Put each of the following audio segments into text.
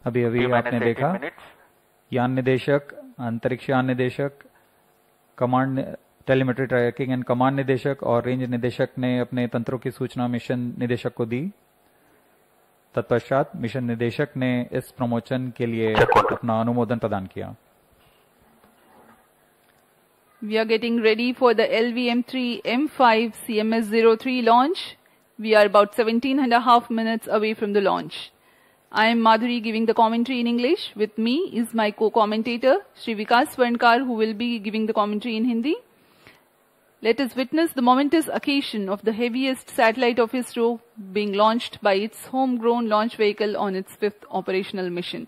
अभी अभी आपने देखा यान निदेशक, अंतरिक्ष यान निदेशक, command telemetry tracking and command निदेशक और रेंज निदेशक ने अपने तंत्रों की सूचना मिशन निदेशक को दी। तत्पश्चात मिशन निदेशक ने इस प्रमोशन के लिए अपना अनुमोदन प्रदान किया। We are getting ready for the LVM-3 M5 CMS-O3 launch. We are about 17.5 minutes away from the launch. I am Madhuri giving the commentary in English. With me is my co-commentator, Shri Vikas Swarnkar, who will be giving the commentary in Hindi. Let us witness the momentous occasion of the heaviest satellite of Isro being launched by its homegrown launch vehicle on its 5th operational mission.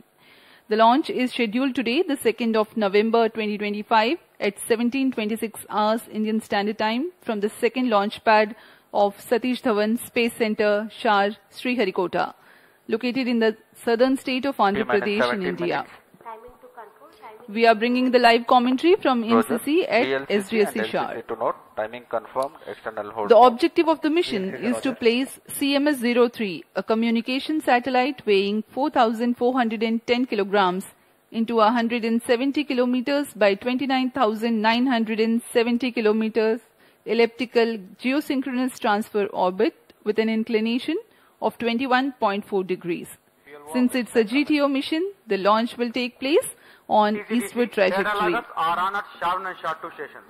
The launch is scheduled today, the 2nd of November 2025 at 17:26 hours Indian Standard Time from the second launch pad of Satish Dhawan Space Center, Shar, Sriharikota, located in the southern state of Andhra Pradesh in India. We are bringing the live commentary from MCC at SDSC Shar. The objective of the mission is to place CMS-O3, a communication satellite weighing 4,410 kilograms, into a 170 kilometers by 29,970 kilometers elliptical geosynchronous transfer orbit with an inclination of 21.4 degrees. Since it's a GTO mission, the launch will take place on eastward trajectory. Are on at Shar 1 and Shar 2 stations.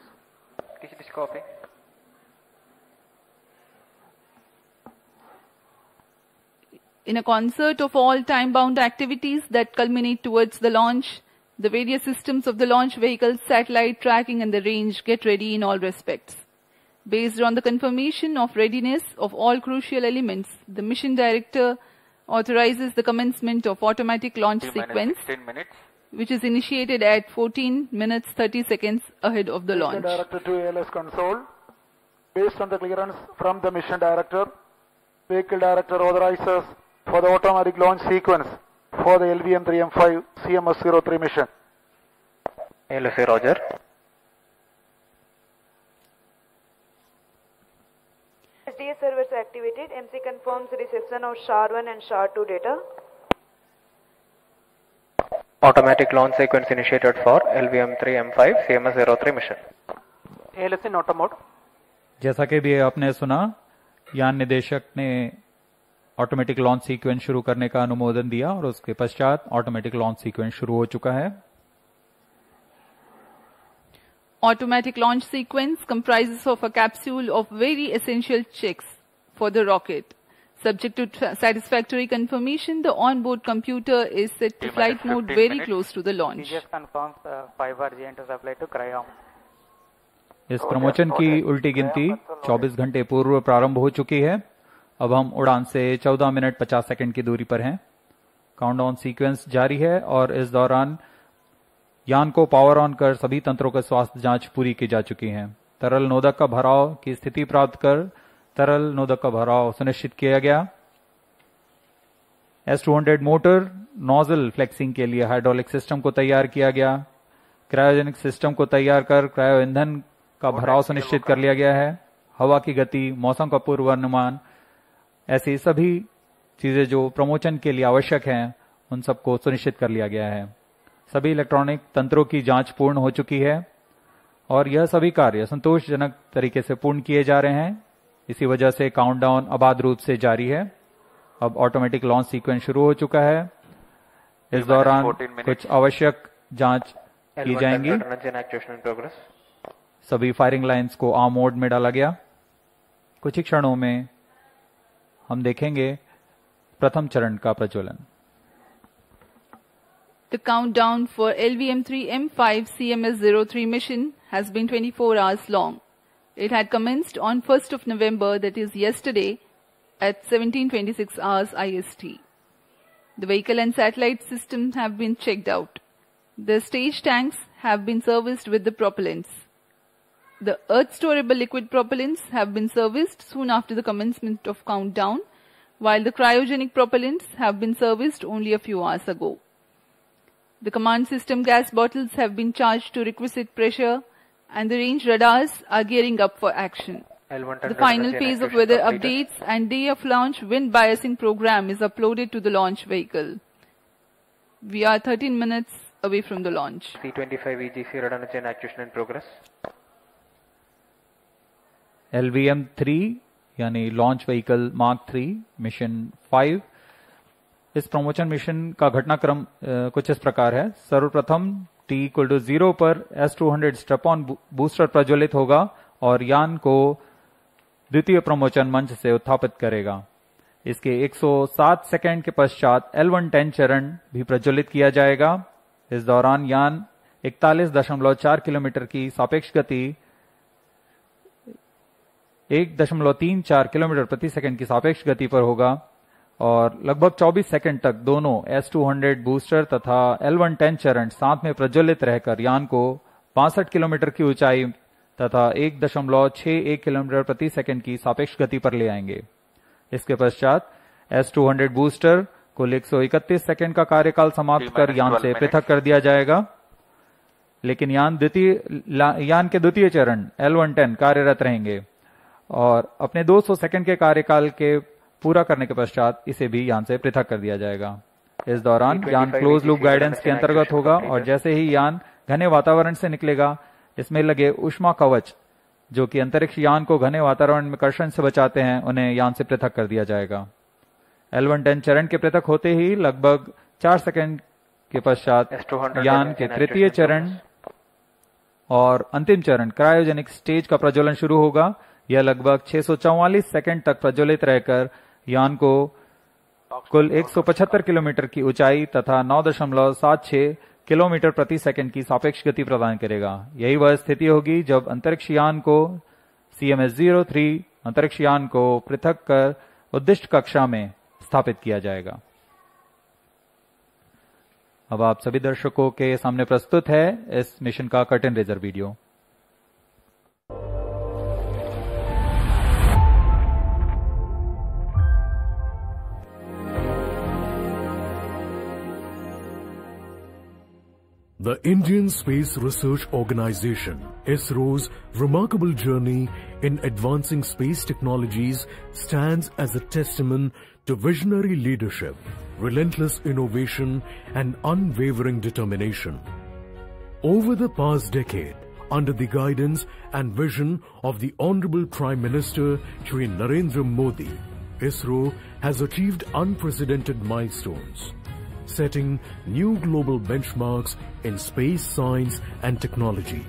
In a concert of all time-bound activities that culminate towards the launch, the various systems of the launch vehicle, satellite tracking and the range get ready in all respects. Based on the confirmation of readiness of all crucial elements, the mission director authorizes the commencement of automatic launch sequence, which is initiated at 14 minutes 30 seconds ahead of the launch. Mission director to ALS console. Based on the clearance from the mission director, vehicle director authorizes for the automatic launch sequence for the LVM-3M5 CMS-O3 mission. LSA Roger. SDS servers activated. MC confirms reception of Shar 1 and Shar 2 data. Automatic launch sequence initiated for LVM-3M5 CMS-O3 mission. ALS in auto mode. जैसा कि भी आपने सुना, यान निदेशक ने automatic launch sequence शुरू करने का अनुमोदन दिया और उसके पश्चात ऑटोमेटिक लॉन्च सीक्वेंस शुरू हो चुका है। Automatic launch sequence comprises of a capsule of very essential checks for the rocket. Subject to satisfactory confirmation, the onboard computer is set to flight mode very close to the launch. Confirms 5 GNT supply to Cryom. इस promotion की उल्टी गिनती 24 घंटे पूर्व प्रारंभ हो चुकी है। अब हम उड़ान से 14 मिनट 50 सेकंड की दूरी पर हैं। काउंटडाउन सीक्वेंस जारी है और इस दौरान यान को पावर ऑन कर सभी तंत्रों का स्वास्थ्य जांच पूरी की जा चुकी है। तरल नोदक का भराव की स्थिति प्राप्त कर तरल नोदक का भराव सुनिश्चित किया गया। S200 मोटर नोजल फ्लेक्सिंग के लिए हाइड्रोलिक सिस्टम को तैयार किया गया। क्रायोजेनिक सिस्टम को तैयार कर क्रायो ईंधन का भराव सुनिश्चित कर लिया गया है। हवा की गति, मौसम का पूर्वानुमान, ऐसी सभी चीजें जो प्रमोशन के लिए आवश्यक हैं, उन सबको सुनिश्चित कर लिया गया है। सभी इलेक्ट्रॉनिक तंत्रों की जांच पूर्ण हो चुकी है और यह सभी कार्य संतोषजनक तरीके से पूर्ण किए जा रहे हैं। इसी वजह से काउंटडाउन अबाध रूप से जारी है। अब ऑटोमेटिक लॉन्च सीक्वेंस शुरू हो चुका है। इस दौरान कुछ आवश्यक जांच की जाएंगी। सभी फायरिंग लाइंस को आर्म मोड में डाला गया। कुछ ही क्षणों में हम देखेंगे प्रथम चरण का प्रज्वलन। The countdown for LVM-3M5 CMS-O3 mission has been 24 hours long. It had commenced on 1st of November, that is yesterday, at 17:26 hours IST. The vehicle and satellite systems have been checked out. The stage tanks have been serviced with the propellants. The earth-storable liquid propellants have been serviced soon after the commencement of countdown, while the cryogenic propellants have been serviced only a few hours ago. The command system gas bottles have been charged to requisite pressure, and the range radars are gearing up for action. The final phase of weather updates and day of launch wind biasing program is uploaded to the launch vehicle. We are 13 minutes away from the launch. C-25 EGC radar engine acquisition in progress. LVM-3 यानी launch vehicle mark 3 mission 5। इस promotion mission का घटनाक्रम कुछ इस प्रकार है। सर्वप्रथम T=0 पर S-200 स्ट्रैप-ऑन बूस्टर प्रज्वलित होगा और यान को द्वितीय प्रमोशन मंच से उत्थापित करेगा। इसके 107 सेकंड के पश्चात L110 चरण भी प्रज्वलित किया जाएगा। इस दौरान यान 41.4 किलोमीटर की सापेक्ष गति 1.34 किलोमीटर प्रति सेकंड की सापेक्ष गति पर होगा और लगभग 24 सेकंड तक दोनों S-200 बूस्टर तथा L110 चरण साथ में प्रज्वलित रहकर यान को 65 किलोमीटर की ऊंचाई तथा 1.61 किलोमीटर प्रति सेकंड की सापेक्ष गति पर ले आएंगे। इसके पश्चात S-200 बूस्टर कुल 131 सेकंड का कार्यकाल समाप्त कर यान से पृथक कर दिया जाएगा, लेकिन यान के द्वितीय चरण L110 कार्यरत रहेंगे और अपने 200 सेकंड के कार्यकाल के पूरा करने के पश्चात इसे भी यान से पृथक कर दिया जाएगा। इस दौरान यान क्लोज लूप गाइडेंस के अंतर्गत होगा और जैसे ही यान घने वातावरण से निकलेगा, इसमें लगे ऊष्मा कवच जो कि अंतरिक्ष यान को घने वातावरण में कर्षण से बचाते हैं, उन्हें यान से पृथक कर दिया जाएगा। L110 चरण के पृथक होते ही लगभग 4 सेकंड के पश्चात यान के तृतीय चरण और अंतिम चरण क्रायोजेनिक स्टेज का प्रज्वलन शुरू होगा। यह लगभग 644 सेकंड तक प्रज्वलित रहकर यान को कुल 175 किलोमीटर की ऊंचाई तथा 9.76 किलोमीटर प्रति सेकंड की सापेक्ष गति प्रदान करेगा। यही वह स्थिति होगी जब अंतरिक्ष यान को CMS-O3 अंतरिक्ष यान को पृथक कर उद्दिष्ट कक्षा में स्थापित किया जाएगा। अब आप सभी दर्शकों के सामने प्रस्तुत है इस मिशन का curtain raiser video. The Indian Space Research Organization, ISRO's remarkable journey in advancing space technologies stands as a testament to visionary leadership, relentless innovation, and unwavering determination. Over the past decade, under the guidance and vision of the Honorable Prime Minister Shri Narendra Modi, ISRO has achieved unprecedented milestones, setting new global benchmarks in space science and technology.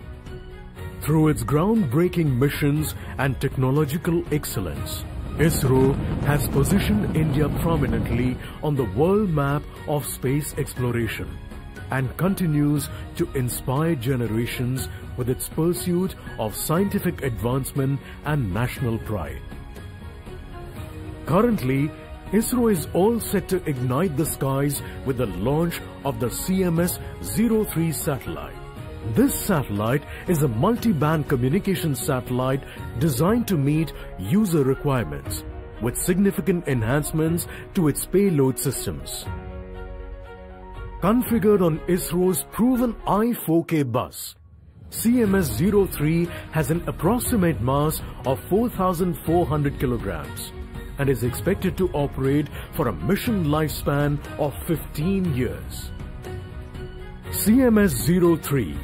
Through its groundbreaking missions and technological excellence, ISRO has positioned India prominently on the world map of space exploration and continues to inspire generations with its pursuit of scientific advancement and national pride. Currently, ISRO is all set to ignite the skies with the launch of the CMS-O3 satellite. This satellite is a multi-band communication satellite designed to meet user requirements with significant enhancements to its payload systems. Configured on ISRO's proven I-4K bus, CMS-O3 has an approximate mass of 4,400 kilograms and is expected to operate for a mission lifespan of 15 years. CMS-O3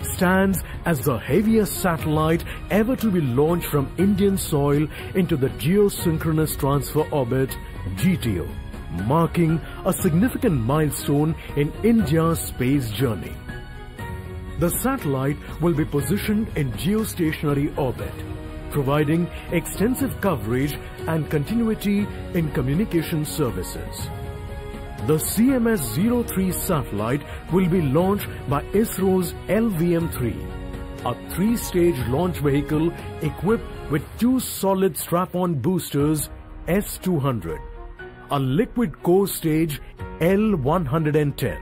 stands as the heaviest satellite ever to be launched from Indian soil into the Geosynchronous Transfer Orbit (GTO), marking a significant milestone in India's space journey. The satellite will be positioned in geostationary orbit, providing extensive coverage and continuity in communication services. The CMS-O3 satellite will be launched by ISRO's LVM-3, a 3-stage launch vehicle equipped with 2 solid strap-on boosters S-200, a liquid core stage L-110,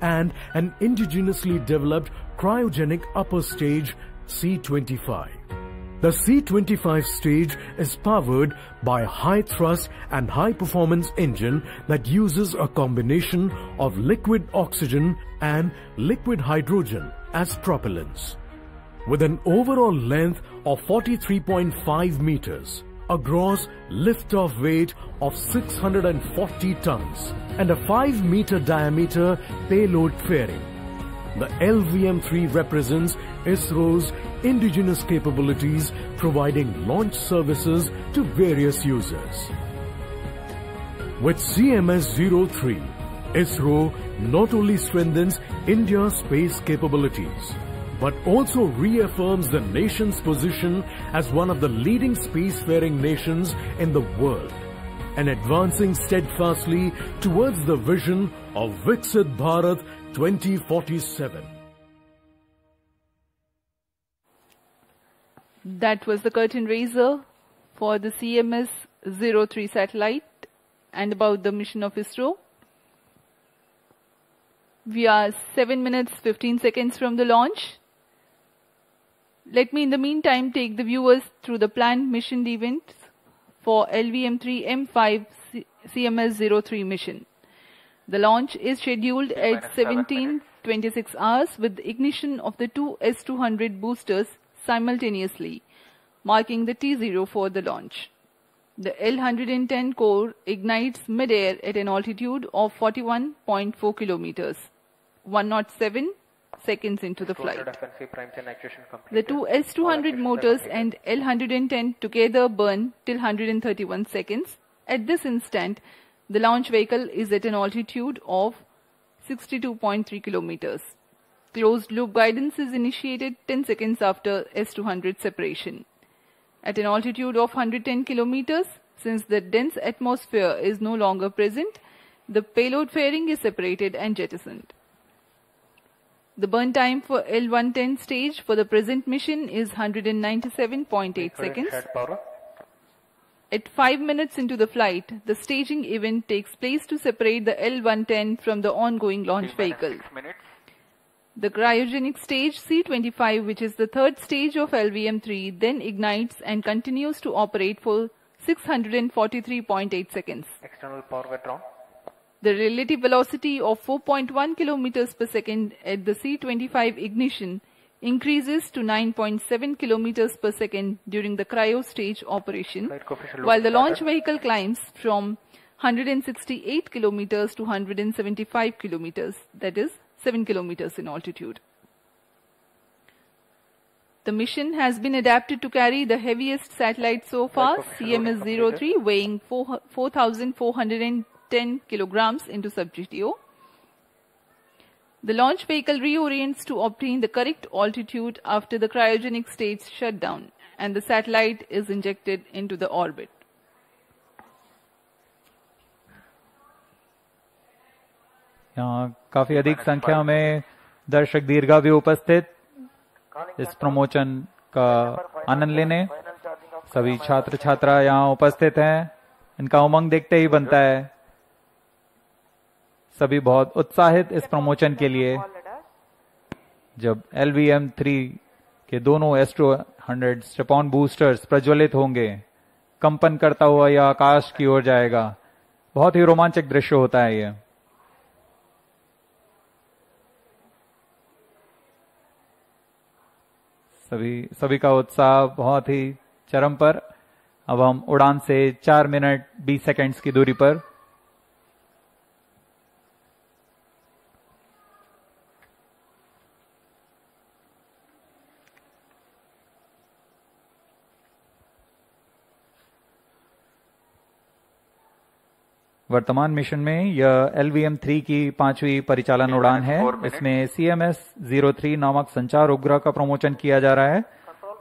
and an indigenously developed cryogenic upper stage C-25. The C-25 stage is powered by a high-thrust and high-performance engine that uses a combination of liquid oxygen and liquid hydrogen as propellants. With an overall length of 43.5 meters, a gross lift-off weight of 640 tons and a 5-meter diameter payload fairing. The LVM-3 represents ISRO's indigenous capabilities, providing launch services to various users. With CMS-O3, ISRO not only strengthens India's space capabilities, but also reaffirms the nation's position as one of the leading spacefaring nations in the world, and advancing steadfastly towards the vision of Viksit Bharat 2047. That was the curtain raiser for the CMS-O3 satellite and about the mission of ISRO. We are 7 minutes 15 seconds from the launch. Let me in the meantime take the viewers through the planned mission events for LVM-3 M5 CMS-O3 mission. The launch is scheduled at 17:26 hours with the ignition of the two S200 boosters simultaneously, marking the T0 for the launch. The L110 core ignites mid-air at an altitude of 41.4 kilometers, 107 seconds into the flight. The two S200 motors and L110 together burn till 131 seconds. At this instant, the launch vehicle is at an altitude of 62.3 kilometers. Closed loop guidance is initiated 10 seconds after S200 separation. At an altitude of 110 kilometers, since the dense atmosphere is no longer present, the payload fairing is separated and jettisoned. The burn time for L110 stage for the present mission is 197.8 seconds. At 5 minutes into the flight, the staging event takes place to separate the L110 from the ongoing launch vehicle. The cryogenic stage C25, which is the third stage of LVM-3, then ignites and continues to operate for 643.8 seconds. External power withdrawn. The relative velocity of 4.1 kilometers per second at the C25 ignition increases to 9.7 kilometers per second during the cryo stage operation, while the launch vehicle climbs from 168 kilometers to 175 kilometers, that is 7 kilometers in altitude. The mission has been adapted to carry the heaviest satellite so far, CMS-O3, weighing 4,410 kilograms into sub-GTO. The launch vehicle reorients to obtain the correct altitude after the cryogenic stage shutdown, and the satellite is injected into the orbit. यहाँ काफी अधिक संख्या में दर्शक दीर्घा भी उपस्थित इस प्रमोशन का आनंद लेने। सभी छात्र छात्रा यहाँ उपस्थित हैं। इनका उमंग देखते ही बनता है। सभी बहुत उत्साहित इस प्रमोशन के लिए। जब LVM-3 के दोनों S200 स्टेपॉन बूस्टर्स प्रज्वलित होंगे, कंपन करता हुआ यह आकाश की ओर जाएगा। बहुत ही रोमांचक दृश्य होता है ये। सभी का उत्साह बहुत ही चरम पर। अब हम उड़ान से 4 मिनट 20 सेकंड्स की दूरी पर। वर्तमान मिशन में यह LVM-3 की 5वीं परिचालन उड़ान है। इसमें CMS-O3 नामक संचार उपग्रह का प्रमोशन किया जा रहा है।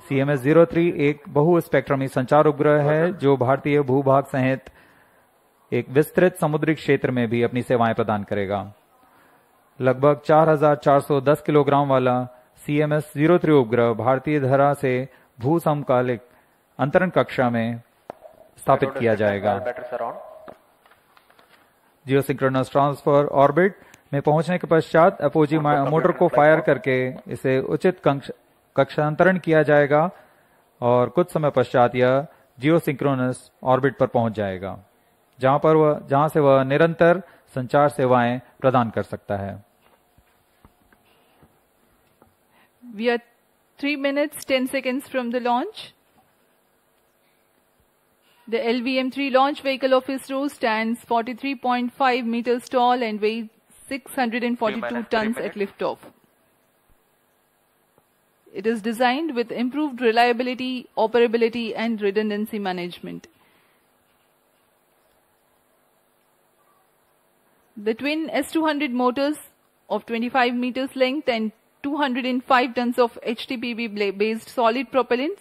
CMS-O3 एक बहु स्पेक्ट्रमी संचार उपग्रह है जो भारतीय भूभाग सहित एक विस्तृत समुद्री क्षेत्र में भी अपनी सेवाएं प्रदान करेगा। लगभग 4,410 किलोग्राम वाला CMS-O3 उपग्रह भारतीय धरा से भू समकालिक अंतरण कक्षा में स्थापित किया जाएगा। जियोसिंक्रोनस ट्रांसफर ऑर्बिट में पहुंचने के पश्चात अपोजी मोटर को फायर करके इसे उचित कक्षांतरण किया जाएगा और कुछ समय पश्चात यह जियोसिंक्रोनस ऑर्बिट पर पहुंच जाएगा, जहां से वह निरंतर संचार सेवाएं प्रदान कर सकता है। We are 3 minutes 10 seconds from the launch. The LVM-3 launch vehicle of Isro stands 43.5 meters tall and weighs 642 tons at liftoff. It is designed with improved reliability, operability, and redundancy management. The twin S200 motors of 25 meters length and 205 tons of HTPB-based solid propellants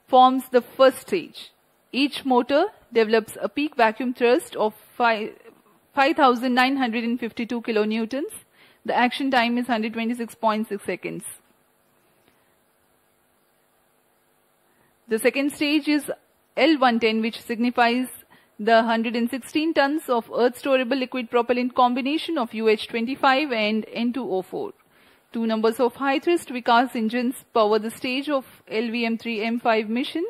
forms the first stage. Each motor develops a peak vacuum thrust of 5,952 kilonewtons. The action time is 126.6 seconds. The second stage is L110, which signifies the 116 tons of earth-storable liquid propellant combination of UH-25 and N2O4. Two numbers of high-thrust Vikas engines power the stage of LVM-3M5 mission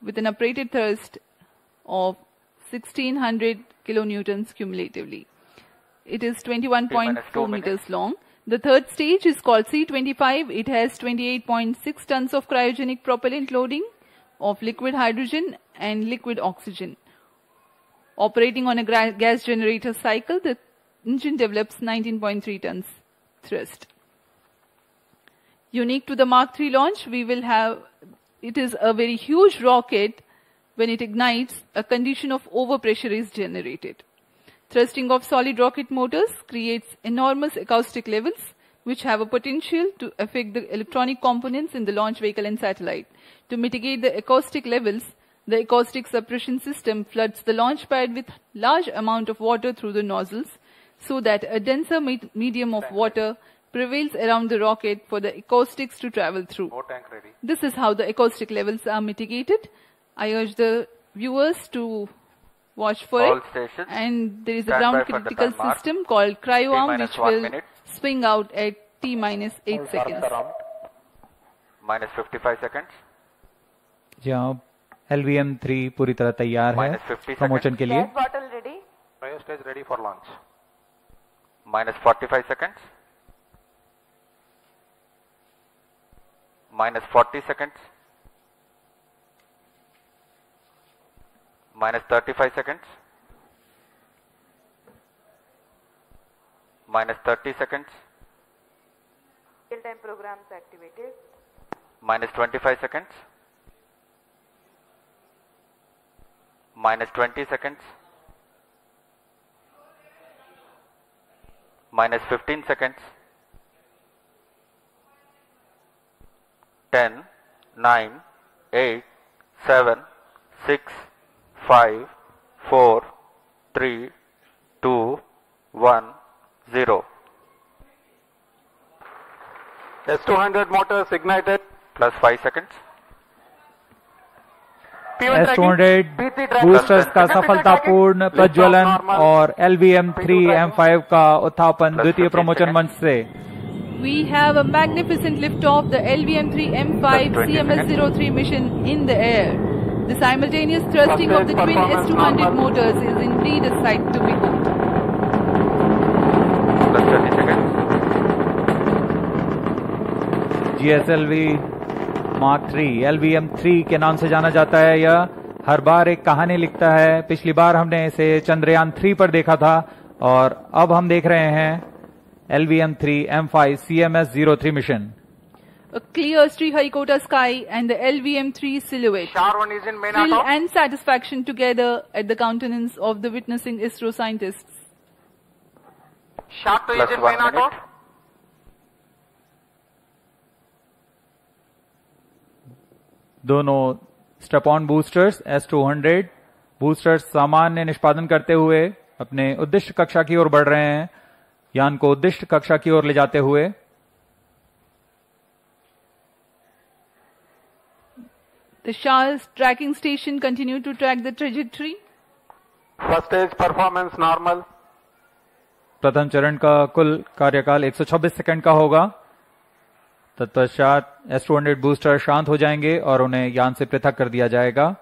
with an operated thrust of 1600 kilonewtons cumulatively. It is 21.4 meters long. The third stage is called C25. It has 28.6 tons of cryogenic propellant loading of liquid hydrogen and liquid oxygen. Operating on a gas generator cycle, the engine develops 19.3 tons thrust. Unique to the Mark III launch, it is a very huge rocket. When it ignites, a condition of overpressure is generated. Thrusting of solid rocket motors creates enormous acoustic levels, which have a potential to affect the electronic components in the launch vehicle and satellite. To mitigate the acoustic levels, the acoustic suppression system floods the launch pad with large amount of water through the nozzles, so that a denser medium of water prevails around the rocket for the acoustics to travel through. This is how the acoustic levels are mitigated. I urge the viewers to watch for it. And there is a ground critical system called cryo-arm, which will swing out at T-8 seconds. Minus 55 seconds. जहाँ LVM-3 पूरी तरह तैयार है promotion के लिए. Bottle ready. Cryo stage ready for launch. Minus 45 seconds. Minus 40 seconds. Minus 35 seconds. Minus 30 seconds. Real-time programs activated. Minus 25 seconds. Minus 20 seconds. Minus 15 seconds. 10, 9, 8, 7, 6, 5, 4, 3, 2, 1, 0. S200 motors ignited. Plus 5 seconds. S200 boosters का सफलतापूर्ण प्रज्वलन और LVM-3M5 का उत्थापन द्वितीय promotion मंच से. We have a magnificent liftoff, the LVM-3M5 CMS-O3 mission in the air. The simultaneous thrusting of the twin S200 motors is indeed a sight to behold. Plus 30 seconds. GSLV Mark III LVM-3 के नाम से जाना जाता है. यह हर बार एक कहानी लिखता है. पिछली बार हमने इसे चंद्रयान 3 पर देखा था और अब हम देख रहे हैं LVM-3M5 CMS-O3 mission. A clear Sriharikota sky and the LVM-3 silhouette. Sharwan is in main Thrill auto. and satisfaction together at the countenance of the witnessing Isro scientists. Shark 2 is in main auto. दोनों step-on boosters S200 boosters सामान्य निष्पादन करते हुए अपने उद्दिष्ट कक्षा की ओर बढ़ रहे हैं. यान को उद्दिष्ट कक्षा की ओर ले जाते हुए. The Shah's tracking station continued to track the trajectory. First stage performance normal. प्रथम चरण का कुल कार्यकाल 126 सेकंड का होगा. तत्पश्चात S200 बूस्टर शांत हो जाएंगे और उन्हें यान से पृथक कर दिया जाएगा.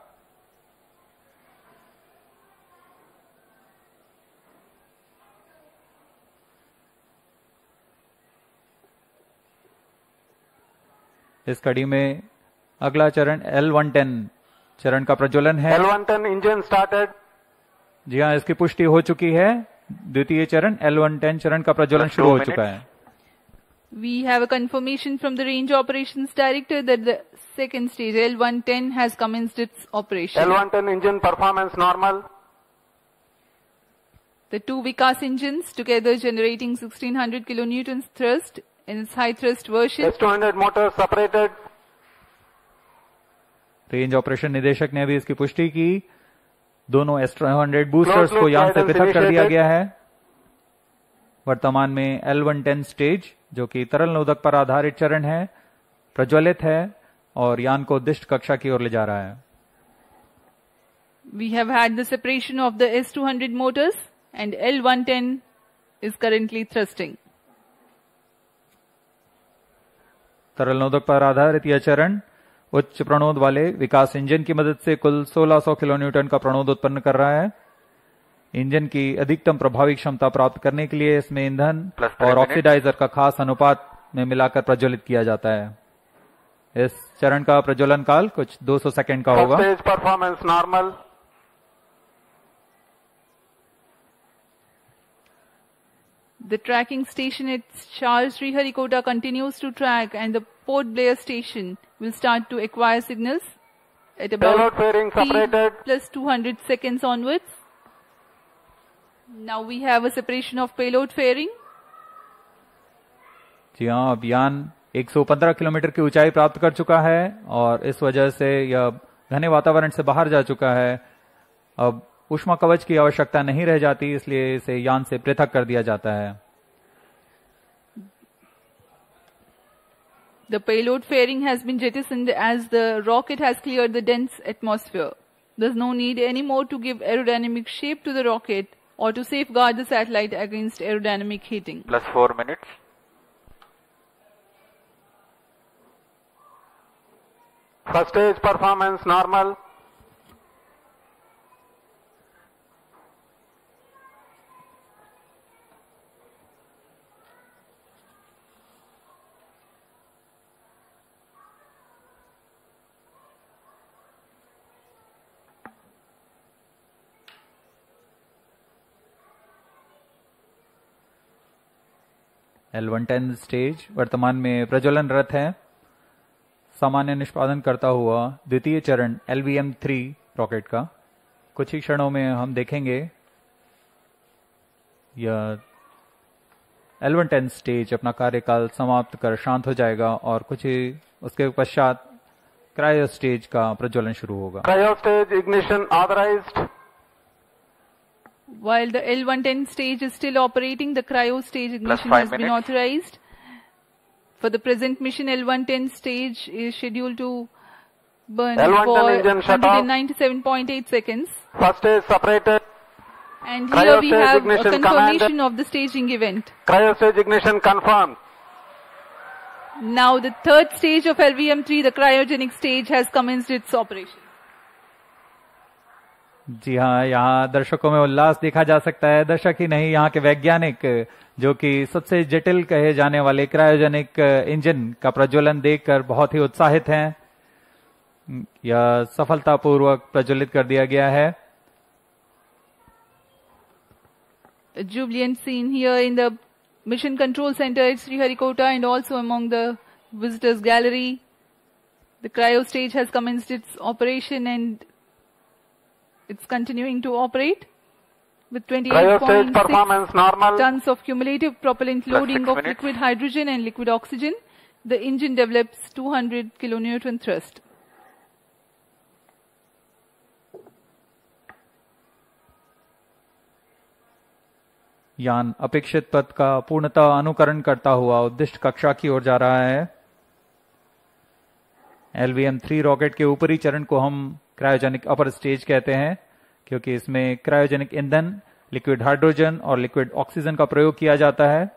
इस कड़ी में अगला चरण L110 चरण का प्रज्वलन है। L110 engine started. जी हाँ, इसकी पुष्टि हो चुकी है। द्वितीय चरण L110 चरण का प्रज्वलन शुरू हो चुका है। We have a confirmation from the Range Operations Director that the second stage L110 has commenced its operation. L110 engine performance normal. The two Vikas engines together generating 1600 kilonewtons thrust in its high thrust version. S200 motors separated. Range operation निदेशक ने भी इसकी पुष्टि की। दोनों S200 boosters को यान से पृथक कर दिया गया है। वर्तमान में L110 स्टेज, जो कि तरल नोदक पर आधारित चरण है, प्रज्वलित है और यान को उद्दिष्ट कक्षा की ओर ले जा रहा है। We have had the separation of the S200 motors and L110 is currently thrusting. तरल नोदक पर आधारित यह चरण उच्च प्रणोद वाले विकास इंजन की मदद से कुल 1600 किलोन्यूटन का प्रणोद उत्पन्न कर रहा है। इंजन की अधिकतम प्रभावी क्षमता प्राप्त करने के लिए इसमें ईंधन और ऑक्सीडाइजर का खास अनुपात में मिलाकर प्रज्वलित किया जाता है। इस चरण का प्रज्वलन काल कुछ 200 सेकंड का होगा। First stage performance normal. The tracking station at Sriharikota continues to track and the Port Blair station will start to acquire signals at about Payload fairing separated. plus 200 seconds onwards. Now we have a separation of payload fairing. जी हाँ, अब यान 115 kilometre की ऊंचाई प्राप्त कर चुका है और इस वजह से यह घने वातावरण से बाहर जा चुका है। अब ऊष्मा कवच की आवश्यकता नहीं रह जाती, इसलिए इसे यान से पृथक कर दिया जाता है। The payload fairing has been jettisoned as the rocket has cleared the dense atmosphere. There's no need anymore to give aerodynamic shape to the rocket or to safeguard the satellite against aerodynamic heating. Plus 4 minutes. First stage performance normal. L110 stage वर्तमान में प्रज्वलनरत है। सामान्य निष्पादन करता हुआ द्वितीय चरण LVM-3 rocket का कुछ ही क्षणों में हम देखेंगे। यह L110 स्टेज अपना कार्यकाल समाप्त कर शांत हो जाएगा और कुछ ही उसके पश्चात क्रायो स्टेज का प्रज्वलन शुरू होगा। Cryo stage ignition authorized. While the L110 stage is still operating, the cryo stage ignition 5 has been minutes. authorized. For the present mission, L110 stage is scheduled to burn L110 for engine shut off. 197.8 seconds. First stage separated. And Cryo here we stage have a ignition confirmation command. of the staging event. Cryo stage ignition confirmed. Now the third stage of LVM-3, the cryogenic stage, has commenced its operation. जी हाँ, यहाँ दर्शकों में उल्लास देखा जा सकता है। दर्शक ही नहीं, यहाँ के वैज्ञानिक, जो कि सबसे जटिल कहे जाने वाले क्रायोजेनिक इंजन का प्रज्वलन देखकर बहुत ही उत्साहित हैं। यह सफलतापूर्वक प्रज्वलित कर दिया गया है। A jubilant scene here in the Mission Control Center at Sriharikota and also among the visitors gallery. The cryo stage has commenced its operation and it's continuing to operate with Cryo stage 28.6 performance normal. tons of cumulative propellant Plus loading 6 of minutes. liquid hydrogen and liquid oxygen. The engine develops 200 kilonewton thrust. यान अपेक्षित पथ का पूर्णतः अनुकरण करता हुआ उद्दिष्ट कक्षा की ओर जा रहा है। LVM-3 रॉकेट के ऊपरी चरण को हम क्रायोजेनिक अपर स्टेज कहते हैं, क्योंकि इसमें क्रायोजेनिक ईंधन, लिक्विड हाइड्रोजन और लिक्विड ऑक्सीजन का प्रयोग किया जाता है।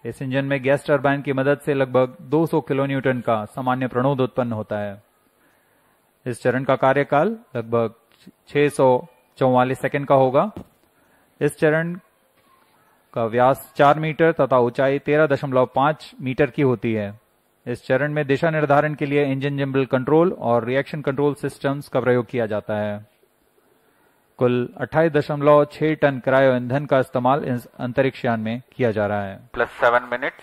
इस इंजन में गैस टरबाइन की मदद से लगभग 200 किलोन्यूटन का सामान्य प्रणोद उत्पन्न होता है। इस चरण का कार्यकाल लगभग 644 सेकंड का होगा। इस चरण का व्यास 4 मीटर तथा ऊंचाई 13.5 मीटर की होती है। इस चरण में दिशा निर्धारण के लिए इंजन जिम्बल कंट्रोल और रिएक्शन कंट्रोल सिस्टम्स का प्रयोग किया जाता है। कुल 28.6 टन क्रायो ईंधन का इस्तेमाल इस अंतरिक्ष यान में किया जा रहा है। +7 minutes.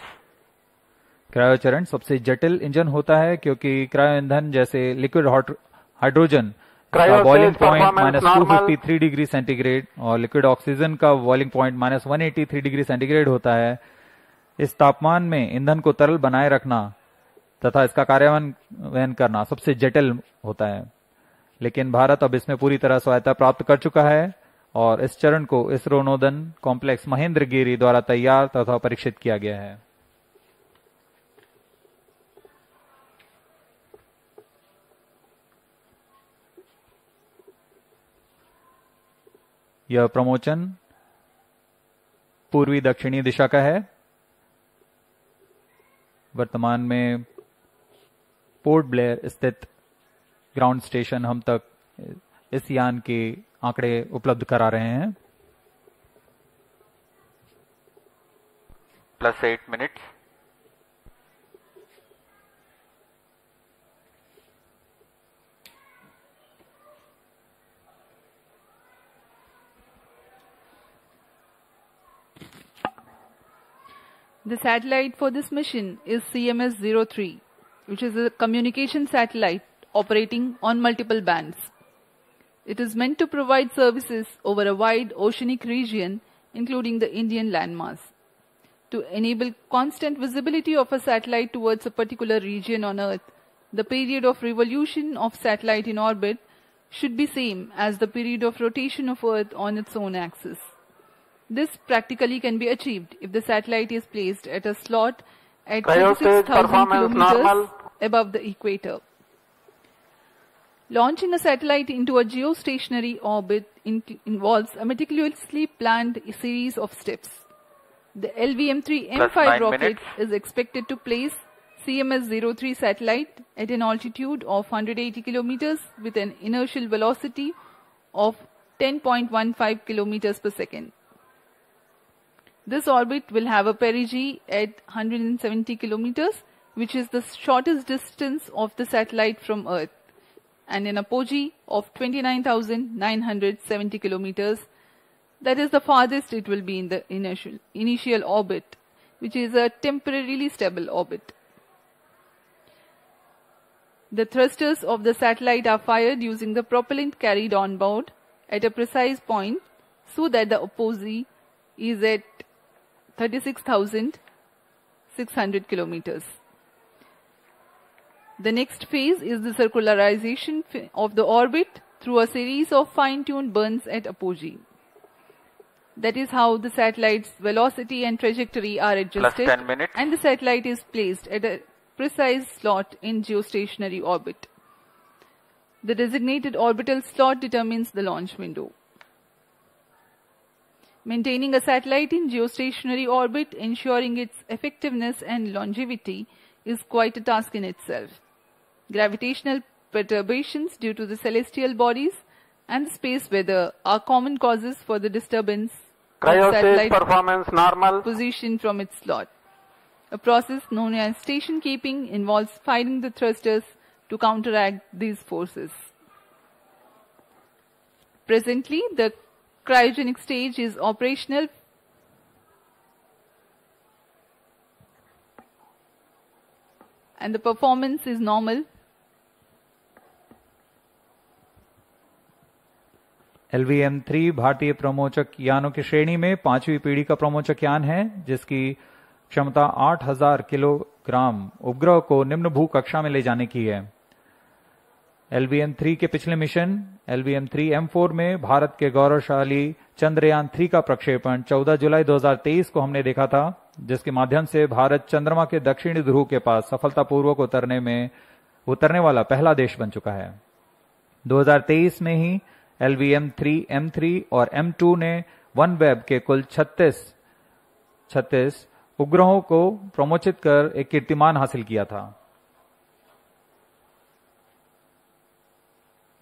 क्रायो चरण सबसे जटिल इंजन होता है क्योंकि क्रायो ईंधन जैसे लिक्विड हाइड्रोजन का बॉइलिंग पॉइंट -253 डिग्री सेंटीग्रेड और लिक्विड ऑक्सीजन का बॉइलिंग पॉइंट -183 डिग्री सेंटीग्रेड होता है। इस तापमान में ईंधन को तरल बनाए रखना तथा इसका कार्यान्वयन करना सबसे जटिल होता है, लेकिन भारत अब इसमें पूरी तरह स्वायत्ता प्राप्त कर चुका है और इस चरण को इसरो नोदन कॉम्प्लेक्स महेंद्रगिरी द्वारा तैयार तथा परीक्षित किया गया है। यह प्रमोचन पूर्वी दक्षिणी दिशा का है। वर्तमान में पोर्ट ब्लेयर स्थित ग्राउंड स्टेशन हम तक इस यान के आंकड़े उपलब्ध करा रहे हैं। +8 minutes. The satellite for this mission is CMS-O3, which is a communication satellite operating on multiple bands. It is meant to provide services over a wide oceanic region, including the Indian landmass. To enable constant visibility of a satellite towards a particular region on Earth, the period of revolution of satellite in orbit should be same as the period of rotation of Earth on its own axis. This practically can be achieved if the satellite is placed at a slot at 36,000 kilometers above the equator. Launching a satellite into a geostationary orbit involves a meticulously planned series of steps. The LVM-3 M5 rocket is expected to place CMS-O3 satellite at an altitude of 180 kilometers with an inertial velocity of 10.15 kilometers per second. This orbit will have a perigee at 170 kilometers, which is the shortest distance of the satellite from Earth, and an apogee of 29,970 kilometers. That is the farthest it will be in the initial orbit, which is a temporarily stable orbit. The thrusters of the satellite are fired using the propellant carried on board at a precise point so that the apogee is at 36,600 kilometers. The next phase is the circularization of the orbit through a series of fine-tuned burns at apogee. That is how the satellite's velocity and trajectory are adjusted, and the satellite is placed at a precise slot in geostationary orbit. The designated orbital slot determines the launch window. Maintaining a satellite in geostationary orbit, ensuring its effectiveness and longevity, is quite a task in itself. Gravitational perturbations due to the celestial bodies and the space weather are common causes for the disturbance of satellite performance normal. Position from its slot. A process known as station keeping involves firing the thrusters to counteract these forces. Presently, the cryogenic stage is operational and the performance is normal. LVM-3 भारतीय प्रमोचक यानों की श्रेणी में 5वीं पीढ़ी का प्रमोचक यान है, जिसकी क्षमता 8,000 किलोग्राम उपग्रह को निम्न भू कक्षा में ले जाने की है। LVM-3 के पिछले मिशन LVM-3 M4 में भारत के गौरवशाली चंद्रयान 3 का प्रक्षेपण 14 जुलाई 2023 को हमने देखा था, जिसके माध्यम से भारत चंद्रमा के दक्षिणी ध्रुव के पास सफलतापूर्वक उतरने वाला पहला देश बन चुका है। 2023 में ही LVM-3 M3 और M2 ने OneWeb के कुल 36 उपग्रहों को प्रमोचित कर एक कीर्तिमान हासिल किया था।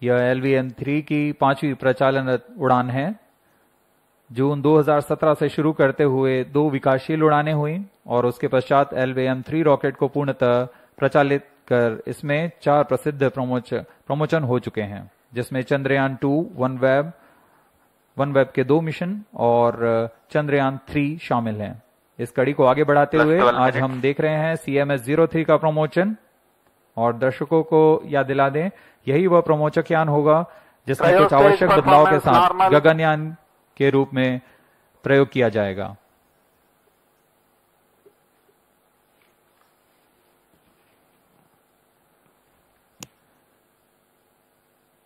यह LVM-3 की 5वीं प्रचालनरत उड़ान है। जून 2017 से शुरू करते हुए 2 विकासशील उड़ानें हुई और उसके पश्चात LVM-3 रॉकेट को पूर्णतः प्रचालित कर इसमें 4 प्रसिद्ध प्रमोशन हो चुके हैं, जिसमें चंद्रयान 2 वन वेब के 2 मिशन और चंद्रयान 3 शामिल हैं। इस कड़ी को आगे बढ़ाते हुए आज हम देख रहे हैं CMS-O3 का प्रमोशन, और दर्शकों को याद दिला दें यही वह प्रमोचक यान होगा जिसमें कुछ आवश्यक बदलाव के साथ गगनयान के रूप में प्रयोग किया जाएगा।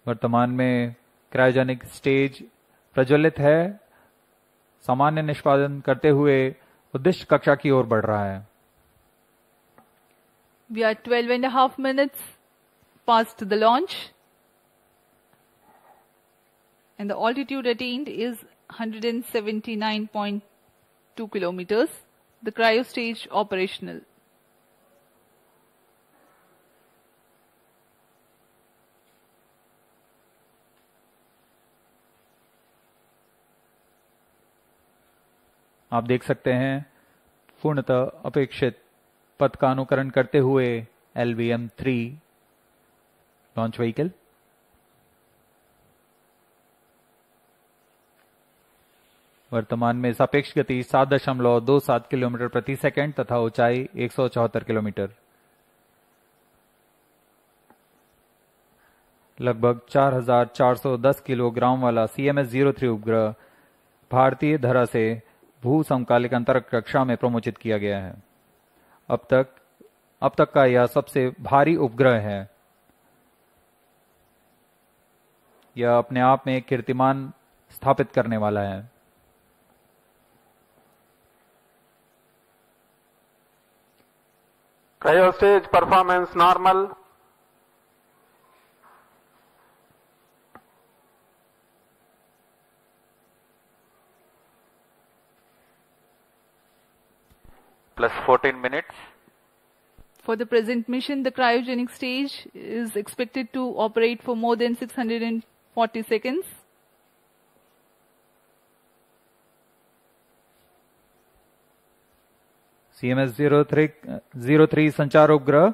वर्तमान में क्रायोजेनिक स्टेज प्रज्वलित है, सामान्य निष्पादन करते हुए उद्देश्य कक्षा की ओर बढ़ रहा है। We are 12.5 minutes past the launch, and the altitude attained is 179.2 kilometers. The cryo stage operational. आप देख सकते हैं पूर्णतः अपेक्षित पथ का अनुकरण करते हुए LVM-3 लॉन्च व्हीकल। वर्तमान में सापेक्ष गति 7.27 किलोमीटर प्रति सेकंड तथा ऊंचाई 174 किलोमीटर। लगभग 4,410 किलोग्राम वाला CMS-O3 उपग्रह भारतीय धरा से भू समकालिक अंतरिक्ष कक्षा में प्रमोचित किया गया है। अब तक का यह सबसे भारी उपग्रह है। यह अपने आप में एक कीर्तिमान स्थापित करने वाला है। Cryo stage performance normal. Plus 14 minutes. For the present mission, the cryogenic stage is expected to operate for more than 640 seconds. CMS-O3 संचार उपग्रह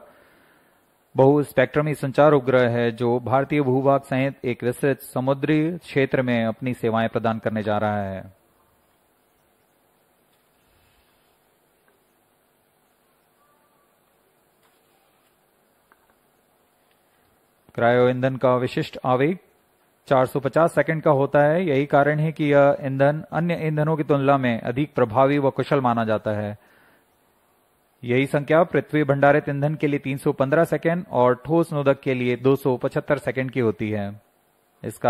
बहु स्पेक्ट्रमी संचार उपग्रह है जो भारतीय भूभाग सहित एक विस्तृत समुद्री क्षेत्र में अपनी सेवाएं प्रदान करने जा रहा है। क्रायो ईंधन का विशिष्ट आवेग 450 सेकंड का होता है। यही कारण है कि यह ईंधन अन्य ईंधनों की तुलना में अधिक प्रभावी व कुशल माना जाता है। यही संख्या पृथ्वी भंडारित ईंधन के लिए 315 सेकंड और ठोस नोदक के लिए 275 सेकंड की होती है। इस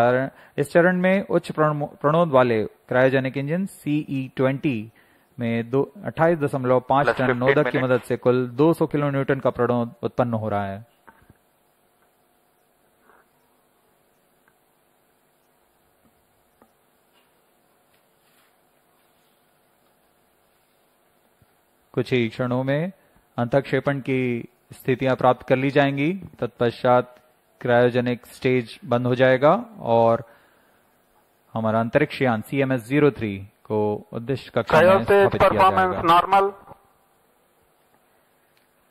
चरण में उच्च प्रणोद वाले क्रायोजेनिक इंजन CE-20 में 28.5 टन नोदक की मदद से कुल 200 किलो न्यूटन का प्रणोद उत्पन्न हो रहा है। कुछ ही क्षणों में अंतःक्षेपण की स्थितियां प्राप्त कर ली जाएंगी। तत्पश्चात क्रायोजेनिक स्टेज बंद हो जाएगा और हमारा अंतरिक्ष यान CMS-O3 को उद्देश्य कक्षा में स्थापित किया जाएगा।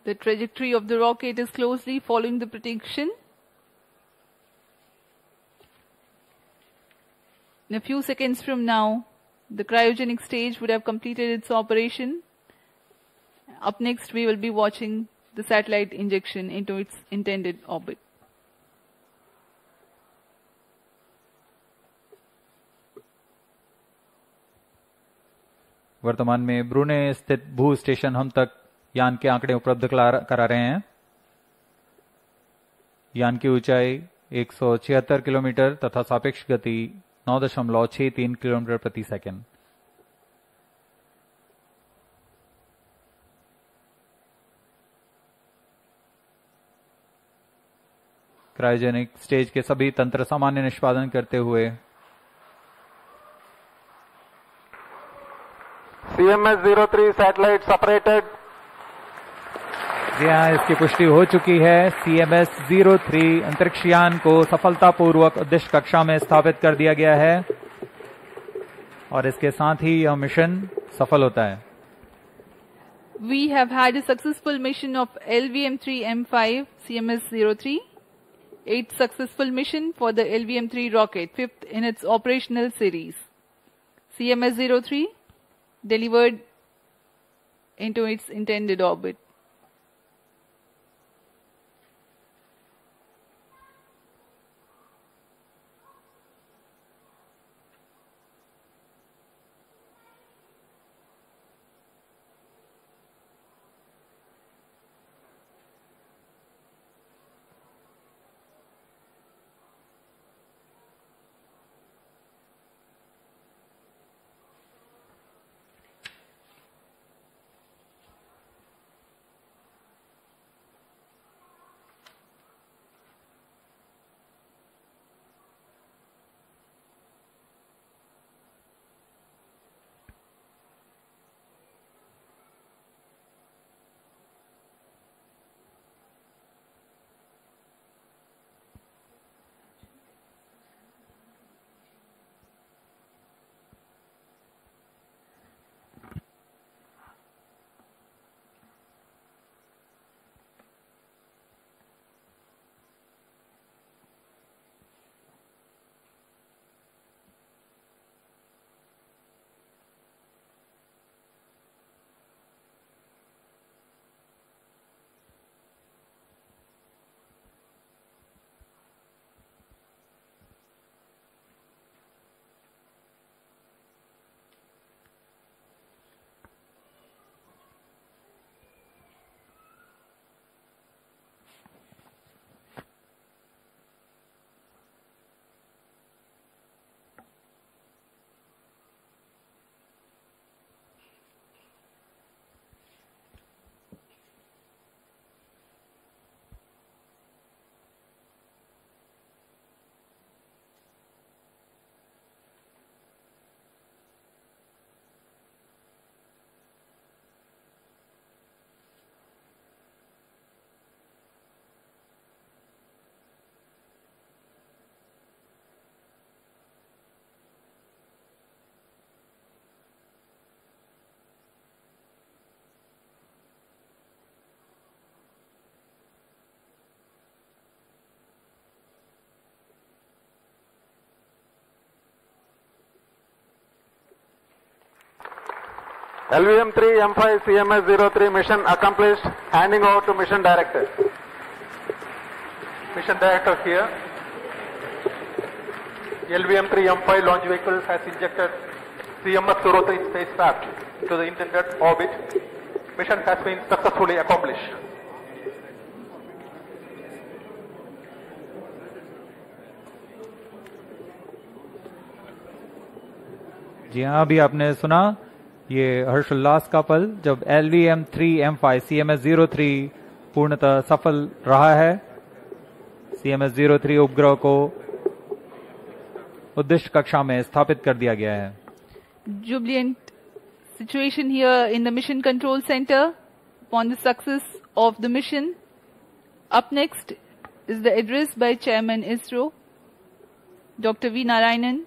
The trajectory of the rocket is closely following the prediction. In a few seconds from now, the cryogenic stage would have completed its operation. Up next, we will be watching the satellite injection into its intended orbit. वर्तमान में ब्रूने स्थित भू station हम तक यान के आंकड़े उपलब्ध करा रहे हैं। यान की ऊंचाई 176 किलोमीटर तथा सापेक्ष गति 9.63 किलोमीटर प्रति सेकंड। क्रायोजेनिक स्टेज के सभी तंत्र सामान्य निष्पादन करते हुए CMS-O3 सैटेलाइट सेपरेटेड। जी हाँ, इसकी पुष्टि हो चुकी है। CMS-O3 अंतरिक्ष यान को सफलतापूर्वक उद्देश्य कक्षा में स्थापित कर दिया गया है और इसके साथ ही यह मिशन सफल होता है। We have had a successful mission of LVM-3M5 CMS-O3. 8th successful mission for the LVM-3 rocket, 5th in its operational series. CMS-O3 delivered into its intended orbit. LVM-3 M5 CMS-O3 mission accomplished. Handing over to mission director. Mission director here. LVM-3 M5 launch vehicle has injected CMS-O3 spacecraft to the intended orbit. Mission has been successfully accomplished. जी हाँ, अभी आपने सुना ये हर्षोल्लास का पल जब LVM-3M5 CMS-O3 पूर्णतः सफल रहा है। CMS-O3 उपग्रह को उद्दिष्ट कक्षा में स्थापित कर दिया गया है। Jubilant situation here in the Mission Control Center upon the success of the mission. Up next is the address by Chairman Isro, Dr. V. Narayanan.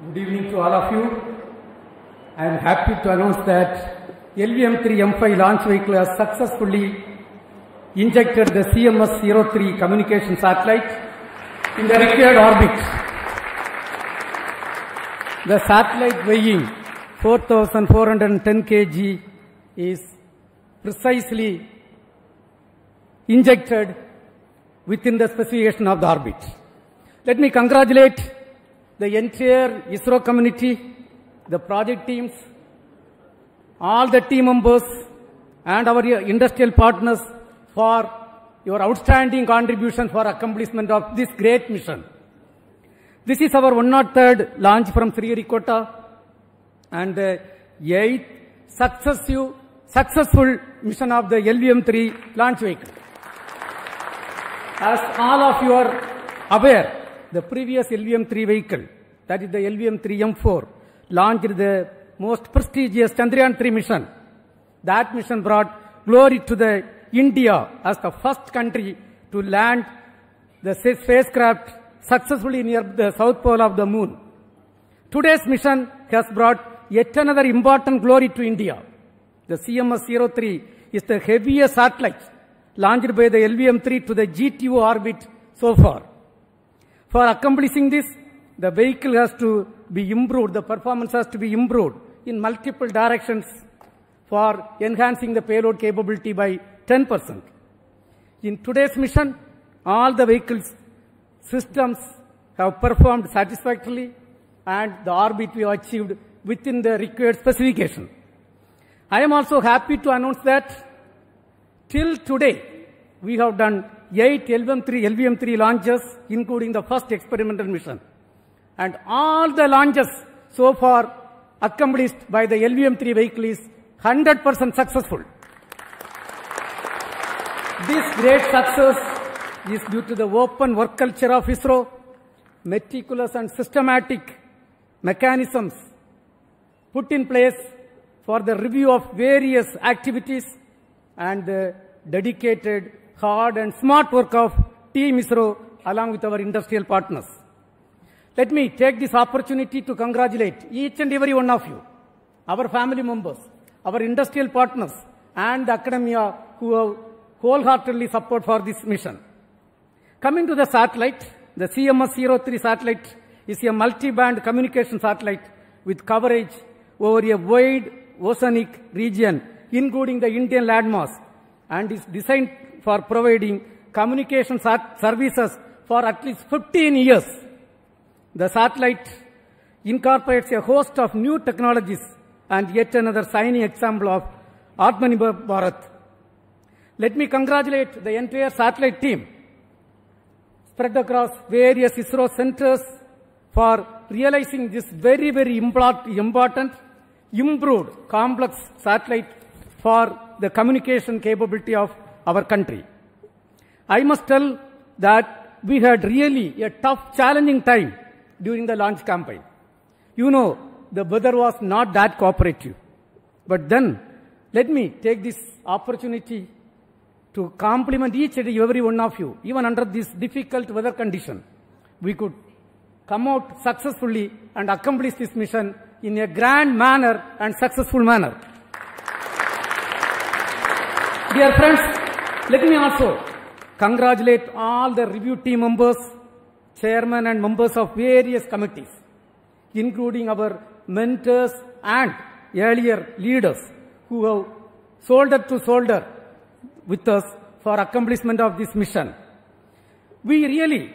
Good evening to all of you. I am happy to announce that LVM-3 launch vehicle has successfully injected the CMS-O3 communication satellite in the required orbit. The satellite weighing 4,410 kg is precisely injected within the specification of the orbit. Let me congratulate the entire Isro community, the project teams, all the team members and our industrial partners for your outstanding contribution for accomplishment of this great mission. This is our 103rd launch from Sriharikota and the 8th successful mission of the LVM-3 launch vehicle. As all of you are aware, the previous LVM-3 vehicle, that is the LVM-3M4, launched the most prestigious Chandrayaan-3 mission. That mission brought glory to the India as the first country to land the spacecraft successfully near the south pole of the moon. Today's mission has brought yet another important glory to India. The CMS-O3 is the heaviest satellite launched by the LVM-3 to the GTO orbit so far. For accomplishing this, the vehicle has to be improved, the performance has to be improved in multiple directions for enhancing the payload capability by 10%. In today's mission, all the vehicles systems have performed satisfactorily and the orbit we have achieved within the required specification. I am also happy to announce that till today, we have done 8 LVM-3 launches, including the first experimental mission. And all the launches so far accomplished by the LVM-3 vehicle is 100% successful. This great success is due to the open work culture of Isro, meticulous and systematic mechanisms put in place for the review of various activities and the dedicated, hard and smart work of Team Isro along with our industrial partners. Let me take this opportunity to congratulate each and every one of you, our family members, our industrial partners and the academia who have wholeheartedly support for this mission. Coming to the satellite, the CMS-O3 satellite is a multi-band communication satellite with coverage over a wide oceanic region, including the Indian landmass, and is designed for providing communication services for at least 15 years. The satellite incorporates a host of new technologies and yet another shining example of Atmanirbhar Bharat. Let me congratulate the entire satellite team spread across various Isro centers for realizing this very, very important, improved, complex satellite for the communication capability of our country. I must tell that we had really a tough, challenging time during the launch campaign. You know, the weather was not that cooperative. But then, let me take this opportunity to compliment each and every one of you. Even under this difficult weather condition, we could come out successfully and accomplish this mission in a grand manner and successful manner. Dear friends, let me also congratulate all the review team members, chairmen and members of various committees, including our mentors and earlier leaders who have shoulder to shoulder with us for accomplishment of this mission. We really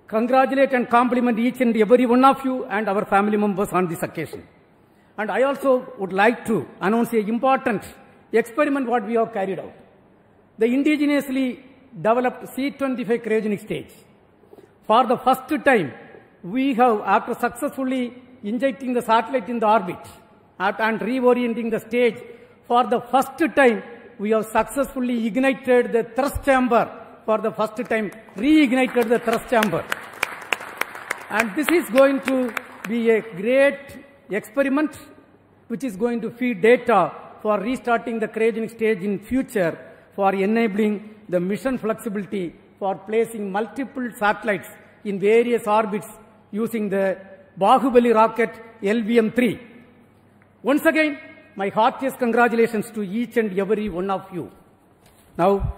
congratulate and compliment each and every one of you and our family members on this occasion. And I also would like to announce an important experiment what we have carried out. The indigenously developed C-25 cryogenic stage. For the first time, we have, after successfully injecting the satellite in the orbit and reorienting the stage, for the first time, we have successfully ignited the thrust chamber. For the first time, reignited the thrust chamber. And this is going to be a great experiment which is going to feed data for restarting the cryogenic stage in future, for enabling the mission flexibility for placing multiple satellites in various orbits using the Bahubali rocket LVM-3. Once again, my heartiest congratulations to each and every one of you. Now,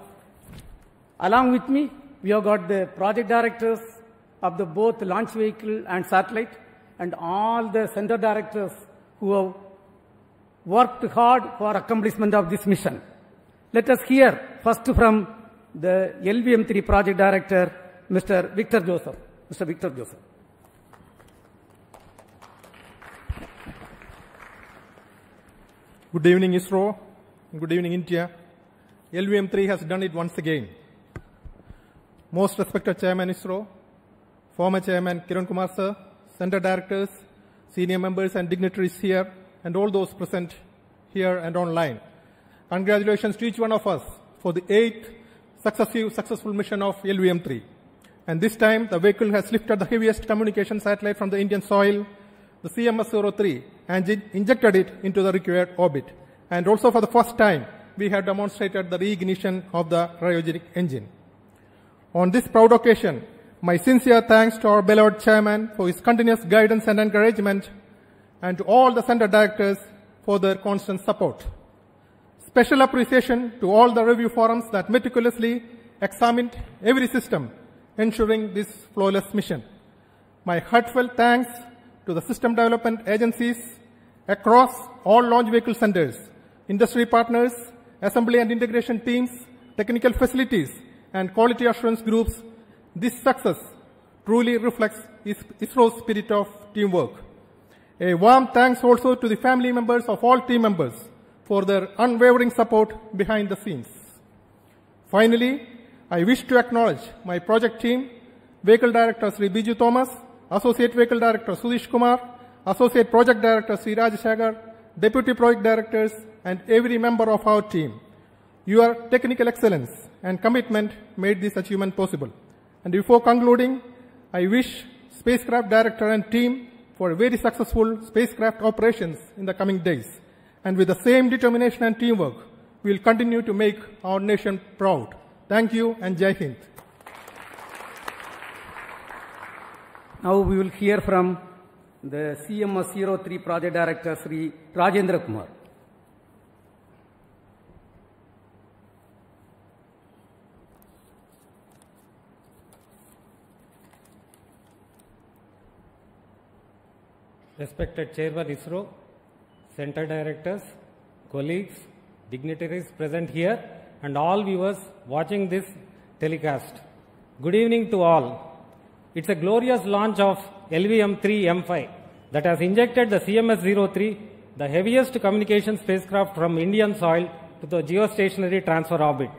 along with me, we have got the project directors of the both launch vehicle and satellite, and all the center directors who have worked hard for accomplishment of this mission. Let us hear first from the LVM-3 project director, Mr. Victor Joseph. Mr. Victor Joseph. Good evening, Isro. Good evening, India. LVM-3 has done it once again. Most respected Chairman Isro, former Chairman Kiran Kumar sir, center directors, senior members and dignitaries here, and all those present here and online. Congratulations to each one of us for the 8th successful mission of LVM-3. And this time, the vehicle has lifted the heaviest communication satellite from the Indian soil, the CMS-O3, and injected it into the required orbit. And also for the first time, we have demonstrated the reignition of the cryogenic engine. On this proud occasion, my sincere thanks to our beloved chairman for his continuous guidance and encouragement, and to all the center directors for their constant support. Special appreciation to all the review forums that meticulously examined every system, ensuring this flawless mission. My heartfelt thanks to the system development agencies across all launch vehicle centers, industry partners, assembly and integration teams, technical facilities, and quality assurance groups. This success truly reflects ISRO's spirit of teamwork. A warm thanks also to the family members of all team members for their unwavering support behind the scenes. Finally, I wish to acknowledge my project team, Vehicle Director Sri Biju Thomas, Associate Vehicle Director Sudish Kumar, Associate Project Director Sri Rajashagar, Deputy Project Directors, and every member of our team. Your technical excellence and commitment made this achievement possible. And before concluding, I wish Spacecraft Director and team for very successful spacecraft operations in the coming days. And with the same determination and teamwork, we will continue to make our nation proud. Thank you and Jai Hind. Now we will hear from the CMS-O3 project director, Sri Rajendra Kumar. Respected Chairman ISRO, Center Directors, colleagues, dignitaries present here, and all viewers watching this telecast. Good evening to all. It's a glorious launch of LVM-3 that has injected the CMS-O3, the heaviest communication spacecraft from Indian soil, to the geostationary transfer orbit.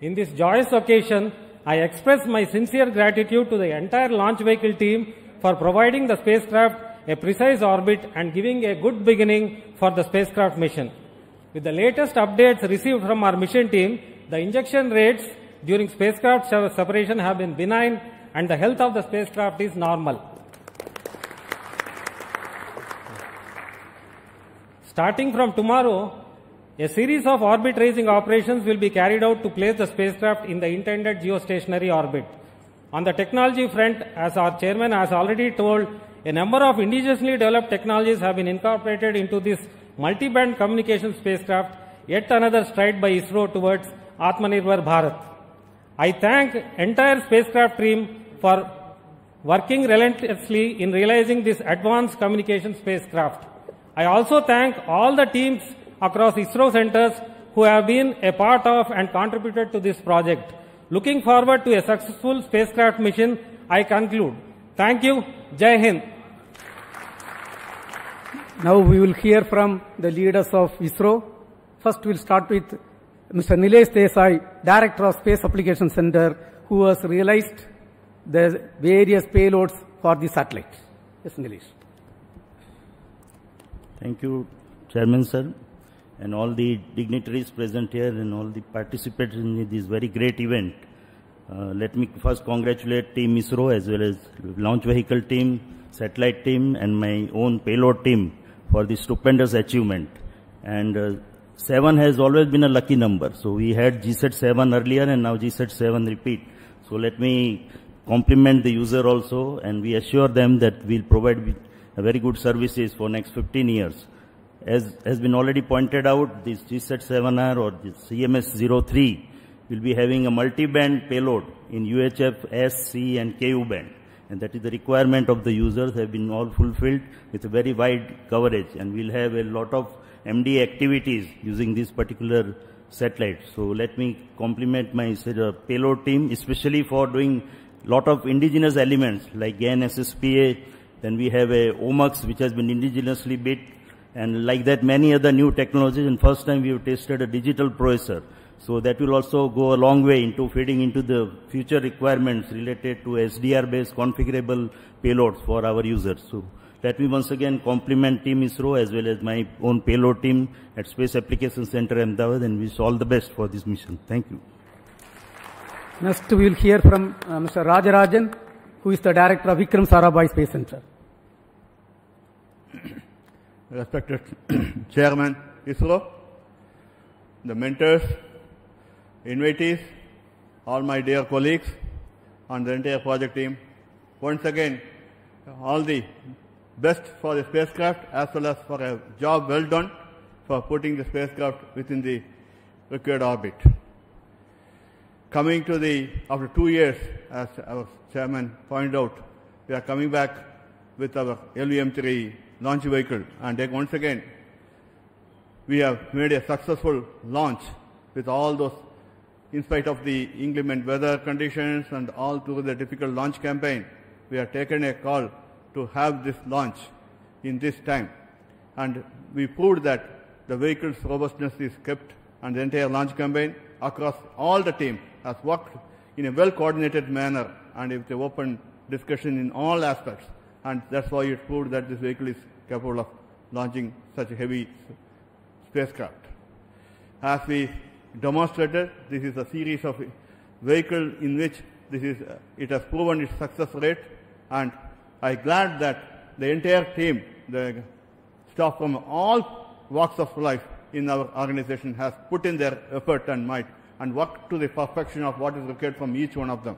In this joyous occasion, I express my sincere gratitude to the entire launch vehicle team for providing the spacecraft a precise orbit and giving a good beginning for the spacecraft mission. With the latest updates received from our mission team, the injection rates during spacecraft separation have been benign and the health of the spacecraft is normal. Starting from tomorrow, a series of orbit raising operations will be carried out to place the spacecraft in the intended geostationary orbit. On the technology front, as our chairman has already told, a number of indigenously developed technologies have been incorporated into this multi-band communication spacecraft, yet another stride by Isro towards Atmanirbhar Bharat. I thank entire spacecraft team for working relentlessly in realizing this advanced communication spacecraft. I also thank all the teams across ISRO centers who have been a part of and contributed to this project. Looking forward to a successful spacecraft mission, I conclude. Thank you. Jai Hind. Now we will hear from the leaders of ISRO. First we'll start with Mr. Nilesh Desai, Director of Space Application Center, who has realized the various payloads for the satellite. Yes, Nilesh. Thank you, Chairman Sir, and all the dignitaries present here and all the participants in this very great event. Let me first congratulate Team ISRO as well as launch vehicle team, satellite team and my own payload team for this stupendous achievement. And 7 has always been a lucky number. So we had GSAT-7 earlier and now GSAT-7 repeat. So let me compliment the user also, and we assure them that we'll provide a very good services for next 15 years. As has been already pointed out, this GSAT-7R or this CMS-O3 will be having a multi-band payload in UHF, S, C and KU band. And that is the requirement of the users have been all fulfilled with a very wide coverage. And we'll have a lot of MD activities using this particular satellite. So let me compliment my payload team, especially for doing lot of indigenous elements like GAN SSPA. Then we have a OMUX which has been indigenously built, and like that many other new technologies. And first time we have tested a digital processor. So that will also go a long way into feeding into the future requirements related to SDR based configurable payloads for our users. So let me once again compliment Team ISRO as well as my own payload team at Space Application Center Ahmedabad, and wish all the best for this mission. Thank you. Next we will hear from Mr. Rajarajan, who is the Director of Vikram Sarabhai Space Center. Respected Chairman ISRO, the mentors, invitees, all my dear colleagues and the entire project team, once again, all the best for the spacecraft as well as for a job well done for putting the spacecraft within the required orbit. Coming to after 2 years, as our Chairman pointed out, we are coming back with our LVM-3 launch vehicle, and then once again, we have made a successful launch with all those, in spite of the inclement weather conditions and all through the difficult launch campaign, we have taken a call to have this launch in this time. And we proved that the vehicle's robustness is kept, and the entire launch campaign across all the team has worked in a well-coordinated manner and with an open discussion in all aspects. And that's why it proved that this vehicle is capable of launching such a heavy spacecraft. As we demonstrated, this is a series of vehicles in which it has proven its success rate, and I'm glad that the entire team, the staff from all walks of life in our organization has put in their effort and might and worked to the perfection of what is required from each one of them.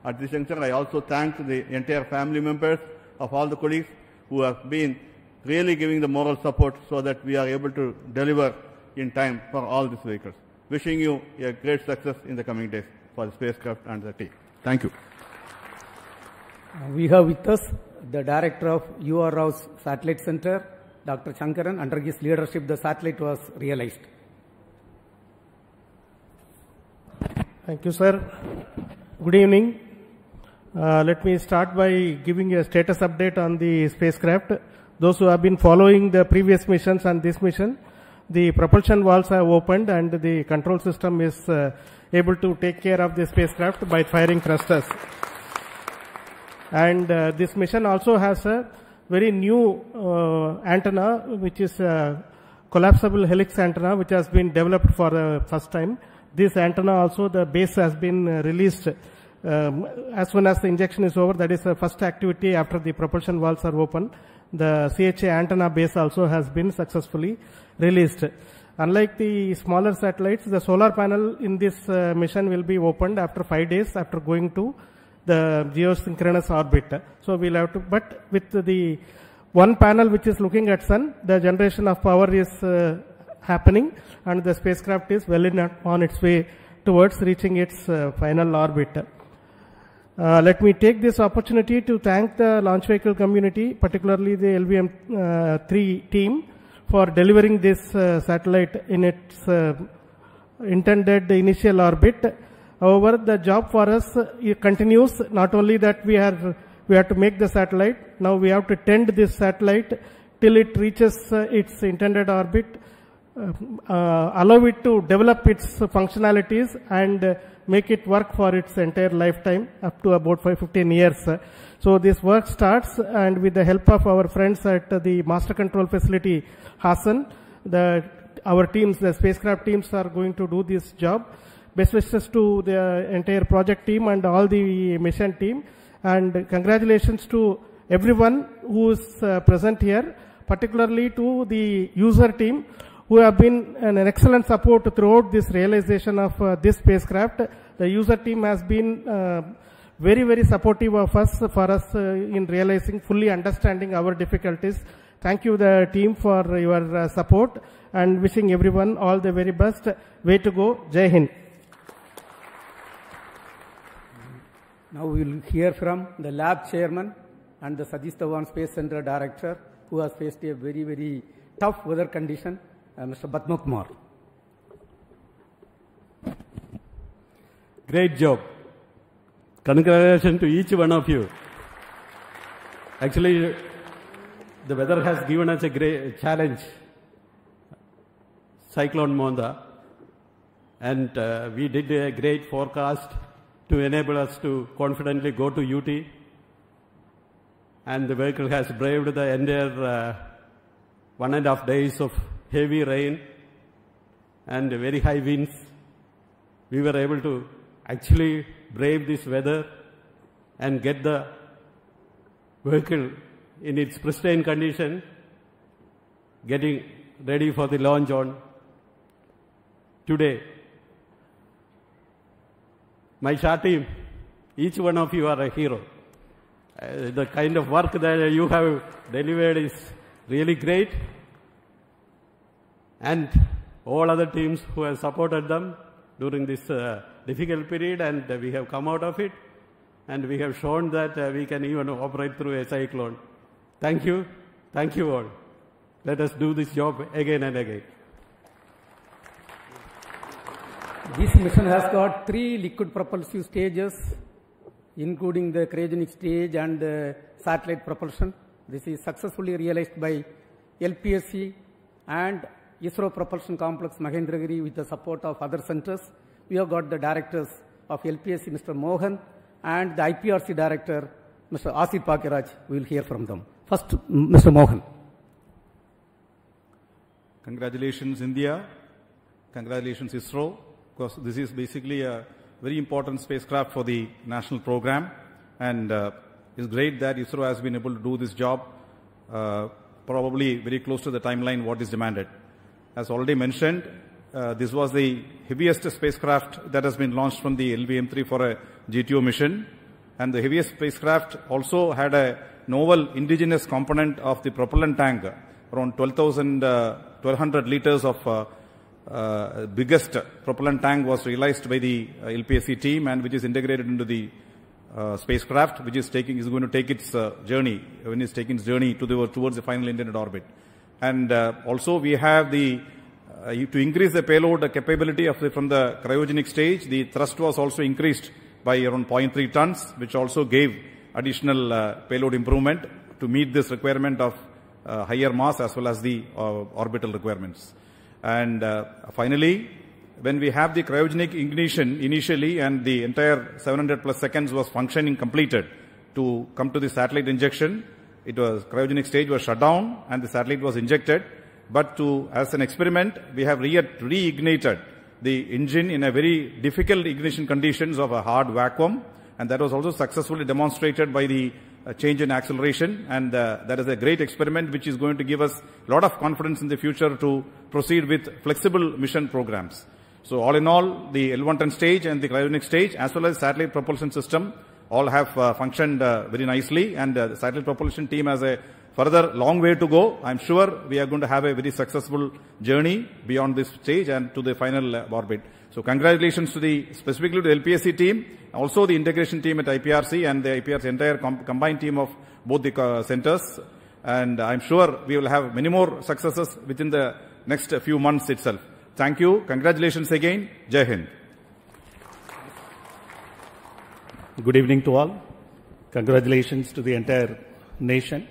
At this juncture, I also thank the entire family members of all the colleagues who have been really giving the moral support so that we are able to deliver in time for all these vehicles. Wishing you a great success in the coming days for the spacecraft and the team. Thank you. We have with us the Director of U.R. Rao's Satellite Center, Dr. Shankaran. Under his leadership, the satellite was realized. Thank you, sir. Good evening. Let me start by giving a status update on the spacecraft. Those who have been following the previous missions and this mission, the propulsion valves have opened and the control system is able to take care of the spacecraft by firing thrusters. And this mission also has a very new antenna, which is a collapsible helix antenna, which has been developed for the first time. This antenna also, the base has been released as soon as the injection is over. That is the first activity after the propulsion valves are open. The CHA antenna base also has been successfully released. Unlike the smaller satellites, the solar panel in this mission will be opened after 5 days after going to the geosynchronous orbit. So we'll have to, but with the one panel which is looking at sun, the generation of power is happening and the spacecraft is well on its way towards reaching its final orbit. Let me take this opportunity to thank the launch vehicle community, particularly the LVM-3 team, for delivering this satellite in its intended initial orbit. However, the job for us continues. Not only that we have to make the satellite, now we have to tend this satellite till it reaches its intended orbit, allow it to develop its functionalities and make it work for its entire lifetime up to about 15 years. So this work starts, and with the help of our friends at the master control facility Hassan, our teams, the spacecraft teams, are going to do this job. Best wishes to the entire project team and all the mission team, and congratulations to everyone who is present here, particularly to the user team who have been an excellent support throughout this realization of this spacecraft. The user team has been very, very supportive of us, for us in realizing, fully understanding our difficulties. Thank you, the team, for your support, and wishing everyone all the very best. Way to go. Jai Hind. Now we will hear from the lab chairman and the Satish Dhawan Space Center director, who has faced a very, very tough weather condition, Mr. Padma Kumar. Great job. Congratulations to each one of you. Actually, the weather has given us a great challenge. Cyclone Monda. And we did a great forecast to enable us to confidently go to UT. And the vehicle has braved the entire 1.5 days of heavy rain and very high winds. We were able to actually brave this weather and get the vehicle in its pristine condition, getting ready for the launch on today. My SHA team, each one of you are a hero. The kind of work that you have delivered is really great. And all other teams who have supported them during this difficult period, and we have come out of it, and we have shown that we can even operate through a cyclone. Thank you. Thank you all. Let us do this job again and again. This mission has got 3 liquid propulsive stages, including the cryogenic stage and the satellite propulsion. This is successfully realized by LPSC and Isro Propulsion Complex Mahendragiri with the support of other centers. We have got the directors of LPSC, Mr. Mohan, and the IPRC director, Mr. Asit Pakiraj. We will hear from them. First, Mr. Mohan. Congratulations, India. Congratulations, Isro, because this is basically a very important spacecraft for the national program, and it's great that Isro has been able to do this job probably very close to the timeline what is demanded. As already mentioned, this was the heaviest spacecraft that has been launched from the LVM-3 for a GTO mission, and the heaviest spacecraft also had a novel indigenous component of the propellant tank, around 1200 liters of biggest propellant tank was realized by the LPSC team, and which is integrated into the spacecraft, which is going to take its journey, when it's taking its journey towards the final intended orbit. And also we have the, to increase the payload capability from the cryogenic stage, the thrust was also increased by around 0.3 tons, which also gave additional payload improvement to meet this requirement of higher mass as well as the orbital requirements. And finally, when we have the cryogenic ignition initially and the entire 700 plus seconds was functioning completed, to come to the satellite injection. Cryogenic stage was shut down and the satellite was injected. But as an experiment, we have reignited the engine in a very difficult ignition conditions of a hard vacuum. And that was also successfully demonstrated by the change in acceleration. And that is a great experiment which is going to give us a lot of confidence in the future to proceed with flexible mission programs. So all in all, the L110 stage and the cryogenic stage as well as satellite propulsion system all have functioned very nicely, and the satellite propulsion team has a further long way to go. I'm sure we are going to have a very successful journey beyond this stage and to the final orbit. So congratulations to specifically to the LPSC team, also the integration team at IPRC and the IPRC entire combined team of both the centers. And I'm sure we will have many more successes within the next few months itself. Thank you. Congratulations again. Jai Hind. Good evening to all. Congratulations to the entire nation.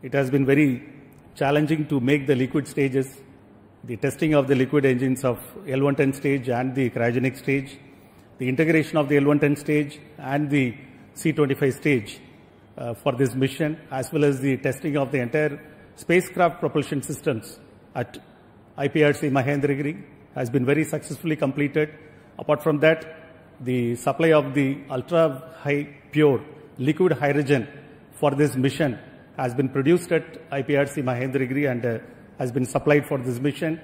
It has been very challenging to make the liquid stages, the testing of the liquid engines of L110 stage and the cryogenic stage, the integration of the L110 stage and the C25 stage for this mission, as well as the testing of the entire spacecraft propulsion systems at IPRC Mahendragiri has been very successfully completed. Apart from that, the supply of the ultra-high pure liquid hydrogen for this mission has been produced at IPRC Mahendragiri and has been supplied for this mission.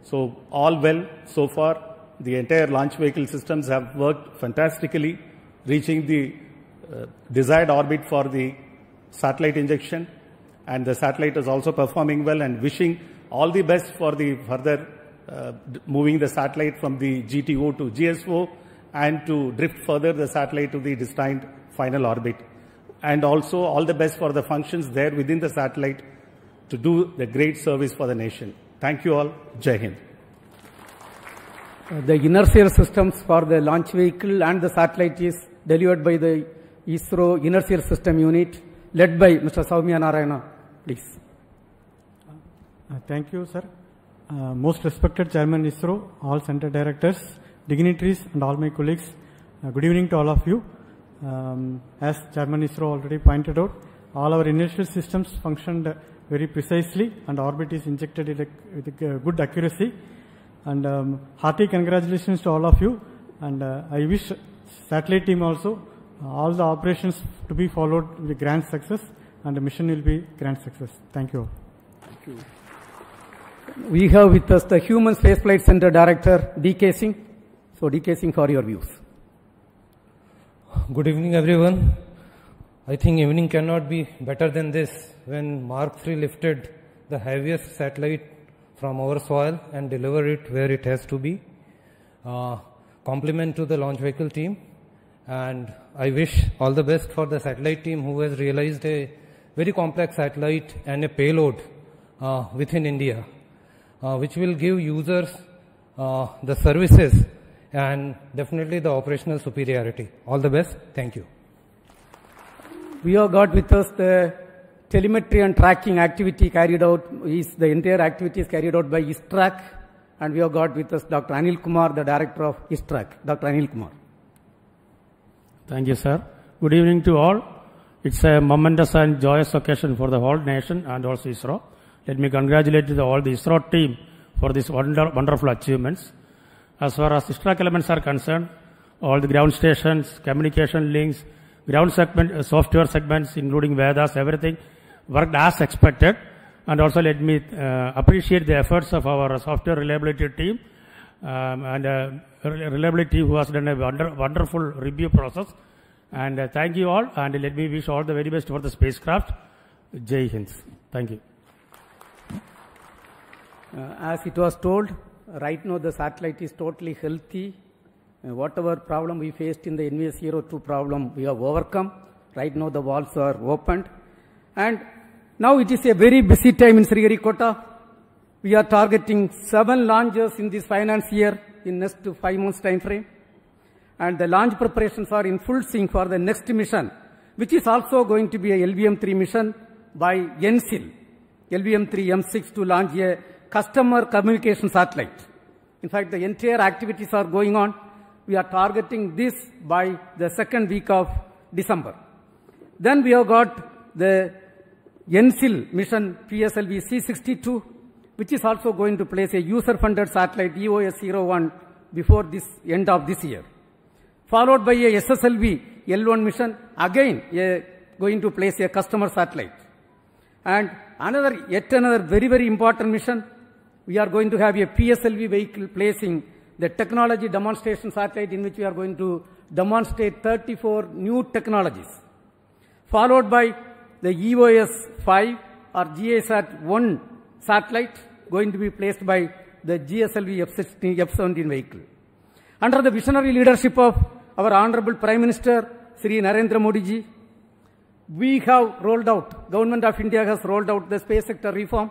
So all well so far. The entire launch vehicle systems have worked fantastically, reaching the desired orbit for the satellite injection, and the satellite is also performing well, and wishing all the best for the further moving the satellite from the GTO to GSO and to drift further the satellite to the destined final orbit. And also all the best for the functions there within the satellite to do the great service for the nation. Thank you all. Jai Hind. The inertial systems for the launch vehicle and the satellite is delivered by the Isro inertial system unit led by Mr. Soumya Narayana. Please. Thank you, sir. Most respected Chairman Isro, all center directors, dignitaries and all my colleagues, good evening to all of you. As Chairman Isro already pointed out, all our inertial systems functioned very precisely and orbit is injected with good accuracy. And hearty congratulations to all of you. And I wish satellite team also all the operations to be followed with grand success, and the mission will be grand success. Thank you all. Thank you. We have with us the Human Spaceflight Center Director, D.K. Singh. So D.K. Singh, for your views. Good evening, everyone. I think evening cannot be better than this when Mark III lifted the heaviest satellite from our soil and delivered it where it has to be. Compliment to the launch vehicle team, and I wish all the best for the satellite team who has realized a very complex satellite and a payload within India, which will give users the services and definitely the operational superiority. All the best. Thank you. We have got with us the telemetry and tracking activity carried out. The entire activity is carried out by ISTRAC, and we have got with us Dr. Anil Kumar, the director of ISTRAC. Dr. Anil Kumar. Thank you, sir. Good evening to all. It's a momentous and joyous occasion for the whole nation and also ISRO. Let me congratulate all the ISRO team for these wonderful achievements. As far as ISTRAC elements are concerned, all the ground stations, communication links, ground segment, software segments, including Vedas, everything worked as expected. And also let me appreciate the efforts of our software reliability team and reliability who has done a wonderful review process. And thank you all, and let me wish all the very best for the spacecraft. Jai Hind. Thank you. As it was told, right now the satellite is totally healthy. Whatever problem we faced in the NVS-02 problem, we have overcome. Right now the valves are opened. And now it is a very busy time in Sriharikota. We are targeting 7 launches in this finance year in next 5 months time frame. And the launch preparations are in full swing for the next mission, which is also going to be a LVM-3 mission by NCIL, LVM-3M6, to launch a customer communication satellite. In fact, the entire activities are going on. We are targeting this by the second week of December. Then we have got the NSIL mission PSLV C62, which is also going to place a user-funded satellite EOS-01 before this end of this year. Followed by a SSLV L1 mission, again going to place a customer satellite. And yet another very, very important mission, we are going to have a PSLV vehicle placing the technology demonstration satellite in which we are going to demonstrate 34 new technologies. Followed by the EOS-5 or GASAT-1 satellite going to be placed by the GSLV F-17 vehicle. Under the visionary leadership of our Honorable Prime Minister, Sri Narendra Modi ji, we have rolled out, Government of India has rolled out the space sector reform.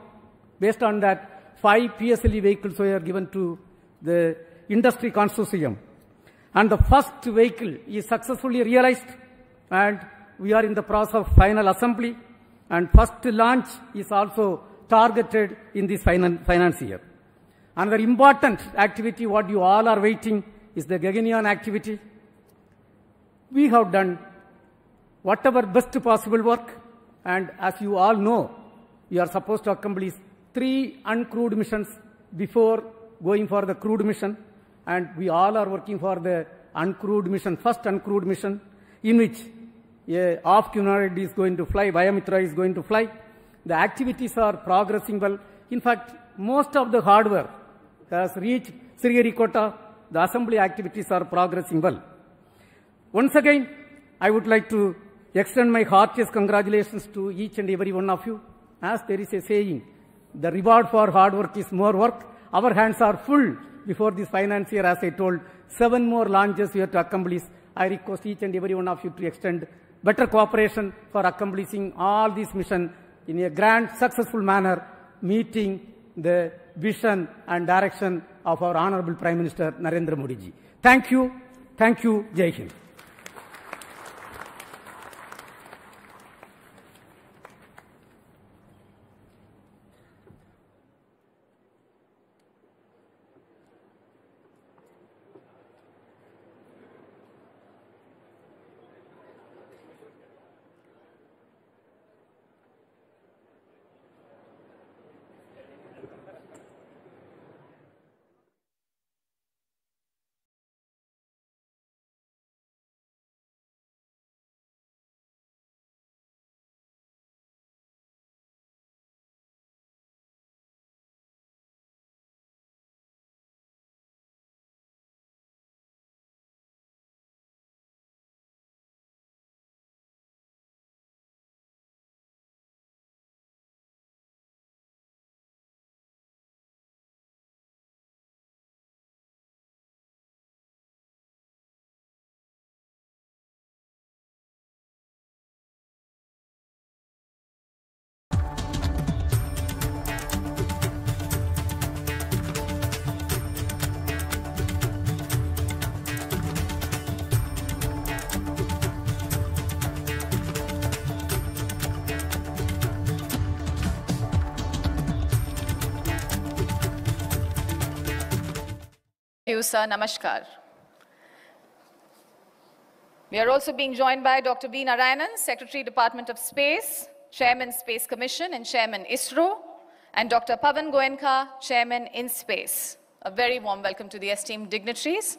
Based on that, 5 PSLV vehicles were given to the industry consortium. And the first vehicle is successfully realized, and we are in the process of final assembly, and first launch is also targeted in this finance year. Another important activity, what you all are waiting, is the Gaganyaan activity. We have done whatever best possible work, and as you all know, we are supposed to accomplish 3 uncrewed missions before going for the crewed mission, and we all are working for the uncrewed mission, first uncrewed mission, in which a off-humanoid is going to fly, Vayamitra is going to fly. The activities are progressing well. In fact, most of the hardware has reached Sriharikota. The assembly activities are progressing well. Once again, I would like to extend my heartiest congratulations to each and every one of you. As there is a saying, the reward for hard work is more work. Our hands are full before this finance year. As I told, 7 more launches we have to accomplish. I request each and every one of you to extend better cooperation for accomplishing all these missions in a grand, successful manner, meeting the vision and direction of our Honorable Prime Minister Narendra Modi ji. Thank you. Thank you. Jai Hind. Thank you, sir. Namaskar. We are also being joined by Dr. B. Narayanan, Secretary, Department of Space, Chairman, Space Commission and Chairman, Isro, and Dr. Pavan Goenka, Chairman, InSpace. A very warm welcome to the esteemed dignitaries.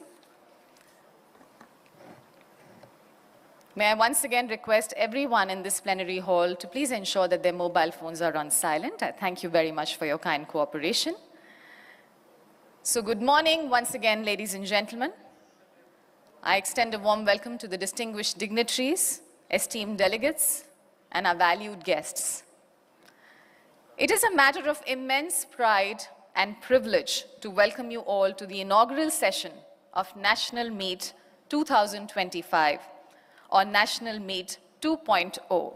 May I once again request everyone in this plenary hall to please ensure that their mobile phones are on silent. I thank you very much for your kind cooperation. So good morning once again, ladies and gentlemen. I extend a warm welcome to the distinguished dignitaries, esteemed delegates, and our valued guests. It is a matter of immense pride and privilege to welcome you all to the inaugural session of National Meet 2025, or National Meet 2.0.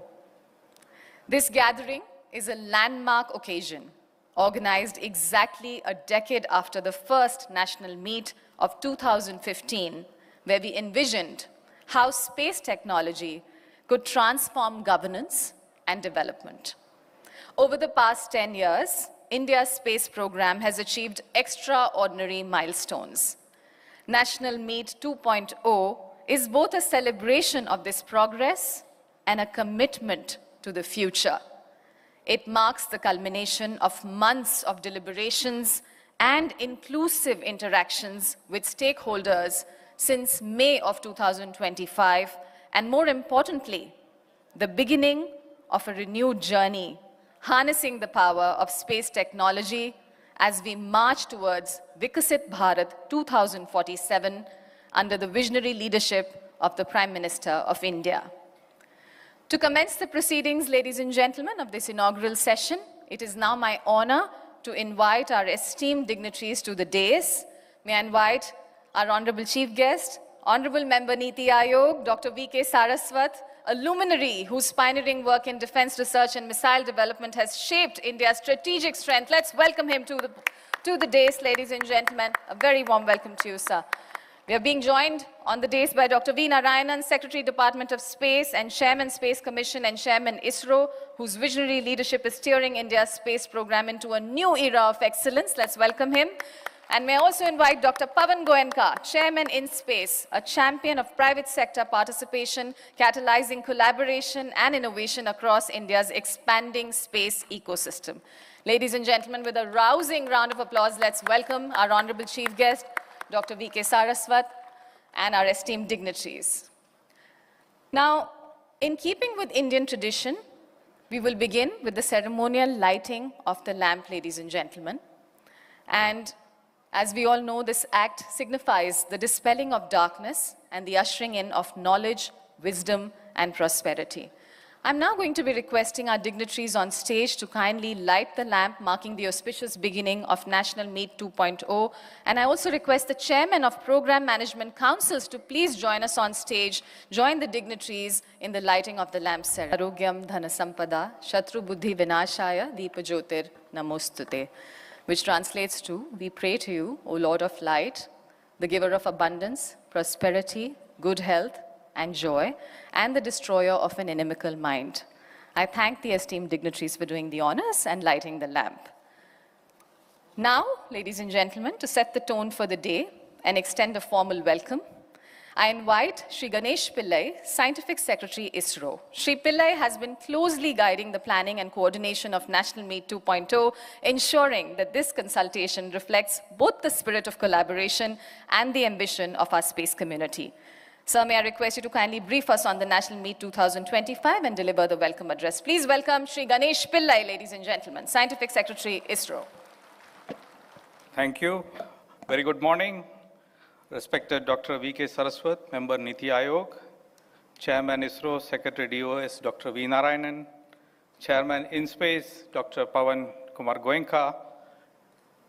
This gathering is a landmark occasion organized exactly a decade after the first National Meet of 2015, where we envisioned how space technology could transform governance and development. Over the past 10 years, India's space program has achieved extraordinary milestones. National Meet 2.0 is both a celebration of this progress and a commitment to the future. It marks the culmination of months of deliberations and inclusive interactions with stakeholders since May of 2025, and more importantly, the beginning of a renewed journey, harnessing the power of space technology as we march towards Vikasit Bharat 2047 under the visionary leadership of the Prime Minister of India. To commence the proceedings, ladies and gentlemen, of this inaugural session, it is now my honor to invite our esteemed dignitaries to the dais. May I invite our Honorable Chief Guest, Honorable Member Niti Aayog, Dr. V.K. Saraswat, a luminary whose pioneering work in defense research and missile development has shaped India's strategic strength. Let's welcome him to the dais, ladies and gentlemen. A very warm welcome to you, sir. We are being joined on the dais by Dr. V. Narayanan, Secretary, Department of Space and Chairman, Space Commission and Chairman, Isro, whose visionary leadership is steering India's space program into a new era of excellence. Let's welcome him. And may I also invite Dr. Pavan Goenka, Chairman in Space, a champion of private sector participation, catalyzing collaboration and innovation across India's expanding space ecosystem. Ladies and gentlemen, with a rousing round of applause, let's welcome our Honorable Chief Guest, Dr. V.K. Saraswat, and our esteemed dignitaries. Now, in keeping with Indian tradition, we will begin with the ceremonial lighting of the lamp, ladies and gentlemen. And as we all know, this act signifies the dispelling of darkness and the ushering in of knowledge, wisdom, and prosperity. I'm now going to be requesting our dignitaries on stage to kindly light the lamp, marking the auspicious beginning of National Meet 2.0. And I also request the chairman of Program Management Councils to please join us on stage, join the dignitaries in the lighting of the lamp ceremony. Arogyam Dhanasampada, Shatru Buddhi Vinashaya, Deepajyotir Namostute, which translates to, we pray to you, O Lord of Light, the giver of abundance, prosperity, good health, and joy, and the destroyer of an inimical mind. I thank the esteemed dignitaries for doing the honors and lighting the lamp. Now, ladies and gentlemen, to set the tone for the day and extend a formal welcome, I invite Shri Ganesh Pillai, Scientific Secretary, ISRO. Shri Pillai has been closely guiding the planning and coordination of National Meet 2.0, ensuring that this consultation reflects both the spirit of collaboration and the ambition of our space community. Sir, may I request you to kindly brief us on the National Meet 2025 and deliver the welcome address. Please welcome Shri Ganesh Pillai, ladies and gentlemen, Scientific Secretary, ISRO. Thank you. Very good morning. Respected Dr. V.K. Saraswat, Member Niti Aayog, Chairman ISRO, Secretary DOS, Dr. V. Narayanan, Chairman InSpace, Dr. Pavan Kumar Goenka,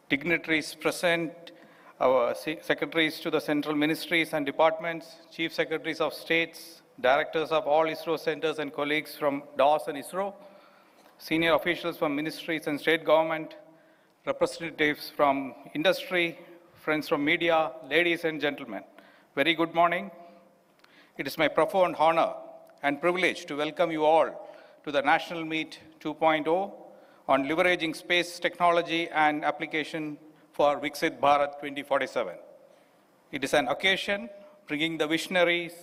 dignitaries present, our secretaries to the central ministries and departments, chief secretaries of states, directors of all ISRO centers and colleagues from DOS and ISRO, senior officials from ministries and state government, representatives from industry, friends from media, ladies and gentlemen, very good morning. It is my profound honor and privilege to welcome you all to the National Meet 2.0 on leveraging space technology and application for Viksit Bharat 2047. It is an occasion bringing the visionaries,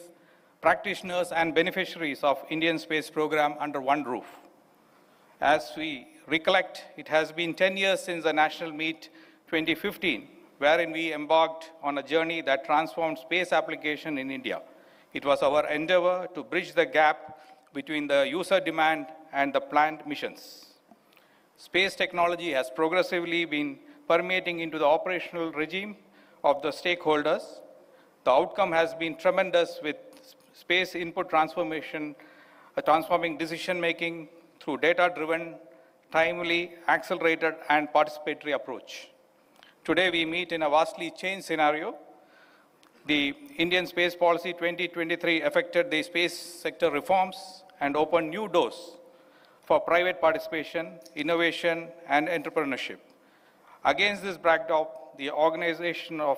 practitioners, and beneficiaries of Indian space program under one roof. As we recollect, it has been 10 years since the National Meet 2015, wherein we embarked on a journey that transformed space application in India. It was our endeavor to bridge the gap between the user demand and the planned missions. Space technology has progressively been permeating into the operational regime of the stakeholders. The outcome has been tremendous, with space input transforming decision-making through data-driven, timely, accelerated, and participatory approach. Today, we meet in a vastly changed scenario. The Indian Space Policy 2023 affected the space sector reforms and opened new doors for private participation, innovation, and entrepreneurship. Against this backdrop, the organization of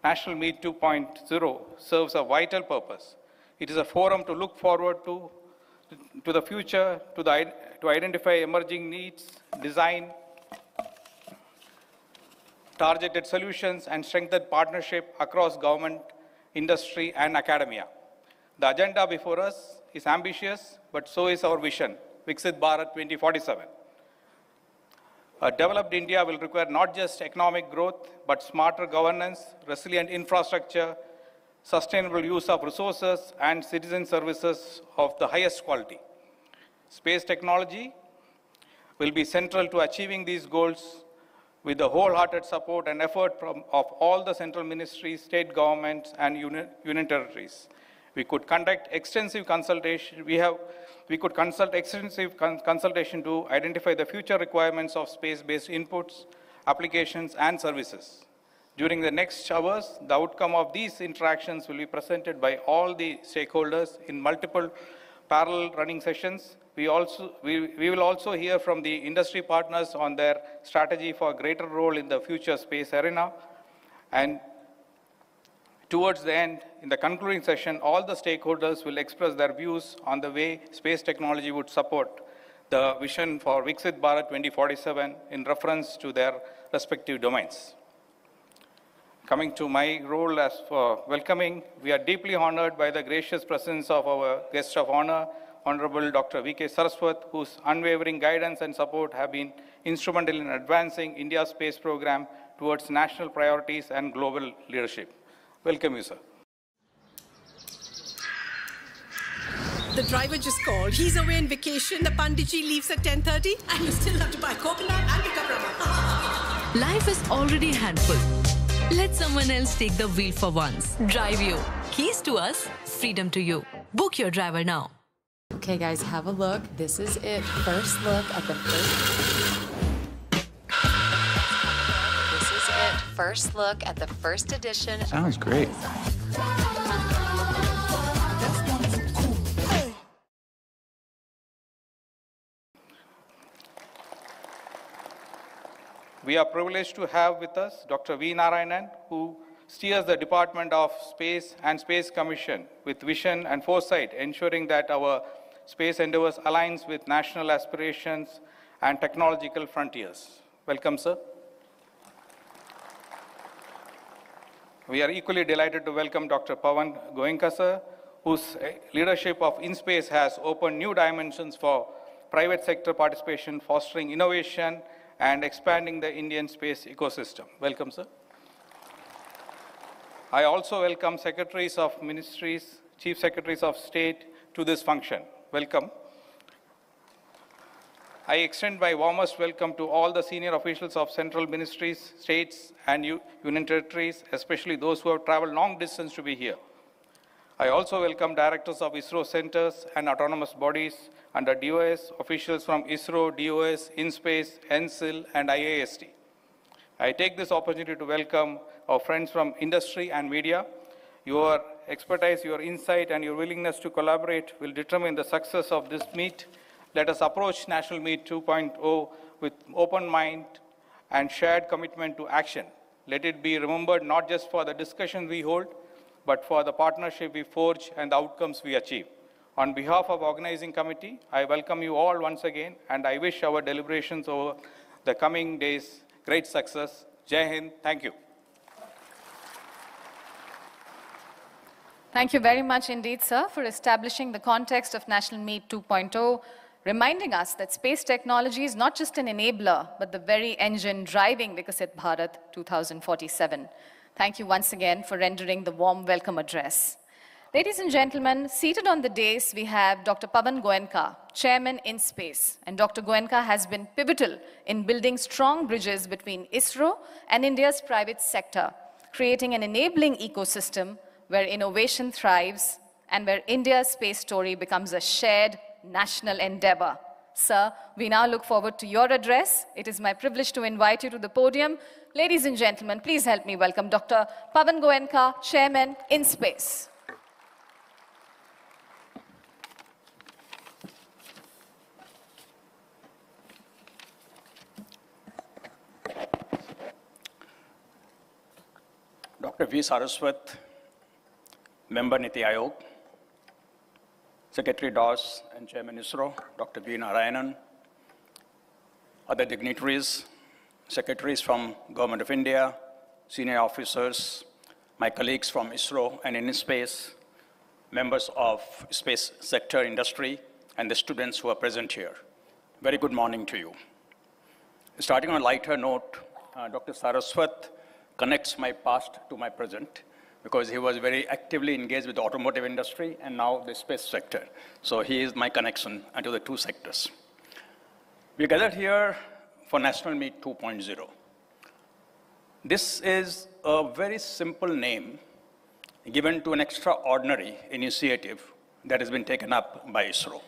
National Meet 2.0 serves a vital purpose. It is a forum to look forward to the future, to identify emerging needs, design targeted solutions, and strengthen partnership across government, industry, and academia. The agenda before us is ambitious, but so is our vision, Viksit Bharat 2047. A developed India will require not just economic growth, but smarter governance, resilient infrastructure, sustainable use of resources, and citizen services of the highest quality. Space technology will be central to achieving these goals with the wholehearted support and effort of all the central ministries, state governments, and union territories. We could conduct extensive consultation. We could consult extensive consultation to identify the future requirements of space-based inputs, applications, and services. During the next hours, the outcome of these interactions will be presented by all the stakeholders in multiple parallel running sessions. We will also hear from the industry partners on their strategy for a greater role in the future space arena. And towards the end, in the concluding session, all the stakeholders will express their views on the way space technology would support the vision for Viksit Bharat 2047 in reference to their respective domains. Coming to my role as for welcoming, we are deeply honored by the gracious presence of our guest of honor, Honorable Dr. V.K. Saraswat, whose unwavering guidance and support have been instrumental in advancing India's space program towards national priorities and global leadership. Welcome you, sir. The driver just called. He's away on vacation. The Panditji leaves at 10:30, and you still have to buy coconut and pick up rubber. Life is already handful. Let someone else take the wheel for once. Drive you. Keys to us, freedom to you. Book your driver now. Okay, guys, have a look. This is it. First look at the first. This is it. First look at the first edition. Sounds great. We are privileged to have with us Dr. V. Narayanan, who steers the Department of Space and Space Commission with vision and foresight, ensuring that our space endeavors aligns with national aspirations and technological frontiers. Welcome, sir. We are equally delighted to welcome Dr. Pavan Goenka, sir, whose leadership of InSpace has opened new dimensions for private sector participation, fostering innovation, and expanding the Indian space ecosystem. Welcome, sir. I also welcome secretaries of ministries, chief secretaries of state to this function. Welcome. I extend my warmest welcome to all the senior officials of central ministries, states, and union territories, especially those who have traveled long distance to be here. I also welcome directors of ISRO centers and autonomous bodies under DOS, officials from ISRO, DOS, InSpace, NCIL, and IAST. I take this opportunity to welcome our friends from industry and media. Your expertise, your insight, and your willingness to collaborate will determine the success of this meet. Let us approach National Meet 2.0 with open mind and shared commitment to action. Let it be remembered not just for the discussion we hold, but for the partnership we forge and the outcomes we achieve. On behalf of the organizing committee, I welcome you all once again, and I wish our deliberations over the coming days great success. Jai Hind. Thank you. Thank you very much indeed, sir, for establishing the context of National Meet 2.0, reminding us that space technology is not just an enabler, but the very engine driving Viksit Bharat 2047. Thank you once again for rendering the warm welcome address. Ladies and gentlemen, seated on the dais, we have Dr. Pavan Goenka, Chairman InSpace. And Dr. Goenka has been pivotal in building strong bridges between ISRO and India's private sector, creating an enabling ecosystem where innovation thrives and where India's space story becomes a shared national endeavor. Sir, we now look forward to your address. It is my privilege to invite you to the podium. Ladies and gentlemen, please help me welcome Dr. Pavan Goenka, Chairman InSpace. Dr. V. Saraswat, Member Niti Aayog, Secretary DOS and Chairman ISRO, Dr. V. Narayanan, other dignitaries, secretaries from Government of India, senior officers, my colleagues from ISRO and InSpace, members of space sector industry, and the students who are present here. Very good morning to you. Starting on a lighter note, Dr. Saraswat connects my past to my present because he was very actively engaged with the automotive industry and now the space sector. So he is my connection to the two sectors. We gathered here for National Meet 2.0. This is a very simple name given to an extraordinary initiative that has been taken up by Isro.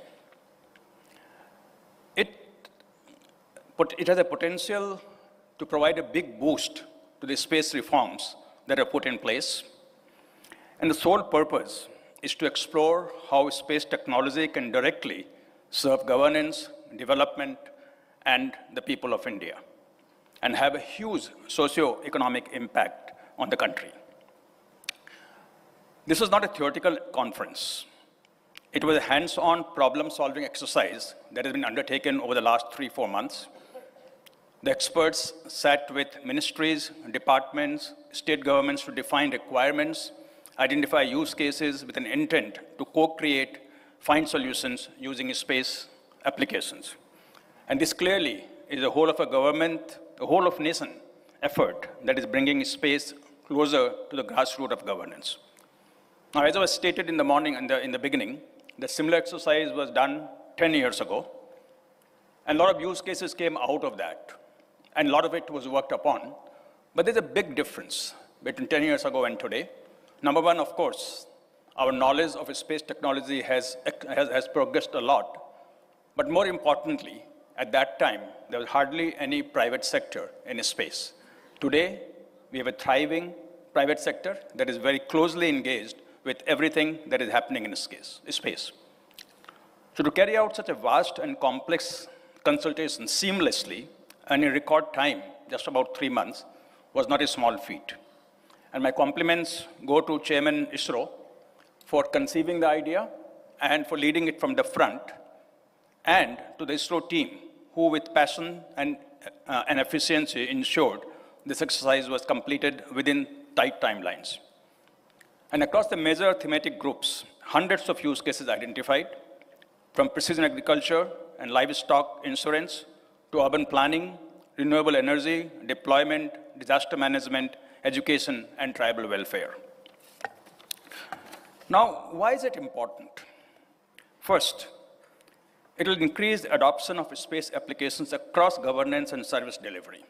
It has a potential to provide a big boost to the space reforms that are put in place. And the sole purpose is to explore how space technology can directly serve governance, development, and the people of India, and have a huge socio-economic impact on the country. This is not a theoretical conference. It was a hands-on problem-solving exercise that has been undertaken over the last 3-4 months. The experts sat with ministries, departments, state governments to define requirements, identify use cases with an intent to co-create, find solutions using space applications. And this clearly is a whole of a government, a whole of nation effort that is bringing space closer to the grassroots of governance. Now, as I was stated in the morning, in the beginning, the similar exercise was done 10 years ago, and a lot of use cases came out of that, and a lot of it was worked upon. But there's a big difference between 10 years ago and today. Number one, of course, our knowledge of space technology has progressed a lot. But more importantly, at that time, there was hardly any private sector in space. Today, we have a thriving private sector that is very closely engaged with everything that is happening in space. So to carry out such a vast and complex consultation seamlessly and in record time, just about 3 months, was not a small feat. And my compliments go to Chairman Isro for conceiving the idea and for leading it from the front, and to the Isro team, who with passion and efficiency ensured this exercise was completed within tight timelines. And across the major thematic groups, hundreds of use cases identified, from precision agriculture and livestock insurance to urban planning, renewable energy, deployment, disaster management, education, and tribal welfare. Now, why is it important? First, it will increase the adoption of space applications across governance and service delivery.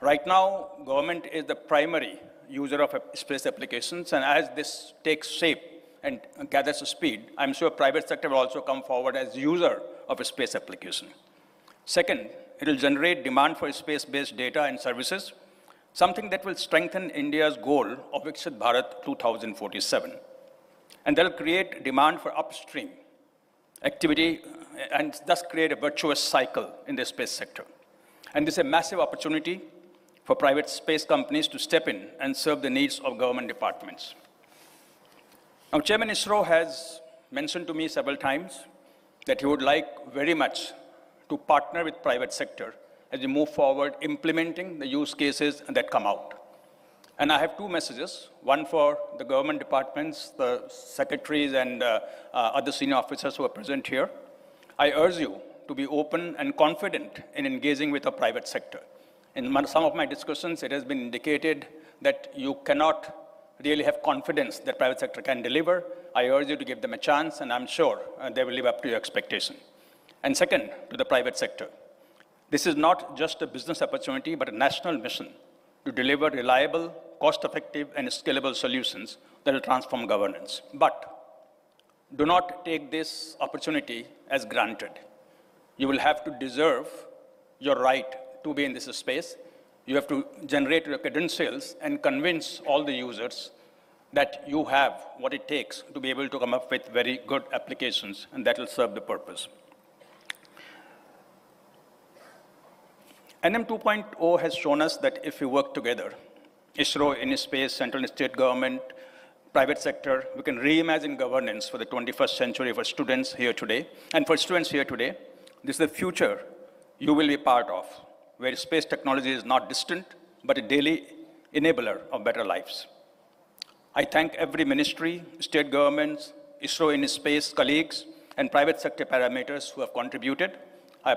Right now, government is the primary user of space applications, and as this takes shape and gathers speed, I'm sure private sector will also come forward as user of a space application. Second, it will generate demand for space-based data and services, something that will strengthen India's goal of Viksit Bharat 2047. And that will create demand for upstream activity and thus create a virtuous cycle in the space sector. And this is a massive opportunity for private space companies to step in and serve the needs of government departments. Now, Chairman Isro has mentioned to me several times that he would like very much to partner with private sector as we move forward implementing the use cases that come out. And I have two messages, one for the government departments, the secretaries and other senior officers who are present here. I urge you to be open and confident in engaging with the private sector. In some of my discussions, it has been indicated that you cannot really have confidence that private sector can deliver. I urge you to give them a chance, and I'm sure they will live up to your expectation. And second, to the private sector. This is not just a business opportunity, but a national mission to deliver reliable, cost-effective, and scalable solutions that will transform governance. But do not take this opportunity as granted. You will have to deserve your right to be in this space. You have to generate your credentials and convince all the users that you have what it takes to be able to come up with very good applications, and that will serve the purpose. NM 2.0 has shown us that if we work together, Isro, in space, central and state government, private sector, we can reimagine governance for the 21st century for students here today. And for students here today, this is the future you will be part of, where space technology is not distant, but a daily enabler of better lives. I thank every ministry, state governments, ISRO in space colleagues, and private sector parameters who have contributed. I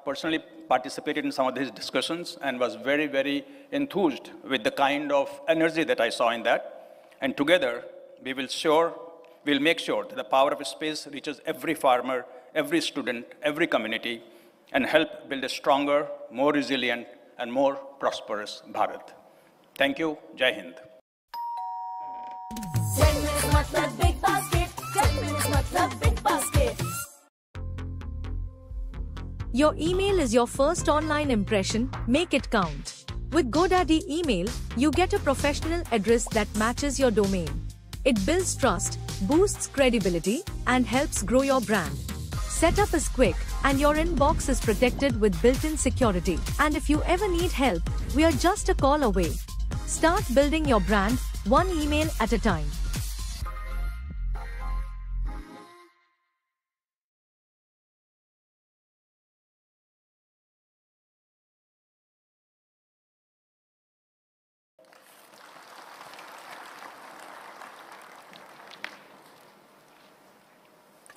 personally participated in some of these discussions and was very, very enthused with the kind of energy that I saw in that. And together, we'll make sure that the power of space reaches every farmer, every student, every community, and help build a stronger, more resilient, and more prosperous Bharat. Thank you. Jai Hind. 10 minutes matlab big basket. 10 minutes matlab big basket. Your email is your first online impression. Make it count. With GoDaddy Email, you get a professional address that matches your domain. It builds trust, boosts credibility, and helps grow your brand. Setup is quick, and your inbox is protected with built-in security. And if you ever need help, we are just a call away. Start building your brand, one email at a time.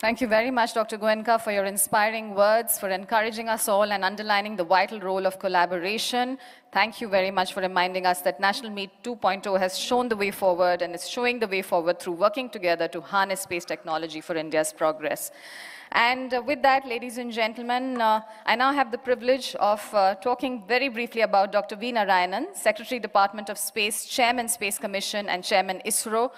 Thank you very much, Dr. Goenka, for your inspiring words, for encouraging us all and underlining the vital role of collaboration. Thank you very much for reminding us that National Meet 2.0 has shown the way forward and is showing the way forward through working together to harness space technology for India's progress. And with that, ladies and gentlemen, I now have the privilege of talking very briefly about Dr. V. Narayanan, Secretary, Department of Space, Chairman, Space Commission, and Chairman, ISRO.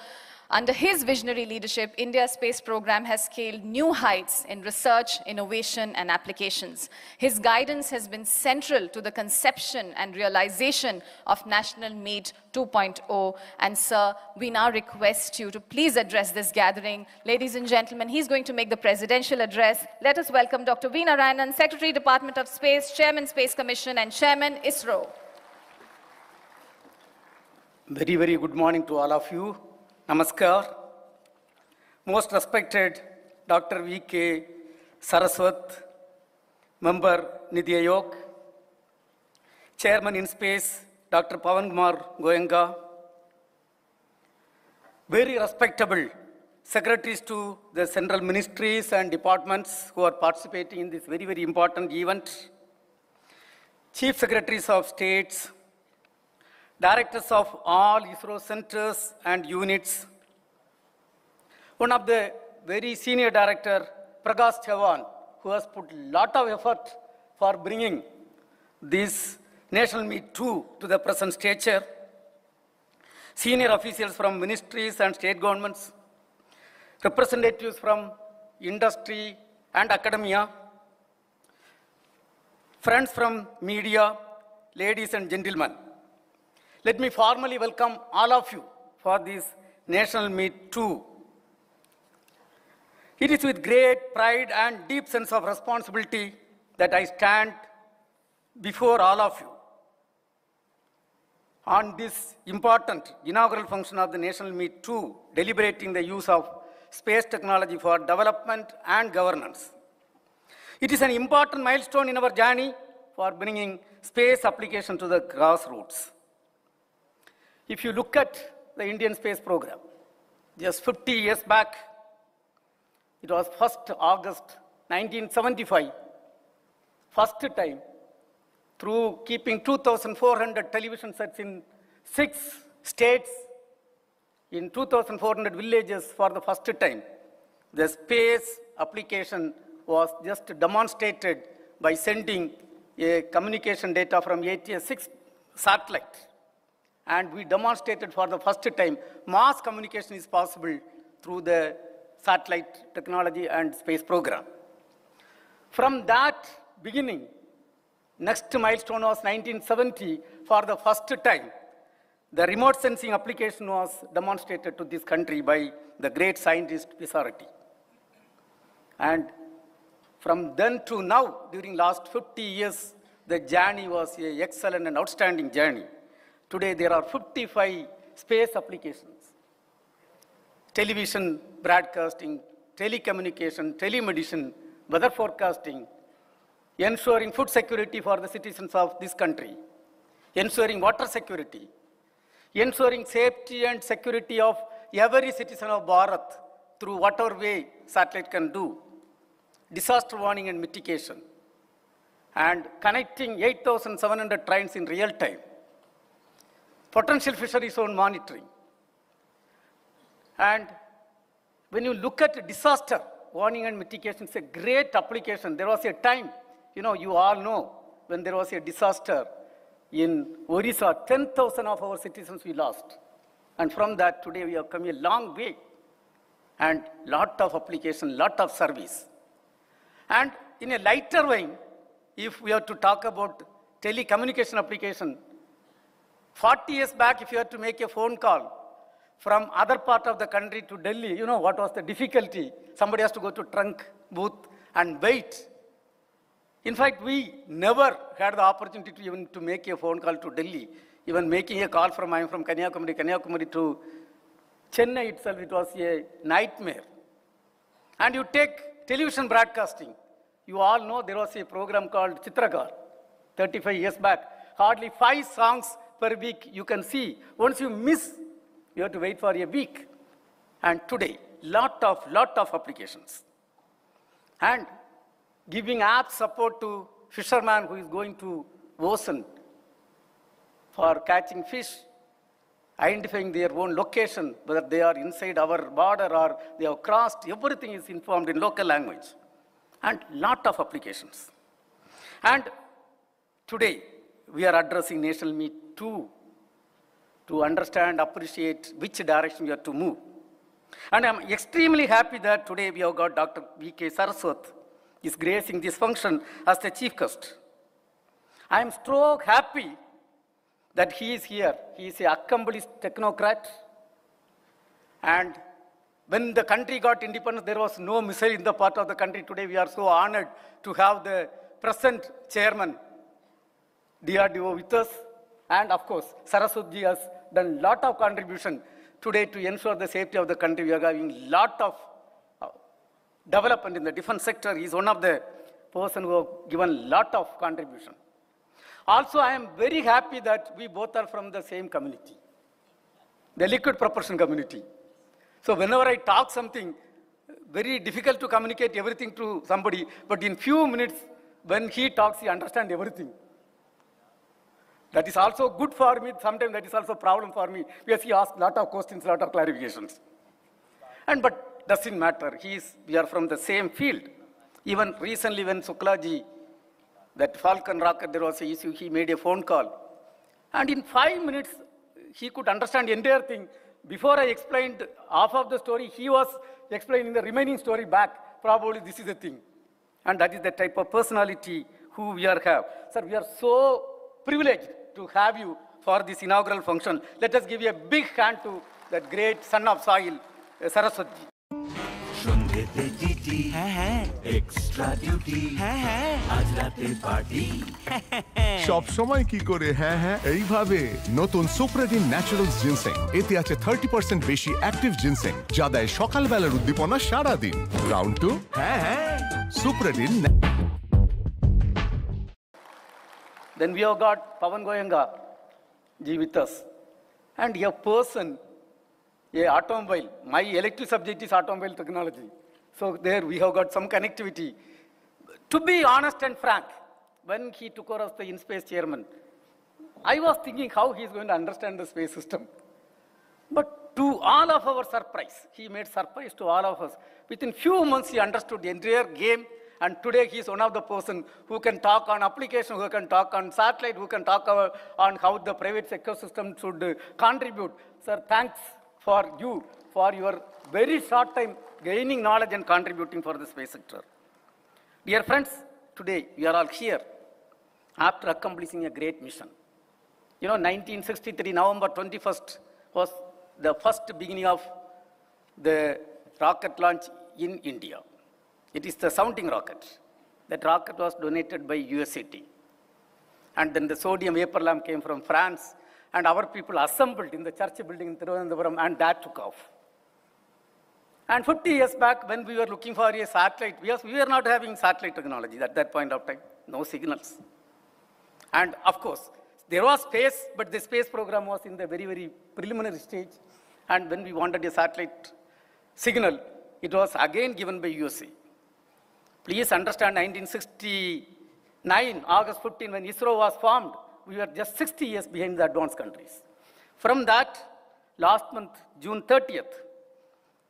Under his visionary leadership, India's space program has scaled new heights in research, innovation, and applications. His guidance has been central to the conception and realization of National Meet 2.0. And sir, we now request you to please address this gathering. Ladies and gentlemen, he's going to make the presidential address. Let us welcome Dr. V. Narayanan, Secretary, Department of Space, Chairman, Space Commission, and Chairman, ISRO. Very, very good morning to all of you. Namaskar. Most respected Dr. V.K. Saraswat, Member Niti Aayog, Chairman in Space, Dr. Pawan Kumar Goenka, very respectable secretaries to the central ministries and departments who are participating in this very, very important event, chief secretaries of states, directors of all ISRO centers and units. One of the very senior director, Prakash Chavan, who has put a lot of effort for bringing this National Meet 2 to the present stature. Senior officials from ministries and state governments, representatives from industry and academia, friends from media, ladies and gentlemen. Let me formally welcome all of you for this National Meet 2. It is with great pride and deep sense of responsibility that I stand before all of you on this important inaugural function of the National Meet 2, deliberating the use of space technology for development and governance. It is an important milestone in our journey for bringing space application to the grassroots. If you look at the Indian space program, just 50 years back, it was 1st August 1975, first time, through keeping 2,400 television sets in 6 states, in 2,400 villages for the first time, the space application was just demonstrated by sending a communication data from ATS-6 satellite. And we demonstrated for the first time mass communication is possible through the satellite technology and space program. From that beginning, next milestone was 1970. For the first time, the remote sensing application was demonstrated to this country by the great scientist Pisarati. And from then to now, during last 50 years, the journey was an excellent and outstanding journey. Today, there are 55 space applications: television broadcasting, telecommunication, telemedicine, weather forecasting, ensuring food security for the citizens of this country, ensuring water security, ensuring safety and security of every citizen of Bharat through whatever way satellite can do, disaster warning and mitigation, and connecting 8,700 trains in real time, potential fishery zone monitoring. And when you look at disaster warning and mitigation, it's a great application. There was a time, you all know, when there was a disaster in Orissa, 10,000 of our citizens we lost. And from that, today we have come a long way. And lot of application, lot of service. And in a lighter vein, if we have to talk about telecommunication application, 40 years back, if you had to make a phone call from other part of the country to Delhi, you know what was the difficulty? Somebody has to go to trunk booth and wait. In fact, we never had the opportunity to even to make a phone call to Delhi. Even making a call I am from Kanyakumari to Chennai itself, it was a nightmare. And you take television broadcasting. You all know there was a program called Chitragar, 35 years back. Hardly 5 songs per week you can see. Once you miss, you have to wait for a week. And today, lot of applications. And giving app support to fisherman who is going to ocean for catching fish, identifying their own location, whether they are inside our border or they have crossed, everything is informed in local language. And lot of applications. And today, we are addressing National Meet 2 to understand, appreciate which direction we have to move. And I'm extremely happy that today we have got Dr. V.K. Saraswat is gracing this function as the chief guest. I am so happy that he is here. He is an accomplished technocrat. And when the country got independence, there was no missile in the part of the country. Today we are so honored to have the present chairman, DRDO, with us. And of course, Saraswatji has done a lot of contribution today to ensure the safety of the country. We are having a lot of development in the defense sector. He is one of the person who have given a lot of contribution. Also, I am very happy that we both are from the same community, the liquid propulsion community. So whenever I talk something, very difficult to communicate everything to somebody, but in few minutes, when he talks, he understands everything. That is also good for me. Sometimes that is also a problem for me, because he asks a lot of questions, a lot of clarifications. But doesn't matter. We are from the same field. Even recently when Suklaji, that Falcon rocket, there was an issue, he made a phone call. And in 5 minutes, he could understand the entire thing. Before I explained half of the story, he was explaining the remaining story back. Probably this is the thing. And that is the type of personality who we have. Sir, we are so privileged to have you for this inaugural function. Let us give you a big hand to that great son of soil, Saraswatji. Extra duty আজ রাতে party সব সময় কি করে এইভাবে নতুন সুপ্রেডিন naturals ginseng এতে আছে 30% বেশি অ্যাক্টিভ জিনসেং যা দেয় সকালবেলার উদ্দীপনা সারা দিন round 2 সুপ্রেডিন Then we have got Pavan Goyanga ji with us, and a person, a automobile. My elective subject is automobile technology. So there we have got some connectivity. To be honest and frank, when he took over as the in-space chairman, I was thinking how he is going to understand the space system. But to all of our surprise, he made surprise to all of us. Within few months, he understood the entire game. And today, he is one of the person who can talk on application, who can talk on satellite, who can talk on how the private sector system should contribute. Sir, thanks for you, for your very short time gaining knowledge and contributing for the space sector. Dear friends, today we are all here after accomplishing a great mission. 1963, November 21st was the first beginning of the rocket launch in India. It is the sounding rocket. That rocket was donated by USAT. And then the sodium vapor lamp came from France, and our people assembled in the church building in Thiruvananthapuram, and that took off. And 50 years back, when we were looking for a satellite, we were not having satellite technology at that point of time, no signals. And of course, There was space, but the space program was in the very, very preliminary stage. And when we wanted a satellite signal, it was again given by USA. Please understand, 1969, August 15, when ISRO was formed, we were just 60 years behind the advanced countries. From that, last month, June 30th,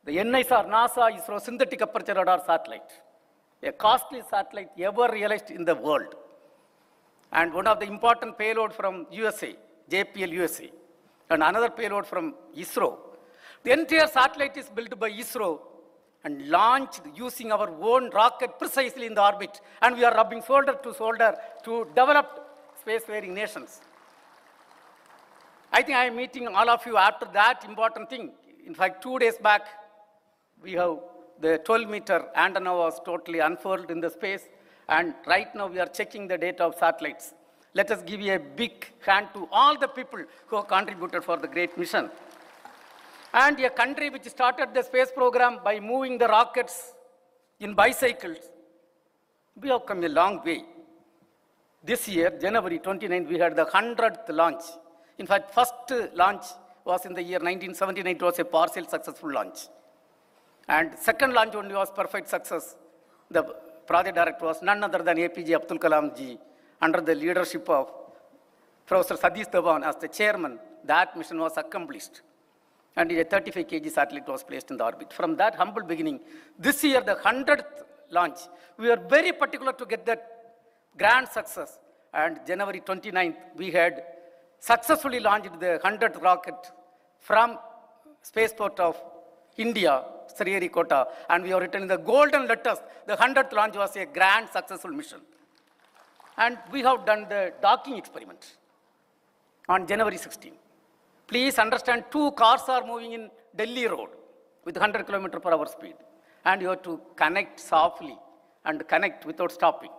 the NISR, NASA, ISRO synthetic aperture radar satellite, a costly satellite ever realized in the world. And one of the important payload from USA, JPL USA, and another payload from ISRO. The entire satellite is built by ISRO and launched using our own rocket precisely in the orbit. And we are rubbing shoulder to shoulder to develop spacefaring nations. I think I am meeting all of you after that important thing. In fact, 2 days back, we have the 12-meter antenna was totally unfurled in the space. And right now we are checking the data of satellites. Let us give you a big hand to all the people who have contributed for the great mission. And a country which started the space program by moving the rockets in bicycles, we have come a long way. This year, January 29, we had the 100th launch. In fact, first launch was in the year 1979. It was a partial successful launch. And second launch only was perfect success. The project director was none other than APJ Abdul Kalam ji, under the leadership of Professor Satish Dhawan as the chairman. That mission was accomplished. And a 35 kg satellite was placed in the orbit. From that humble beginning, this year, the 100th launch, we were very particular to get that grand success. And January 29th, we had successfully launched the 100th rocket from spaceport of India, Sriharikota, and we have written in the golden letters, the 100th launch was a grand successful mission. And we have done the docking experiment on January 16. Please understand, 2 cars are moving in Delhi road with 100 km/h speed. And you have to connect softly and connect without stopping.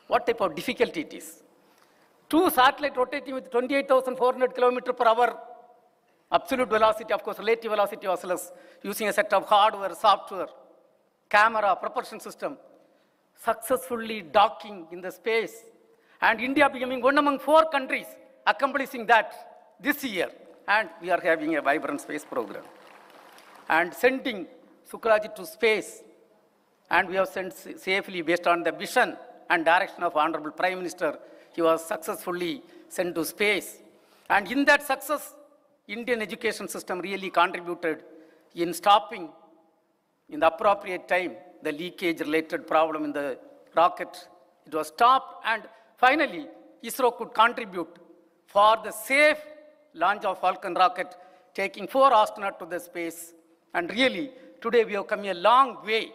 What type of difficulty it is? 2 satellites rotating with 28,400 km/h, absolute velocity, of course, relative velocity was less, using a set of hardware, software, camera, propulsion system, successfully docking in the space. And India becoming one among 4 countries accomplishing that this year. And we are having a vibrant space program. And sending Sukraji to space. And we have sent safely based on the vision and direction of Honorable Prime Minister. He was successfully sent to space. And in that success, Indian education system really contributed in stopping, in the appropriate time, the leakage-related problem in the rocket. It was stopped, and finally, ISRO could contribute for the safe launch of Falcon rocket, taking 4 astronauts to the space. And really, today we have come a long way.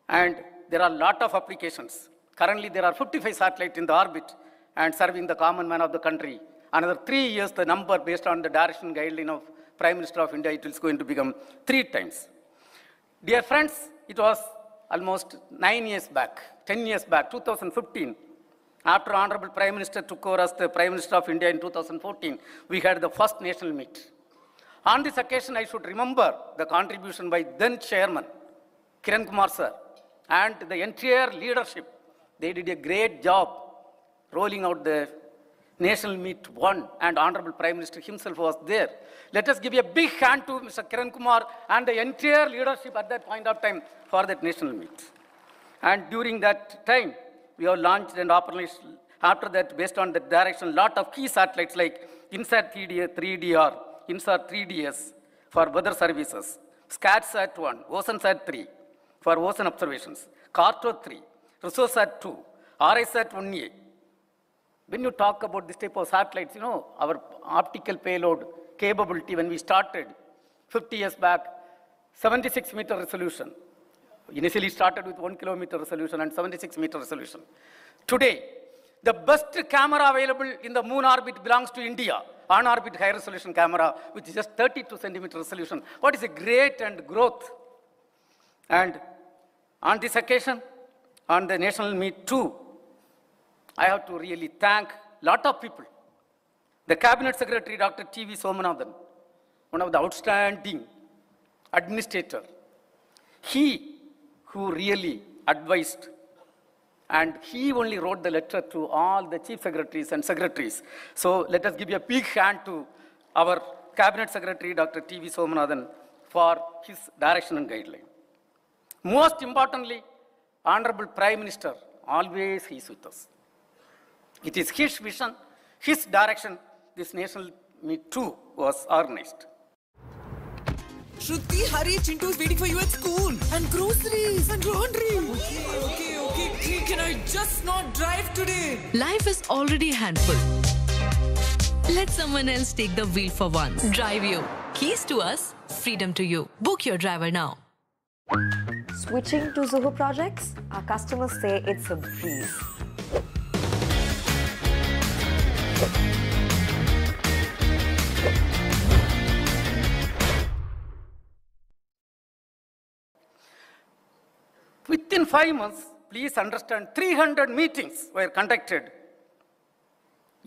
And there are a lot of applications. Currently, there are 55 satellites in the orbit and serving the common man of the country. Another 3 years, the number based on the direction guideline of Prime Minister of India, it is going to become 3 times. Dear friends, it was almost 9 years back, 10 years back, 2015. After Honorable Prime Minister took over as the Prime Minister of India in 2014, we had the first national meet. On this occasion, I should remember the contribution by then Chairman, Kiran Kumar sir, and the entire leadership. They did a great job rolling out the National Meet 1, and Honorable Prime Minister himself was there. Let us give a big hand to Mr. Kiran Kumar and the entire leadership at that point of time for that National Meet. And during that time, we have launched and operationalized, after that, based on the direction, a lot of key satellites like INSAT 3DR, INSAT 3DS for weather services, SCATSat 1, OceanSat 3 for ocean observations, CARTO 3, ResourceSat 2, RISat 1A. When you talk about this type of satellites, you know, our optical payload capability when we started 50 years back, 76-meter resolution. Initially started with 1 kilometer resolution and 76-meter resolution. Today, the best camera available in the moon orbit belongs to India, on-orbit high-resolution camera, which is just 32 centimeter resolution. What is a great and growth. And on this occasion, on the National Meet 2, I have to really thank a lot of people. The Cabinet Secretary, Dr. TV Somanathan, one of the outstanding administrator. He who really advised And he only wrote the letter to all the chief secretaries and secretaries. So let us give a big hand to our Cabinet Secretary, Dr. T.V. Somanathan, for his direction and guideline. Most importantly, Honorable Prime Minister, always he is with us. It is his vision, his direction, this National Meet 2 was organized. Shruti, hurry, Chintu is waiting for you at school. And groceries and laundry. Okay. Can I just not drive today? Life is already handful. Let someone else take the wheel for once. Drive you. Keys to us, freedom to you. Book your driver now. Switching to Zoho projects, our customers say it's a breeze. Within 5 months, please understand, 300 meetings were conducted.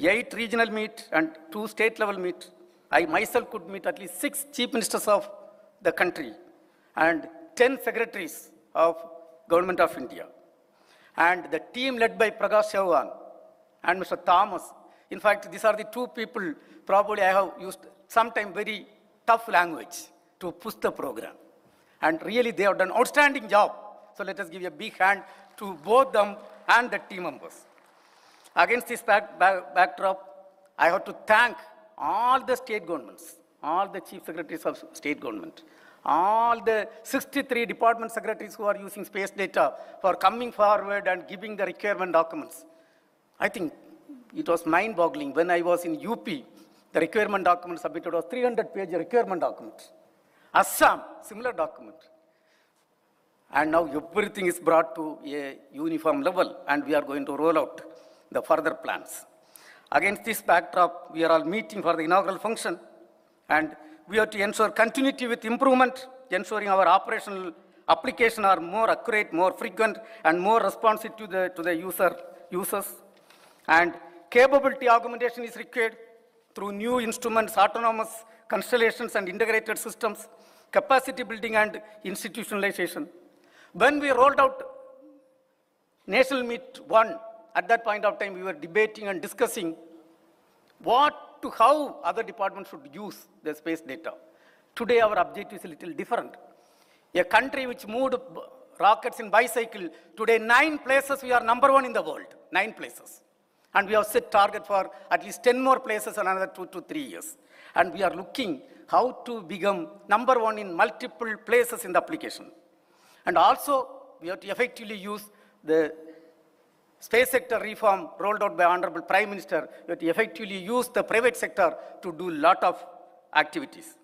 8 regional meet and 2 state level meet. I myself could meet at least 6 chief ministers of the country and 10 secretaries of Government of India. And the team led by Prakash Chauhan and Mr. Thomas. In fact, these are the 2 people probably I have used sometimes very tough language to push the program. And really they have done outstanding job. So let us give a big hand to both them and the team members. Against this backdrop, I have to thank all the state governments, all the chief secretaries of state government, all the 63 department secretaries who are using space data for coming forward and giving the requirement documents. I think it was mind-boggling when I was in UP, the requirement document submitted was 300-page requirement document. Assam, similar document. And now everything is brought to a uniform level and we are going to roll out the further plans. Against this backdrop, we are all meeting for the inaugural function and we have to ensure continuity with improvement, ensuring our operational applications are more accurate, more frequent and more responsive to the users. And capability augmentation is required through new instruments, autonomous constellations and integrated systems, capacity building and institutionalization. When we rolled out National Meet 1, at that point of time we were debating and discussing how other departments should use the space data. Today our objective is a little different. A country which moved rockets in bicycle, today 9 places we are number 1 in the world, 9 places. And we have set target for at least 10 more places in another 2 to 3 years. And we are looking how to become number 1 in multiple places in the application. And also, we have to effectively use the space sector reform rolled out by Honorable Prime Minister. We have to effectively use the private sector to do a lot of activities.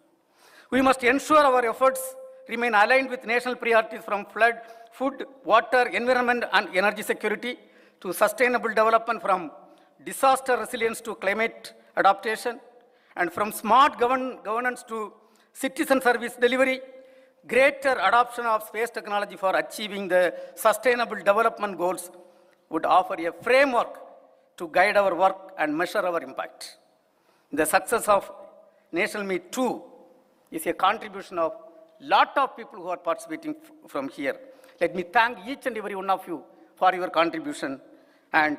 We must ensure our efforts remain aligned with national priorities from flood, food, water, environment and energy security to sustainable development, from disaster resilience to climate adaptation, and from smart governance to citizen service delivery. Greater adoption of space technology for achieving the sustainable development goals would offer a framework to guide our work and measure our impact. The success of National Meet 2 is a contribution of a lot of people who are participating from here. Let me thank each and every one of you for your contribution, and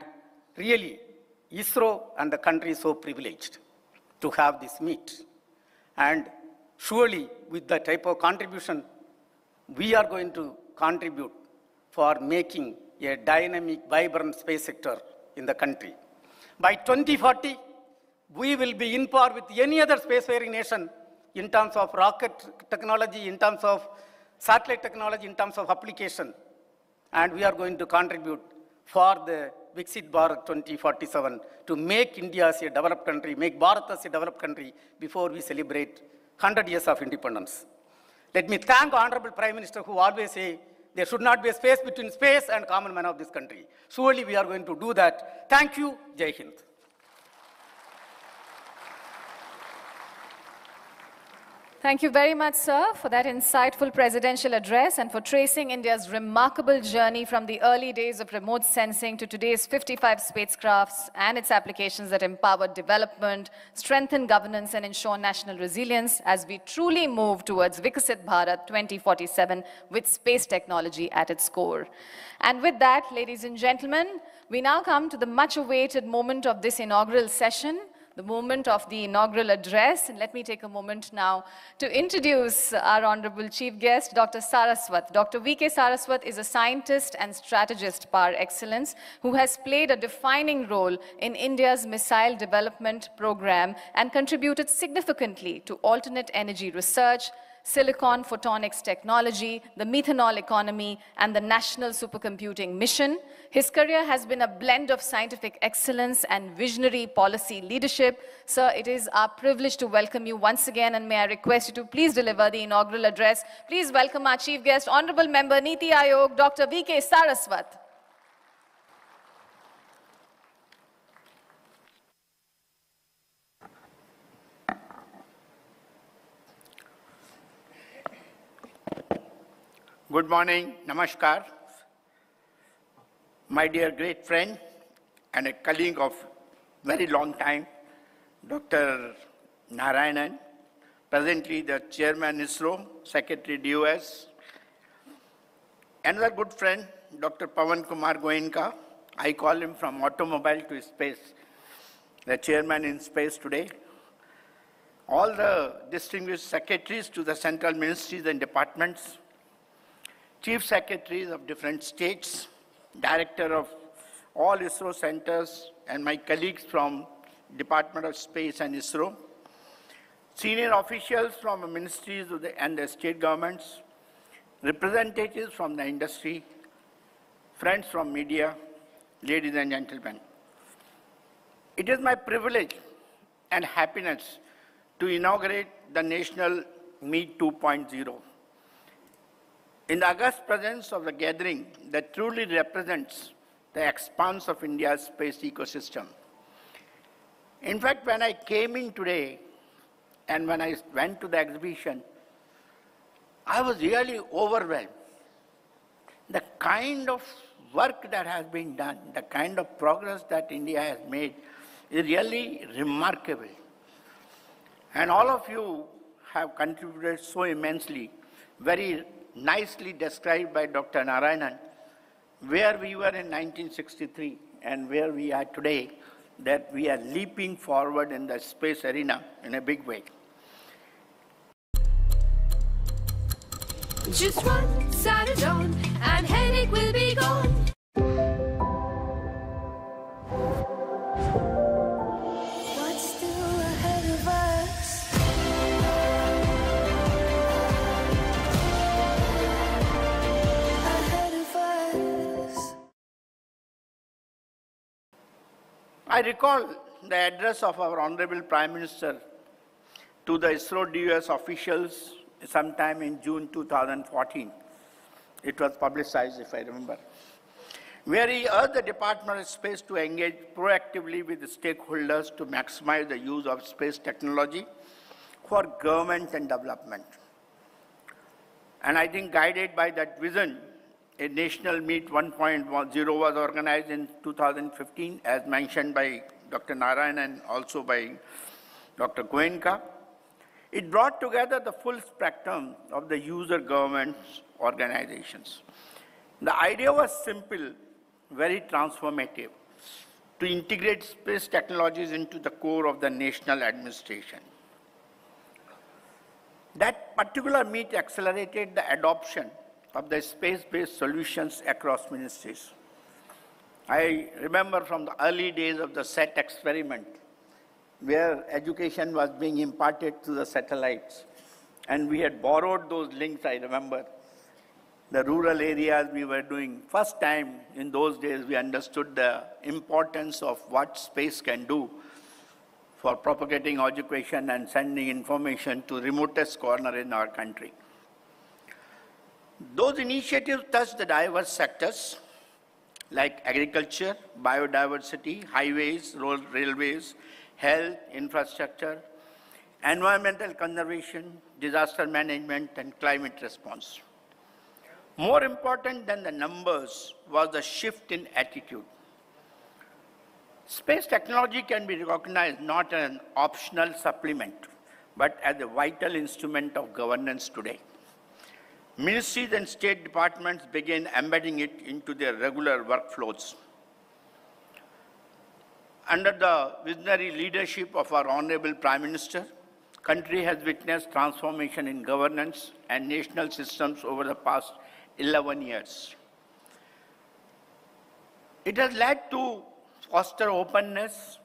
really Isro and the country is so privileged to have this meet. And surely, with the type of contribution, we are going to contribute for making a dynamic, vibrant space sector in the country. By 2040, we will be in par with any other spacefaring nation in terms of rocket technology, in terms of satellite technology, in terms of application. And we are going to contribute for the Viksit Bharat 2047 to make India as a developed country, make Bharat as a developed country before we celebrate 100 years of independence. Let me thank Honorable Prime Minister who always say there should not be a space between space and common man of this country. Surely we are going to do that. Thank you. Jai Hind. Thank you very much, sir, for that insightful presidential address and for tracing India's remarkable journey from the early days of remote sensing to today's 55 spacecrafts and its applications that empower development, strengthen governance, and ensure national resilience as we truly move towards Vikasit Bharat 2047 with space technology at its core. And with that, ladies and gentlemen, we now come to the much-awaited moment of this inaugural session, the moment of the inaugural address. And let me take a moment now to introduce our honorable chief guest, Dr. Saraswat. Dr. V.K. Saraswat is a scientist and strategist par excellence who has played a defining role in India's missile development program and contributed significantly to alternate energy research, silicon photonics technology, the methanol economy, and the National Supercomputing Mission. His career has been a blend of scientific excellence and visionary policy leadership. Sir, it is our privilege to welcome you once again, and may I request you to please deliver the inaugural address. Please welcome our chief guest, Honorable Member Niti Aayog, Dr. V.K. Saraswat. Good morning, namaskar. My dear great friend and a colleague of very long time, Dr. Narayanan, presently the Chairman Isro, Secretary DOS. Another good friend, Dr. Pawan Kumar Goenka. I call him from automobile to space, the Chairman in space today. All the distinguished secretaries to the central ministries and departments, chief secretaries of different states, director of all ISRO centers, and my colleagues from Department of Space and ISRO, senior officials from the ministries of and the state governments, representatives from the industry, friends from media, ladies and gentlemen. It is my privilege and happiness to inaugurate the National Meet 2.0. In the august presence of the gathering that truly represents the expanse of India's space ecosystem. In fact, when I came in today and when I went to the exhibition, I was really overwhelmed. The kind of work that has been done, the kind of progress that India has made is really remarkable. And all of you have contributed so immensely, very nicely described by Dr. Narayanan, where we were in 1963 and where we are today, that we are leaping forward in the space arena in a big way. Just one Saturday and headache will be gone. What's still ahead of us? Ahead of us. I recall the address of our Honorable Prime Minister to the ISRO DOS officials sometime in June 2014. It was publicized, if I remember, where he urged the Department of Space to engage proactively with the stakeholders to maximize the use of space technology for government and development. And I think guided by that vision, a National Meet 1.0 was organized in 2015, as mentioned by Dr. Narayan and also by Dr. Goenka. It brought together the full spectrum of the user governments organizations. The idea was simple, very transformative, to integrate space technologies into the core of the national administration. That particular meet accelerated the adoption of the space-based solutions across ministries. I remember from the early days of the SET experiment, where education was being imparted to the satellites. And we had borrowed those links, I remember. The rural areas we were doing. First time in those days we understood the importance of what space can do for propagating education and sending information to remotest corner in our country. Those initiatives touched the diverse sectors like agriculture, biodiversity, highways, railways, health, infrastructure, environmental conservation, disaster management, and climate response. More important than the numbers was the shift in attitude. Space technology can be recognized not as an optional supplement, but as a vital instrument of governance today. Ministries and state departments began embedding it into their regular workflows. Under the visionary leadership of our Honorable Prime Minister, country has witnessed transformation in governance and national systems over the past 11 years. It has led to foster openness,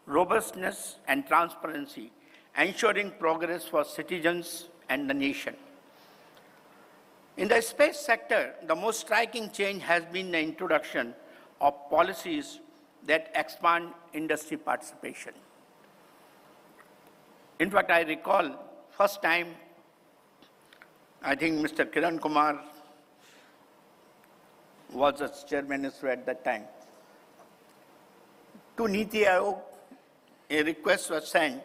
robustness, and transparency, ensuring progress for citizens and the nation. In the space sector, the most striking change has been the introduction of policies that expand industry participation. In fact, I recall first time, I think Mr. Kiran Kumar was the chairman at that time. To Niti Aayog, a request was sent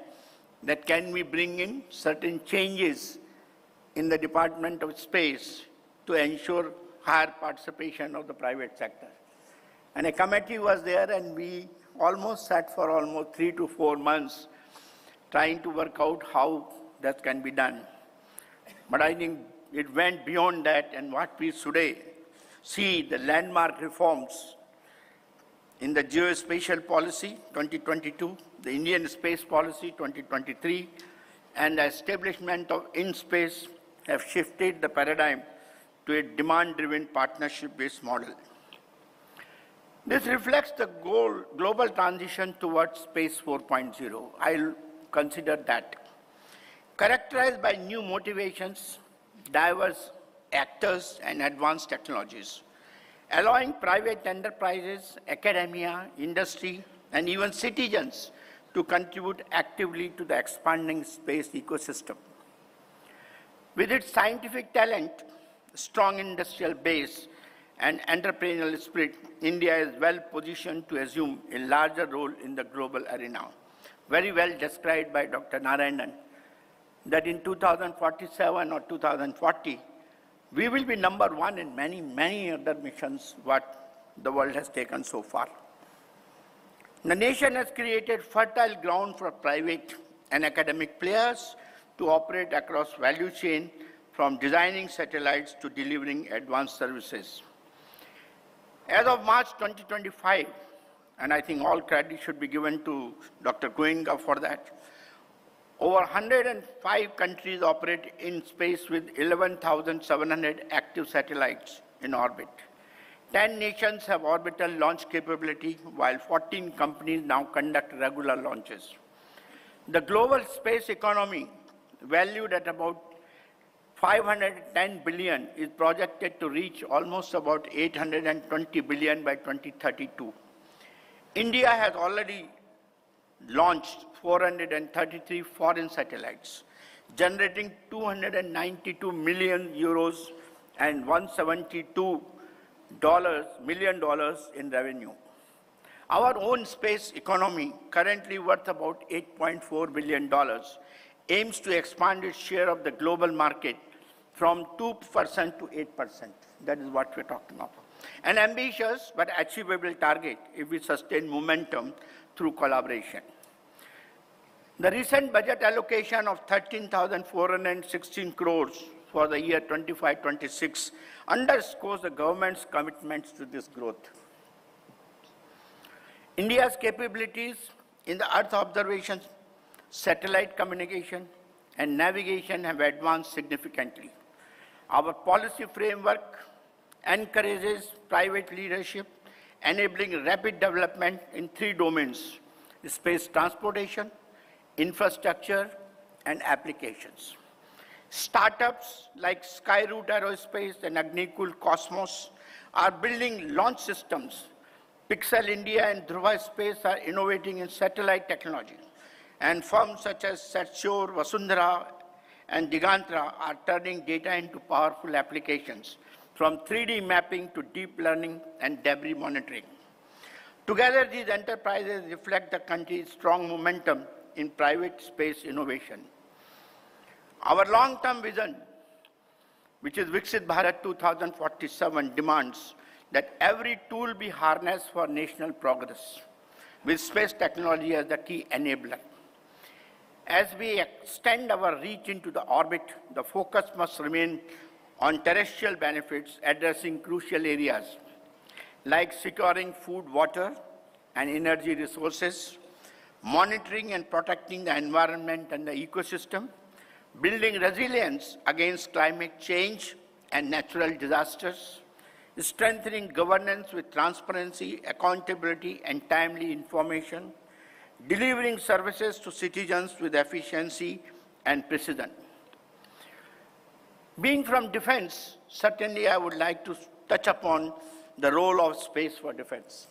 that can we bring in certain changes in the Department of Space to ensure higher participation of the private sector. And a committee was there, and we almost sat for almost 3 to 4 months trying to work out how that can be done. But I think it went beyond that, and what we today see, the landmark reforms in the Geospatial Policy 2022, the Indian Space Policy 2023, and the establishment of InSpace have shifted the paradigm to a demand-driven partnership-based model. This reflects the global transition towards Space 4.0. I'll consider that. Characterized by new motivations, diverse actors, and advanced technologies, allowing private enterprises, academia, industry, and even citizens to contribute actively to the expanding space ecosystem. With its scientific talent, strong industrial base, and entrepreneurial spirit, India is well positioned to assume a larger role in the global arena. Very well described by Dr. Narayanan, that in 2047 or 2040, we will be number one in many, many other missions what the world has taken so far. The nation has created fertile ground for private and academic players to operate across value chain, from designing satellites to delivering advanced services. As of March 2025, and I think all credit should be given to Dr. Goenka for that, over 105 countries operate in space with 11,700 active satellites in orbit. 10 nations have orbital launch capability, while 14 companies now conduct regular launches. The global space economy, valued at about 510 billion, is projected to reach almost about 820 billion by 2032. India has already launched 433 foreign satellites, generating 292 million euros and $172 million in revenue. Our own space economy, currently worth about $8.4 billion, aims to expand its share of the global market from 2% to 8%. That is what we're talking about. An ambitious but achievable target if we sustain momentum through collaboration. The recent budget allocation of 13,416 crores for the year 25-26 underscores the government's commitments to this growth. India's capabilities in the Earth observation, satellite communication, and navigation have advanced significantly. Our policy framework encourages private leadership, enabling rapid development in 3 domains: space transportation, infrastructure, and applications. Startups like Skyroot Aerospace and Agnikul Cosmos are building launch systems. Pixel India and Dhruva Space are innovating in satellite technology. And firms such as Satshore, Vasundhara, and Digantra are turning data into powerful applications, from 3D mapping to deep learning and debris monitoring. Together, these enterprises reflect the country's strong momentum in private space innovation. Our long-term vision, which is Viksit Bharat 2047, demands that every tool be harnessed for national progress, with space technology as the key enabler. As we extend our reach into the orbit, the focus must remain on terrestrial benefits, addressing crucial areas like securing food, water, and energy resources, monitoring and protecting the environment and the ecosystem, building resilience against climate change and natural disasters, strengthening governance with transparency, accountability, and timely information, delivering services to citizens with efficiency and precision. Being from defense, certainly I would like to touch upon the role of space for defense.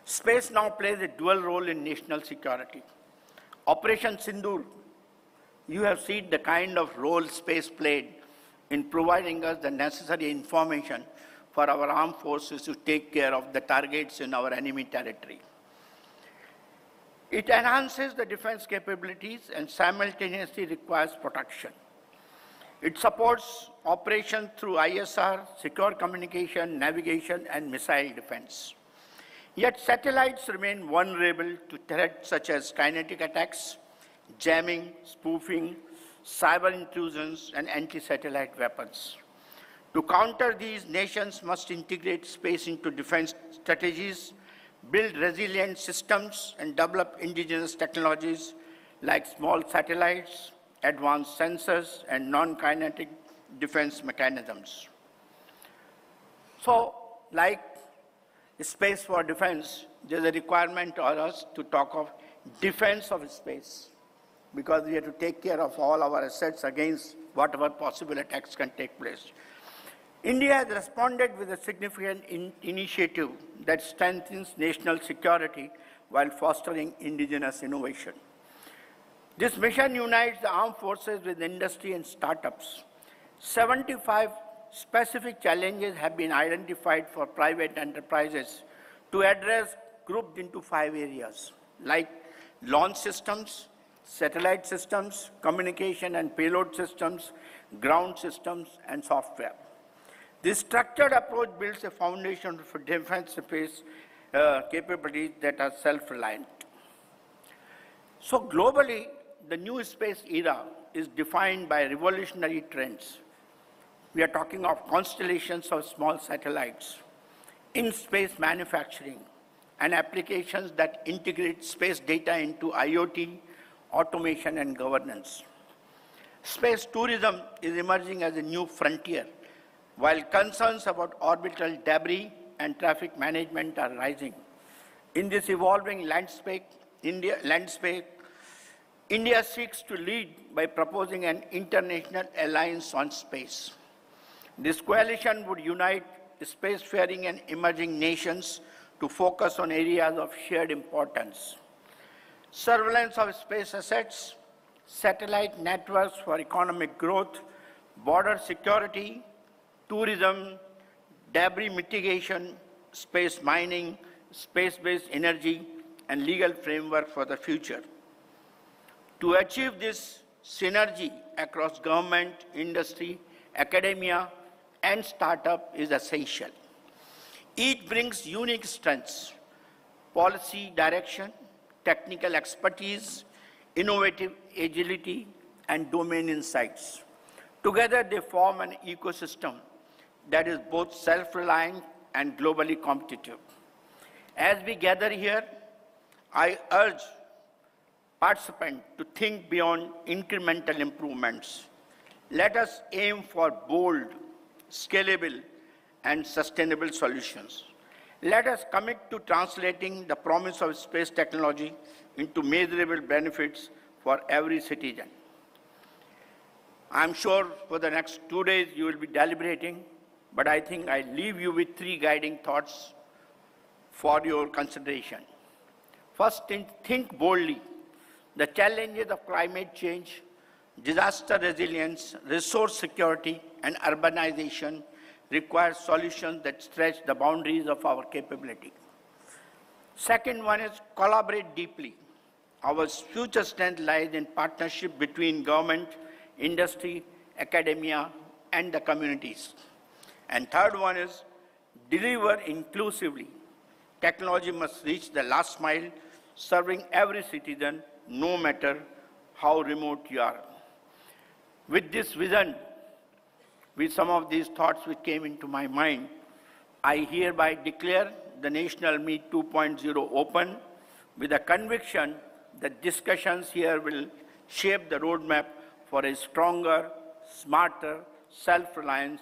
Space now plays a dual role in national security. Operation Sindoor, you have seen the kind of role space played in providing us the necessary information for our armed forces to take care of the targets in our enemy territory. It enhances the defense capabilities and simultaneously requires protection. It supports operations through ISR, secure communication, navigation, and missile defense. Yet satellites remain vulnerable to threats such as kinetic attacks, jamming, spoofing, cyber intrusions, and anti-satellite weapons. To counter these, nations must integrate space into defense strategies, build resilient systems, and develop indigenous technologies like small satellites, advanced sensors, and non-kinetic defense mechanisms. So, like space for defense, there's a requirement for us to talk of defense of space, because we have to take care of all our assets against whatever possible attacks can take place. India has responded with a significant initiative that strengthens national security while fostering indigenous innovation. This mission unites the armed forces with industry and startups. 75 specific challenges have been identified for private enterprises to address, grouped into 5 areas, like launch systems, satellite systems, communication and payload systems, ground systems, and software. This structured approach builds a foundation for defense space capabilities that are self-reliant. So globally, the new space era is defined by revolutionary trends. We are talking of constellations of small satellites, in-space manufacturing, and applications that integrate space data into IoT, automation, and governance. Space tourism is emerging as a new frontier, while concerns about orbital debris and traffic management are rising. In this evolving landscape, India seeks to lead by proposing an international alliance on space. This coalition would unite spacefaring and emerging nations to focus on areas of shared importance. Surveillance of space assets, satellite networks for economic growth, border security, tourism, debris mitigation, space mining, space-based energy, and legal framework for the future. To achieve this synergy across government, industry, academia, and startup is essential. Each brings unique strengths, policy direction, technical expertise, innovative agility, and domain insights. Together, they form an ecosystem that is both self-reliant and globally competitive. As we gather here, I urge participants to think beyond incremental improvements. Let us aim for bold, scalable, and sustainable solutions. Let us commit to translating the promise of space technology into measurable benefits for every citizen. I'm sure for the next 2 days you will be deliberating, but I think I leave you with 3 guiding thoughts for your consideration. First, think boldly. The challenges of climate change, disaster resilience, resource security, and urbanization require solutions that stretch the boundaries of our capability. Second one is collaborate deeply. Our future strength lies in partnership between government, industry, academia, and the communities. And third one is deliver inclusively. Technology must reach the last mile, serving every citizen, no matter how remote you are. With this vision, with some of these thoughts which came into my mind, I hereby declare the National Meet 2.0 open with a conviction that discussions here will shape the roadmap for a stronger, smarter, self-reliant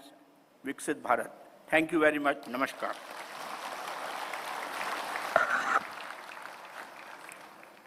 Viksit Bharat. Thank you very much. Namaskar.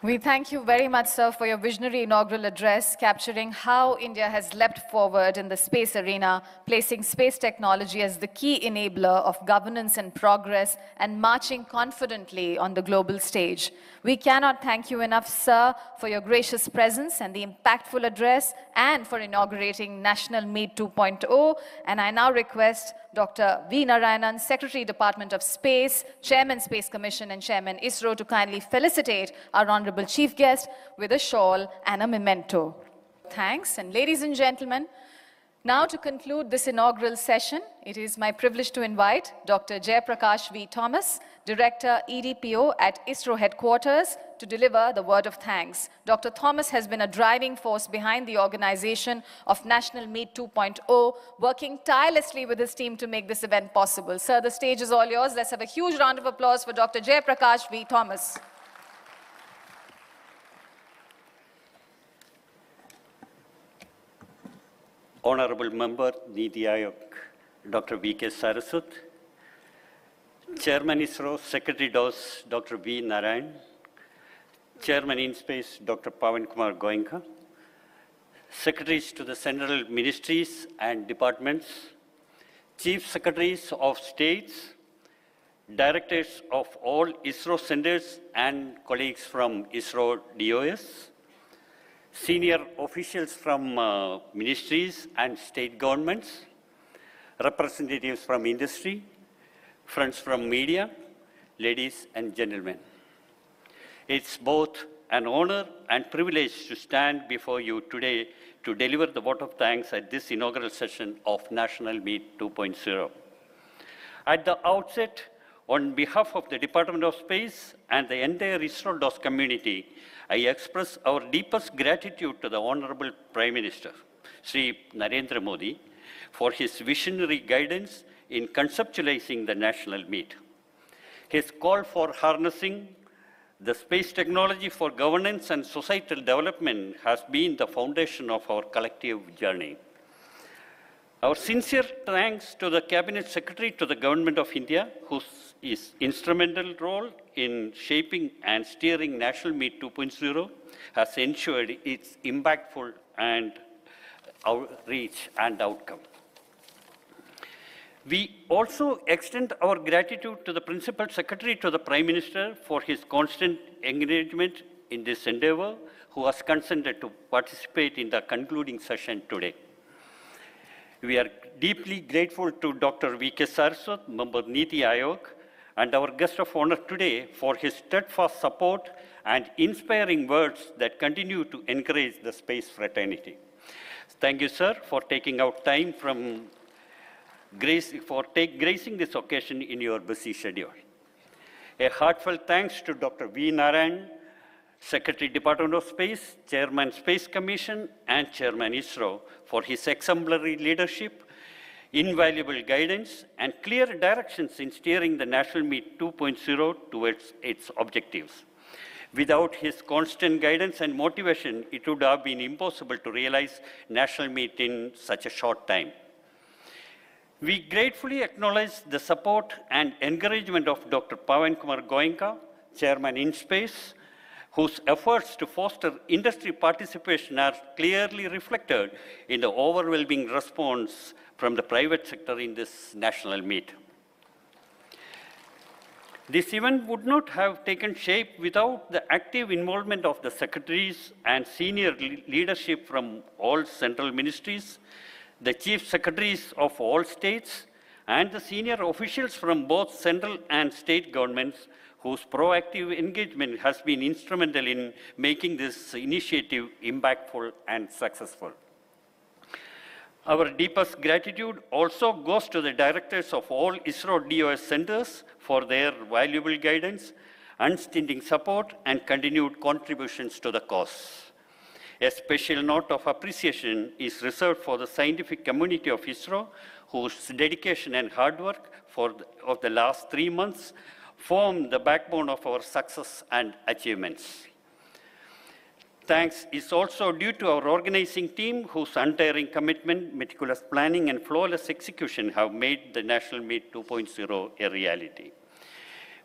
We thank you very much, sir, for your visionary inaugural address, capturing how India has leapt forward in the space arena, placing space technology as the key enabler of governance and progress, and marching confidently on the global stage. We cannot thank you enough, sir, for your gracious presence and the impactful address, and for inaugurating National Meet 2.0. And I now request Dr. V. Narayanan, Secretary, Department of Space, Chairman, Space Commission, and Chairman, Isro, to kindly felicitate our Honorable Chief Guest with a shawl and a memento. Thanks. And ladies and gentlemen, now to conclude this inaugural session, it is my privilege to invite Dr. Jayaprakash V. Thomas, Director, EDPO at Isro Headquarters, to deliver the word of thanks. Dr. Thomas has been a driving force behind the organization of National Meet 2.0, working tirelessly with his team to make this event possible. Sir, the stage is all yours. Let's have a huge round of applause for Dr. Jayaprakash V. Thomas. Honorable Member, Niti Ayog, Dr. V.K. Saraswat, Chairman Isro, Secretary DOS, Dr. V. Narayan, Chairman InSpace, Dr. Pawan Kumar Goenka, Secretaries to the Central Ministries and Departments, Chief Secretaries of States, Directors of all Isro centers and colleagues from Isro DOS, senior officials from ministries and state governments, representatives from industry, friends from media, ladies and gentlemen. It's both an honor and privilege to stand before you today to deliver the vote of thanks at this inaugural session of National Meet 2.0. At the outset, on behalf of the Department of Space and the entire Isro DOS community, I express our deepest gratitude to the Honorable Prime Minister, Sri Narendra Modi, for his visionary guidance in conceptualizing the National Meet. His call for harnessing the space technology for governance and societal development has been the foundation of our collective journey. Our sincere thanks to the Cabinet Secretary to the Government of India, whose instrumental role in shaping and steering National Meet 2.0 has ensured its impactful and outreach and outcome. We also extend our gratitude to the Principal Secretary to the Prime Minister for his constant engagement in this endeavor, who has consented to participate in the concluding session today. We are deeply grateful to Dr. V.K. Saraswat, Member Niti Ayog, and our guest of honor today for his steadfast support and inspiring words that continue to encourage the space fraternity. Thank you, sir, for taking out time from gracing this occasion in your busy schedule. A heartfelt thanks to Dr. V. Narayan, Secretary, Department of Space, Chairman, Space Commission, and Chairman ISRO for his exemplary leadership, invaluable guidance, and clear directions in steering the National Meet 2.0 towards its objectives. Without his constant guidance and motivation, it would have been impossible to realize National Meet in such a short time. We gratefully acknowledge the support and encouragement of Dr. Pawan Kumar Goenka, Chairman InSpace, whose efforts to foster industry participation are clearly reflected in the overwhelming response from the private sector in this national meet. This event would not have taken shape without the active involvement of the secretaries and senior leadership from all central ministries, the chief secretaries of all states, and the senior officials from both central and state governments, whose proactive engagement has been instrumental in making this initiative impactful and successful. Our deepest gratitude also goes to the directors of all ISRO DOS centers for their valuable guidance, unstinting support, and continued contributions to the cause. A special note of appreciation is reserved for the scientific community of ISRO, whose dedication and hard work of the last 3 months form the backbone of our success and achievements. Thanks is also due to our organizing team, whose untiring commitment, meticulous planning, and flawless execution have made the National Meet 2.0 a reality.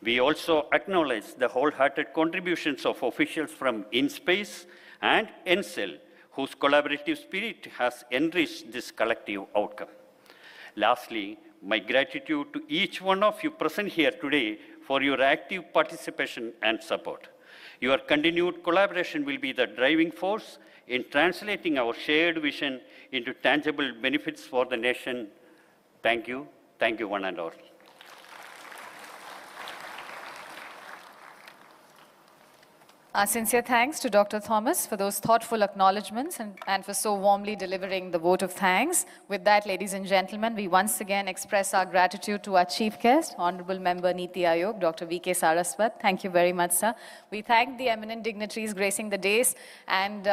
We also acknowledge the wholehearted contributions of officials from InSpace and NCEL, whose collaborative spirit has enriched this collective outcome. Lastly, my gratitude to each one of you present here today for your active participation and support. Your continued collaboration will be the driving force in translating our shared vision into tangible benefits for the nation. Thank you one and all. Our sincere thanks to Dr. Thomas for those thoughtful acknowledgements and for so warmly delivering the vote of thanks. With that, ladies and gentlemen, we once again express our gratitude to our chief guest, Honorable Member Niti Aayog, Dr. V.K. Saraswat. Thank you very much, sir. We thank the eminent dignitaries gracing the dais. And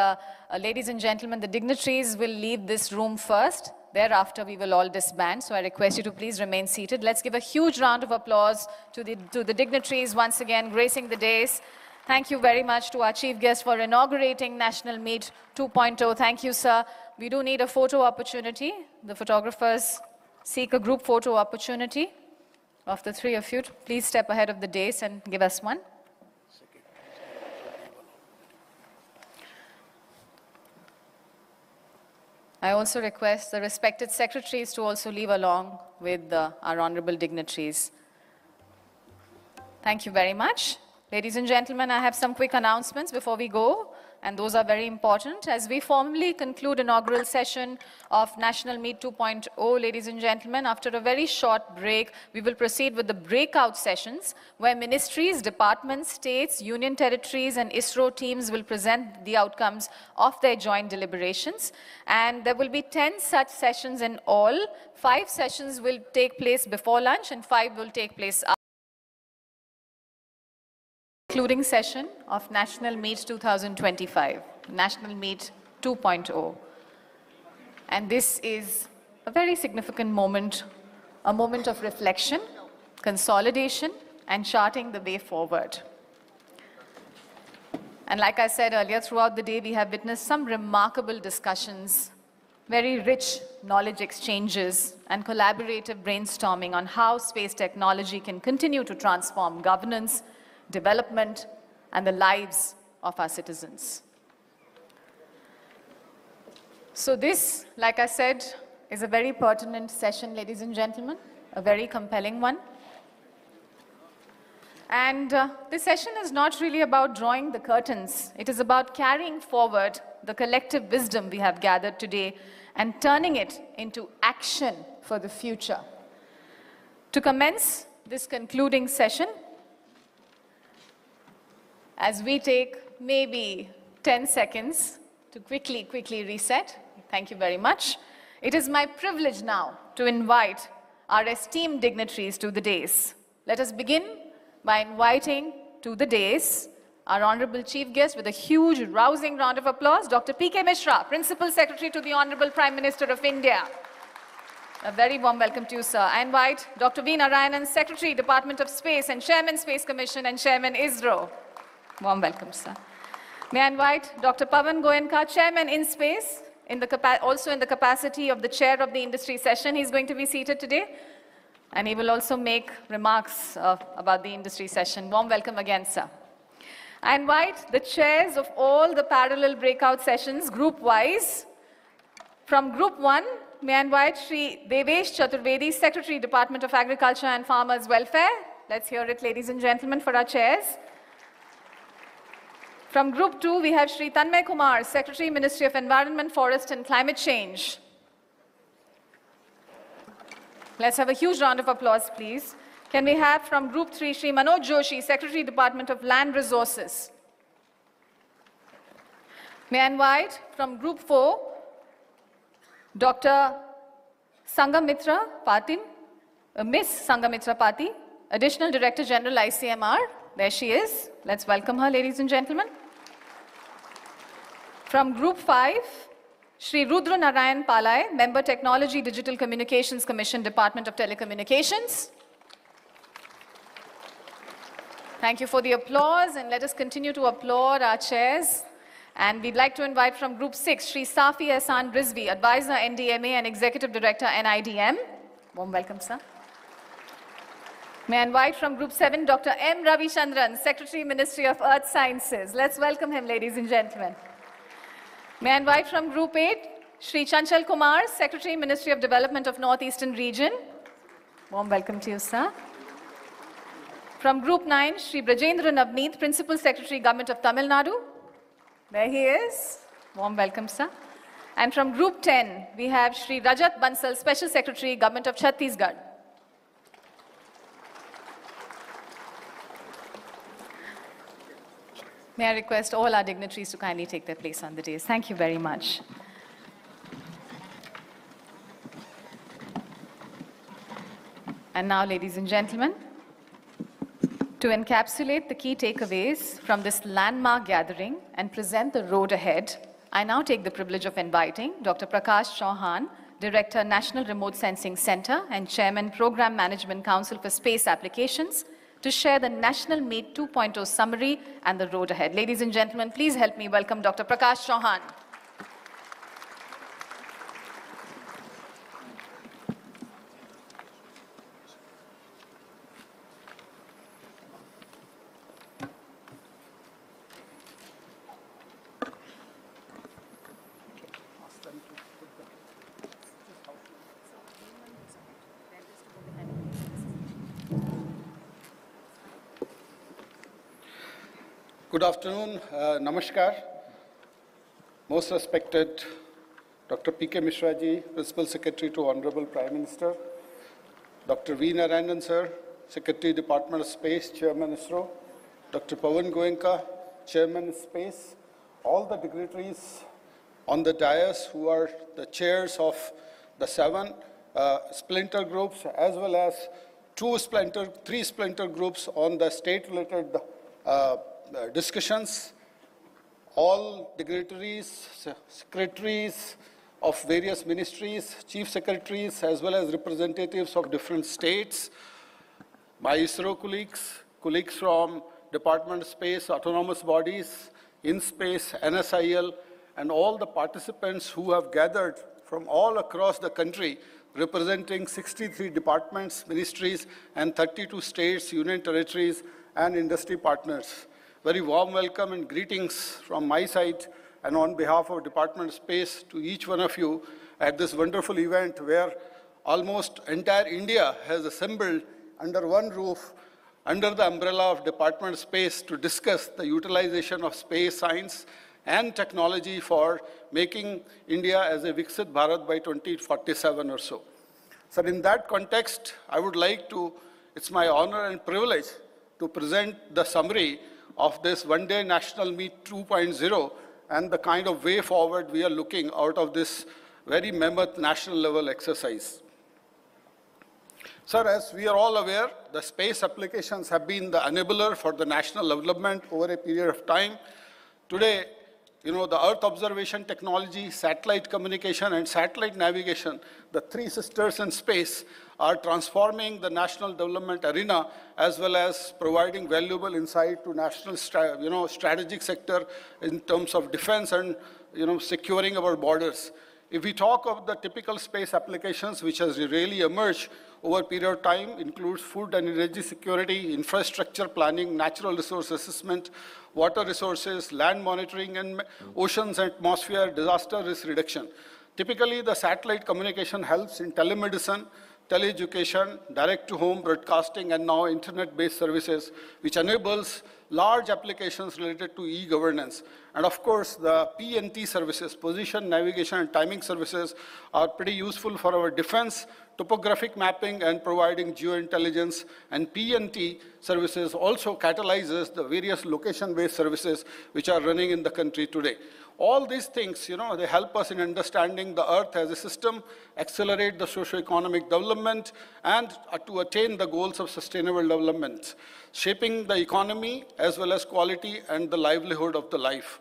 ladies and gentlemen, the dignitaries will leave this room first. Thereafter, we will all disband. So I request you to please remain seated. Let's give a huge round of applause to the dignitaries once again gracing the dais. Thank you very much to our chief guest for inaugurating National Meet 2.0. Thank you, sir. We do need a photo opportunity. The photographers seek a group photo opportunity of the three of you. Please step ahead of the dais and give us one. I also request the respected secretaries to also leave along with our honorable dignitaries. Thank you very much. Ladies and gentlemen, I have some quick announcements before we go, and those are very important. As we formally conclude inaugural session of National Meet 2.0, ladies and gentlemen, after a very short break, we will proceed with the breakout sessions where ministries, departments, states, union territories, and ISRO teams will present the outcomes of their joint deliberations. And there will be 10 such sessions in all. 5 sessions will take place before lunch and 5 will take place after. Concluding session of National Meet 2025, National Meet 2.0. And this is a very significant moment, a moment of reflection, consolidation, and charting the way forward. And like I said earlier, throughout the day, we have witnessed some remarkable discussions, very rich knowledge exchanges, and collaborative brainstorming on how space technology can continue to transform governance, development, and the lives of our citizens. So this, like I said, is a very pertinent session, ladies and gentlemen, a very compelling one. And this session is not really about drawing the curtains. It is about carrying forward the collective wisdom we have gathered today and turning it into action for the future. To commence this concluding session, as we take maybe 10 seconds to quickly reset. Thank you very much. It is my privilege now to invite our esteemed dignitaries to the dais. Let us begin by inviting to the dais our Honorable Chief Guest with a huge, rousing round of applause, Dr. P.K. Mishra, Principal Secretary to the Honorable Prime Minister of India. A very warm welcome to you, sir. I invite Dr. V. Narayanan, Secretary, Department of Space and Chairman, Space Commission and Chairman, ISRO. Warm welcome, sir. May I invite Dr. Pawan Goenka, Chairman InSpace, also in the capacity of the Chair of the Industry Session. He's going to be seated today, and he will also make remarks about the Industry Session. Warm welcome again, sir. I invite the chairs of all the parallel breakout sessions, group-wise. From Group 1, may I invite Shri Devesh Chaturvedi, Secretary, Department of Agriculture and Farmers Welfare. Let's hear it, ladies and gentlemen, for our chairs. From Group 2, we have Shri Tanmay Kumar, Secretary, Ministry of Environment, Forest and Climate Change. Let's have a huge round of applause, please. Can we have from Group 3, Shri Manoj Joshi, Secretary, Department of Land Resources. May I invite from Group 4, Dr. Sangamitra Patim, Miss Sangamitra Pati, Additional Director General ICMR. There she is. Let's welcome her, ladies and gentlemen. From Group 5, Shri Rudra Narayan Palai, Member Technology Digital Communications Commission, Department of Telecommunications. Thank you for the applause, and let us continue to applaud our chairs. And we'd like to invite from Group 6, Shri Safi Ehsan Rizvi, Advisor NDMA and Executive Director NIDM. Warm welcome, sir. May I invite from Group 7, Dr. M. Ravichandran, Secretary, Ministry of Earth Sciences. Let's welcome him, ladies and gentlemen. May I invite from Group 8, Shri Chanchal Kumar, Secretary, Ministry of Development of Northeastern Region. Warm welcome to you, sir. From Group 9, Shri Brajendra Navneet, Principal Secretary, Government of Tamil Nadu. There he is. Warm welcome, sir. And from Group 10, we have Shri Rajat Bansal, Special Secretary, Government of Chhattisgarh. May I request all our dignitaries to kindly take their place on the dais. Thank you very much. And now, ladies and gentlemen, to encapsulate the key takeaways from this landmark gathering and present the road ahead, I now take the privilege of inviting Dr. Prakash Chauhan, Director, National Remote Sensing Center and Chairman, Program Management Council for Space Applications, to share the National Meet 2.0 summary and the road ahead. Ladies and gentlemen, please help me welcome Dr. Prakash Chauhan. Good afternoon, namaskar. Most respected Dr. P.K. Mishra ji, Principal Secretary to Honorable Prime Minister, Dr. V. Narayanan sir, Secretary, Department of Space, Chairman Isro, Dr. Pawan Goenka, Chairman Space, all the dignitaries on the dais who are the chairs of the 7 splinter groups, as well as 3 splinter groups on the state-related discussions, all dignitaries, secretaries of various ministries, chief secretaries, as well as representatives of different states, my ISRO colleagues from Department of Space, autonomous bodies, InSpace, NSIL, and all the participants who have gathered from all across the country, representing 63 departments, ministries, and 32 states, union territories, and industry partners. Very warm welcome and greetings from my side and on behalf of Department of Space to each one of you at this wonderful event where almost entire India has assembled under one roof, under the umbrella of Department of Space to discuss the utilization of space science and technology for making India as a Viksit Bharat by 2047 or so. So in that context, I would like to, it's my honor and privilege to present the summary of this one-day National Meet 2.0 and the kind of way forward we are looking out of this very mammoth national level exercise. Sir, as we are all aware, the space applications have been the enabler for the national development over a period of time. Today, the Earth observation technology, satellite communication, and satellite navigation, the 3 sisters in space, are transforming the national development arena as well as providing valuable insight to national strategic sector in terms of defense and securing our borders. If we talk of the typical space applications which has really emerged over a period of time, includes food and energy security, infrastructure planning, natural resource assessment, water resources, land monitoring, and oceans and atmosphere, disaster risk reduction. Typically, the satellite communication helps in telemedicine, teleeducation, direct-to-home broadcasting, and now internet-based services, which enables large applications related to e-governance. And of course, the PNT services, position, navigation, and timing services, are pretty useful for our defense topographic mapping and providing geointelligence, and PNT services also catalyzes the various location-based services which are running in the country today. All these things, they help us in understanding the Earth as a system, accelerate the socio-economic development, and to attain the goals of sustainable development, shaping the economy as well as quality and the livelihood of the life.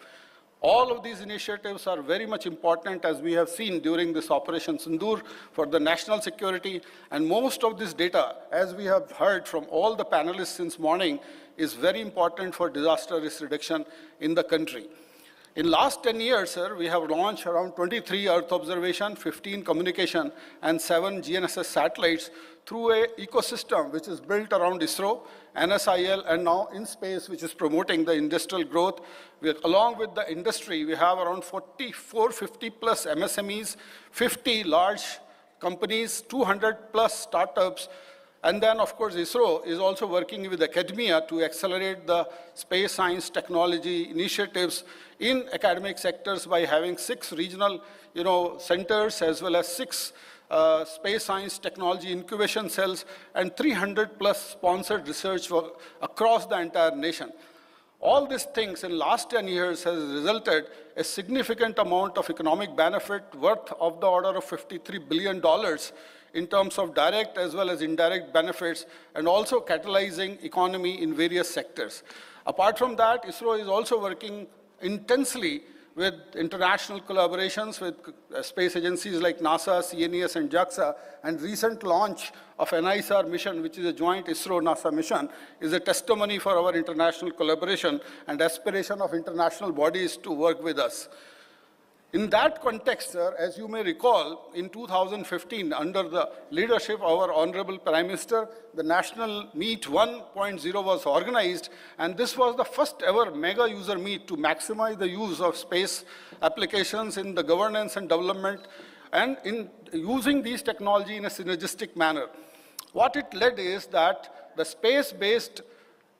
All of these initiatives are very much important, as we have seen during this Operation Sindoor, for the national security. And most of this data, as we have heard from all the panelists since morning, is very important for disaster risk reduction in the country. In last 10 years, sir, we have launched around 23 Earth observation, 15 communication, and 7 GNSS satellites through an ecosystem which is built around Isro, NSIL, and now InSpace, which is promoting the industrial growth. Along with the industry, we have around 450 plus MSMEs, 50 large companies, 200 plus startups. And then, of course, Isro is also working with academia to accelerate the space science technology initiatives in academic sectors by having 6 regional, centers, as well as 6 space science technology incubation cells, and 300 plus sponsored research work across the entire nation. All these things in last 10 years has resulted a significant amount of economic benefit worth of the order of $53 billion in terms of direct as well as indirect benefits, and also catalyzing economy in various sectors. Apart from that, Isro is also working intensely with international collaborations with space agencies like NASA, CNES, and JAXA, and recent launch of NISR mission, which is a joint ISRO-NASA mission, is a testimony for our international collaboration and aspiration of international bodies to work with us. In that context, sir, as you may recall, in 2015, under the leadership of our Honorable Prime Minister, the National Meet 1.0 was organized, and this was the first ever mega user meet to maximize the use of space applications in the governance and development, and in using these technology in a synergistic manner. What it led is that the space-based,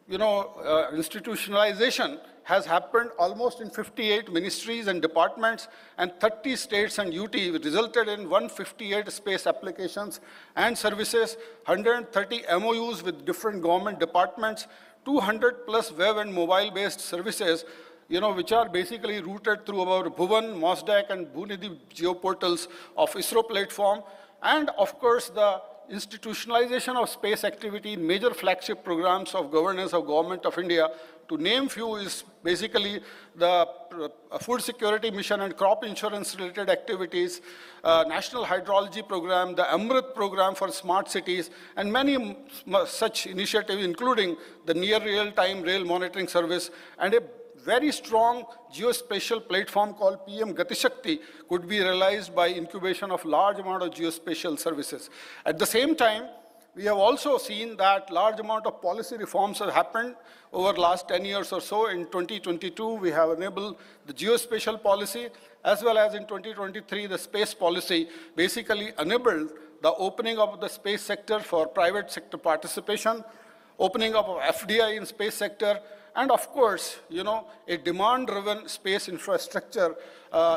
institutionalization has happened almost in 58 ministries and departments, and 30 states and UT, resulted in 158 space applications and services, 130 MOUs with different government departments, 200 plus web and mobile-based services, which are basically routed through our Bhuvan, Mosdak, and Bhunidhi geoportals of ISRO platform, and of course the institutionalization of space activity in major flagship programs of governance of Government of India. To name few is basically the food security mission and crop insurance related activities, National Hydrology Program, the Amrit Program for smart cities, and many such initiatives, including the near real-time rail monitoring service, and a very strong geospatial platform called PM Gati Shakti could be realized by incubation of large amount of geospatial services. At the same time, we have also seen that large amount of policy reforms have happened over the last 10 years or so. In 2022, we have enabled the geospatial policy, as well as in 2023, the space policy basically enabled the opening of the space sector for private sector participation, opening up of FDI in space sector, and of course, a demand-driven space infrastructure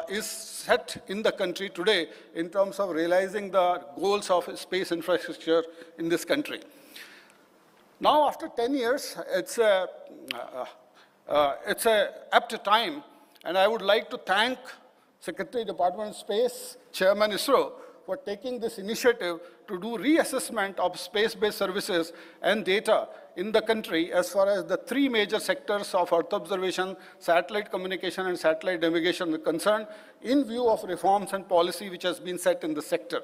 is set in the country today in terms of realizing the goals of space infrastructure in this country. Now, after 10 years, it's a apt time, and I would like to thank Secretary Department of Space, Chairman ISRO, for taking this initiative to do reassessment of space-based services and data in the country as far as the 3 major sectors of Earth observation, satellite communication, and satellite navigation are concerned, in view of reforms and policy which has been set in the sector.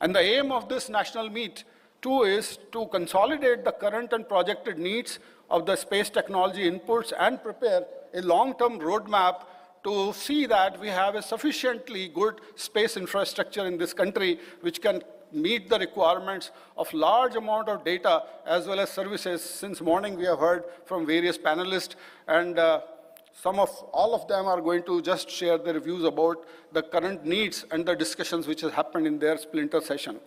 And the aim of this national meet, too, is to consolidate the current and projected needs of the space technology inputs and prepare a long-term roadmap to see that we have a sufficiently good space infrastructure in this country which can meet the requirements of large amount of data as well as services. Since morning we have heard from various panelists, and all of them are going to just share their views about the current needs and the discussions which has happened in their splinter session.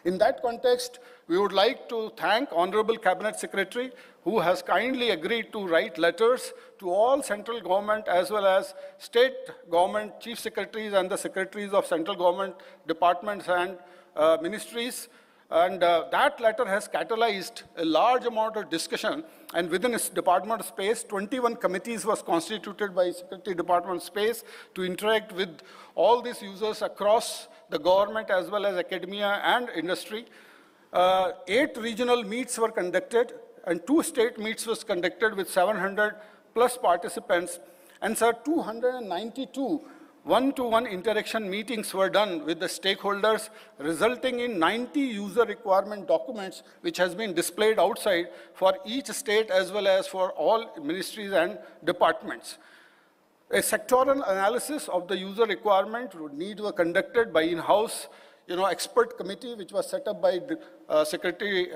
In that context, we would like to thank Honorable Cabinet Secretary, who has kindly agreed to write letters to all central government as well as state government chief secretaries and the secretaries of central government departments and ministries And that letter has catalyzed a large amount of discussion. And within its Department of Space, 21 committees was constituted by Secretary Department of Space to interact with all these users across the government as well as academia and industry. 8 regional meets were conducted and 2 state meets was conducted with 700 plus participants. And sir, 292 one-to-one interaction meetings were done with the stakeholders, resulting in 90 user requirement documents, which has been displayed outside for each state as well as for all ministries and departments. A sectoral analysis of the user requirement would need to be conducted by in-house expert committee, which was set up by the Secretary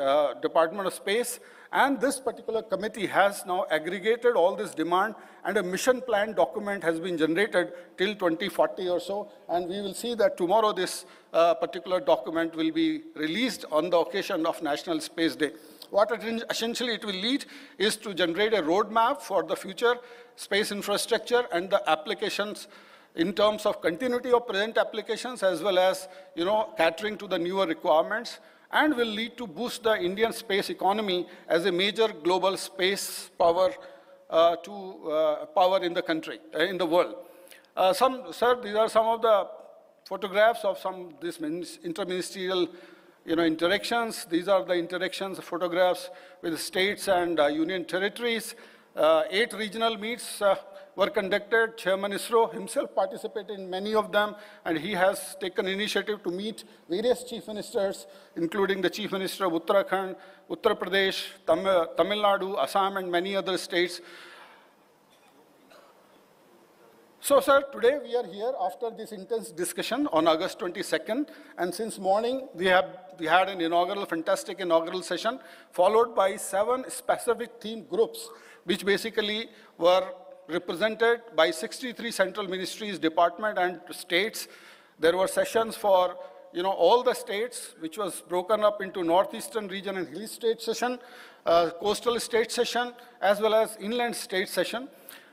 Department of Space. And this particular committee has now aggregated all this demand, and a mission plan document has been generated till 2040 or so. And we will see that tomorrow this particular document will be released on the occasion of National Space Day. What essentially it will lead is to generate a roadmap for the future space infrastructure and the applications in terms of continuity of present applications as well as catering to the newer requirements, and will lead to boost the Indian space economy as a major global space power power in the country, in the world. Sir, these are some of the photographs of these interministerial interactions. These are the interactions, photographs with states and union territories. 8 regional meets were conducted. Chairman Isro himself participated in many of them, and he has taken initiative to meet various chief ministers, including the Chief Minister of Uttarakhand, Uttar Pradesh, Tamil Nadu, Assam, and many other states. So, sir, today we are here after this intense discussion on August 22nd, and since morning we had an fantastic inaugural session, followed by 7 specific theme groups, which basically were represented by 63 central ministries, department, and states. There were sessions for all the states, which was broken up into northeastern region and hilly state session, coastal state session, as well as inland state session.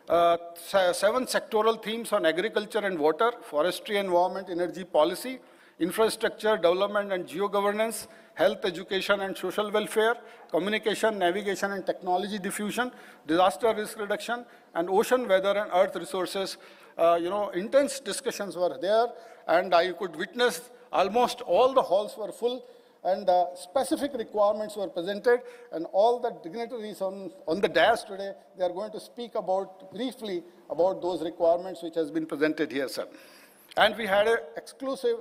7 sectoral themes on agriculture and water, forestry, environment, energy policy, infrastructure, development and geo-governance, health, education and social welfare, communication, navigation and technology diffusion, disaster risk reduction, and ocean, weather and earth resources. Intense discussions were there, and I could witness almost all the halls were full, and specific requirements were presented, and all the dignitaries on the dais today, they are going to speak briefly about those requirements which has been presented here, sir. And we had an exclusive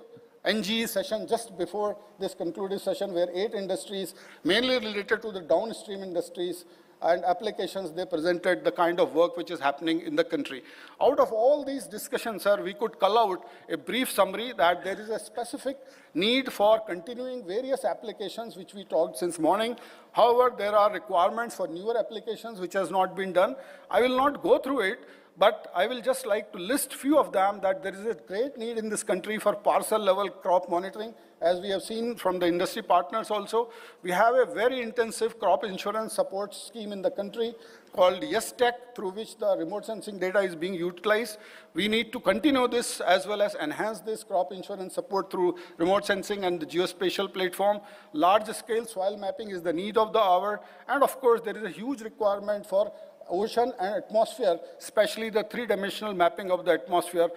NGE session just before this conclusive session, where 8 industries, mainly related to the downstream industries and applications, they presented the kind of work which is happening in the country. Out of all these discussions, sir, we could cull out a brief summary that there is a specific need for continuing various applications which we talked since morning. However, there are requirements for newer applications which has not been done. I will not go through it, but I will just like to list few of them, that there is a great need in this country for parcel level crop monitoring, as we have seen from the industry partners also. We have a very intensive crop insurance support scheme in the country called YesTech, through which the remote sensing data is being utilized. We need to continue this as well as enhance this crop insurance support through remote sensing and the geospatial platform. Large-scale soil mapping is the need of the hour. And of course, there is a huge requirement for ocean and atmosphere, especially the 3-dimensional mapping of the atmosphere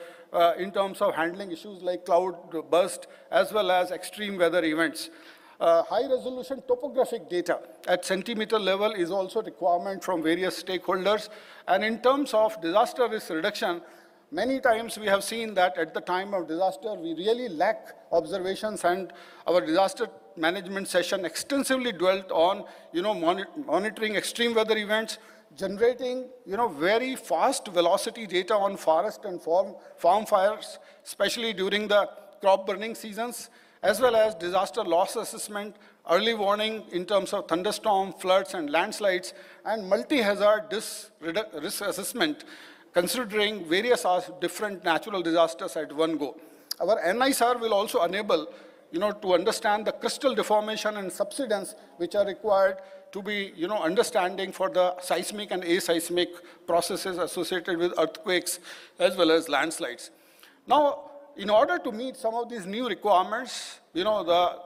in terms of handling issues like cloud burst as well as extreme weather events. High-resolution topographic data at centimeter level is also a requirement from various stakeholders. And in terms of disaster risk reduction, many times we have seen that at the time of disaster, we really lack observations, and our disaster management session extensively dwelt on monitoring extreme weather events, generating very fast velocity data on forest and farm fires, especially during the crop burning seasons, as well as disaster loss assessment, early warning in terms of thunderstorm, floods and landslides, and multi-hazard risk assessment, considering various different natural disasters at one go. Our NISR will also enable to understand the crystal deformation and subsidence which are required to be, understanding for the seismic and aseismic processes associated with earthquakes as well as landslides. Now, in order to meet some of these new requirements, the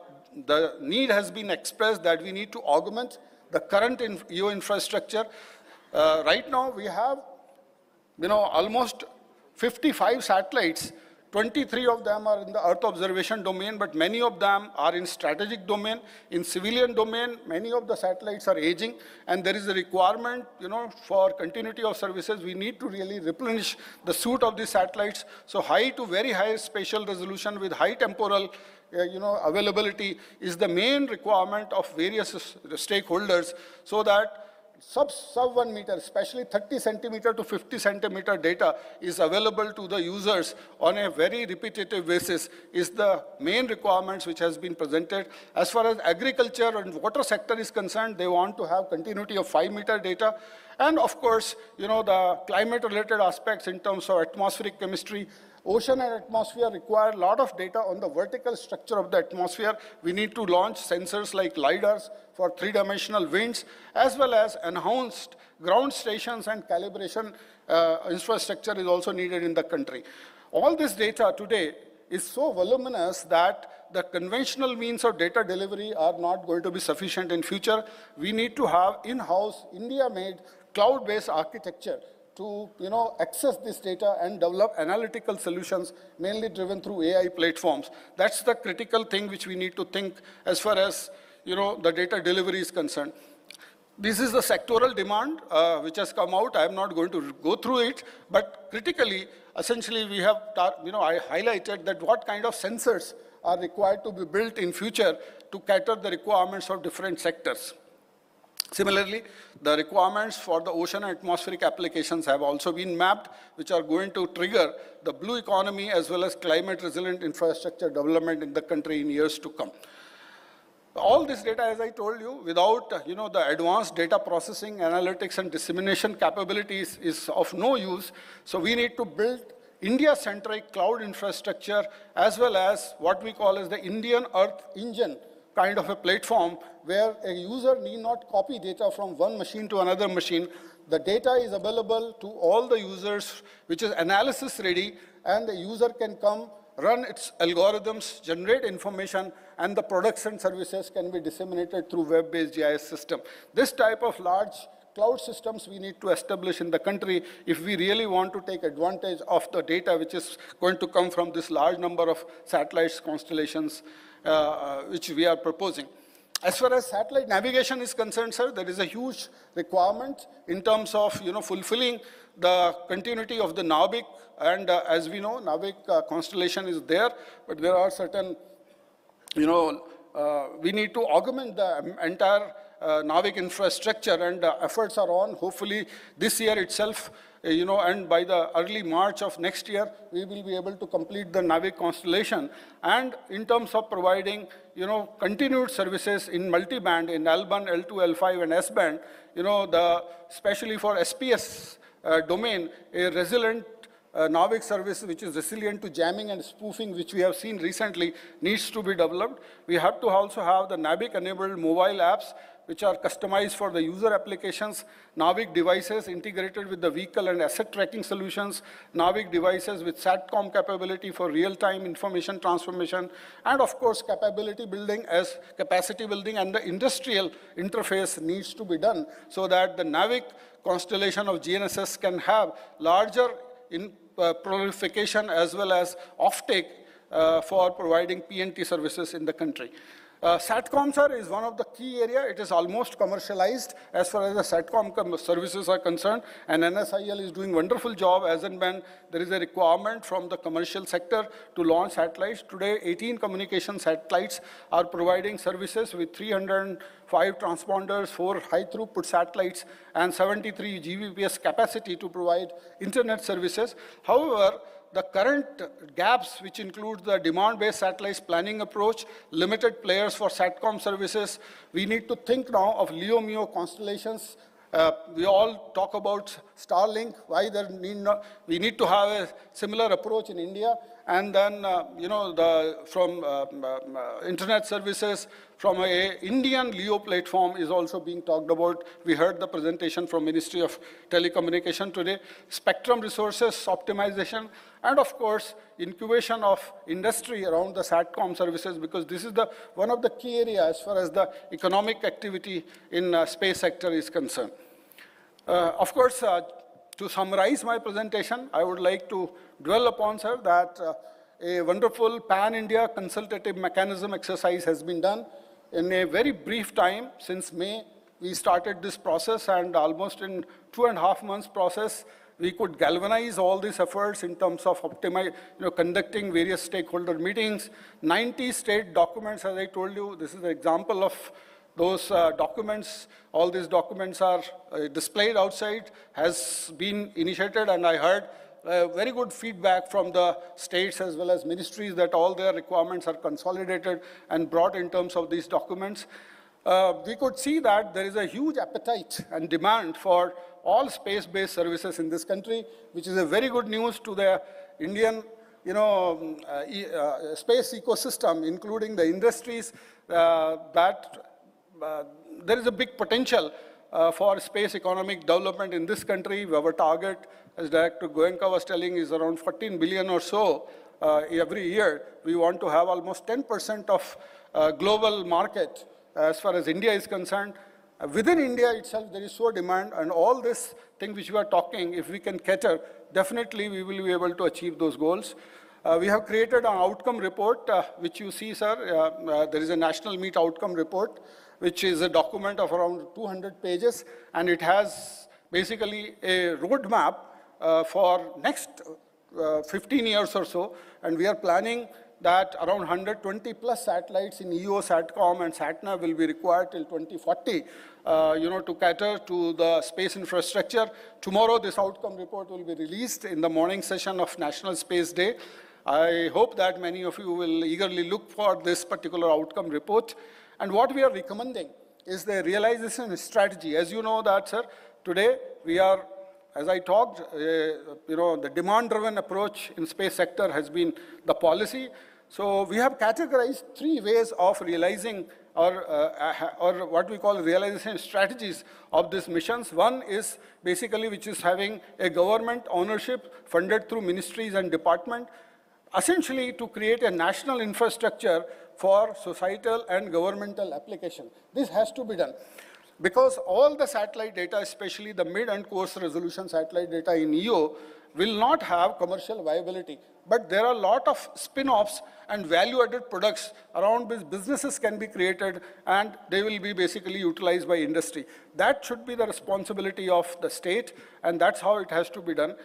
the need has been expressed that we need to augment the current EO infrastructure. Right now, we have, almost 55 satellites. 23 of them are in the Earth observation domain, but many of them are in strategic domain. In civilian domain, many of the satellites are aging, and there is a requirement, for continuity of services. We need to really replenish the suite of these satellites. So high to very high spatial resolution with high temporal availability is the main requirement of various stakeholders, so that sub 1 meter, especially 30 centimeter to 50 centimeter data is available to the users on a very repetitive basis is the main requirements which has been presented. As far as agriculture and water sector is concerned, they want to have continuity of 5 meter data. And of course, the climate related aspects in terms of atmospheric chemistry. Ocean and atmosphere require a lot of data on the vertical structure of the atmosphere. We need to launch sensors like LiDARs for three-dimensional winds, as well as enhanced ground stations and calibration infrastructure is also needed in the country. All this data today is so voluminous that the conventional means of data delivery are not going to be sufficient in future. We need to have in-house, India-made, cloud-based architecture to access this data and develop analytical solutions, mainly driven through AI platforms. That's the critical thing which we need to think as far as the data delivery is concerned. This is the sectoral demand which has come out. I am not going to go through it, but critically, essentially, we have I highlighted that what kind of sensors are required to be built in future to cater the requirements of different sectors. Similarly, the requirements for the ocean and atmospheric applications have also been mapped, which are going to trigger the blue economy as well as climate resilient infrastructure development in the country in years to come. All this data, as I told you, without the advanced data processing, analytics, and dissemination capabilities is of no use. So we need to build India-centric cloud infrastructure as well as what we call as the Indian Earth Engine kind of a platform where a user need not copy data from one machine to another machine. The data is available to all the users, which is analysis ready, and the user can come, run its algorithms, generate information, and the products and services can be disseminated through web-based GIS system. This type of large cloud systems we need to establish in the country if we really want to take advantage of the data which is going to come from this large number of satellites, constellations, which we are proposing. As far as satellite navigation is concerned, sir, there is a huge requirement in terms of fulfilling the continuity of the NAVIC. And as we know, NAVIC constellation is there, but there are certain, we need to augment the entire NAVIC infrastructure, and efforts are on. Hopefully, this year itself, and by the early March of next year, we will be able to complete the NAVIC constellation. And in terms of providing, continued services in multi-band, in L-band, L2, L5, and S-band, especially for SPS domain, a resilient NAVIC service which is resilient to jamming and spoofing, which we have seen recently, needs to be developed. We have to also have the NAVIC-enabled mobile apps, which are customized for the user applications, NAVIC devices integrated with the vehicle and asset tracking solutions, NAVIC devices with SATCOM capability for real-time information transformation, and of course, capability building as capacity building and the industrial interface needs to be done so that the NAVIC constellation of GNSS can have larger proliferation as well as offtake for providing PNT services in the country. SATCOM, sir, is one of the key area. It is almost commercialized as far as the SATCOM services are concerned, and NSIL is doing wonderful job as and when there is a requirement from the commercial sector to launch satellites. Today, 18 communication satellites are providing services with 305 transponders, 4 high-throughput satellites, and 73 Gbps capacity to provide internet services. However, the current gaps, which include the demand-based satellites planning approach, limited players for SATCOM services, we need to think now of LEO-MEO constellations. We all talk about Starlink, why we need to have a similar approach in India, and then, from internet services, from an Indian LEO platform is also being talked about. We heard the presentation from Ministry of Telecommunication today. Spectrum resources optimization, and of course, incubation of industry around the SATCOM services, because this is one of the key areas as far as the economic activity in space sector is concerned. Of course, to summarize my presentation, I would like to dwell upon, sir, that a wonderful pan-India consultative mechanism exercise has been done in a very brief time. Since May, we started this process, and almost in 2.5 months process, we could galvanize all these efforts in terms of conducting various stakeholder meetings. 90 state documents, as I told you, this is an example of those documents. All these documents are displayed outside, has been initiated, and I heard very good feedback from the states as well as ministries that all their requirements are consolidated and brought in terms of these documents. We could see that there is a huge appetite and demand for all space-based services in this country, which is a very good news to the Indian space ecosystem, including the industries, that there is a big potential for space economic development in this country. Our target, as Director Goenka was telling, is around 14 billion or so every year. We want to have almost 10% of global market as far as India is concerned. Within India itself, there is so demand, and all this thing which we are talking, if we can cater, definitely we will be able to achieve those goals. We have created an outcome report, which you see, sir. There is a National Meet Outcome Report, which is a document of around 200 pages, and it has basically a roadmap for next 15 years or so, and we are planning that around 120 plus satellites in EO, SATCOM, and SATNAV will be required till 2040, to cater to the space infrastructure. Tomorrow, this outcome report will be released in the morning session of National Space Day. I hope that many of you will eagerly look for this particular outcome report. And what we are recommending is the realization strategy. As you know that, sir, today we are, as I talked, the demand-driven approach in space sector has been the policy. So we have categorized 3 ways of realizing or what we call realization strategies of these missions. One is basically which is having a government ownership funded through ministries and department, essentially to create a national infrastructure for societal and governmental application. This has to be done, because all the satellite data, especially the mid and coarse resolution satellite data in EO, will not have commercial viability. But there are a lot of spin-offs and value-added products around which businesses can be created, and they will be basically utilized by industry. That should be the responsibility of the state, and that's how it has to be done.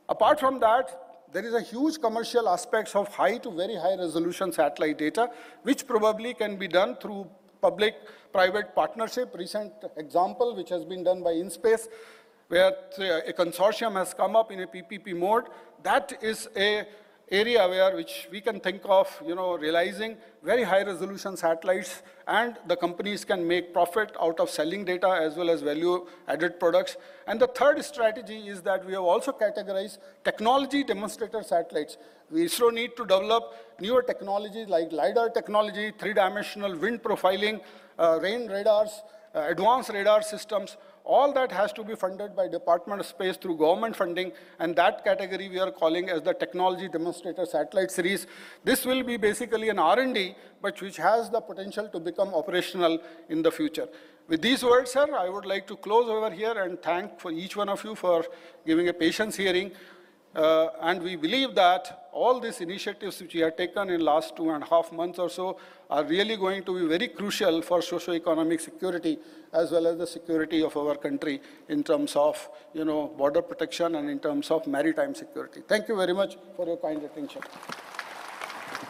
Apart from that, there is a huge commercial aspects of high to very high resolution satellite data, which probably can be done through public-private partnership. Recent example, which has been done by InSpace, where a consortium has come up in a PPP mode. That is a area which we can think of, realizing very high resolution satellites, and the companies can make profit out of selling data as well as value-added products. And the third strategy is that we have also categorized technology demonstrator satellites. We ISRO need to develop newer technologies like LiDAR technology, 3-dimensional wind profiling, rain radars, advanced radar systems. All that has to be funded by Department of Space through government funding, and that category we are calling as the Technology Demonstrator Satellite Series. This will be basically an R&D, but which has the potential to become operational in the future. With these words, sir, I would like to close over here and thank for each one of you for giving a patience hearing. And we believe that all these initiatives which we have taken in the last 2.5 months or so are really going to be very crucial for socio-economic security as well as the security of our country in terms of, border protection and in terms of maritime security. Thank you very much for your kind attention.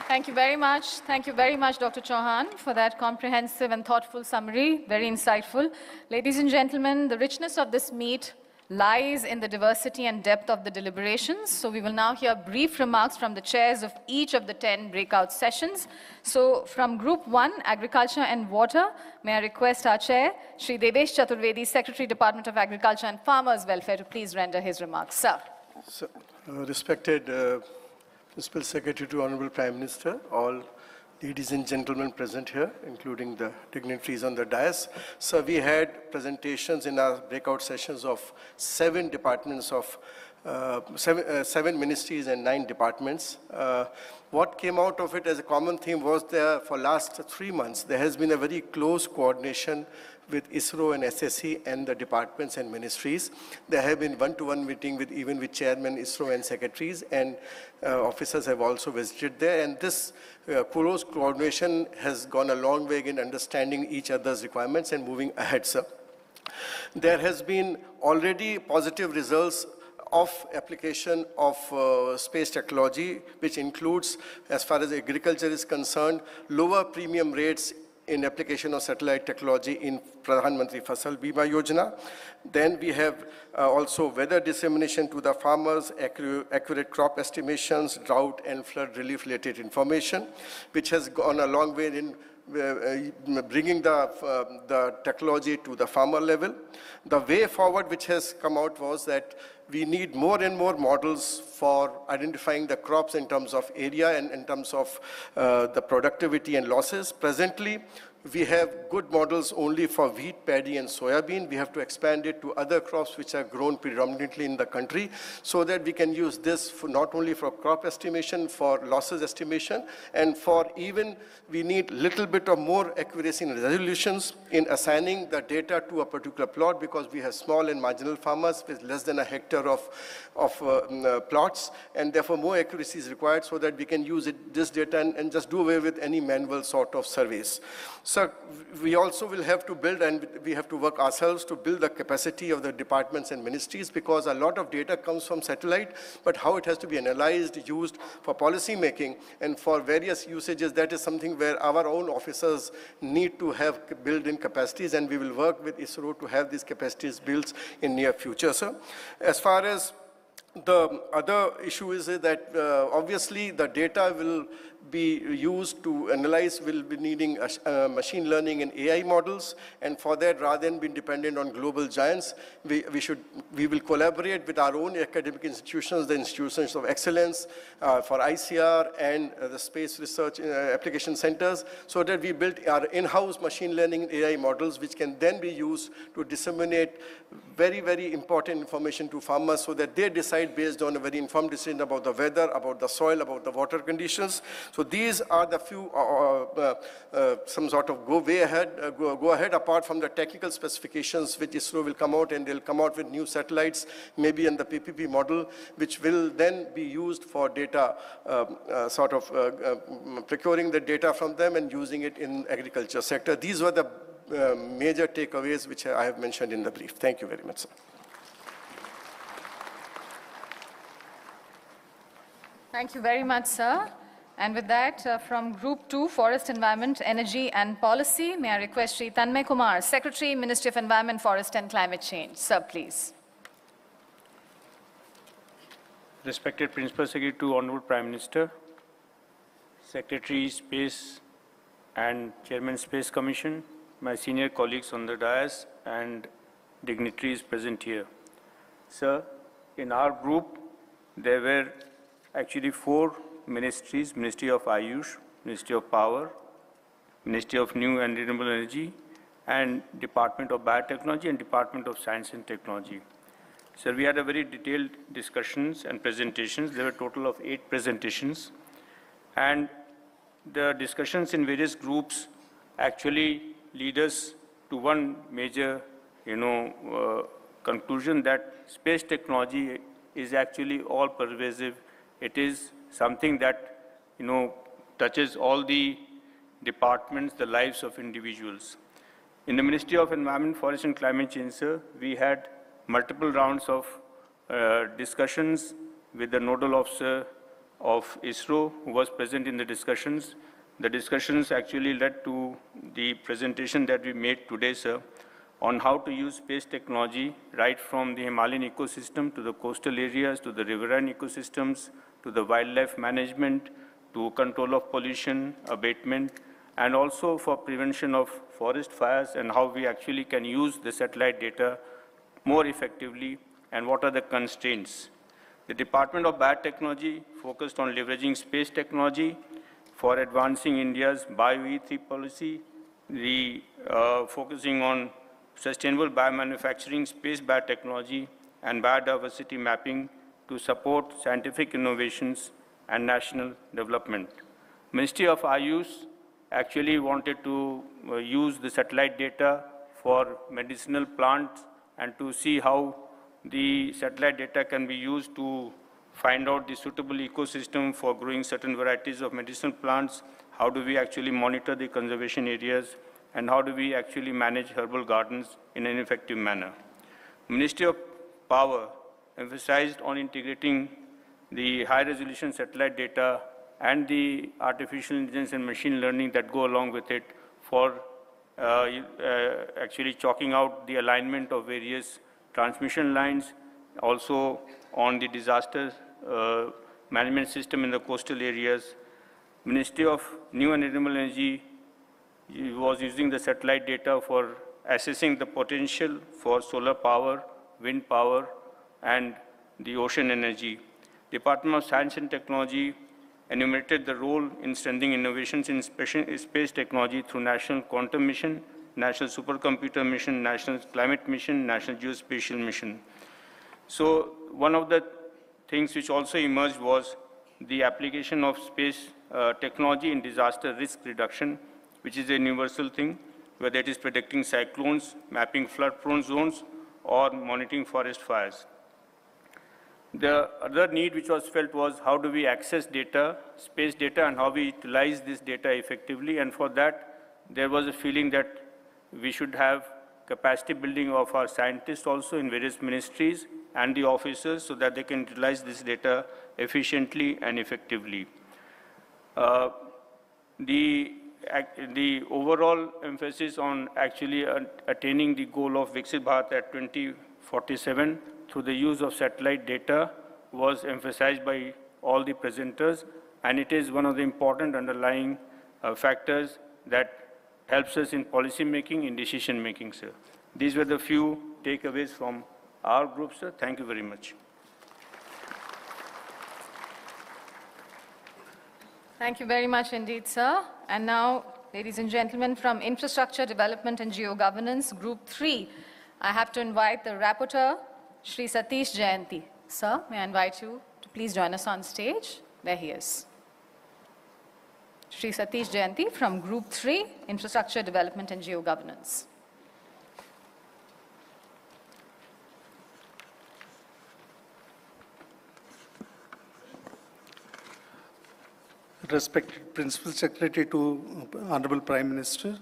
Thank you very much. Thank you very much, Dr. Chauhan, for that comprehensive and thoughtful summary. Very insightful. Ladies and gentlemen, the richness of this meet lies in the diversity and depth of the deliberations. So we will now hear brief remarks from the chairs of each of the 10 breakout sessions. So from Group 1, Agriculture and Water, may I request our chair, Shri Devesh Chaturvedi, Secretary, Department of Agriculture and Farmers Welfare, to please render his remarks. Sir. Respected Principal Secretary to Honorable Prime Minister, all ladies and gentlemen present here, including the dignitaries on the dais. So we had presentations in our breakout sessions of 7 departments of seven ministries and 9 departments. What came out of it as a common theme was there for last 3 months, there has been a very close coordination with ISRO and SSC and the departments and ministries. There have been one-to-one meeting with even with chairman ISRO and secretaries, and officers have also visited there. And this close coordination has gone a long way in understanding each other's requirements and moving ahead, sir. There has been already positive results of application of space technology, which includes, as far as agriculture is concerned, lower premium rates in application of satellite technology in Pradhan Mantri Fasal Bima Yojana. Then we have also weather dissemination to the farmers, accurate crop estimations, drought and flood relief related information, which has gone a long way in bringing the technology to the farmer level. The way forward which has come out was that we need more and more models for identifying the crops in terms of area and in terms of the productivity and losses. Presently, we have good models only for wheat, paddy, and soybean. We have to expand it to other crops which are grown predominantly in the country, so that we can use this for not only for crop estimation, for losses estimation, and for even we need little bit of more accuracy and resolutions in assigning the data to a particular plot, because we have small and marginal farmers with less than a hectare of plots, and therefore more accuracy is required so that we can use this data and just do away with any manual sort of surveys. So we also will have to build, and we have to work ourselves to build the capacity of the departments and ministries, because a lot of data comes from satellite, but how it has to be analyzed, used for policy making and for various usages, that is something where our own officers need to have built-in capacities, and we will work with ISRO to have these capacities built in near future, sir. As far as the other issue is that obviously the data will be used to analyze, will be needing machine learning and AI models, and for that, rather than being dependent on global giants, we will collaborate with our own academic institutions, the institutions of excellence for ICR and the space research application centers, so that we build our in-house machine learning and AI models, which can then be used to disseminate very, very important information to farmers, so that they decide based on a very informed decision about the weather, about the soil, about the water conditions. So these are the few, some sort of go ahead apart from the technical specifications which ISRO will come out, and they'll come out with new satellites, maybe in the PPP model, which will then be used for data, procuring the data from them and using it in agriculture sector. These were the major takeaways which I have mentioned in the brief. Thank you very much, sir. Thank you very much, sir. And with that, from Group 2, Forest, Environment, Energy and Policy, may I request Shri Tanmay Kumar, Secretary, Ministry of Environment, Forest and Climate Change. Sir, please. Respected Principal Secretary to Honorable Prime Minister, Secretary, Space and Chairman, Space Commission, my senior colleagues on the dais and dignitaries present here. Sir, in our group, there were actually 4 ministries: Ministry of Ayush, Ministry of Power, Ministry of New and Renewable Energy, and Department of Biotechnology and Department of Science and Technology. Sir, we had a very detailed discussions and presentations. There were a total of 8 presentations. And the discussions in various groups actually lead us to one major, conclusion, that space technology is actually all pervasive. It is something that, touches all the departments, the lives of individuals. In the Ministry of Environment, Forest and Climate Change, sir, we had multiple rounds of discussions with the nodal officer of ISRO, who was present in the discussions. The discussions actually led to the presentation that we made today, sir, on how to use space technology right from the Himalayan ecosystem to the coastal areas, to the riverine ecosystems, to the wildlife management, to control of pollution, abatement, and also for prevention of forest fires, and how we actually can use the satellite data more effectively, and what are the constraints. The Department of Biotechnology focused on leveraging space technology for advancing India's Bio-E3 policy, the focusing on sustainable biomanufacturing, space biotechnology, and biodiversity mapping to support scientific innovations and national development. Ministry of Ayush actually wanted to use the satellite data for medicinal plants and to see how the satellite data can be used to find out the suitable ecosystem for growing certain varieties of medicinal plants, how do we actually monitor the conservation areas, and how do we actually manage herbal gardens in an effective manner. Ministry of Power emphasized on integrating the high-resolution satellite data and the artificial intelligence and machine learning that go along with it for actually chalking out the alignment of various transmission lines, also on the disaster management system in the coastal areas. Ministry of New and Renewable Energy was using the satellite data for assessing the potential for solar power, wind power, and the ocean energy. Department of Science and Technology enumerated the role in strengthening innovations in space technology through National Quantum Mission, National Supercomputer Mission, National Climate Mission, National Geospatial Mission. So one of the things which also emerged was the application of space technology in disaster risk reduction, which is a universal thing, whether it is predicting cyclones, mapping flood-prone zones, or monitoring forest fires. The other need which was felt was how do we access data, space data, and how we utilize this data effectively. And for that, there was a feeling that we should have capacity building of our scientists also in various ministries and the officers so that they can utilize this data efficiently and effectively. The overall emphasis on actually attaining the goal of Viksit Bharat at 2047 through the use of satellite data was emphasized by all the presenters, and it is one of the important underlying factors that helps us in policy making, in decision making, sir. These were the few takeaways from our group, sir. Thank you very much. Thank you very much indeed, sir. And now, ladies and gentlemen, from Infrastructure Development and Geo-Governance, Group 3, I have to invite the rapporteur, Shri Satish Jayanti. Sir, may I invite you to please join us on stage? There he is. Shri Satish Jayanti from Group 3, Infrastructure Development and Geo-Governance. Respected Principal Secretary to Honorable Prime Minister,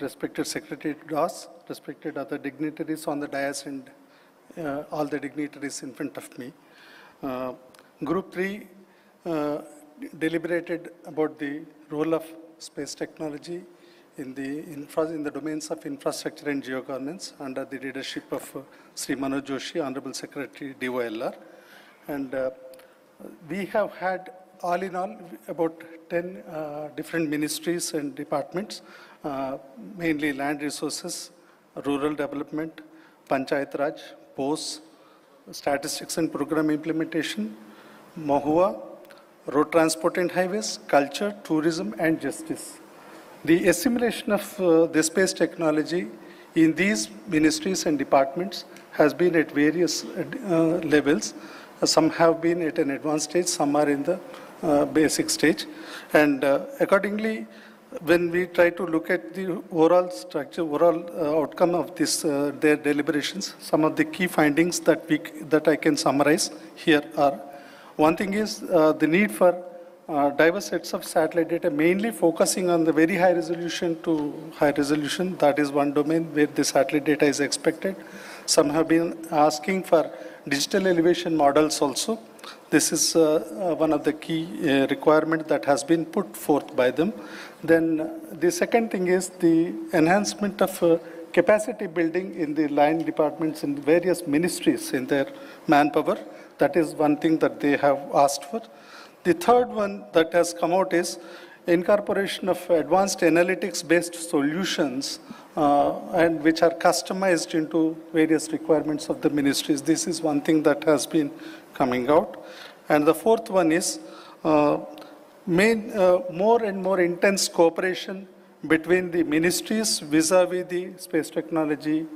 respected Secretary to DOS, respected other dignitaries on the dais and all the dignitaries in front of me. Group 3 deliberated about the role of space technology in the domains of infrastructure and geo-governance under the leadership of Sri Manoj Joshi, Honorable Secretary DOLR. And we have had all in all about 10 different ministries and departments, mainly land resources, rural development, Panchayat Raj, POS, statistics and program implementation, Mahua, road transport and highways, culture, tourism, and justice. The assimilation of the space technology in these ministries and departments has been at various levels. Some have been at an advanced stage, some are in the basic stage. And accordingly, when we try to look at the overall structure, overall outcome of this, their deliberations, some of the key findings that I can summarize here are, one thing is the need for diverse sets of satellite data, mainly focusing on the very high resolution to high resolution. That is one domain where the satellite data is expected. Some have been asking for digital elevation models also. This is one of the key requirements that has been put forth by them. Then the second thing is the enhancement of capacity building in the line departments in various ministries in their manpower. That is one thing that they have asked for. The third one that has come out is incorporation of advanced analytics-based solutions and which are customized into various requirements of the ministries. This is one thing that has been coming out. And the fourth one is more and more intense cooperation between the ministries vis-a-vis the space technology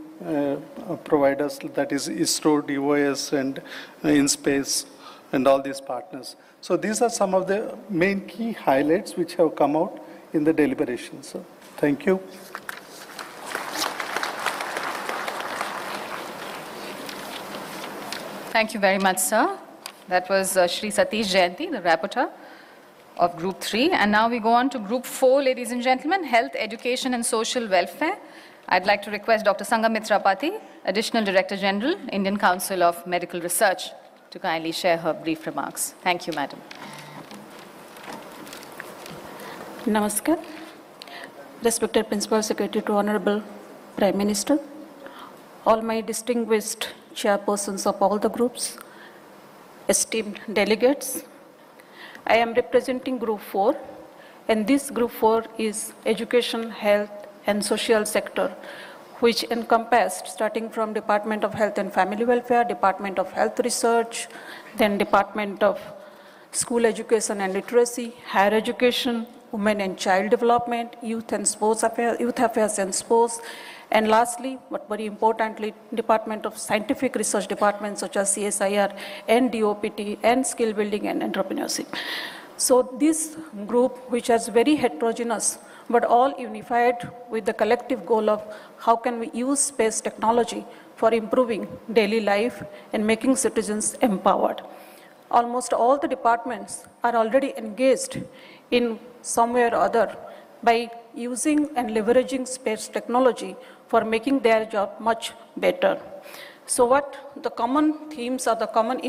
providers, that is ISRO, DOS, and InSpace, and all these partners. So these are some of the main key highlights which have come out in the deliberations. So, thank you. Thank you very much, sir. That was Shri Satish Jayanti, the rapporteur of Group 3. And now we go on to Group 4, ladies and gentlemen, Health, Education and Social Welfare. I'd like to request Dr. Sangamitra Pati, Additional Director General, Indian Council of Medical Research, to kindly share her brief remarks. Thank you, madam. Namaskar. Respected Principal Secretary to Honorable Prime Minister, all my distinguished chairpersons of all the groups, esteemed delegates, I am representing Group 4, and this Group 4 is Education, Health and Social Sector, which encompassed starting from Department of Health and Family Welfare, Department of Health Research, then Department of School Education and Literacy, Higher Education, Women and Child Development, Youth and Sports Affairs, Youth Affairs and Sports, and lastly, but very importantly, Department of Scientific Research departments such as CSIR and DOPT and Skill Building and Entrepreneurship. So this group, which is very heterogeneous, but all unified with the collective goal of how can we use space technology for improving daily life and making citizens empowered. Almost all the departments are already engaged in some way or other by using and leveraging space technology for making their job much better. So what the common themes or the common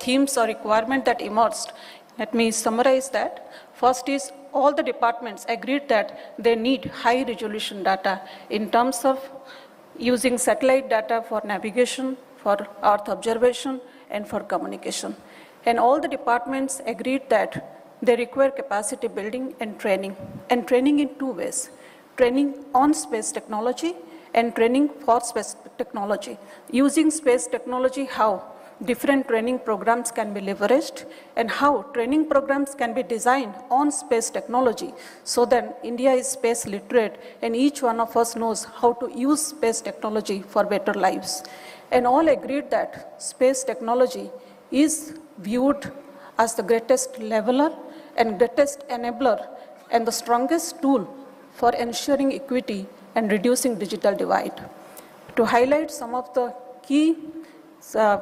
themes or requirement that emerged, let me summarize that. First is all the departments agreed that they need high resolution data in terms of using satellite data for navigation, for Earth observation, and for communication. And all the departments agreed that they require capacity building and training in two ways: training on space technology and training for space technology. Using space technology, how different training programs can be leveraged and how training programs can be designed on space technology so that India is space literate and each one of us knows how to use space technology for better lives. And all agreed that space technology is viewed as the greatest leveler and greatest enabler and the strongest tool for ensuring equity and reducing digital divide. To highlight some of the key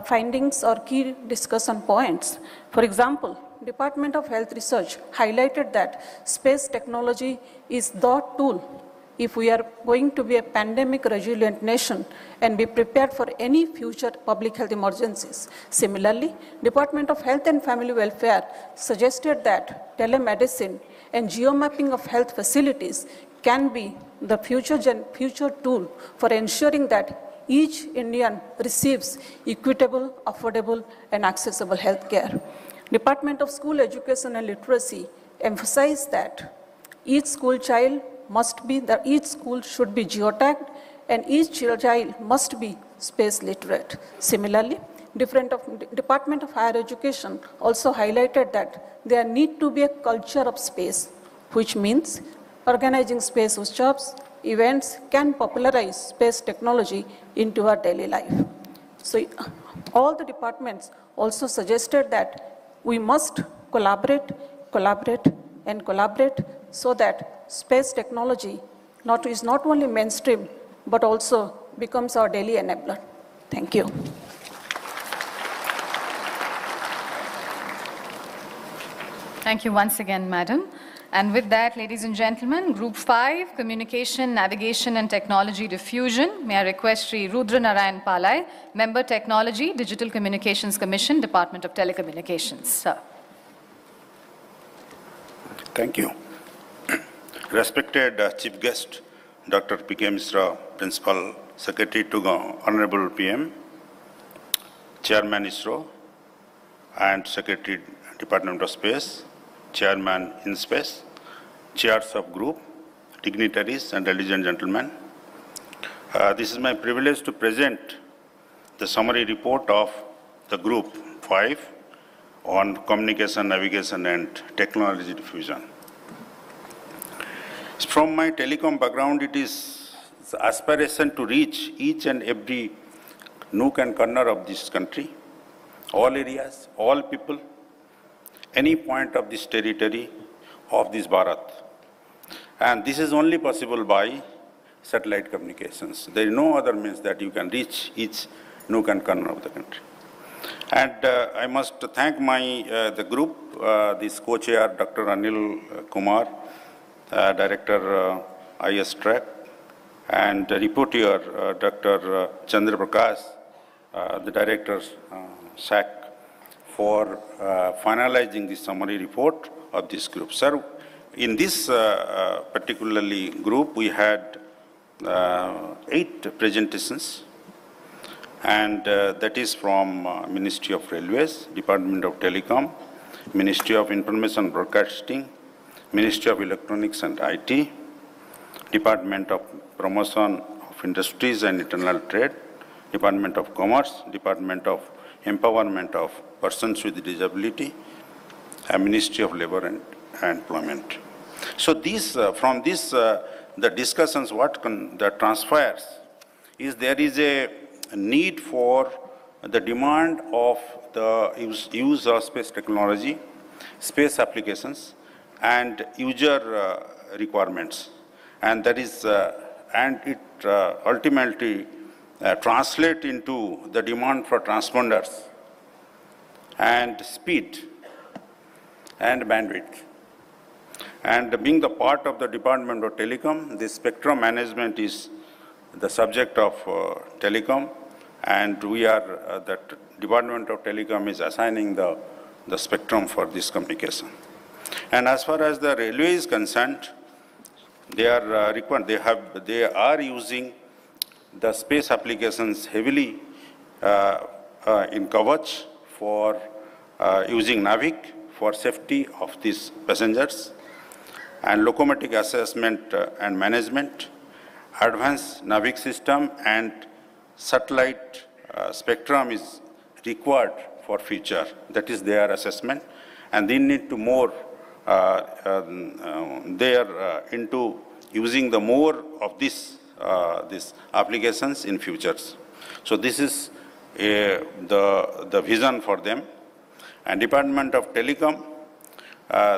findings or key discussion points, for example, Department of Health Research highlighted that space technology is the tool if we are going to be a pandemic resilient nation and be prepared for any future public health emergencies. Similarly, Department of Health and Family Welfare suggested that telemedicine and geomapping of health facilities can be the future tool for ensuring that each Indian receives equitable, affordable, and accessible health care. Department of School Education and Literacy emphasized that each school should be geotagged and each child must be space literate. Similarly, Department of Higher Education also highlighted that there need to be a culture of space, which means organizing space workshops, events can popularize space technology into our daily life. So all the departments also suggested that we must collaborate so that space technology is not only mainstream, but also becomes our daily enabler. Thank you. Thank you once again, madam. And with that, ladies and gentlemen, Group 5, Communication, Navigation and Technology Diffusion. May I request Sri Rudra Narayan Palai, Member Technology, Digital Communications Commission, Department of Telecommunications. Sir. Thank you. Respected Chief Guest, Dr. P.K. Misra, Principal Secretary to Honorable PM, Chairman ISRO, and Secretary Department of Space, Chairman InSpace, Chairs of Group, dignitaries, and ladies and gentlemen. This is my privilege to present the summary report of the Group 5 on communication, navigation, and technology diffusion. From my telecom background, it is the aspiration to reach each and every nook and corner of this country, all areas, all people, any point of this territory of this Bharat. And this is only possible by satellite communications. There is no other means that you can reach each nook and corner of the country. And I must thank the group, this co-chair, Dr. Anil Kumar, Director IS Track, and reporter, Dr. Chandra Prakash, the Director SAC, for finalizing the summary report of this group. Sir, in this particularly group, we had 8 presentations, and that is from Ministry of Railways, Department of Telecom, Ministry of Information Broadcasting, Ministry of Electronics and IT, Department of Promotion of Industries and Internal Trade, Department of Commerce, Department of Empowerment of Persons with Disability, and Ministry of Labor and Employment. So these, from this, the discussions, that transpires is there is a need for the demand of the use of space technology, space applications, and user requirements. And that is, and it ultimately translate into the demand for transponders and speed and bandwidth. And being the part of the Department of Telecom, the spectrum management is the subject of telecom, and we are, that Department of Telecom is assigning the spectrum for this communication. And as far as the railway is concerned, they are they are using the space applications heavily in Kavach for using Navic for safety of these passengers, and locomotive assessment and management, advanced Navic system and satellite spectrum is required for future. That is their assessment, and they need to more, they are into using the more of these applications in futures. So this is the vision for them. And Department of Telecom,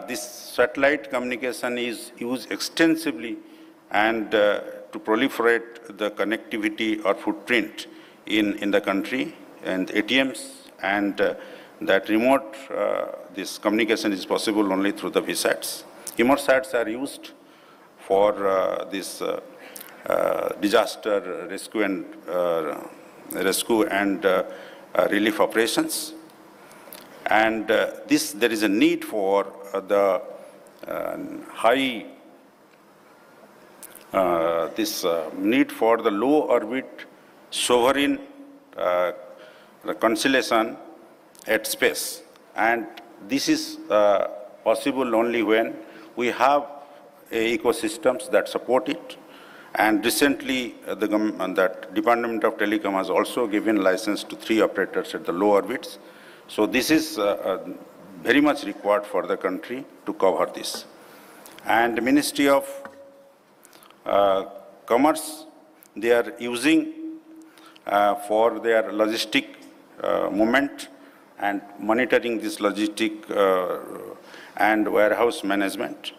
this satellite communication is used extensively and to proliferate the connectivity or footprint in the country, and ATMs, and that remote, this communication is possible only through the VSATs. EMOSATs are used for this disaster rescue and relief operations. And there is a need for the need for the low orbit sovereign constellation at space. And this is possible only when we have ecosystems that support it. And recently, that Department of Telecom has also given license to 3 operators at the low orbits. So this is very much required for the country to cover this. And the Ministry of Commerce, they are using for their logistic movement and monitoring this logistic and warehouse management.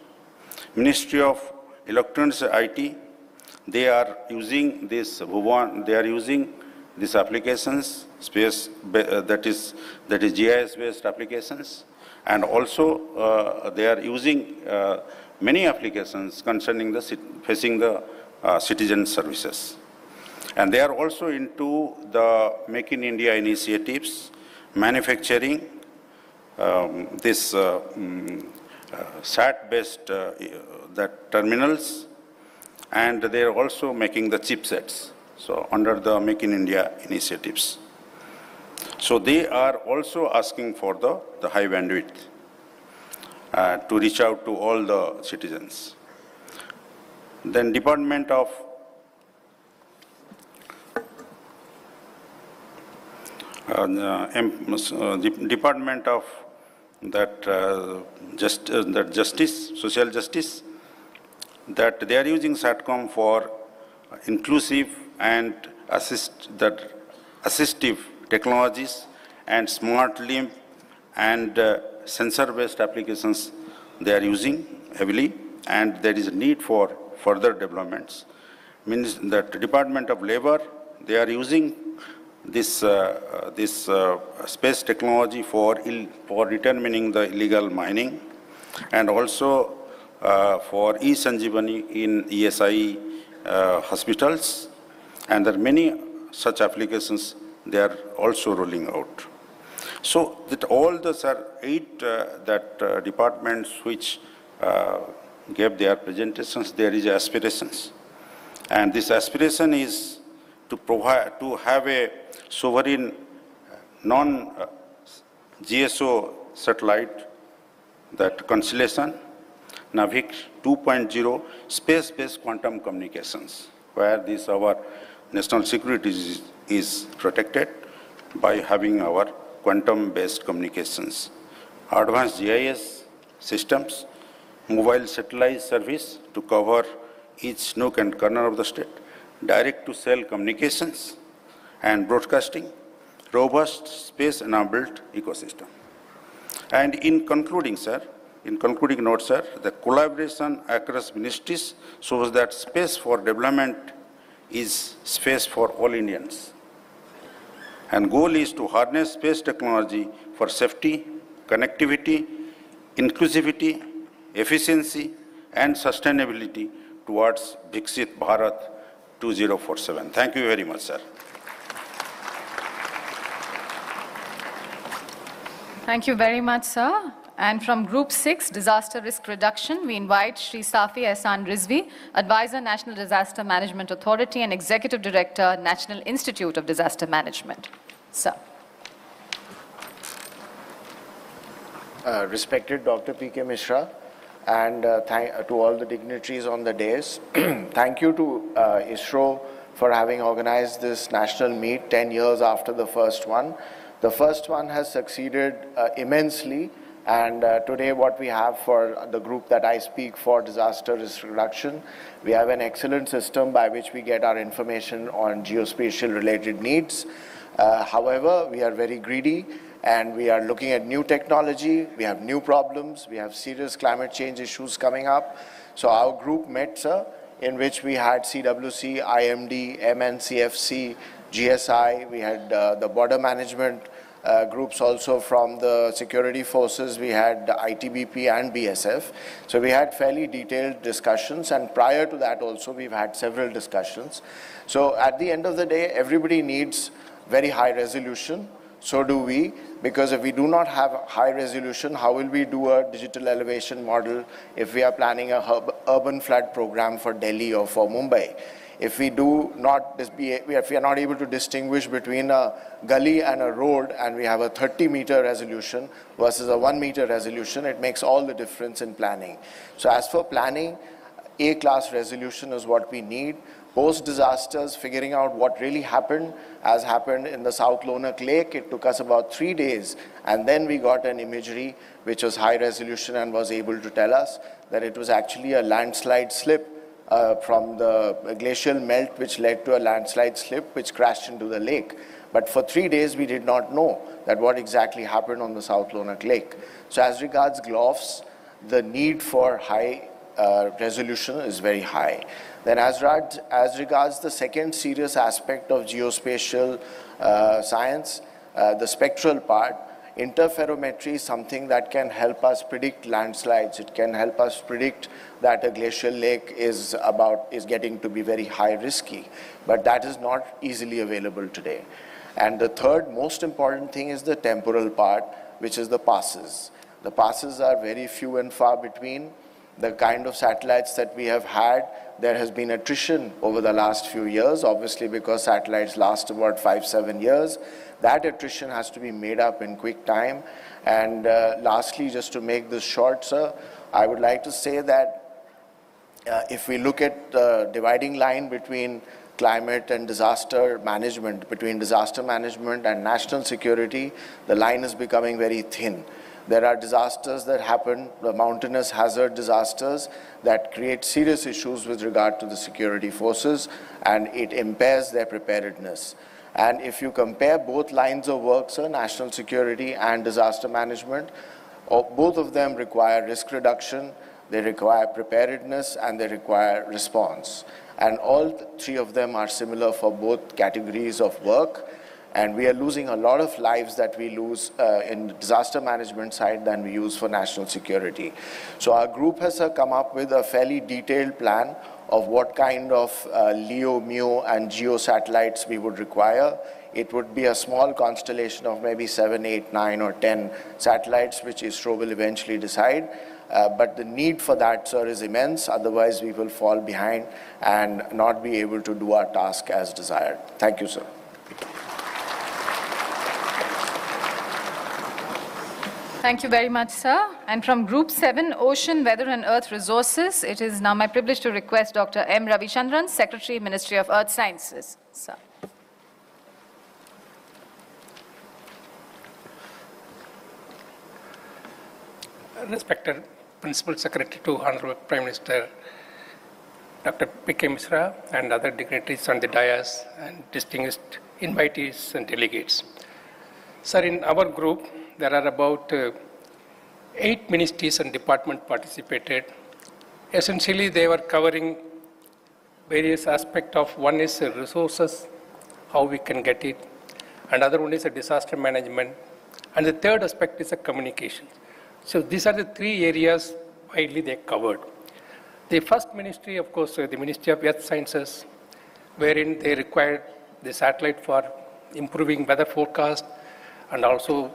Ministry of Electronics and IT, they are using this Bhuvan, they are using these applications, space that is GIS-based applications, and also they are using many applications concerning the facing the citizen services. And they are also into the Make in India initiatives, manufacturing, this SAT-based that terminals, and they are also making the chipsets. So under the Make in India initiatives. So they are also asking for the high bandwidth to reach out to all the citizens. Then Department of that, social justice, that they are using SATCOM for inclusive and assistive technologies and smart limb and sensor-based applications they are using heavily, and there is a need for further developments. Means that the Department of Labor, they are using this space technology for determining the illegal mining, and also for e-Sanjeevani in ESI hospitals, and there are many such applications they are also rolling out. So that all those are 8 departments which gave their presentations. There is aspirations, and this aspiration is to have a sovereign non-GSO satellite, that Constellation, Navik 2.0, space-based quantum communications, where this our national security is protected by having our quantum-based communications. Advanced GIS systems, mobile satellite service to cover each nook and corner of the state, direct-to-cell communications and broadcasting, robust space-enabled ecosystem. And in concluding note, sir, the collaboration across ministries shows that space for development is space for all Indians. And goal is to harness space technology for safety, connectivity, inclusivity, efficiency, and sustainability towards Viksit Bharat 2047. Thank you very much, sir. Thank you very much, sir. And from Group 6, Disaster Risk Reduction, we invite Shri Safi Ehsan Rizvi, Advisor, National Disaster Management Authority and Executive Director, National Institute of Disaster Management. Sir. Respected Dr. P.K. Mishra, and to all the dignitaries on the dais. Thank you to Isro for having organized this national meet 10 years after the first one. The first one has succeeded immensely, and today what we have for the group that I speak for, disaster risk reduction, we have an excellent system by which we get our information on geospatial related needs. However, we are very greedy, and we are looking at new technology, we have new problems, we have serious climate change issues coming up. So our group met, sir, in which we had CWC, IMD, MNCFC, GSI, we had the border management groups also from the security forces, we had ITBP and BSF. So we had fairly detailed discussions, and prior to that also we've had several discussions. So at the end of the day, everybody needs very high resolution. So do we, because if we do not have high resolution, how will we do a digital elevation model if we are planning a urban flood program for Delhi or for Mumbai? If we are not able to distinguish between a gully and a road, and we have a 30-meter resolution versus a 1-meter resolution, it makes all the difference in planning. So as for planning, A-class resolution is what we need. Post-disasters, figuring out what really happened, as happened in the South Lonak Lake, it took us about 3 days, and then we got an imagery which was high resolution and was able to tell us that it was actually a landslide slip from the glacial melt, which led to a landslide slip which crashed into the lake. But for 3 days, we did not know that what exactly happened on the South Lonak Lake. So as regards GLOFs, the need for high resolution is very high. Then as regards the second serious aspect of geospatial science, the spectral part, interferometry is something that can help us predict landslides. It can help us predict that a glacial lake is getting to be very high risky, but that is not easily available today. And the third most important thing is the temporal part, which is the passes. The passes are very few and far between. The kind of satellites that we have had, there has been attrition over the last few years, obviously because satellites last about 5-7 years. That attrition has to be made up in quick time. And lastly, just to make this short, sir, I would like to say that if we look at the dividing line between climate and disaster management, between disaster management and national security, the line is becoming very thin. There are disasters that happen, the mountainous hazard disasters that create serious issues with regard to the security forces, and it impairs their preparedness. And if you compare both lines of work, sir, national security and disaster management, both of them require risk reduction, they require preparedness, and they require response. And all three of them are similar for both categories of work. And we are losing a lot of lives that we lose in the disaster management side than we use for national security. So our group has come up with a fairly detailed plan of what kind of LEO, MEO, and GEO satellites we would require. It would be a small constellation of maybe 7, 8, 9, or 10 satellites, which ISRO will eventually decide. But the need for that, sir, is immense. Otherwise, we will fall behind and not be able to do our task as desired. Thank you, sir. Thank you very much, sir. And from Group 7, Ocean, Weather and Earth Resources, it is now my privilege to request Dr. M. Ravichandran, Secretary, Ministry of Earth Sciences. Sir. Respected Principal Secretary to Honorable Prime Minister Dr. P.K. Misra and other dignitaries on the dais and distinguished invitees and delegates. Sir, in our group, there are about 8 ministries and departments participated. Essentially, they were covering various aspects of, one is resources, how we can get it, and other one is a disaster management, and the third aspect is a communication. So these are the 3 areas widely they covered. The first ministry, of course, the Ministry of Earth Sciences, wherein they required the satellite for improving weather forecast and also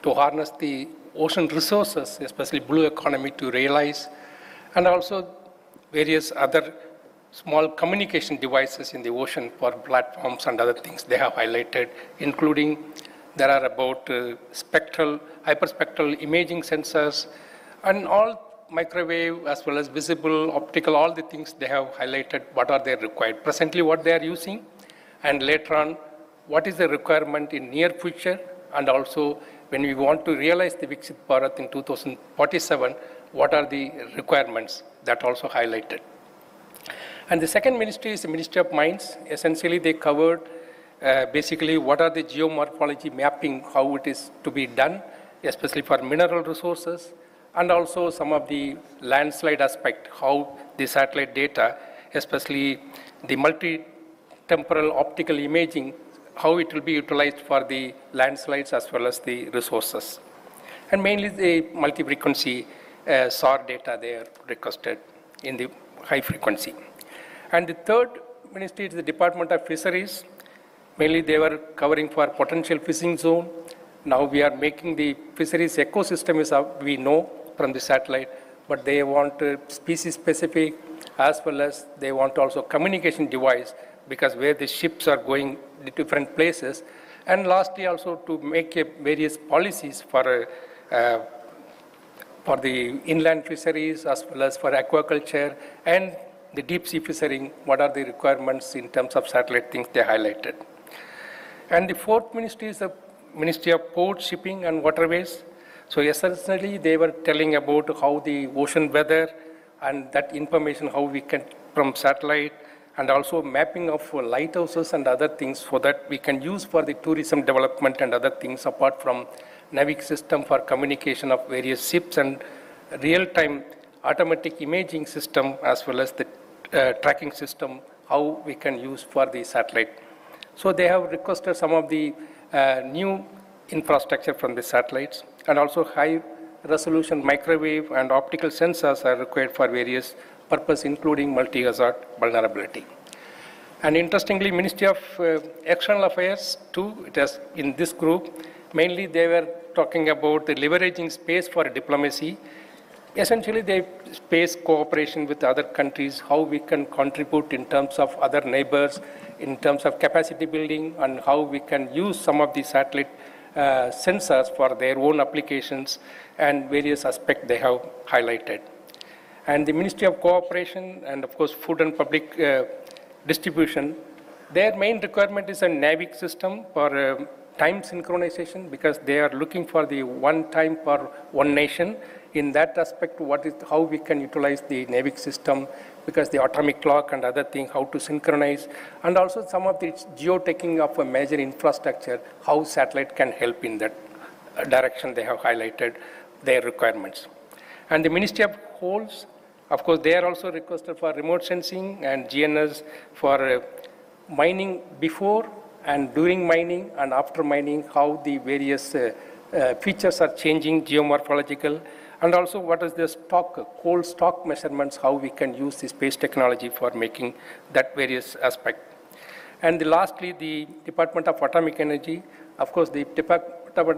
to harness the ocean resources, especially blue economy, to realize, and also various other small communication devices in the ocean for platforms and other things they have highlighted, including there are about hyperspectral imaging sensors, and all microwave as well as visible, optical, all the things they have highlighted what are they required. Presently what they are using, and later on what is the requirement in near future, and also when we want to realize the Viksit Bharat in 2047, what are the requirements that also highlighted. And the second ministry is the Ministry of Mines. Essentially, they covered basically what are the geomorphology mapping, how it is to be done, especially for mineral resources, and also some of the landslide aspect, how the satellite data, especially the multi-temporal optical imaging, how it will be utilized for the landslides as well as the resources. And mainly the multi-frequency SAR data they are requested in the high frequency. And the third ministry is the Department of Fisheries. Mainly they were covering for potential fishing zone. Now we are making the fisheries ecosystem is we know from the satellite, but they want species specific as well as they want also communication device, because where the ships are going to different places. And lastly, also to make various policies for the inland fisheries as well as for aquaculture and the deep sea fishing, what are the requirements in terms of satellite things they highlighted. And the fourth ministry is the Ministry of Port, Shipping and Waterways. So essentially, they were telling about how the ocean weather and that information, how we can from satellite, and also mapping of lighthouses and other things so that we can use for the tourism development and other things apart from NAVIC system for communication of various ships and real-time automatic imaging system as well as the tracking system, how we can use for the satellite. So they have requested some of the new infrastructure from the satellites, and also high resolution microwave and optical sensors are required for various purpose, including multi-hazard vulnerability. And interestingly, Ministry of External Affairs too, it has in this group, mainly they were talking about the leveraging space for diplomacy. Essentially, they space cooperation with other countries, how we can contribute in terms of other neighbors, in terms of capacity building, and how we can use some of the satellite sensors for their own applications and various aspects they have highlighted. And the Ministry of Cooperation and, of course, Food and Public Distribution, their main requirement is a NAVIC system for time synchronization, because they are looking for the one time for one nation. In that aspect, how we can utilize the NAVIC system, because the atomic clock and other things, how to synchronize, and also some of the geoteching of a major infrastructure, how satellite can help in that direction. They have highlighted their requirements. And the Ministry of Holds, of course, they are also requested for remote sensing and GNS for mining before and during mining and after mining, how the various features are changing, geomorphological, and also what is the stock, coal stock measurements, how we can use the space technology for making that various aspect. And lastly, the Department of Atomic Energy, of course, the Department of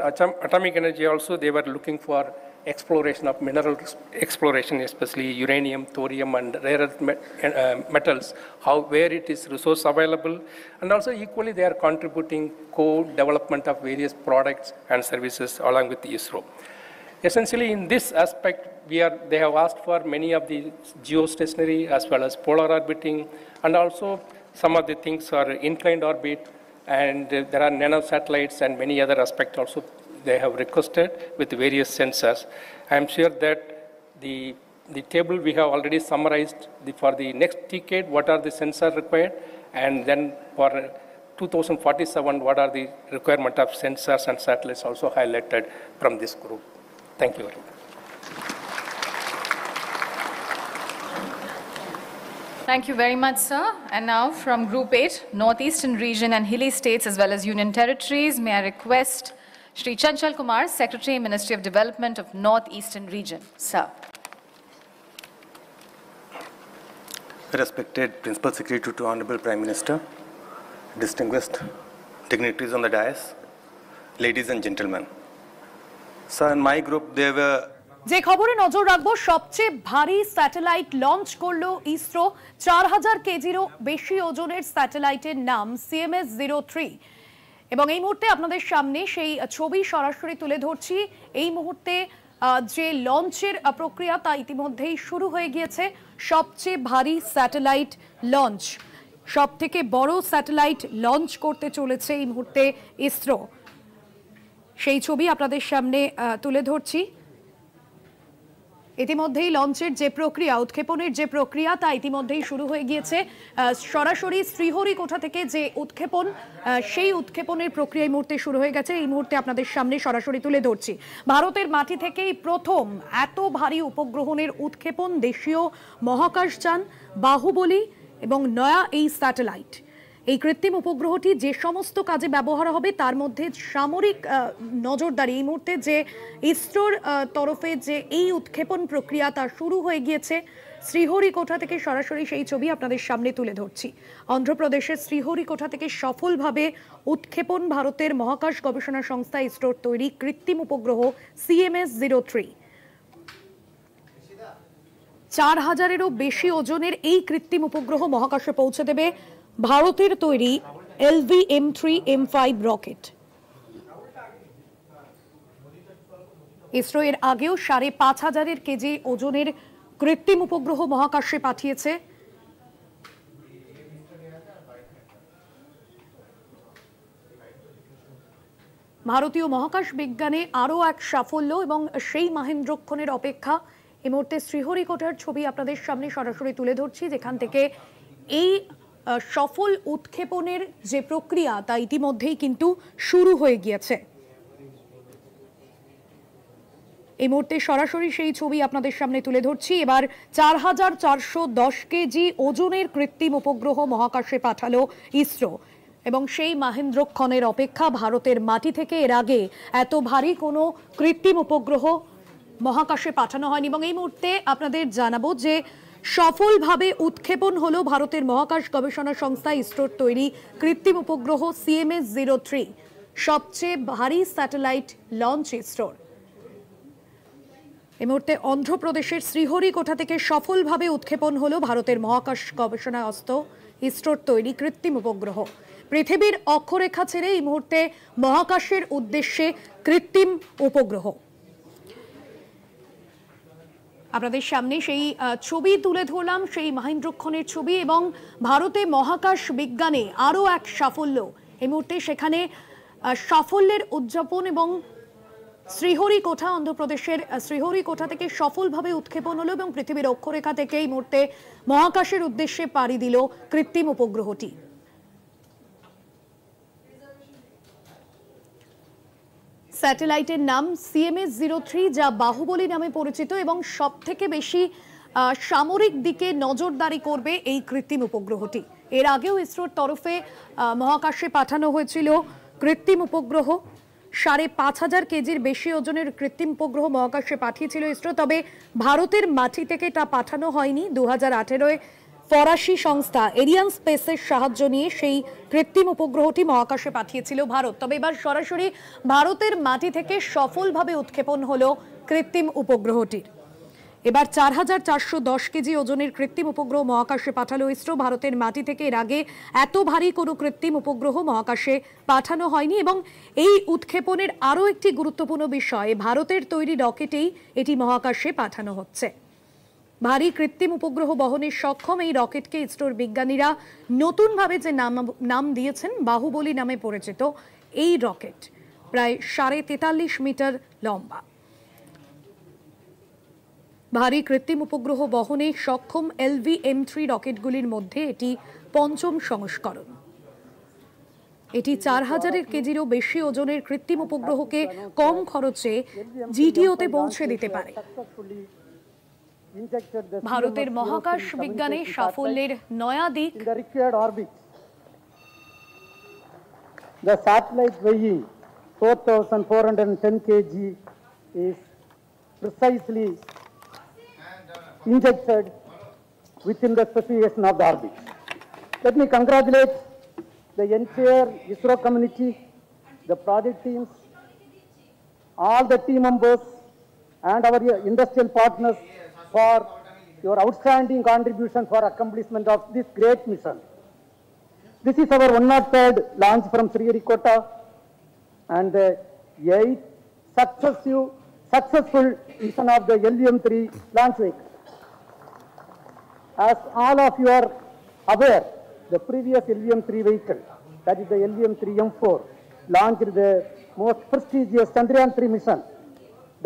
Atomic Energy also, they were looking for exploration of mineral exploration, especially uranium, thorium, and rare earth metals, where it is resource available, and also equally they are contributing co-development of various products and services along with the ISRO. Essentially, in this aspect, they have asked for many of the geostationary as well as polar orbiting, and also some of the things are inclined orbit, and there are nanosatellites and many other aspects also they have requested with various sensors. I am sure that the table we have already summarized for the next decade, what are the sensors required, and then for 2047, what are the requirement of sensors and satellites also highlighted from this group. Thank you very much. Thank you very much, sir. And now from Group 8, Northeastern Region and Hilly States as well as Union Territories, may I request Shri Chanchal Kumar, Secretary, Ministry of Development of Northeastern Region. Sir. Respected Principal Secretary to Honorable Prime Minister, distinguished dignitaries on the dais, ladies and gentlemen. Sir, in my group, there were যে খবরে নজর রাখবো, সবচেয়ে ভারী satellite launch করলো ইসরো। 4000 কেজিরও বেশি ওজনের স্যাটেলাইটের নাম CMS-O3, এবং এই মুহূর্তে আপনাদের সামনে সেই ছবি সরাসরি তুলে ধরছি। এই মুহূর্তে যে লঞ্চের প্রক্রিয়া তা ইতিমধ্যেই শুরু হয়ে গিয়েছে। সবচেয়ে ভারী স্যাটেলাইট লঞ্চ, সবথেকে বড় স্যাটেলাইট লঞ্চ করতে চলেছে এই মুহূর্তে ইসরো। সেই ছবি আপনাদের সামনে তুলে ধরছি। ইতিমধ্যেই লঞ্চের যে প্রক্রিয়া, উৎক্ষেপণের যে প্রক্রিয়া তা ইতিমধ্যেই শুরু হয়ে গিয়েছে। সরাসরি শ্রীহরিকোটা থেকে যে উৎক্ষেপণ, সেই উৎক্ষেপণের প্রক্রিয়া এই মুহূর্তে শুরু হয়ে গেছে। এই মুহূর্তে আপনাদের সামনে সরাসরি তুলে ধরছি। ভারতের মাটি থেকেই প্রথম এত ভারী উপগ্রহণের উৎক্ষেপণ, দেশীয় মহাকাশযান বাহুবলী এবং নয়া এই স্যাটেলাইট। এই কৃত্রিম উপগ্রহটি যে সমস্ত কাজে ব্যবহার হবে তার মধ্যে সামরিক নজরদারি, এই মুহূর্তে যে ইসরোর তরফে যে এই উৎক্ষেপণ প্রক্রিয়া তা শুরু হয়ে গিয়েছে। শ্রীহরিকোটা থেকে সরাসরি সেই ছবি আপনাদের সামনে তুলে ধরছি। অন্ধ্রপ্রদেশের শ্রীহরিকোটা থেকে সফলভাবে উৎক্ষেপণ ভারতের মহাকাশ গবেষণা সংস্থা ইসরোর তৈরি কৃত্রিম উপগ্রহ CMS-O3। 4000-এরও বেশি ওজনের এই কৃত্রিম উপগ্রহ মহাকাশে পৌঁছে দেবে ভারতের তৈরি LV-M3-M5 রকেট। ইসরো এর আগেও 5500 কেজি ওজনের কৃত্রিম উপগ্রহ মহাকাশে পাঠিয়েছে। ভারতীয় মহাকাশ বিজ্ঞানে আরও এক সাফল্য এবং সেই মহেন্দ্রক্ষণের অপেক্ষা। এই মুহূর্তে শ্রীহরিকোটার ছবি আপনাদের সামনে সরাসরি তুলে ধরছি, যেখান থেকে এই সফল উৎক্ষেপণের যে প্রক্রিয়া তা ইতিমধ্যেই কিন্তু শুরু হয়ে গিয়েছে। এই মুহূর্তে সরাসরি সেই ছবি আপনাদের সামনে তুলে ধরছি। এবার 4410 কেজি ওজনের কৃত্রিম উপগ্রহ মহাকাশে পাঠালো ইসরো, এবং সেই মহেন্দ্রক্ষণের অপেক্ষা। ভারতের মাটি থেকে এর আগে এত ভারী কোনো কৃত্রিম উপগ্রহ মহাকাশে পাঠানো হয়নি। এবং এই মুহূর্তে আপনাদের জানাবো যে সফলভাবে উৎক্ষেপণ হলো ভারতের মহাকাশ গবেষণা সংস্থা ইসরোর তৈরি কৃত্রিম উপগ্রহ CMS-O3, সবচেয়ে ভারী স্যাটেলাইট লঞ্চ ইসরোর। এই মুহূর্তে অন্ধ্রপ্রদেশের শ্রীহরিকোটা থেকে সফলভাবে উৎক্ষেপণ হলো ভারতের মহাকাশ গবেষণা সংস্থা ইসরোর তৈরি কৃত্রিম উপগ্রহ। পৃথিবীর অক্ষরেখা ছেড়ে এই মুহূর্তে মহাকাশের উদ্দেশ্যে কৃত্রিম উপগ্রহ। আপনাদের সামনে সেই ছবি তুলে ধরলাম, সেই মহেন্দ্রক্ষণের ছবি। এবং ভারতে মহাকাশ বিজ্ঞানে আরও এক সাফল্য এই মুহূর্তে, সেখানে সাফল্যের উদযাপন এবং শ্রীহরিকোটা অন্ধ্রপ্রদেশের শ্রীহরিকোটা থেকে সফলভাবে উৎক্ষেপণ হলো এবং পৃথিবীর অক্ষরেখা থেকে এই মুহূর্তে মহাকাশের উদ্দেশ্যে পাড়ি দিল কৃত্রিম উপগ্রহটি। স্যাটেলাইটের নাম CMS-O3, যা বাহুবলী নামে পরিচিত এবং সবথেকে বেশি সামরিক দিকে নজরদারি করবে এই কৃত্রিম উপগ্রহটি। এর আগেও ইসরোর তরফে মহাকাশে পাঠানো হয়েছিল কৃত্রিম উপগ্রহ। ৫,৫০০ কেজির বেশি ওজনের কৃত্রিম উপগ্রহ মহাকাশে পাঠিয়েছিল ইসরো, তবে ভারতের মাটি থেকে তা পাঠানো হয়নি। 2018-এ ফরাসি সংস্থা এরিয়ান স্পেসের সাহায্য নিয়ে সেই কৃত্রিম উপগ্রহটি মহাকাশে পাঠিয়েছিল ভারত। তবে এবার সরাসরি ভারতের মাটি থেকে সফলভাবে উৎক্ষেপণ হলো কৃত্রিম উপগ্রহটির। এবার ৪,৪১০ কেজি ওজনের কৃত্রিম উপগ্রহ মহাকাশে পাঠালো ইসরো। ভারতের মাটি থেকে এর আগে এত ভারী কোনো কৃত্রিম উপগ্রহ মহাকাশে পাঠানো হয়নি এবং এই উৎক্ষেপণের আরও একটি গুরুত্বপূর্ণ বিষয়, ভারতের তৈরি রকেটেই এটি মহাকাশে পাঠানো হচ্ছে। ভারী কৃত্রিম উপগ্রহ বহনে সক্ষম এই রকেটকে ইসরোর বিজ্ঞানীরা নতুনভাবে যে নাম দিয়েছেন বাহুবলী নামে পরিচিত এই রকেট প্রায় 43.5 মিটার লম্বা। ভারী কৃত্রিম উপগ্রহ বহনে সক্ষম LV-M3 রকেটগুলির মধ্যে এটি পঞ্চম সংস্করণ। এটি ৪,০০০ কেজিরও বেশি ওজনের কৃত্রিম উপগ্রহকে কম খরচে GTO-তে পৌঁছে দিতে পারে। ভারতের মহাকাশ বিজ্ঞানে সাফল্যের নয়া দিক। The satellite weighing 4,410 kg is precisely injected within the specification of the orbit. Let me congratulate the entire ISRO community, the project teams, all the team members and our industrial partners for your outstanding contribution for accomplishment of this great mission. This is our 103rd launch from Sriharikota and the 8th successful mission of the LV-M3 launch vehicle. As all of you are aware, the previous LV-M3 vehicle, that is the LV-M3M4, launched the most prestigious Chandrayaan-3 mission.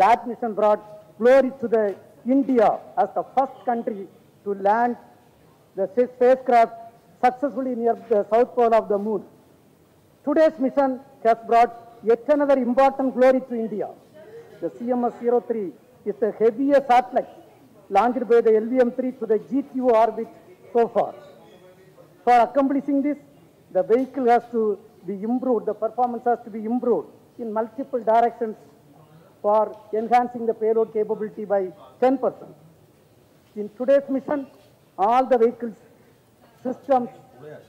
That mission brought glory to the India as the first country to land the spacecraft successfully near the south pole of the moon. Today's mission has brought yet another important glory to India. The CMS-O3 is the heaviest satellite launched by the LV-M3 to the GTO orbit so far. For accomplishing this, the vehicle has to be improved, the performance has to be improved in multiple directions for enhancing the payload capability by 10%. In today's mission, all the vehicles systems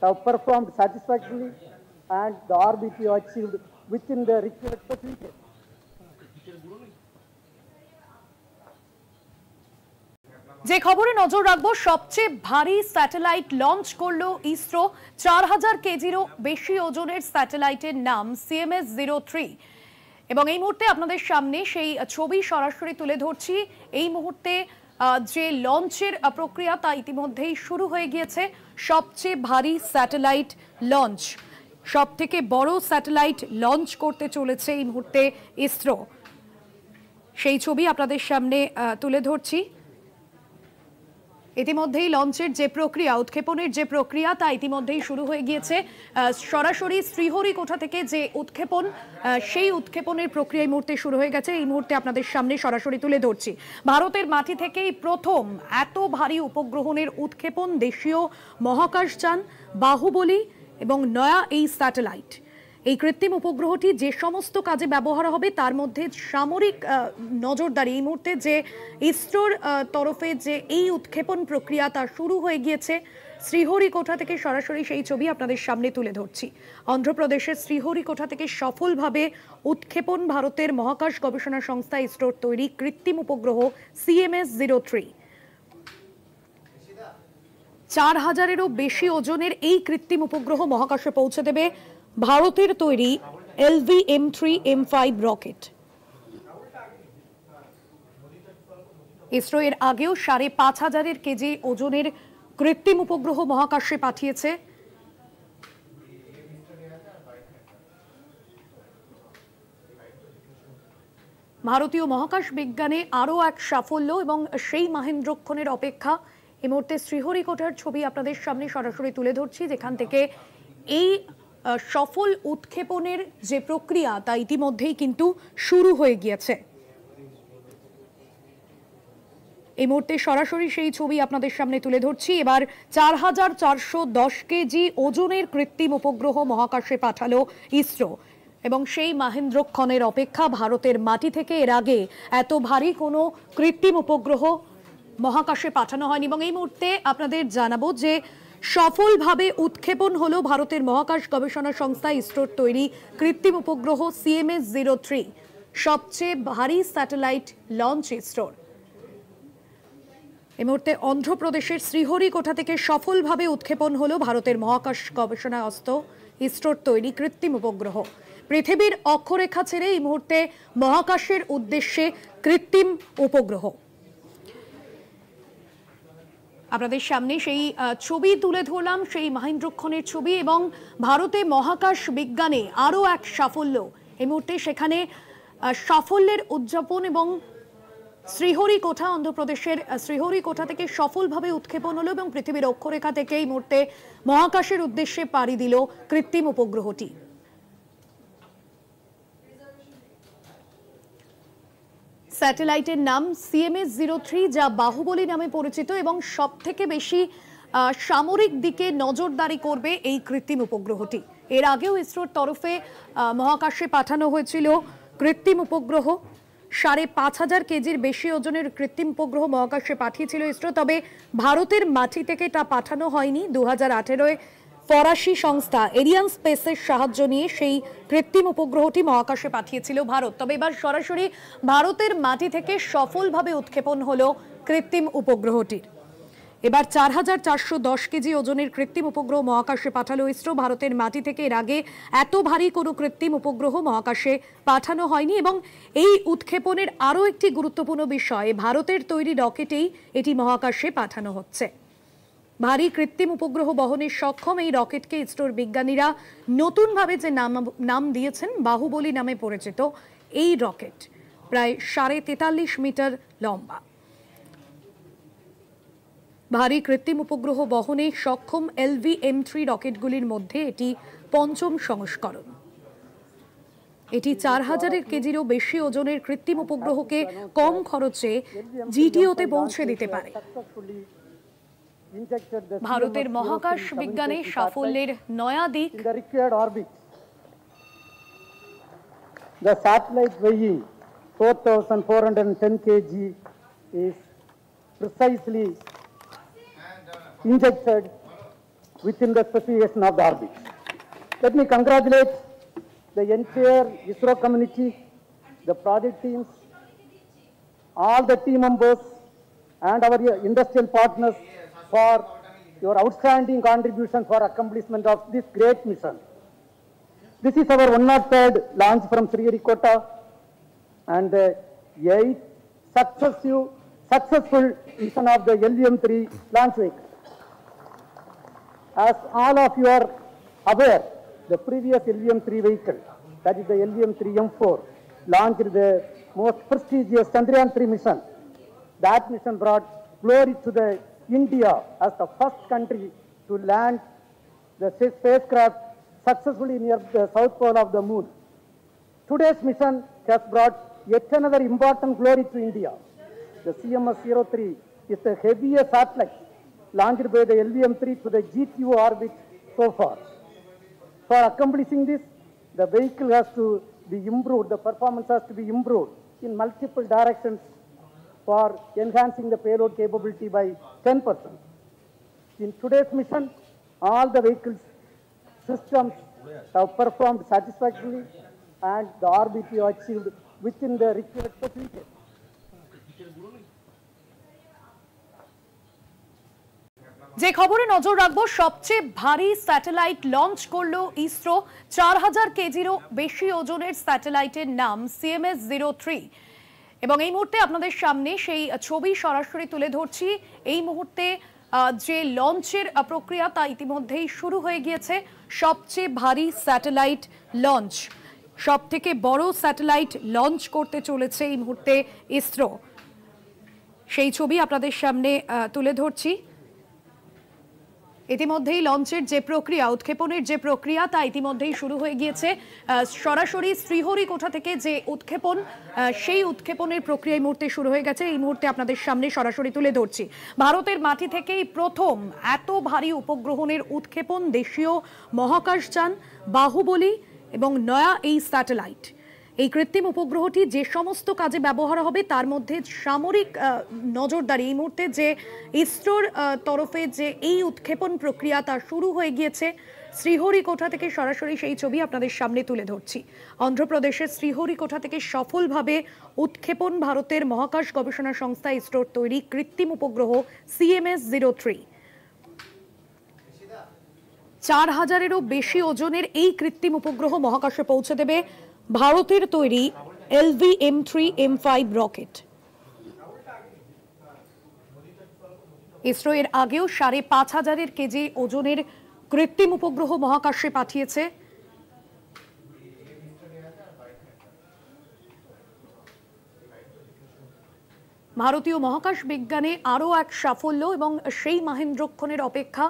have performed satisfactorily and the orbit is achieved within the required specification. যে খবরে নজর রাখবো, সবচেয়ে ভারী satellite launch করলো ইসরো। ৪,০০০ কেজিরও বেশি ওজনের স্যাটেলাইটের নাম CMS-O3 এবং এই মুহূর্তে আপনাদের সামনে সেই ছবি সরাসরি তুলে ধরছি। এই মুহূর্তে যে লঞ্চের প্রক্রিয়া তা ইতিমধ্যেই শুরু হয়ে গিয়েছে। সবচেয়ে ভারী স্যাটেলাইট লঞ্চ, সব থেকে বড় স্যাটেলাইট লঞ্চ করতে চলেছে এই মুহূর্তে ইসরো। সেই ছবি আপনাদের সামনে তুলে ধরছি। ইতিমধ্যেই লঞ্চের যে প্রক্রিয়া, উৎক্ষেপণের যে প্রক্রিয়া তা ইতিমধ্যেই শুরু হয়ে গিয়েছে। সরাসরি শ্রীহরিকোটা থেকে যে উৎক্ষেপণ, সেই উৎক্ষেপণের প্রক্রিয়া এই মুহূর্তে শুরু হয়ে গেছে। এই মুহূর্তে আপনাদের সামনে সরাসরি তুলে ধরছি। ভারতের মাটি থেকেই প্রথম এত ভারী উপগ্রহণের উৎক্ষেপণ দেশীয় মহাকাশযান বাহুবলী এবং নয়া এই স্যাটেলাইট। এই কৃত্রিম উপগ্রহটি যে সমস্ত কাজে ব্যবহার হবে তার মধ্যে সামরিক নজরদারি। এই মুহূর্তে যে ইসরোর তরফে যে এই উৎক্ষেপণ প্রক্রিয়া তা শুরু হয়ে গিয়েছে। শ্রীহরিকোটা থেকে সরাসরি সেই ছবি আপনাদের সামনে তুলে ধরছি। অন্ধ্রপ্রদেশের শ্রীহরিকোটা থেকে সফলভাবে উৎক্ষেপণ ভারতের মহাকাশ গবেষণা সংস্থা ইসরোর তৈরি কৃত্রিম উপগ্রহ CMS-O3। ৪,০০০-এরও বেশি ওজনের এই কৃত্রিম উপগ্রহ মহাকাশে পৌঁছে দেবে ভারতের তৈরি LV-M3M5 রকেট। ইসরো এর আগেও ৫,৫০০ কেজি ওজনের কৃত্রিম উপগ্রহ মহাকাশে পাঠিয়েছে। ভারতীয় মহাকাশ বিজ্ঞানে আরও এক সাফল্য এবং সেই মহেন্দ্রক্ষণের অপেক্ষা। এই মুহূর্তে শ্রীহরিকোটার ছবি আপনাদের সামনে সরাসরি তুলে ধরছি, যেখান থেকে এই সফল উৎক্ষেপণের যে প্রক্রিয়া তা ইতিমধ্যেই কিন্তু শুরু হয়ে গিয়েছে। এই মুহূর্তে সরাসরি সেই ছবি আপনাদের সামনে তুলে ধরছি। এবার 4410 কেজি ওজনের কৃত্রিম উপগ্রহ মহাকাশে পাঠালো ইসরো, এবং সেই মহেন্দ্রক্ষণের অপেক্ষা। ভারতের মাটি থেকে এর আগে এত ভারী কোনো কৃত্রিম উপগ্রহ মহাকাশে পাঠানো হয়নি। এবং এই মুহূর্তে আপনাদের জানাবো যে সফলভাবে উৎক্ষেপণ হলো ভারতের মহাকাশ গবেষণা সংস্থা ইসরোর তৈরি কৃত্রিম উপগ্রহ CMS-O3, সবচেয়ে ভারী স্যাটেলাইট লঞ্চ ইসরোর। এই মুহূর্তে অন্ধ্রপ্রদেশের শ্রীহরিকোটা থেকে সফলভাবে উৎক্ষেপণ হলো ভারতের মহাকাশ গবেষণা সংস্থা ইসরোর তৈরি কৃত্রিম উপগ্রহ। পৃথিবীর অক্ষরেখা ছেড়ে এই মুহূর্তে মহাকাশের উদ্দেশ্যে কৃত্রিম উপগ্রহ। আপনাদের সামনে সেই ছবি তুলে ধরলাম, সেই মহেন্দ্রক্ষণের ছবি, এবং ভারতে মহাকাশ বিজ্ঞানে আরও এক সাফল্য। এই মুহূর্তে সেখানে সাফল্যের উদযাপন, এবং শ্রীহরিকোটা, অন্ধ্রপ্রদেশের শ্রীহরিকোটা থেকে সফলভাবে উৎক্ষেপণ হলো এবং পৃথিবীর অক্ষরেখা থেকে এই মুহূর্তে মহাকাশের উদ্দেশ্যে পাড়ি দিল কৃত্রিম উপগ্রহটি। স্যাটেলাইটের নাম CMS-O3, যা বাহুবলী নামে পরিচিত, এবং সব থেকে বেশি সামরিক দিকে নজরদারি করবে এই কৃত্রিম উপগ্রহটি। এর আগেও ইসরোর তরফে মহাকাশে পাঠানো হয়েছিল কৃত্রিম উপগ্রহ। 5500 কেজির বেশি ওজনের কৃত্রিম উপগ্রহ মহাকাশে পাঠিয়েছিল ইসরো, তবে ভারতের মাটি থেকে তা পাঠানো হয়নি। 2018-এ ফরাসি সংস্থা এরিয়ান স্পেসের সাহায্য নিয়ে সেই কৃত্রিম উপগ্রহটি মহাকাশে পাঠিয়েছিল ভারত। তবে এবার সরাসরি ভারতের মাটি থেকে সফলভাবে উৎক্ষেপণ হলো কৃত্রিম উপগ্রহটির। এবার 4410 কেজি ওজনের কৃত্রিম উপগ্রহ মহাকাশে পাঠালো ইসরো। ভারতের মাটি থেকে এর আগে এত ভারী কোনো কৃত্রিম উপগ্রহ মহাকাশে পাঠানো হয়নি, এবং এই উৎক্ষেপণের আরও একটি গুরুত্বপূর্ণ বিষয়, ভারতের তৈরি রকেটেই এটি মহাকাশে পাঠানো হচ্ছে। ভারী কৃত্রিম উপগ্রহ বহনে সক্ষম এই রকেটকে ইসরোর বিজ্ঞানীরা নতুনভাবে যে নাম দিয়েছেন বাহুবলী নামে পরিচিত। এই রকেট প্রায় 43.5 মিটার লম্বা। ভারী কৃত্রিম উপগ্রহ বহনে সক্ষম LV-M3 রকেটগুলির মধ্যে এটি পঞ্চম সংস্করণ। এটি 4000 কেজিরও বেশি ওজনের কৃত্রিম উপগ্রহকে কম খরচে GTO-তে পৌঁছে দিতে পারে। ভারতের মহাকাশ বিজ্ঞানে সাফল্যের নয়া দিক। The satellite weighing 4410 kg is precisely injected within the specification of the orbit. Let me congratulate the entire ISRO community, the project teams, all the team members, and our industrial partners for your outstanding contribution for accomplishment of this great mission. This is our 103rd launch from Sriharikota and the 8th successful mission of the LM-3 launch vehicle. As all of you are aware, the previous LM-3 vehicle, that is the LM-3M4, launched the most prestigious Chandrayaan-3 mission. That mission brought glory to the India as the first country to land the spacecraft successfully near the south pole of the moon. Today's mission has brought yet another important glory to India. The CMS-O3 is the heaviest satellite launched by the LM-3 to the GTO orbit so far. For accomplishing this, the vehicle has to be improved, the performance has to be improved in multiple directions for enhancing the payload capability by 10%. In today's mission, all the vehicles systems have performed satisfactorily and the orbit is achieved within the required specification. যে খবরে নজর রাখবো, সবচেয়ে ভারী satellite launch করলো ইসরো। 4000 কেজিরও বেশি ওজনের স্যাটেলাইটের নাম CMS-O3, এবং এই মুহূর্তে আপনাদের সামনে সেই ছবি সরাসরি তুলে ধরছি। এই মুহূর্তে যে লঞ্চের প্রক্রিয়া তা ইতিমধ্যেই শুরু হয়ে গিয়েছে। সবচেয়ে ভারী স্যাটেলাইট লঞ্চ সবথেকে বড় স্যাটেলাইট লঞ্চ করতে চলেছে এই মুহূর্তে ইসরো। সেই ছবি আপনাদের সামনে তুলে ধরছি। ইতিমধ্যেই লঞ্চের যে প্রক্রিয়া, উৎক্ষেপণের যে প্রক্রিয়া, তা ইতিমধ্যেই শুরু হয়ে গিয়েছে। সরাসরি শ্রীহরিকোটা থেকে যে উৎক্ষেপণ, সেই উৎক্ষেপণের প্রক্রিয়া এই মুহূর্তে শুরু হয়ে গেছে। এই মুহূর্তে আপনাদের সামনে সরাসরি তুলে ধরছি। ভারতের মাটি থেকেই প্রথম এত ভারী উপগ্রহণের উৎক্ষেপণ, দেশীয় মহাকাশযান বাহুবলী এবং নয়া এই স্যাটেলাইট। এই কৃত্রিম উপগ্রহটি যে সমস্ত কাজে ব্যবহার হবে তার মধ্যে সামরিক নজরদারি। এই মুহূর্তে যে ইসরোর তরফে যে এই উৎক্ষেপণ প্রক্রিয়া তা শুরু হয়ে গিয়েছে শ্রীহরিকোটা থেকে। সরাসরি সেই ছবি আপনাদের সামনে তুলে ধরছি। অন্ধ্রপ্রদেশের শ্রীহরিকোটা থেকে সফলভাবে উৎক্ষেপণ ভারতের মহাকাশ গবেষণা সংস্থা ইসরোর তৈরি কৃত্রিম উপগ্রহ CMS-O3। 4000-এরও বেশি ওজনের এই কৃত্রিম উপগ্রহ মহাকাশে পৌঁছে দেবে ভারতের তৈরি LV-M3-M5 রকেট। ইসরো এর আগেও 5500 কেজি ওজনের কৃত্রিম উপগ্রহ মহাকাশে পাঠিয়েছে। ভারতীয় মহাকাশ বিজ্ঞানে আরও এক সাফল্য এবং সেই মহেন্দ্রক্ষণের অপেক্ষা।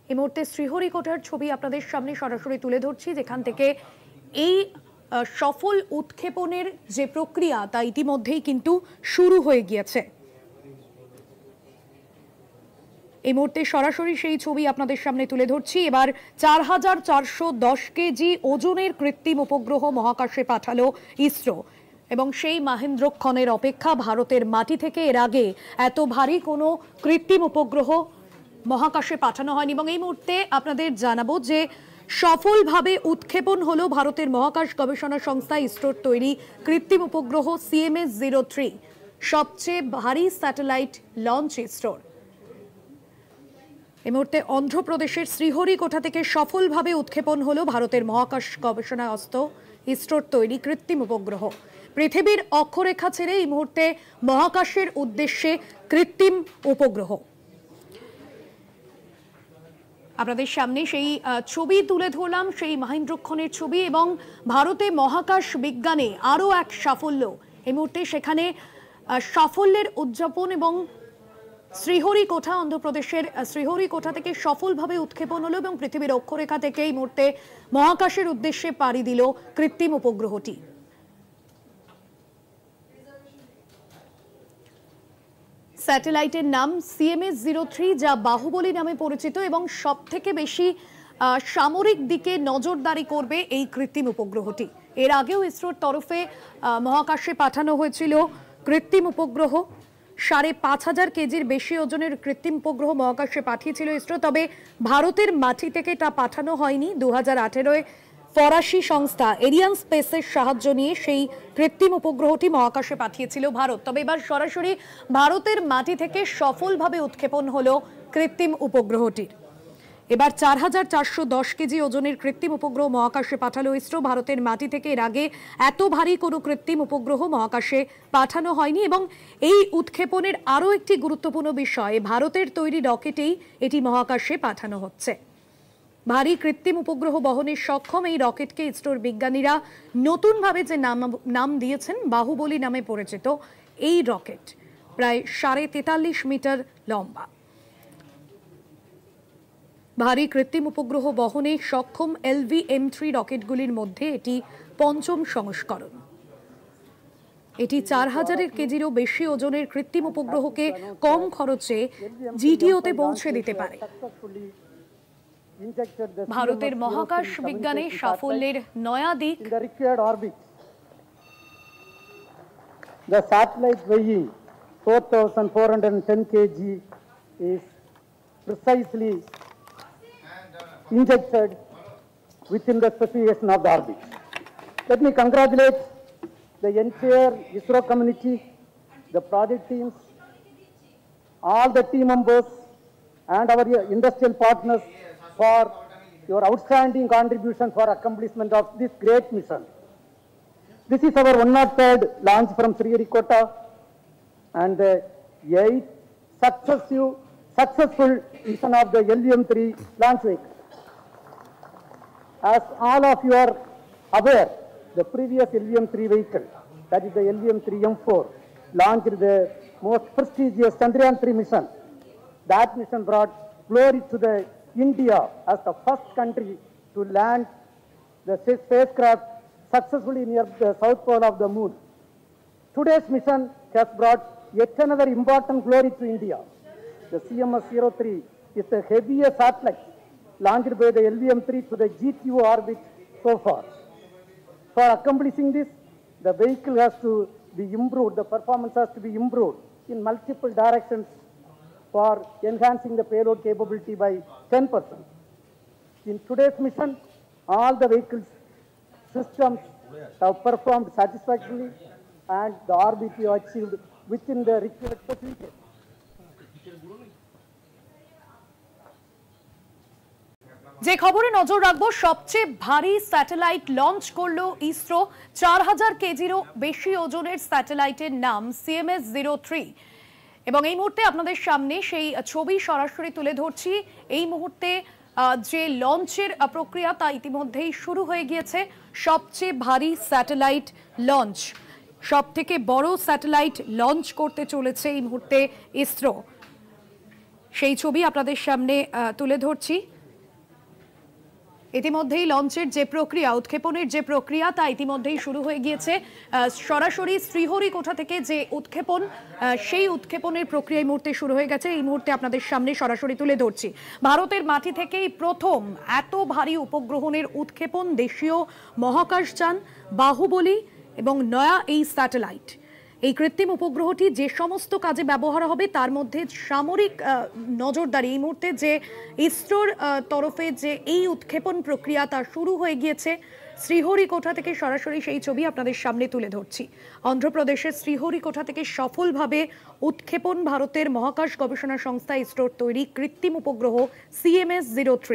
এই মুহূর্তে শ্রীহরিকোটার ছবি আপনাদের সামনে সরাসরি তুলে ধরছি, যেখান থেকে এই সফল উৎক্ষেপণের যে প্রক্রিয়া তা ইতিমধ্যেই কিন্তু শুরু হয়ে গিয়েছে। এই মুহূর্তে সরাসরি সেই ছবি আপনাদের সামনে তুলে ধরছি। এবার 4410 কেজি ওজনের কৃত্রিম উপগ্রহ মহাকাশে পাঠালো ইসরো এবং সেই মহেন্দ্রক্ষণের অপেক্ষা। ভারতের মাটি থেকে এর আগে এত ভারী কোনো কৃত্রিম উপগ্রহ মহাকাশে পাঠানো হয়নি। এবং এই মুহূর্তে আপনাদের জানাবো যে সফলভাবে উৎক্ষেপণ হলো ভারতের মহাকাশ গবেষণা সংস্থা ইসরোর তৈরি কৃত্রিম উপগ্রহ CMS-O3, সবচেয়ে ভারী স্যাটেলাইট লঞ্চ ইসরোর। এই মুহূর্তে অন্ধ্রপ্রদেশের শ্রীহরিকোটা থেকে সফলভাবে উৎক্ষেপণ হলো ভারতের মহাকাশ গবেষণা সংস্থা ইসরোর তৈরি কৃত্রিম উপগ্রহ। পৃথিবীর অক্ষরেখা ছেড়ে এই মুহূর্তে মহাকাশের উদ্দেশ্যে কৃত্রিম উপগ্রহ। আপনাদের সামনে সেই ছবি তুলে ধরলাম, সেই মহেন্দ্রক্ষণের ছবি। এবং ভারতে মহাকাশ বিজ্ঞানে আরও এক সাফল্য এই মুহূর্তে, সেখানে সাফল্যের উদযাপন। এবং শ্রীহরিকোটা, অন্ধ্রপ্রদেশের শ্রীহরিকোটা থেকে সফলভাবে উৎক্ষেপণ হলো এবং পৃথিবীর অক্ষরেখা থেকে এই মুহূর্তে মহাকাশের উদ্দেশ্যে পাড়ি দিল কৃত্রিম উপগ্রহটি। স্যাটেলাইটের নাম CMS-O3, যা বাহুবলী নামে পরিচিত এবং সবথেকে বেশি সামরিক দিকে নজরদারি করবে এই কৃত্রিম উপগ্রহটি। এর আগেও ইসরোর তরফে মহাকাশে পাঠানো হয়েছিল কৃত্রিম উপগ্রহ। 5500 কেজির বেশি ওজনের কৃত্রিম উপগ্রহ মহাকাশে পাঠিয়েছিল ইসরো। তবে ভারতের মাটি থেকে তা পাঠানো হয়নি। 2018-এ ফরাসি সংস্থা এরিয়ান স্পেসের সাহায্য নিয়ে সেই কৃত্রিম উপগ্রহটি মহাকাশে পাঠিয়েছিল ভারত। তবে এবার সরাসরি ভারতের মাটি থেকে সফলভাবে উৎক্ষেপণ হলো কৃত্রিম উপগ্রহটির। এবার 4410 কেজি ওজনের কৃত্রিম উপগ্রহ মহাকাশে পাঠালো ইসরো। ভারতের মাটি থেকে এর আগে এত ভারী কোনো কৃত্রিম উপগ্রহ মহাকাশে পাঠানো হয়নি। এবং এই উৎক্ষেপণের আরও একটি গুরুত্বপূর্ণ বিষয়, ভারতের তৈরি রকেটেই এটি মহাকাশে পাঠানো হচ্ছে। ভারী কৃত্রিম উপগ্রহ বহনে সক্ষম এই রকেটকে ইসরোর বিজ্ঞানীরা নতুনভাবে যে নাম দিয়েছেন বাহুবলী নামে পরিচিত। এই রকেট প্রায় 43.5 মিটার লম্বা। ভারী কৃত্রিম উপগ্রহ বহনে সক্ষম LV-M3 রকেটগুলির মধ্যে এটি পঞ্চম সংস্করণ। এটি 4000 কেজিরও বেশি ওজনের কৃত্রিম উপগ্রহকে কম খরচে GTO-তে পৌঁছে দিতে পারে। ভারতের মহাকাশ বিজ্ঞানে সাফল্যের নয়া দিক। The satellite weighing 4410 kg is precisely injected within the specification of the orbit. Let me congratulate the entire ISRO community, the project teams, all the team members and our industrial partners for your outstanding contribution for accomplishment of this great mission. This is our 103rd launch from Sriharikota and the 8th successful mission of the LV-M3 launch vehicle. As all of you are aware, the previous LVM-3 vehicle, that is the LVM-3M4, launched the most prestigious Chandrayaan-3 mission. That mission brought glory to the India as the first country to land the spacecraft successfully near the south pole of the moon. Today's mission has brought yet another important glory to India. The CMS-O3 is the heaviest satellite launched by the LVM-3 to the GTO orbit so far. For accomplishing this, the vehicle has to be improved, the performance has to be improved in multiple directions for enhancing the payload capability by 10%. In today's mission, all the vehicles systems have performed satisfactorily and the RBT achieved within the required specification. যে খবরে নজর রাখবো, সবচেয়ে ভারী satellite launch করলো ইসরো। 4000 কেজিরও বেশি ওজনের স্যাটেলাইটের নাম CMS-O3 এবং এই মুহূর্তে আপনাদের সামনে সেই ছবি সরাসরি তুলে ধরছি। এই মুহূর্তে যে লঞ্চের প্রক্রিয়া তা ইতিমধ্যেই শুরু হয়ে গিয়েছে। সবচেয়ে ভারী স্যাটেলাইট লঞ্চ, সবথেকে বড় স্যাটেলাইট লঞ্চ করতে চলেছে এই মুহূর্তে ইসরো। সেই ছবি আপনাদের সামনে তুলে ধরছি। ইতিমধ্যেই লঞ্চের যে প্রক্রিয়া, উৎক্ষেপণের যে প্রক্রিয়া তা ইতিমধ্যেই শুরু হয়ে গিয়েছে। সরাসরি শ্রীহরিকোটা থেকে যে উৎক্ষেপণ, সেই উৎক্ষেপণের প্রক্রিয়া এই মুহূর্তে শুরু হয়ে গেছে। এই মুহূর্তে আপনাদের সামনে সরাসরি তুলে ধরছি। ভারতের মাটি থেকেই প্রথম এত ভারী উপগ্রহণের উৎক্ষেপণ, দেশীয় মহাকাশযান বাহুবলী এবং নয়া এই স্যাটেলাইট। এই কৃত্রিম উপগ্রহটি যে সমস্ত কাজে ব্যবহার হবে তার মধ্যে সামরিক নজরদারি। এই মুহূর্তে যে ইসরোর তরফে যে এই উৎক্ষেপণ প্রক্রিয়া তা শুরু হয়ে গিয়েছে। শ্রীহরিকোটা থেকে সরাসরি সেই ছবি আপনাদের সামনে তুলে ধরছি। অন্ধ্রপ্রদেশের শ্রীহরিকোটা থেকে সফলভাবে উৎক্ষেপণ ভারতের মহাকাশ গবেষণা সংস্থা ইসরোর তৈরি কৃত্রিম উপগ্রহ CMS-O3।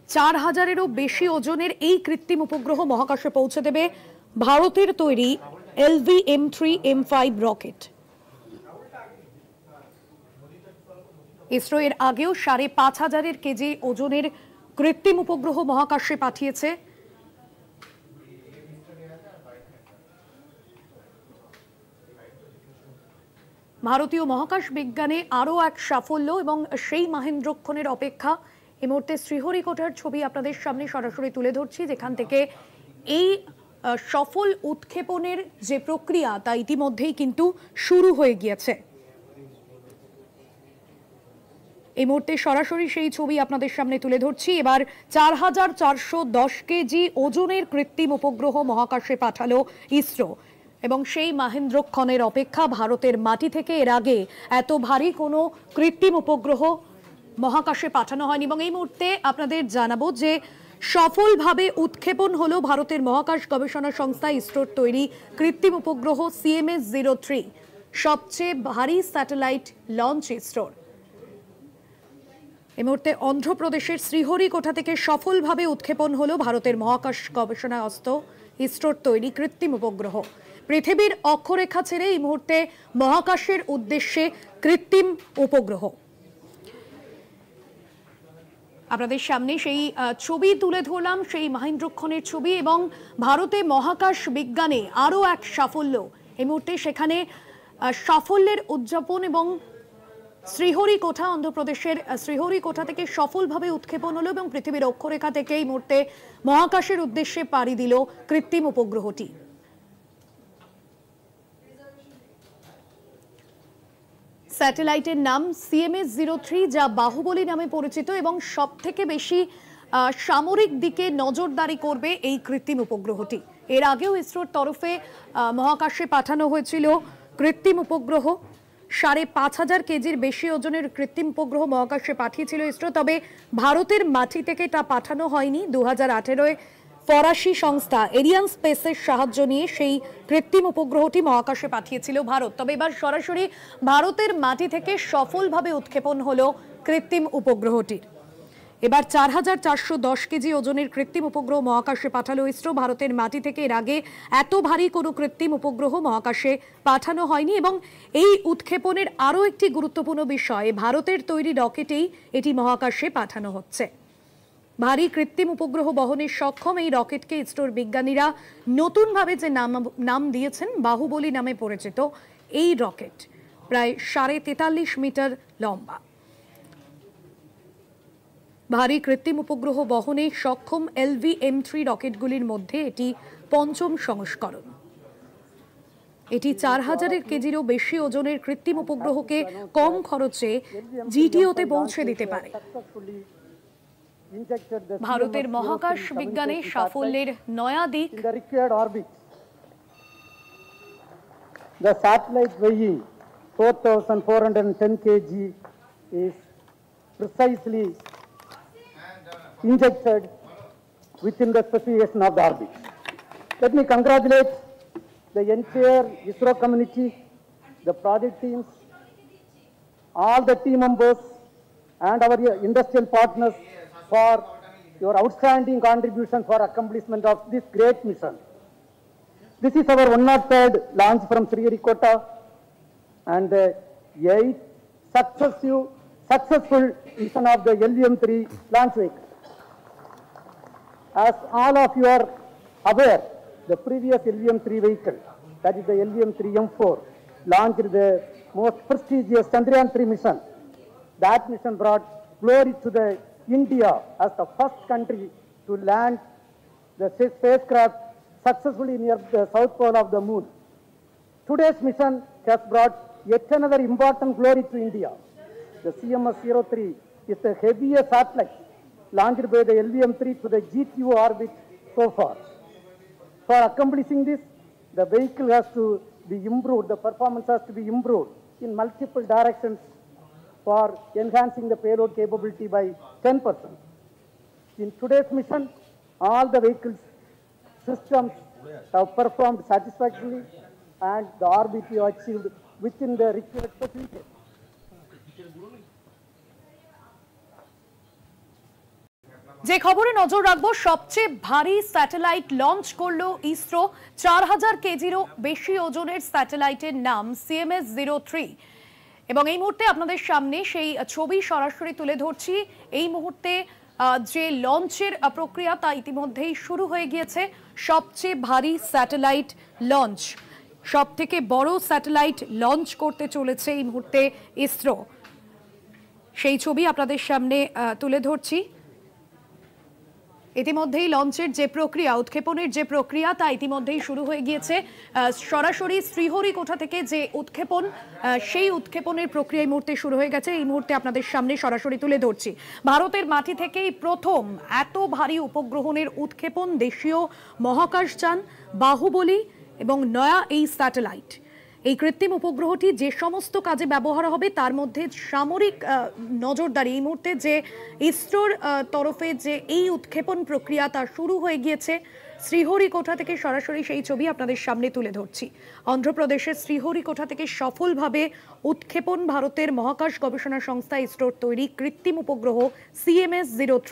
4000-এরও বেশি ওজনের এই কৃত্রিম উপগ্রহ মহাকাশে পৌঁছে দেবে ভারতের তৈরি LVM-3M5 রকেট। ইসরো এর আগেও 5500 কেজি ওজনের কৃত্রিম উপগ্রহ মহাকাশে পাঠিয়েছে। ভারতীয় মহাকাশ বিজ্ঞানে আরও এক সাফল্য এবং সেই মহেন্দ্রক্ষণের অপেক্ষা। এই মুহূর্তে শ্রীহরিকোটার ছবি আপনাদের সামনে সরাসরি তুলে ধরছি, যেখান থেকে এই সফল উৎক্ষেপণের যে প্রক্রিয়া তা ইতিমধ্যেই কিন্তু শুরু হয়ে গিয়েছে। এই মুহূর্তে সরাসরি সেই ছবি আপনাদের সামনে তুলে ধরছি। এবার 4410 কেজি ওজনের কৃত্রিম উপগ্রহ মহাকাশে পাঠালো ইসরো এবং সেই মহেন্দ্রক্ষণের অপেক্ষা। ভারতের মাটি থেকে এর আগে এত ভারী কোনো কৃত্রিম উপগ্রহ মহাকাশে পাঠানো হয়নি এবং এই মুহূর্তে আপনাদের জানাবো যে সফলভাবে উৎক্ষেপণ হলো ভারতের মহাকাশ গবেষণা সংস্থা ইসরোর তৈরি কৃত্রিম উপগ্রহ CMS-O3, সবচেয়ে ভারী স্যাটেলাইট লঞ্চ ইসরোর। এই মুহূর্তে অন্ধ্রপ্রদেশের শ্রীহরিকোটা থেকে সফলভাবে উৎক্ষেপণ হলো ভারতের মহাকাশ গবেষণা সংস্থা ইসরোর তৈরি কৃত্রিম উপগ্রহ। পৃথিবীর অক্ষরেখা ছেড়ে এই মুহূর্তে মহাকাশের উদ্দেশ্যে কৃত্রিম উপগ্রহ। আপনাদের সামনে সেই ছবি তুলে ধরলাম, সেই মহেন্দ্রক্ষণের ছবি এবং ভারতে মহাকাশ বিজ্ঞানে আরও এক সাফল্য। এই মুহূর্তে সেখানে সাফল্যের উদযাপন এবং শ্রীহরিকোটা, অন্ধ্রপ্রদেশের শ্রীহরিকোটা থেকে সফলভাবে উৎক্ষেপণ হলো এবং পৃথিবীর অক্ষরেখা থেকে এই মুহূর্তে মহাকাশের উদ্দেশ্যে পাড়ি দিল কৃত্রিম উপগ্রহটি। স্যাটেলাইটের নাম CMS-O3, যা বাহুবলী নামে পরিচিত এবং সবথেকে বেশি সামরিক দিকে নজরদারি করবে এই কৃত্রিম উপগ্রহটি। এর আগেও ইসরোর তরফে মহাকাশে পাঠানো হয়েছিল কৃত্রিম উপগ্রহ। 5500 কেজির বেশি ওজনের কৃত্রিম উপগ্রহ মহাকাশে পাঠিয়েছিল ইসরো, তবে ভারতের মাটি থেকে তা পাঠানো হয়নি। 2018-এ ফরাসি সংস্থা এরিয়ান স্পেসের সাহায্য নিয়ে সেই কৃত্রিম উপগ্রহটি মহাকাশে পাঠিয়েছিল ভারত। তবে এবার সরাসরি ভারতের মাটি থেকে সফলভাবে উৎক্ষেপণ হলো কৃত্রিম উপগ্রহটির। এবার 4410 কেজি ওজনের কৃত্রিম উপগ্রহ মহাকাশে পাঠালো ইসরো। ভারতের মাটি থেকে এর আগে এত ভারী কোনো কৃত্রিম উপগ্রহ মহাকাশে পাঠানো হয়নি এবং এই উৎক্ষেপণের আরও একটি গুরুত্বপূর্ণ বিষয়, ভারতের তৈরি রকেটেই এটি মহাকাশে পাঠানো হচ্ছে। ভারী কৃত্রিম উপগ্রহ বহনে সক্ষম এই রকেটকে ইসরোর বিজ্ঞানীরা নতুনভাবে যে নাম দিয়েছেন বাহুবলী নামে পরিচিত এই রকেট প্রায় 43.5 মিটার লম্বা। ভারী কৃত্রিম উপগ্রহ বহনে সক্ষম LV-M3 রকেটগুলির মধ্যে এটি পঞ্চম সংস্করণ। এটি 4000 কেজিরও বেশি ওজনের কৃত্রিম উপগ্রহকে কম খরচে জিটিওতে পৌঁছে দিতে পারে। ভারতের মহাকাশ বিজ্ঞানে সাফল্যের নয়া দিক। The satellite weighing 4,410 kg is precisely injected within the specification of the orbit. Let me congratulate the entire ISRO community, the project teams, all the team members and our industrial partners for your outstanding contribution for accomplishment of this great mission. This is our 103rd launch from Sriharikota and the 8th successful mission of the LV-M3 launch vehicle. As all of you are aware, the previous LV-M3 vehicle, that is the LV-M3M4, launched the most prestigious Chandrayaan-3 mission. That mission brought glory to the India as the first country to land the spacecraft successfully near the south pole of the moon. Today's mission has brought yet another important glory to India. The CMS-O3 is the heaviest satellite launched by the LV-M3 to the GTO orbit so far. For accomplishing this, the vehicle has to be improved, the performance has to be improved in multiple directions for enhancing the payload capability by 10%. In today's mission, all the vehicles systems have performed satisfactorily and the orbit is achieved within the required facility. যে খবরে নজর রাখবো, সবচেয়ে ভারী satellite launch করলো ইসরো। 4000 কেজিরও বেশি ওজনের স্যাটেলাইটের নাম CMS-O3 এবং এই মুহূর্তে আপনাদের সামনে সেই ছবি সরাসরি তুলে ধরছি। এই মুহূর্তে যে লঞ্চের প্রক্রিয়া তা ইতিমধ্যেই শুরু হয়ে গিয়েছে। সবচেয়ে ভারী স্যাটেলাইট লঞ্চ, সব থেকে বড় স্যাটেলাইট লঞ্চ করতে চলেছে এই মুহূর্তে ইসরো। সেই ছবি আপনাদের সামনে তুলে ধরছি। ইতিমধ্যেই লঞ্চের যে প্রক্রিয়া, উৎক্ষেপণের যে প্রক্রিয়া তা ইতিমধ্যেই শুরু হয়ে গিয়েছে। সরাসরি শ্রীহরিকোটা থেকে যে উৎক্ষেপণ, সেই উৎক্ষেপণের প্রক্রিয়া এই মুহূর্তে শুরু হয়ে গেছে। এই মুহূর্তে আপনাদের সামনে সরাসরি তুলে ধরছি। ভারতের মাটি থেকেই প্রথম এত ভারী উপগ্রহণের উৎক্ষেপণ দেশীয় মহাকাশযান বাহুবলী এবং নয়া এই স্যাটেলাইট। এই কৃত্রিম উপগ্রহটি যে সমস্ত কাজে ব্যবহার হবে তার মধ্যে সামরিক নজরদারি। এই মুহূর্তে যে ইসরোর তরফে যে এই উৎক্ষেপণ প্রক্রিয়া তা শুরু হয়ে গিয়েছে। শ্রীহরিকোটা থেকে সরাসরি সেই ছবি আপনাদের সামনে তুলে ধরছি। অন্ধ্রপ্রদেশের শ্রীহরিকোটা থেকে সফলভাবে উৎক্ষেপণ ভারতের মহাকাশ গবেষণা সংস্থা ইসরোর তৈরি কৃত্রিম উপগ্রহ CMS-O3।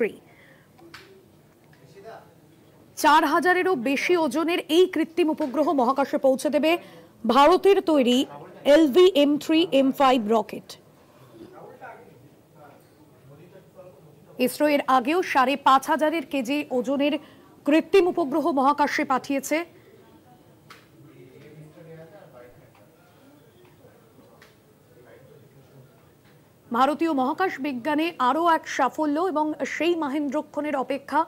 4000-এরও বেশি ওজনের এই কৃত্রিম উপগ্রহ মহাকাশে পৌঁছে দেবে ভারতের তৈরি LV-M3M5 রকেট। ইসরো এর আগেও 5500 কেজি ওজনের কৃত্রিম উপগ্রহ মহাকাশে পাঠিয়েছে। ভারতীয় মহাকাশ বিজ্ঞানে আরও এক সাফল্য এবং সেই মাহেন্দ্রক্ষণের অপেক্ষা।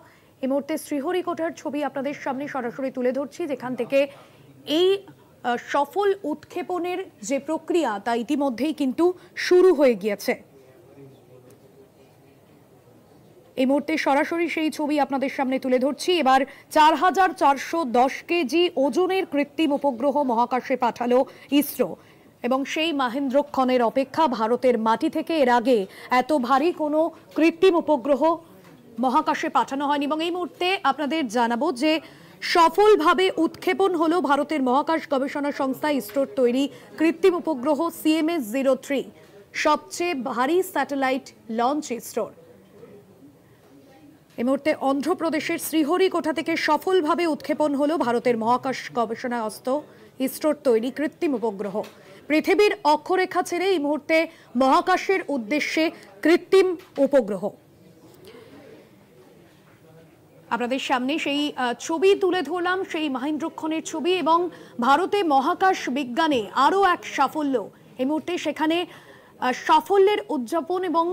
এই মুহূর্তে শ্রীহরিকোটার ছবি আপনাদের সামনে সরাসরি তুলে ধরছি, যেখান থেকে এই সফল উৎক্ষেপণের যে প্রক্রিয়া তা ইতিমধ্যেই কিন্তু শুরু হয়ে গিয়েছে। এই মুহূর্তে সরাসরি সেই ছবি আপনাদের সামনে তুলে ধরছি। এবার 4410 কেজি ওজনের কৃত্রিম উপগ্রহ মহাকাশে পাঠালো ইসরো এবং সেই মাহেন্দ্রক্ষণের অপেক্ষা। ভারতের মাটি থেকে এর আগে এত ভারী কোনো কৃত্রিম উপগ্রহ মহাকাশে পাঠানো হয়নি এবং এই মুহূর্তে আপনাদের জানাবো যে সফলভাবে উৎক্ষেপণ হলো ভারতের মহাকাশ গবেষণা সংস্থা ইসরোর তৈরি কৃত্রিম উপগ্রহ CMS-O3, সবচেয়ে ভারী স্যাটেলাইট লঞ্চ ইসরোর। এই মুহূর্তে অন্ধ্রপ্রদেশের শ্রীহরিকোটা থেকে সফলভাবে উৎক্ষেপণ হলো ভারতের মহাকাশ গবেষণা সংস্থা ইসরোর তৈরি কৃত্রিম উপগ্রহ। পৃথিবীর অক্ষরেখা ছেড়ে এই মুহূর্তে মহাকাশের উদ্দেশ্যে কৃত্রিম উপগ্রহ। আপনাদের সামনে সেই ছবি তুলে ধরলাম, সেই মহেন্দ্রক্ষণের ছবি, এবং ভারতে মহাকাশ বিজ্ঞানে আরও এক সাফল্য এই মুহূর্তে, সেখানে সাফল্যের উদযাপন, এবং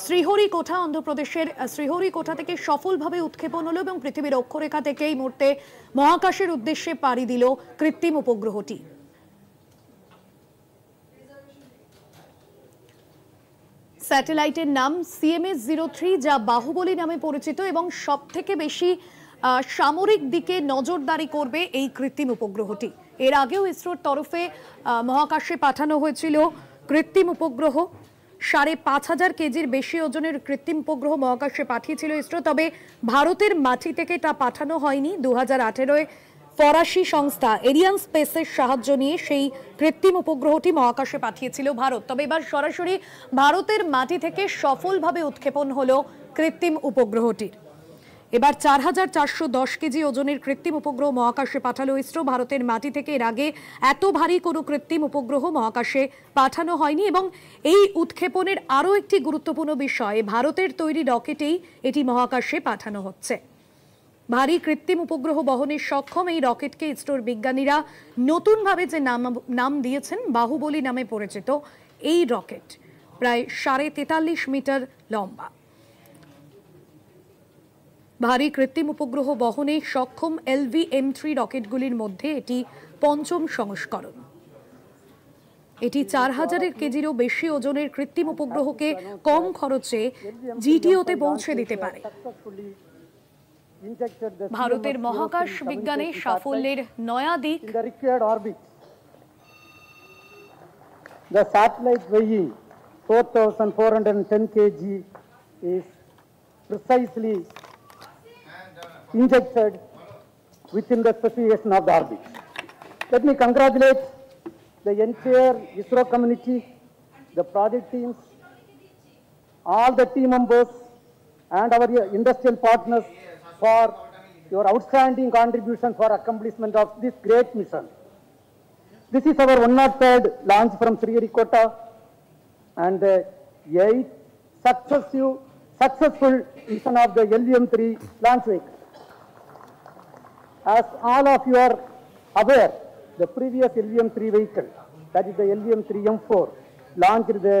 শ্রীহরিকোটা, অন্ধ্রপ্রদেশের শ্রীহরিকোটা থেকে সফলভাবে উৎক্ষেপণ হলো এবং পৃথিবীর অক্ষরেখা থেকে এই মুহূর্তে মহাকাশের উদ্দেশ্যে পাড়ি দিল কৃত্রিম উপগ্রহটি। স্যাটেলাইটের নাম CMS-O3, যা বাহুবলী নামে পরিচিত, এবং সব থেকে বেশি সামরিক দিকে নজরদারি করবে এই কৃত্রিম উপগ্রহটি। এর আগেও ইসরোর তরফে মহাকাশে পাঠানো হয়েছিল কৃত্রিম উপগ্রহ, ৫,৫০০ কেজির বেশি ওজনের কৃত্রিম উপগ্রহ মহাকাশে পাঠিয়েছিল ইসরো। তবে ভারতের মাটি থেকে তা পাঠানো হয়নি। 2018-এ ফরাসি সংস্থা এরিয়ান স্পেসের সাহায্য নিয়ে সেই কৃত্রিম উপগ্রহটি মহাকাশে পাঠিয়েছিল ভারত। তবে এবার সরাসরি ভারতের মাটি থেকে সফলভাবে উৎক্ষেপণ হলো কৃত্রিম উপগ্রহটির। এবার ৪,৪১০ কেজি ওজনের কৃত্রিম উপগ্রহ মহাকাশে পাঠালো ইসরো। ভারতের মাটি থেকে এর আগে এত ভারী কোনো কৃত্রিম উপগ্রহ মহাকাশে পাঠানো হয়নি, এবং এই উৎক্ষেপণের আরও একটি গুরুত্বপূর্ণ বিষয়, ভারতের তৈরি রকেটেই এটি মহাকাশে পাঠানো হচ্ছে। ভারী কৃত্রিম উপগ্রহ বহনের সক্ষম এই রকেটকে ইসরোর বিজ্ঞানীরা নতুনভাবে যে নাম দিয়েছেন বাহুবলী নামে পরিচিত। এই রকেট প্রায় 43.5 মিটার লম্বা। ভারী কৃত্রিম উপগ্রহ বহনে সক্ষম LV-M3 রকেটগুলির মধ্যে এটি পঞ্চম সংস্করণ। এটি ৪,০০০ কেজিরও বেশি ওজনের কৃত্রিম উপগ্রহকে কম খরচে GTO-তে পৌঁছে দিতে পারে। ভারতের মহাকাশ বিজ্ঞানে সাফল্যের নয়া দিক। The satellite weighing 4,410 kg is precisely injected within the specification of the orbit. Let me congratulate the entire ISRO community, the project teams, all the team members, and our industrial partners for your outstanding contribution for accomplishment of this great mission. This is our 103rd launch from Sriharikota, and the 8th successful mission of the LM-3 launch vehicle. As all of you are aware, the previous LM-3 vehicle, that is the LM-3M4, launched the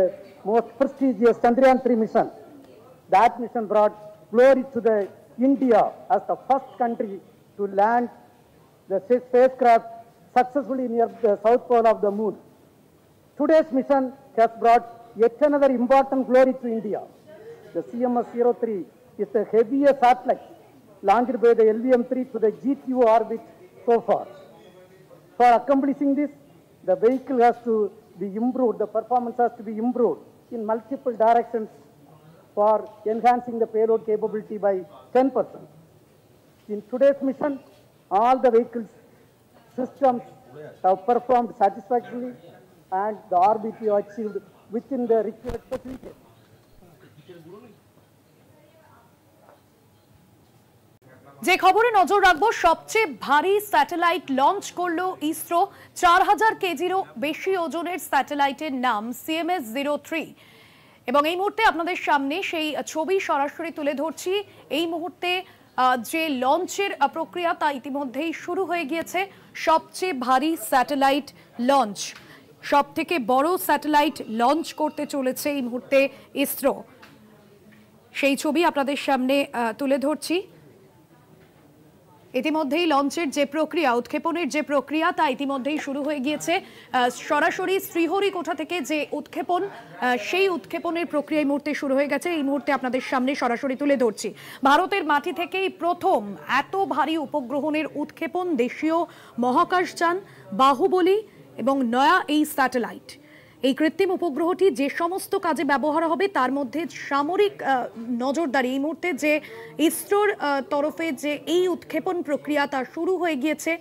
most prestigious Chandrayaan-3 mission. That mission brought glory to the India as the first country to land the spacecraft successfully near the south pole of the moon. Today's mission has brought yet another important glory to India. The CMS-O3 is the heaviest satellite launched by the LM-3 to the GTO orbit so far. For accomplishing this, the vehicle has to be improved, the performance has to be improved in multiple directions for enhancing the payload capability by 10%. In today's mission, all the vehicles systems have performed satisfactorily, and the orbit is achieved within the required specification. যে খবরে নজর রাখবো, সবচেয়ে ভারী satellite launch করলো ইসরো। ৪,০০০ কেজিরও বেশি ওজনের স্যাটেলাইটের নাম CMS-O3, এবং এই মুহূর্তে আপনাদের সামনে সেই ছবি সরাসরি তুলে ধরছি। এই মুহূর্তে যে লঞ্চের প্রক্রিয়া তা ইতিমধ্যেই শুরু হয়ে গিয়েছে। সবচেয়ে ভারী স্যাটেলাইট লঞ্চ, সব থেকে বড় স্যাটেলাইট লঞ্চ করতে চলেছে এই মুহূর্তে ইসরো। সেই ছবি আপনাদের সামনে তুলে ধরছি। ইতিমধ্যেই লঞ্চের যে প্রক্রিয়া, উৎক্ষেপণের যে প্রক্রিয়া তা ইতিমধ্যেই শুরু হয়ে গিয়েছে। সরাসরি শ্রীহরিকোটা থেকে যে উৎক্ষেপণ, সেই উৎক্ষেপণের প্রক্রিয়া এই মুহূর্তে শুরু হয়ে গেছে। এই মুহূর্তে আপনাদের সামনে সরাসরি তুলে ধরছি। ভারতের মাটি থেকেই প্রথম এত ভারী উপগ্রহণের উৎক্ষেপণ দেশীয় মহাকাশযান বাহুবলী এবং নয়া এই স্যাটেলাইট। এই কৃত্রিম উপগ্রহটি যে সমস্ত কাজে ব্যবহার হবে তার মধ্যে সামরিক নজরদারি। এই মুহূর্তে যে ইসরোর তরফে যে এই উৎক্ষেপণ প্রক্রিয়া তা শুরু হয়ে গিয়েছে।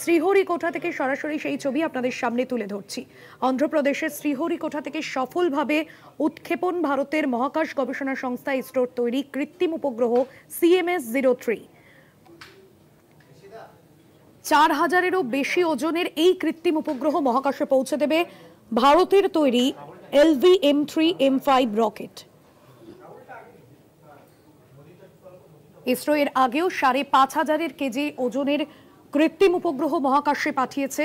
শ্রীহরিকোটা থেকে সরাসরি সেই ছবি আপনাদের সামনে তুলে ধরছি। অন্ধ্রপ্রদেশের শ্রীহরিকোটা থেকে সফলভাবে উৎক্ষেপণ ভারতের মহাকাশ গবেষণা সংস্থা ইসরোর তৈরি কৃত্রিম উপগ্রহ CMS-O3। ৪,০০০-এরও বেশি ওজনের এই কৃত্রিম উপগ্রহ মহাকাশে পৌঁছে দেবে ভারতের তৈরি LV-M3 M5 রকেট। ইসরো এর আগেও ৫,৫০০ কেজি ওজনের কৃত্রিম উপগ্রহ মহাকাশে পাঠিয়েছে।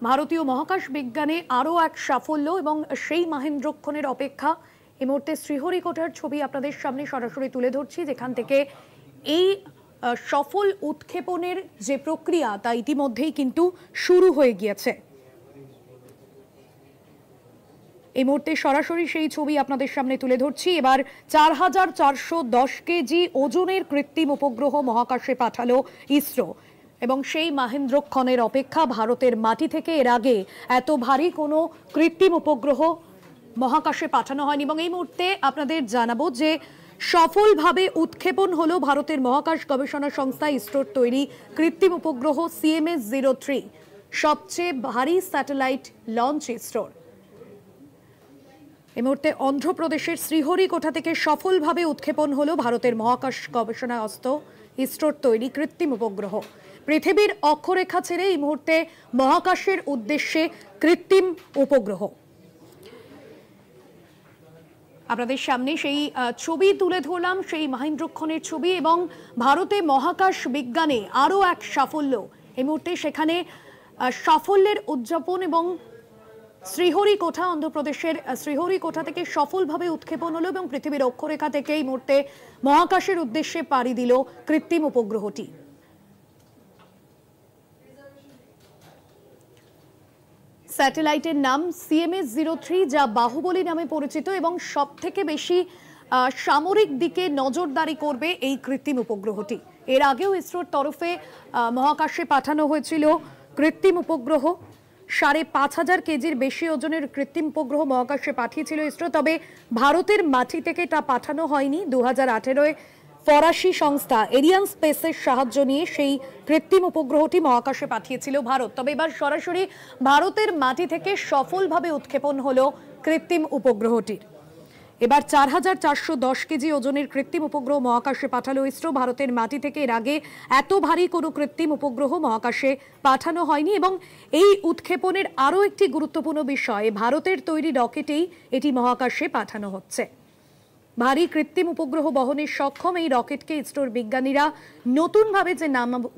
ভারতীয় মহাকাশ বিজ্ঞানে আরও এক সাফল্য এবং সেই মহেন্দ্রক্ষণের অপেক্ষা। এই মুহূর্তে শ্রীহরিকোটার ছবি আপনাদের সামনে সরাসরি তুলে ধরছি, যেখান থেকে এই সফল উৎক্ষেপণের যে প্রক্রিয়া তা ইতিমধ্যেই কিন্তু শুরু হয়ে গিয়েছে। এই মুহূর্তে সরাসরি সেই ছবি আপনাদের সামনে তুলে ধরছি। এবার ৪,৪১০ কেজি ওজনের কৃত্রিম উপগ্রহ মহাকাশে পাঠালো ইসরো এবং সেই মহেন্দ্রক্ষণের অপেক্ষা। ভারতের মাটি থেকে এর আগে এত ভারী কোনো কৃত্রিম উপগ্রহ মহাকাশে পাঠানো হয়নি এবং এই মুহূর্তে আপনাদের জানাবো যে সফলভাবে উৎক্ষেপণ হলো ভারতের মহাকাশ গবেষণা সংস্থা ইসরোর তৈরি কৃত্রিম উপগ্রহ CMS-O3, সবচেয়ে ভারী স্যাটেলাইট লঞ্চ ইসরোর। এই মুহূর্তে অন্ধ্রপ্রদেশের শ্রীহরিকোটা থেকে সফলভাবে উৎক্ষেপণ হলো ভারতের মহাকাশ গবেষণা সংস্থা ইসরোর তৈরি কৃত্রিম উপগ্রহ। পৃথিবীর অক্ষরেখা ছেড়ে এই মুহূর্তে মহাকাশের উদ্দেশ্যে কৃত্রিম উপগ্রহ। আপনাদের সামনে সেই ছবি তুলে ধরলাম, সেই মহেন্দ্রক্ষণের ছবি এবং ভারতে মহাকাশ বিজ্ঞানে আরও এক সাফল্য। এই মুহূর্তে সেখানে সাফল্যের উদযাপন এবং শ্রীহরিকোটা, অন্ধ্রপ্রদেশের শ্রীহরিকোটা থেকে সফলভাবে উৎক্ষেপণ হলো এবং পৃথিবীর অক্ষরেখা থেকে এই মুহূর্তে মহাকাশের উদ্দেশ্যে পাড়ি দিল কৃত্রিম উপগ্রহটি। স্যাটেলাইটের নাম CMS-O3, যা বাহুবলী নামে পরিচিত এবং সব থেকে বেশি সামরিক দিকে নজরদারি করবে এই কৃত্রিম উপগ্রহটি। এর আগেও ইসরোর তরফে মহাকাশে পাঠানো হয়েছিল কৃত্রিম উপগ্রহ। ৫,৫০০ কেজির বেশি ওজনের কৃত্রিম উপগ্রহ মহাকাশে পাঠিয়েছিল ইসরো, তবে ভারতের মাটি থেকে তা পাঠানো হয়নি। 2018-এ ফরাসি সংস্থা এরিয়ান স্পেসের সাহায্য নিয়ে সেই কৃত্রিম উপগ্রহটি মহাকাশে পাঠিয়েছিল ভারত। তবে এবার সরাসরি ভারতের মাটি থেকে সফলভাবে উৎক্ষেপণ হলো কৃত্রিম উপগ্রহটির। এবার ৪,৪১০ কেজি ওজনের কৃত্রিম উপগ্রহ মহাকাশে পাঠালো ইসরো। ভারতের মাটি থেকে এর আগে এত ভারী কোনো কৃত্রিম উপগ্রহ মহাকাশে পাঠানো হয়নি এবং এই উৎক্ষেপণের আরও একটি গুরুত্বপূর্ণ বিষয়, ভারতের তৈরি রকেটেই এটি মহাকাশে পাঠানো হচ্ছে। ভারী কৃত্রিম উপগ্রহ বহনে সক্ষম এই রকেটকে ইসরোর বিজ্ঞানীরা নতুনভাবে যে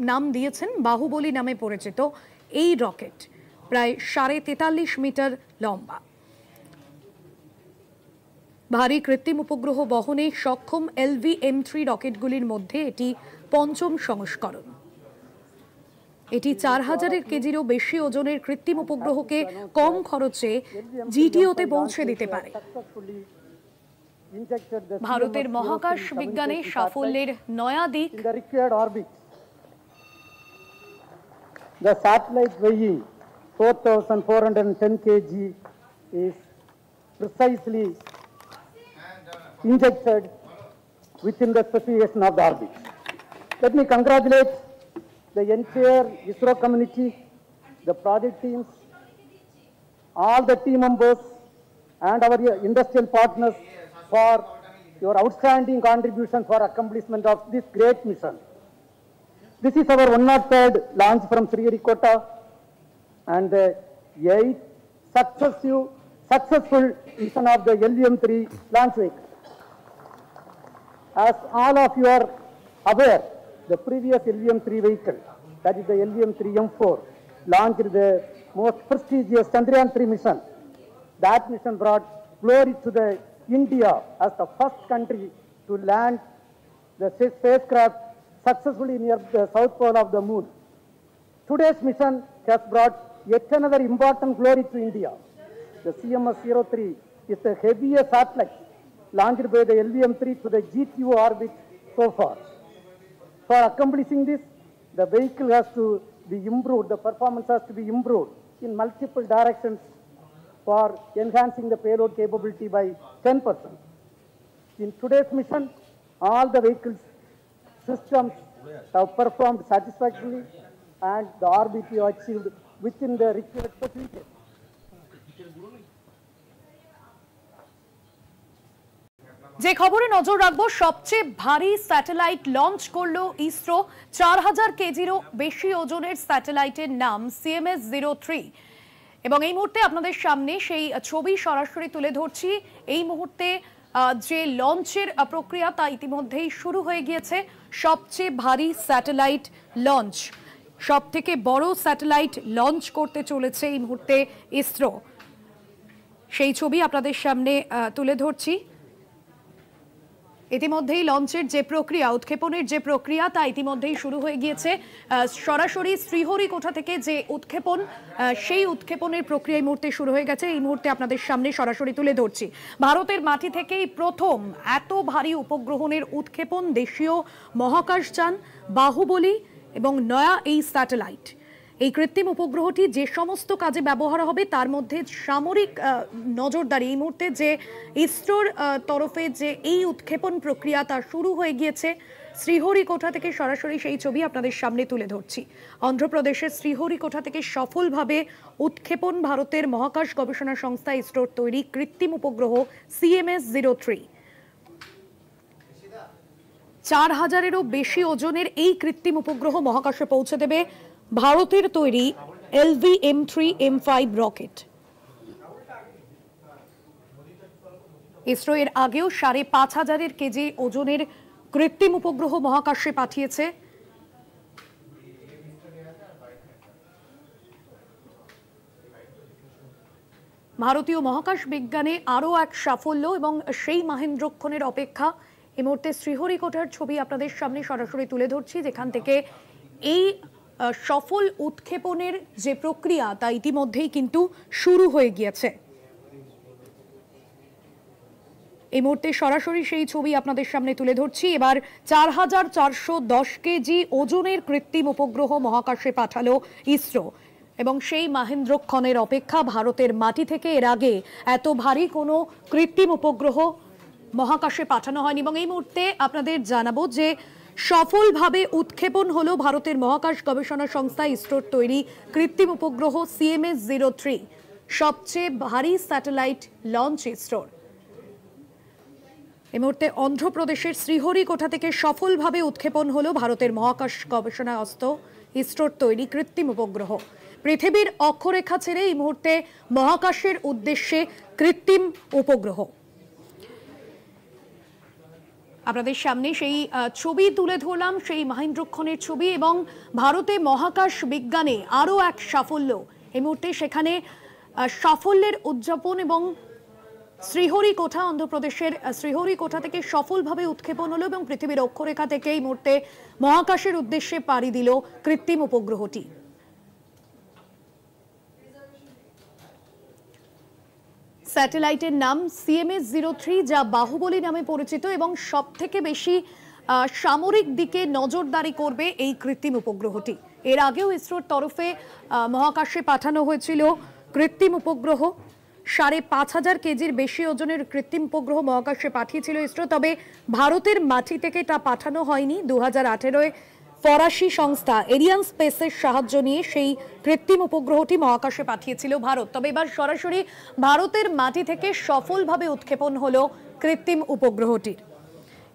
নাম দিয়েছেন বাহুবলী নামে পরিচিত। এই রকেট প্রায় 43.5 মিটার লম্বা। ভারী কৃত্রিম উপগ্রহ বহনে সক্ষম LV-M3 রকেটগুলির মধ্যে এটি পঞ্চম সংস্করণ। এটি ৪,০০০ কেজিরও বেশি ওজনের কৃত্রিম উপগ্রহকে কম খরচে GTO-তে পৌঁছে দিতে পারে। ভারতের মহাকাশ বিজ্ঞানে সাফল্যের নয়া দিক। The satellite weighing 4,410 kg is precisely injected within the specification of the orbit. Let me congratulate the entire ISRO community, the project teams, all the team members and our industrial partners for your outstanding contribution for accomplishment of this great mission. This is our 103rd launch from Sriharikota and the 8th successful mission of the LV-M3 launch vehicle. As all of you are aware, the previous LV-M3 vehicle, that is the LV-M3M4, launched the most prestigious Chandrayaan-3 mission. That mission brought glory to the India as the first country to land the spacecraft successfully near the south pole of the moon. Today's mission has brought yet another important glory to India. The CMS-O3 is the heaviest satellite launched by the LV-M3 to the GTO orbit so far. For accomplishing this, the vehicle has to be improved, the performance has to be improved in multiple directions for enhancing the payload capability by 10%. In today's mission, all the vehicles systems have performed satisfactorily and the RBT achieved within the required specification. যে খবরে নজর রাখবো, সবচেয়ে ভারী satellite launch করলো ইসরো। ৪,০০০ কেজিরও বেশি ওজনের স্যাটেলাইটের নাম CMS-O3। এবং এই মুহূর্তে আপনাদের সামনে সেই ছবি সরাসরি তুলে ধরছি। এই মুহূর্তে যে লঞ্চের প্রক্রিয়া তা ইতিমধ্যেই শুরু হয়ে গিয়েছে। সবচেয়ে ভারী স্যাটেলাইট লঞ্চ, সবথেকে বড় স্যাটেলাইট লঞ্চ করতে চলেছে এই মুহূর্তে ইসরো। সেই ছবি আপনাদের সামনে তুলে ধরছি। ইতিমধ্যেই লঞ্চের যে প্রক্রিয়া, উৎক্ষেপণের যে প্রক্রিয়া তা ইতিমধ্যেই শুরু হয়ে গিয়েছে। সরাসরি শ্রীহরিকোটা থেকে যে উৎক্ষেপণ, সেই উৎক্ষেপণের প্রক্রিয়া এই মুহূর্তে শুরু হয়ে গেছে। এই মুহূর্তে আপনাদের সামনে সরাসরি তুলে ধরছি। ভারতের মাটি থেকেই প্রথম এত ভারী উপগ্রহণের উৎক্ষেপণ, দেশীয় মহাকাশযান বাহুবলী এবং নয়া এই স্যাটেলাইট। এই কৃত্রিম উপগ্রহটি যে সমস্ত কাজে ব্যবহার হবে তার মধ্যে সামরিক নজরদারি। এই মুহূর্তে যে ইসরোর তরফে যে এই উৎক্ষেপণ প্রক্রিয়া তা শুরু হয়ে গিয়েছে। শ্রীহরিকোটা থেকে সরাসরি সেই ছবি আপনাদের সামনে তুলে ধরছি। অন্ধ্রপ্রদেশের শ্রীহরিকোটা থেকে সফলভাবে উৎক্ষেপণ ভারতের মহাকাশ গবেষণা সংস্থা ইসরোর তৈরি কৃত্রিম উপগ্রহ CMS-O3। 4000-এরও বেশি ওজনের এই কৃত্রিম উপগ্রহ মহাকাশে পৌঁছে দেবে ভারতের তৈরি LV-M3-M5 রকেট। ইসরো এর আগেও 5500 কেজি ওজনের কৃত্রিম উপগ্রহ মহাকাশে পাঠিয়েছে। ভারতীয় মহাকাশ বিজ্ঞানে আরও এক সাফল্য এবং সেই মহেন্দ্রক্ষণের অপেক্ষা। এই মুহূর্তে শ্রীহরিকোটার ছবি আপনাদের সামনে সরাসরি তুলে ধরছি, যেখান থেকে এই সফল উৎক্ষেপণের যে প্রক্রিয়া তা ইতিমধ্যেই কিন্তু শুরু হয়ে গিয়েছে। এই মুহূর্তে সরাসরি সেই ছবি আপনাদের সামনে তুলে ধরছি। এবার 4410 কেজি ওজনের কৃত্রিম উপগ্রহ মহাকাশে পাঠালো ইসরো এবং সেই মহেন্দ্রক্ষণের অপেক্ষা। ভারতের মাটি থেকে এর আগে এত ভারী কোনো কৃত্রিম উপগ্রহ মহাকাশে পাঠানো হয়নি। এবং এই মুহূর্তে আপনাদের জানাবো যে সফলভাবে উৎক্ষেপণ হলো ভারতের মহাকাশ গবেষণা সংস্থা ইসরোর তৈরি কৃত্রিম উপগ্রহ CMS-O3, সবচেয়ে ভারী স্যাটেলাইট লঞ্চ ইসরোর। এই মুহূর্তে অন্ধ্রপ্রদেশের শ্রীহরিকোটা থেকে সফলভাবে উৎক্ষেপণ হলো ভারতের মহাকাশ গবেষণা সংস্থা ইসরোর তৈরি কৃত্রিম উপগ্রহ। পৃথিবীর অক্ষরেখা ছেড়ে এই মুহূর্তে মহাকাশের উদ্দেশ্যে কৃত্রিম উপগ্রহ। আপনাদের সামনে সেই ছবি তুলে ধরলাম, সেই মহেন্দ্রক্ষণের ছবি। এবং ভারতে মহাকাশ বিজ্ঞানে আরও এক সাফল্য এই মুহূর্তে, সেখানে সাফল্যের উদযাপন। এবং শ্রীহরিকোটা, অন্ধ্রপ্রদেশের শ্রীহরিকোটা থেকে সফলভাবে উৎক্ষেপণ হলো এবং পৃথিবীর অক্ষরেখা থেকে এই মুহূর্তে মহাকাশের উদ্দেশ্যে পাড়ি দিল কৃত্রিম উপগ্রহটি। স্যাটেলাইটের নাম CMS-O3, যা বাহুবলী নামে পরিচিত এবং সবথেকে বেশি সামরিক দিকে নজরদারি করবে এই কৃত্রিম উপগ্রহটি। এর আগেও ইসরোর তরফে মহাকাশে পাঠানো হয়েছিল কৃত্রিম উপগ্রহ। 5500 কেজির বেশি ওজনের কৃত্রিম উপগ্রহ মহাকাশে পাঠিয়েছিল ইসরো, তবে ভারতের মাটি থেকে তা পাঠানো হয়নি। 2018-এ ফরাসি সংস্থা এরিয়ান স্পেসের সাহায্য নিয়ে সেই কৃত্রিম উপগ্রহটি মহাকাশে পাঠিয়েছিল ভারত। তবে এবার সরাসরি ভারতের মাটি থেকে সফলভাবে উৎক্ষেপণ হলো কৃত্রিম উপগ্রহটির।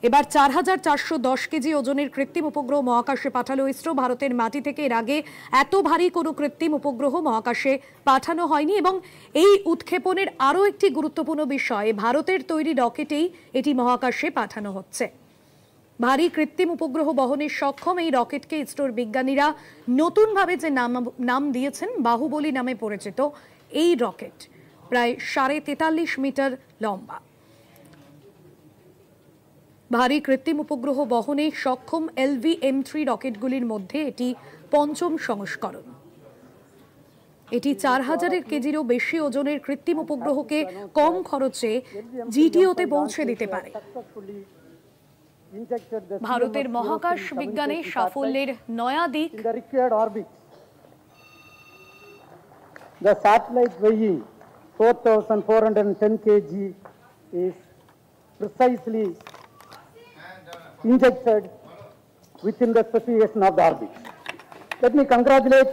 এবার 4410 কেজি ওজনের কৃত্রিম উপগ্রহ মহাকাশে পাঠালো ইসরো। ভারতের মাটি থেকে এর আগে এত ভারী কোনো কৃত্রিম উপগ্রহ মহাকাশে পাঠানো হয়নি। এবং এই উৎক্ষেপণের আরও একটি গুরুত্বপূর্ণ বিষয়, ভারতের তৈরি রকেটেই এটি মহাকাশে পাঠানো হচ্ছে। ভারী কৃত্রিম উপগ্রহ বহনের সক্ষম এই রকেটকে ইসরোর বিজ্ঞানীরা নতুনভাবে যে নাম দিয়েছেন বাহুবলী নামে পরিচিত। এই রকেট প্রায় 43.5 মিটার লম্বা। ভারী কৃত্রিম উপগ্রহ বহনে সক্ষম LV-M3 রকেটগুলির মধ্যে এটি পঞ্চম সংস্করণ। এটি 4000 কেজিরও বেশি ওজনের কৃত্রিম উপগ্রহকে কম খরচে GTO-তে পৌঁছে দিতে পারে। ভারতের মহাকাশ বিজ্ঞানে সাফল্যের নয়া দিক। The satellite weighing 4410 kg is precisely injected within the specification of the orbit. Let me congratulate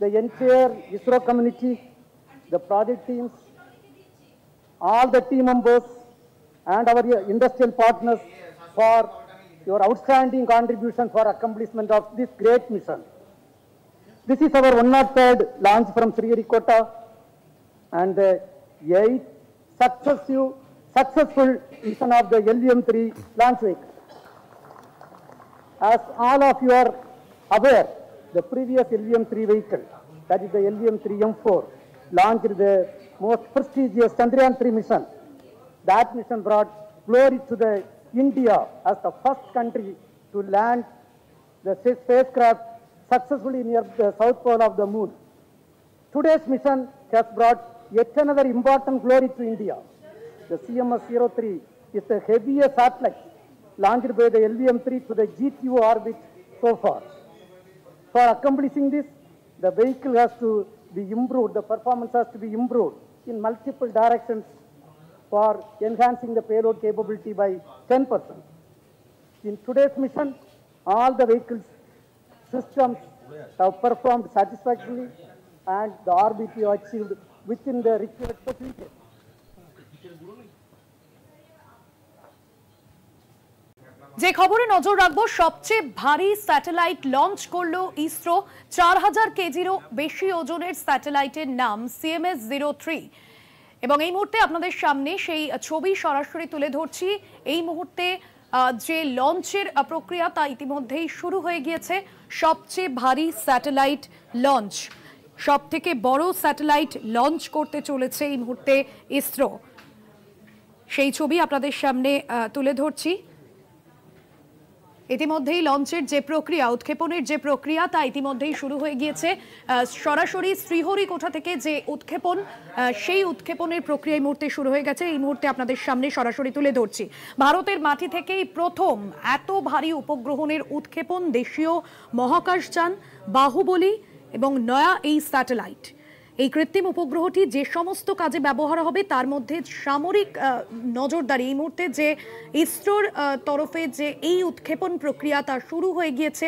the entire ISRO community, the project teams, all the team members and our industrial partners for your outstanding contribution for accomplishment of this great mission. This is our 103rd launch from Sriharikota and the 8th successful mission of the LVM-3 launch vehicle. As all of you are aware, the previous LVM-3 vehicle, that is the LVM-3M4, launched the most prestigious Chandrayaan-3 mission. That mission brought glory to the India as the first country to land the spacecraft successfully near the south pole of the moon. Today's mission has brought yet another important glory to India. The CMS-O3 is the heaviest satellite launched by the LVM-3 to the GTO orbit so far. For accomplishing this, the vehicle has to be improved, the performance has to be improved in multiple directions for enhancing the payload capability by 10%. In today's mission, all the vehicles systems have performed satisfactorily and the orbit is achieved within the required facilities. যে খবরে নজর রাখবো, সবচেয়ে ভারী satellite launch করলো ইসরো। 4000 কেজিরও বেশি ওজনের স্যাটেলাইটের নাম CMS-O3 এবং এই মুহূর্তে আপনাদের সামনে সেই ছবি সরাসরি তুলে ধরছি। এই মুহূর্তে যে লঞ্চের প্রক্রিয়া তা ইতিমধ্যেই শুরু হয়ে গিয়েছে। সবচেয়ে ভারী স্যাটেলাইট লঞ্চ, সবথেকে বড় স্যাটেলাইট লঞ্চ করতে চলেছে এই মুহূর্তে ইসরো। সেই ছবি আপনাদের সামনে তুলে ধরছি। ইতিমধ্যেই লঞ্চের যে প্রক্রিয়া, উৎক্ষেপণের যে প্রক্রিয়া তা ইতিমধ্যেই শুরু হয়ে গিয়েছে। সরাসরি শ্রীহরিকোটা থেকে যে উৎক্ষেপণ, সেই উৎক্ষেপণের প্রক্রিয়া এই মুহূর্তে শুরু হয়ে গেছে। এই মুহূর্তে আপনাদের সামনে সরাসরি তুলে ধরছি। ভারতের মাটি থেকেই প্রথম এত ভারী উপগ্রহণের উৎক্ষেপণ, দেশীয় মহাকাশযান বাহুবলী এবং নয়া এই স্যাটেলাইট। এই কৃত্রিম উপগ্রহটি যে সমস্ত কাজে ব্যবহার হবে তার মধ্যে সামরিক নজরদারি। এই মুহূর্তে যে ইসরোর তরফে যে এই উৎক্ষেপণ প্রক্রিয়া তা শুরু হয়ে গিয়েছে।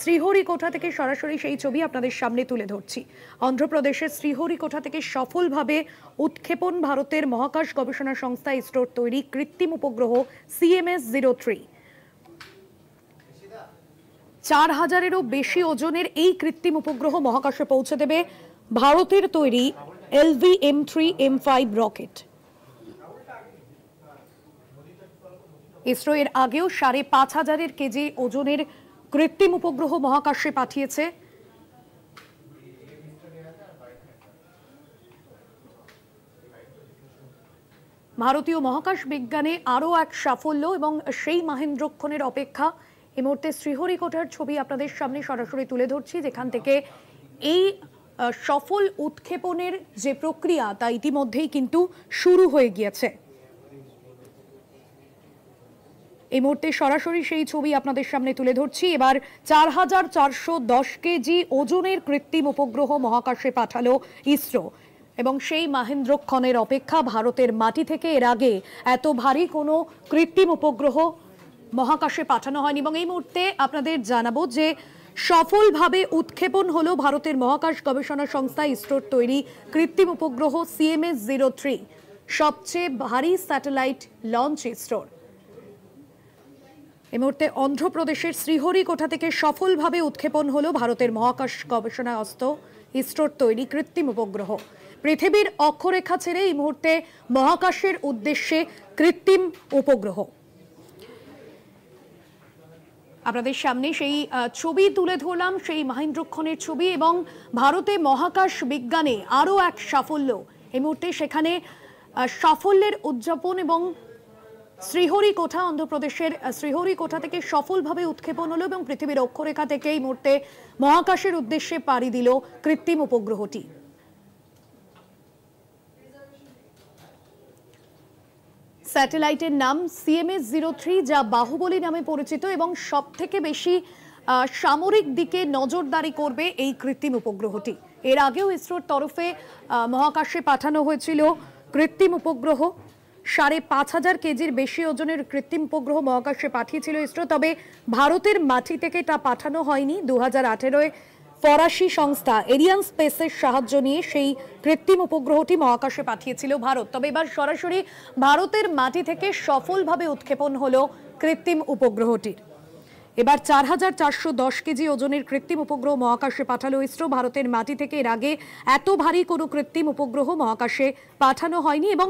শ্রীহরিকোটা থেকে সরাসরি সেই ছবি আপনাদের সামনে তুলে ধরছি। অন্ধ্রপ্রদেশের শ্রীহরিকোটা থেকে সফলভাবে উৎক্ষেপণ ভারতের মহাকাশ গবেষণা সংস্থা ইসরোর তৈরি কৃত্রিম উপগ্রহ CMS-O3। 4000-এরও বেশি ওজনের এই কৃত্রিম উপগ্রহ মহাকাশে পৌঁছে দেবে ভারতের তৈরি LVM-3M5 রকেট। ইসরো এর আগেও 5500 কেজি ওজনের কৃত্রিম উপগ্রহ মহাকাশে পাঠিয়েছে। ভারতীয় মহাকাশ বিজ্ঞানে আরও এক সাফল্য এবং সেই মহেন্দ্রক্ষণের অপেক্ষা। এই মুহূর্তে শ্রীহরিকোটার ছবি আপনাদের সামনে সরাসরি তুলে ধরছি, যেখান থেকে এই সফল উৎক্ষেপণের যে প্রক্রিয়া তা ইতিমধ্যেই কিন্তু শুরু হয়ে গিয়েছে। এই মুহূর্তে সরাসরি সেই ছবি আপনাদের সামনে তুলে ধরছি। এবার 4410 কেজি ওজনের কৃত্রিম উপগ্রহ মহাকাশে পাঠালো ইসরো এবং সেই মহেন্দ্রক্ষণের অপেক্ষা। ভারতের মাটি থেকে এর আগে এত ভারী কোনো কৃত্রিম উপগ্রহ মহাকাশে পাঠানো হয়নি এবং এই মুহূর্তে আপনাদের জানাবো যে সফলভাবে উৎক্ষেপণ হলো ভারতের মহাকাশ গবেষণা সংস্থা ইসরোর তৈরি কৃত্রিম উপগ্রহ CMS-O3, সবচেয়ে ভারী স্যাটেলাইট লঞ্চ ইসরোর। এই মুহূর্তে অন্ধ্রপ্রদেশের শ্রীহরিকোটা থেকে সফলভাবে উৎক্ষেপণ হলো ভারতের মহাকাশ গবেষণা সংস্থা ইসরোর তৈরি কৃত্রিম উপগ্রহ। পৃথিবীর অক্ষরেখা ছেড়ে এই মুহূর্তে মহাকাশের উদ্দেশ্যে কৃত্রিম উপগ্রহ। আপনাদের সামনে সেই ছবি তুলে ধরলাম, সেই মহেন্দ্রক্ষণের ছবি এবং ভারতে মহাকাশ বিজ্ঞানে আরও এক সাফল্য। এই মুহূর্তে সেখানে সাফল্যের উদযাপন এবং শ্রীহরিকোটা, অন্ধ্রপ্রদেশের শ্রীহরিকোটা থেকে সফলভাবে উৎক্ষেপণ হলো এবং পৃথিবীর অক্ষরেখা থেকে এই মুহূর্তে মহাকাশের উদ্দেশ্যে পাড়ি দিল কৃত্রিম উপগ্রহটি। স্যাটেলাইটের নাম CMS-O3, যা বাহুবলী নামে পরিচিত এবং সবথেকে বেশি সামরিক দিকে নজরদারি করবে এই কৃত্রিম উপগ্রহটি। এর আগেও ইসরোর তরফে মহাকাশে পাঠানো হয়েছিল কৃত্রিম উপগ্রহ। 5500 কেজির বেশি ওজনের কৃত্রিম উপগ্রহ মহাকাশে পাঠিয়েছিল ইসরো, তবে ভারতের মাটি থেকে তা পাঠানো হয়নি। 2018-এ ফরাসি সংস্থা এরিয়ান স্পেসের সাহায্য নিয়ে সেই কৃত্রিম উপগ্রহটি মহাকাশে পাঠিয়েছিল ভারত। তবে এবার সরাসরি ভারতের মাটি থেকে সফলভাবে উৎক্ষেপণ হলো কৃত্রিম উপগ্রহটির। এবার ৪,৪১০ কেজি ওজনের কৃত্রিম উপগ্রহ মহাকাশে পাঠালো ইসরো। ভারতের মাটি থেকে এর আগে এত ভারী কোনো কৃত্রিম উপগ্রহ মহাকাশে পাঠানো হয়নি এবং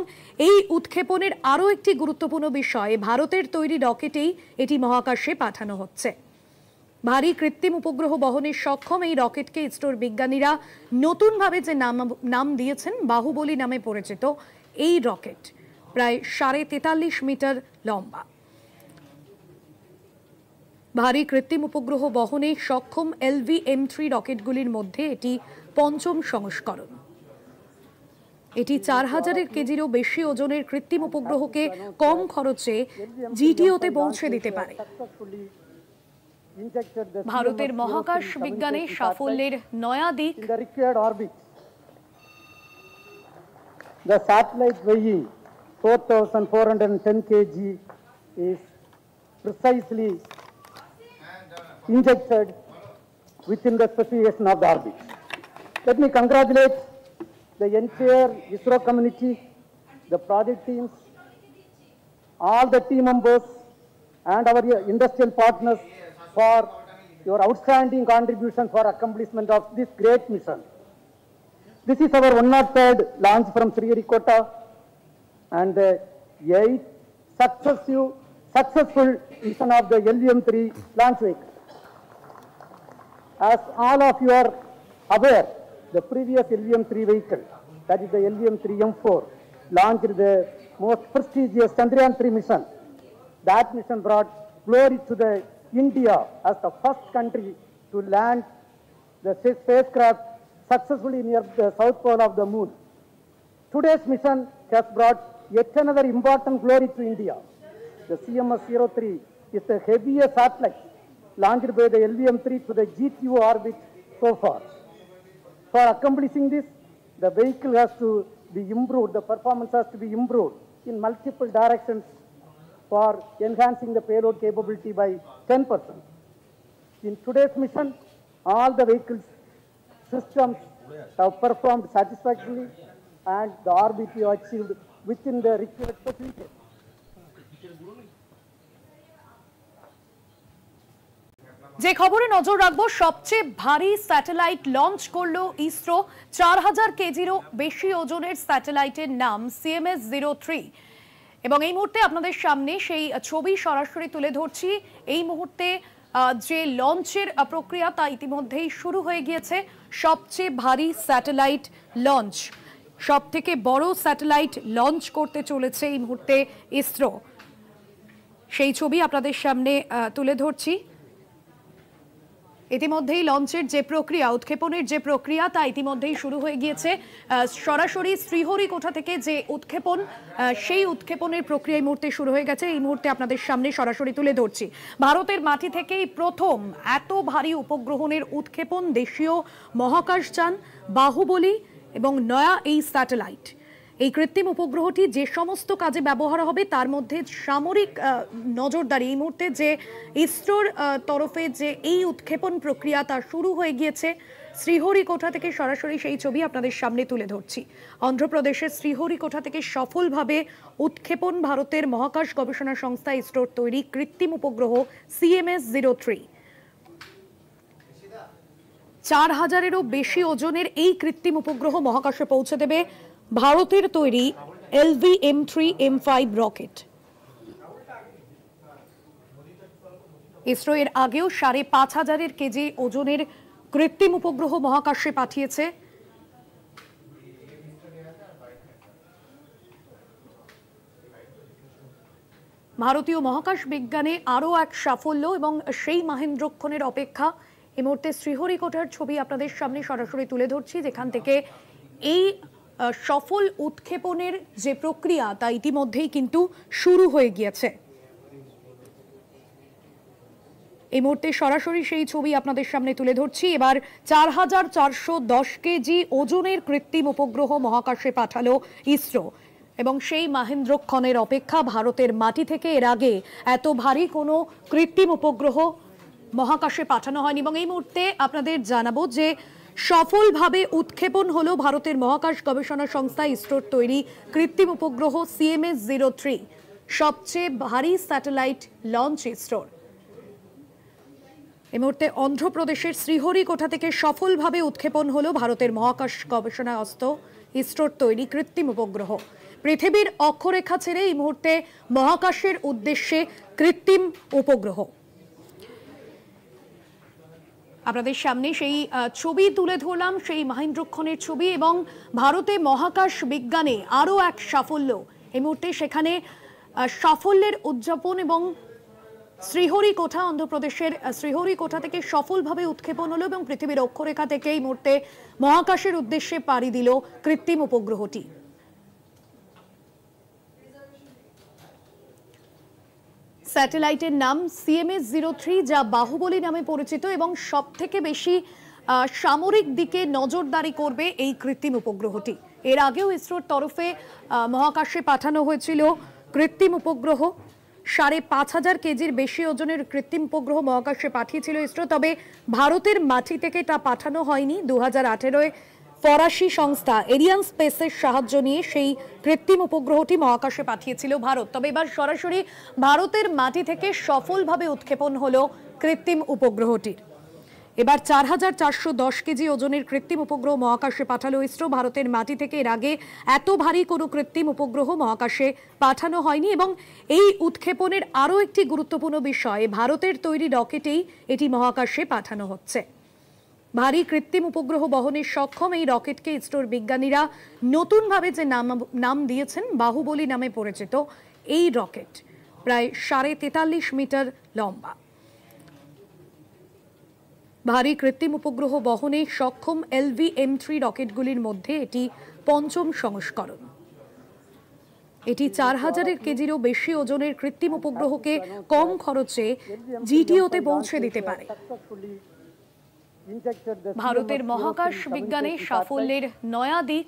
এই উৎক্ষেপণের আরও একটি গুরুত্বপূর্ণ বিষয়, ভারতের তৈরি রকেটেই এটি মহাকাশে পাঠানো হচ্ছে। ভারী কৃত্রিম উপগ্রহ বহনে সক্ষম এই রকেটকে ইসরোর বিজ্ঞানীরা নতুনভাবে যে নাম দিয়েছেন বাহুবলী নামে পরিচিত। এই রকেট প্রায় 43.5 মিটার লম্বা। ভারী কৃত্রিম উপগ্রহ বহনে সক্ষম LV-M3 রকেটগুলির মধ্যে এটি পঞ্চম সংস্করণ। এটি 4000 কেজিরও বেশি ওজনের কৃত্রিম উপগ্রহকে কম খরচে জিটিওতে পৌঁছে দিতে পারে। ভারতের মহাকাশ বিজ্ঞানে সাফল্যের নয়া দিক। The satellite weighing 4,410 kg is precisely injected within the specification of the orbit. Let me congratulate the entire ISRO community, the project teams, all the team members and our industrial partners for your outstanding contribution for accomplishment of this great mission. This is our 103rd launch from Sriharikota and the 8th successful mission of the LV-M3 launch vehicle. As all of you are aware, the previous LV-M3 vehicle, that is the LV-M3M4, launched the most prestigious Chandrayaan-3 mission. That mission brought glory to the India as the first country to land the spacecraft successfully near the south pole of the moon. Today's mission has brought yet another important glory to India. The CMS-O3 is the heaviest satellite launched by the LV-M3 to the GTO orbit so far. For accomplishing this, the vehicle has to be improved, the performance has to be improved in multiple directions for enhancing the payload capability by 10%. In today's mission, all the vehicles systems have performed satisfactorily and the orbit is achieved within the required specification. যে খবরে নজর রাখবো, সবচেয়ে ভারী satellite launch করলো ইসরো। 4000 কেজিরও বেশি ওজনের স্যাটেলাইটের নাম CMS-O3 এবং এই মুহূর্তে আপনাদের সামনে সেই ছবি সরাসরি তুলে ধরছি। এই মুহূর্তে যে লঞ্চের প্রক্রিয়া তা ইতিমধ্যেই শুরু হয়ে গিয়েছে। সবচেয়ে ভারী স্যাটেলাইট লঞ্চ, সব থেকে বড় স্যাটেলাইট লঞ্চ করতে চলেছে এই মুহূর্তে ইসরো। সেই ছবি আপনাদের সামনে তুলে ধরছি। ইতিমধ্যেই লঞ্চের যে প্রক্রিয়া, উৎক্ষেপণের যে প্রক্রিয়া তা ইতিমধ্যেই শুরু হয়ে গিয়েছে। সরাসরি শ্রীহরিকোটা থেকে যে উৎক্ষেপণ, সেই উৎক্ষেপণের প্রক্রিয়া এই মুহূর্তে শুরু হয়ে গেছে। এই মুহূর্তে আপনাদের সামনে সরাসরি তুলে ধরছি। ভারতের মাটি থেকেই প্রথম এত ভারী উপগ্রহণের উৎক্ষেপণ দেশীয় মহাকাশযান বাহুবলী এবং নয়া এই স্যাটেলাইট। এই কৃত্রিম উপগ্রহটি যে সমস্ত কাজে ব্যবহার হবে তার মধ্যে সামরিক নজরদারি। এই মুহূর্তে যে ইসরোর তরফে যে এই উৎক্ষেপণ প্রক্রিয়া তা শুরু হয়ে গিয়েছে। শ্রীহরিকোটা থেকে সরাসরি সেই ছবি আপনাদের সামনে তুলে ধরছি। অন্ধ্রপ্রদেশের শ্রীহরিকোটা থেকে সফলভাবে উৎক্ষেপণ ভারতের মহাকাশ গবেষণা সংস্থা ইসরোর তৈরি কৃত্রিম উপগ্রহ CMS-O3। 4000-এরও বেশি ওজনের এই কৃত্রিম উপগ্রহ মহাকাশে পৌঁছে দেবে ভারতের তৈরি LV-M3M5 রকেট। ইসরো এর আগেও 5500 কেজি ওজনের কৃত্রিম উপগ্রহ মহাকাশে পাঠিয়েছে। ভারতীয় মহাকাশ বিজ্ঞানে আরও এক সাফল্য এবং সেই মাহেন্দ্রক্ষণের অপেক্ষা। এই মুহূর্তে শ্রীহরিকোটার ছবি আপনাদের সামনে সরাসরি তুলে ধরছি, যেখান থেকে এই সফল উৎক্ষেপণের যে প্রক্রিয়া তা ইতিমধ্যেই কিন্তু শুরু হয়ে গিয়েছে। এই মুহূর্তে সরাসরি সেই ছবি আপনাদের সামনে তুলে ধরছি। এবার 4410 কেজি ওজনের কৃত্রিম উপগ্রহ মহাকাশে পাঠালো ইসরো এবং সেই মাহেন্দ্রক্ষণের অপেক্ষা। ভারতের মাটি থেকে এর আগে এত ভারী কোনো কৃত্রিম উপগ্রহ মহাকাশে পাঠানো হয়নি এবং এই মুহূর্তে আপনাদের জানাবো যে সফলভাবে উৎক্ষেপণ হলো ভারতের মহাকাশ গবেষণা সংস্থা ইসরোর তৈরি কৃত্রিম উপগ্রহ CMS-O3, সবচেয়ে ভারী স্যাটেলাইট লঞ্চ ইসরোর। এই মুহূর্তে অন্ধ্রপ্রদেশের শ্রীহরিকোটা থেকে সফলভাবে উৎক্ষেপণ হলো ভারতের মহাকাশ গবেষণা সংস্থা ইসরোর তৈরি কৃত্রিম উপগ্রহ। পৃথিবীর অক্ষরেখা ছেড়ে এই মুহূর্তে মহাকাশের উদ্দেশ্যে কৃত্রিম উপগ্রহ। আপনাদের সামনে সেই ছবি তুলে ধরলাম, সেই মহেন্দ্রক্ষণের ছবি, এবং ভারতে মহাকাশ বিজ্ঞানে আরও এক সাফল্য এই মুহূর্তে, সেখানে সাফল্যের উদযাপন এবং শ্রীহরিকোটা, অন্ধ্রপ্রদেশের শ্রীহরিকোটা থেকে সফলভাবে উৎক্ষেপণ হলো এবং পৃথিবীর অক্ষরেখা থেকে এই মুহূর্তে মহাকাশের উদ্দেশ্যে পাড়ি দিল কৃত্রিম উপগ্রহটি। স্যাটেলাইটের নাম CMS-O3, যা বাহুবলী নামে পরিচিত এবং সবথেকে বেশি সামরিক দিকে নজরদারি করবে এই কৃত্রিম উপগ্রহটি। এর আগেও ইসরোর তরফে মহাকাশে পাঠানো হয়েছিল কৃত্রিম উপগ্রহ। ৫,৫০০ কেজির বেশি ওজনের কৃত্রিম উপগ্রহ মহাকাশে পাঠিয়েছিল ইসরো, তবে ভারতের মাটি থেকে তা পাঠানো হয়নি। 2018-এ ফরাসি সংস্থা এরিয়ান স্পেসের সাহায্য নিয়ে সেই কৃত্রিম উপগ্রহটি মহাকাশে পাঠিয়েছিল ভারত। তবে এবার সরাসরি ভারতের মাটি থেকে সফলভাবে উৎক্ষেপণ হলো কৃত্রিম উপগ্রহটির। এবার ৪,৪১০ কেজি ওজনের কৃত্রিম উপগ্রহ মহাকাশে পাঠালো ইসরো। ভারতের মাটি থেকে এর আগে এত ভারী কোনো কৃত্রিম উপগ্রহ মহাকাশে পাঠানো হয়নি এবং এই উৎক্ষেপণের আরও একটি গুরুত্বপূর্ণ বিষয়, ভারতের তৈরি রকেটেই এটি মহাকাশে পাঠানো হচ্ছে। ভারী কৃত্রিম উপগ্রহ বহনে সক্ষম এই রকেটকে ইসরোর বিজ্ঞানীরা নতুনভাবে যে নাম দিয়েছেন বাহুবলী নামে পরিচিত। এই রকেট প্রায় 43.5 মিটার লম্বা। ভারী কৃত্রিম উপগ্রহ বহনে সক্ষম LV-M3 রকেটগুলির মধ্যে এটি পঞ্চম সংস্করণ। এটি ৪,০০০ কেজিরও বেশি ওজনের কৃত্রিম উপগ্রহকে কম খরচে GTO-তে পৌঁছে দিতে পারে। ভারতের মহাকাশ বিজ্ঞানে সাফল্যের নয়া দিক।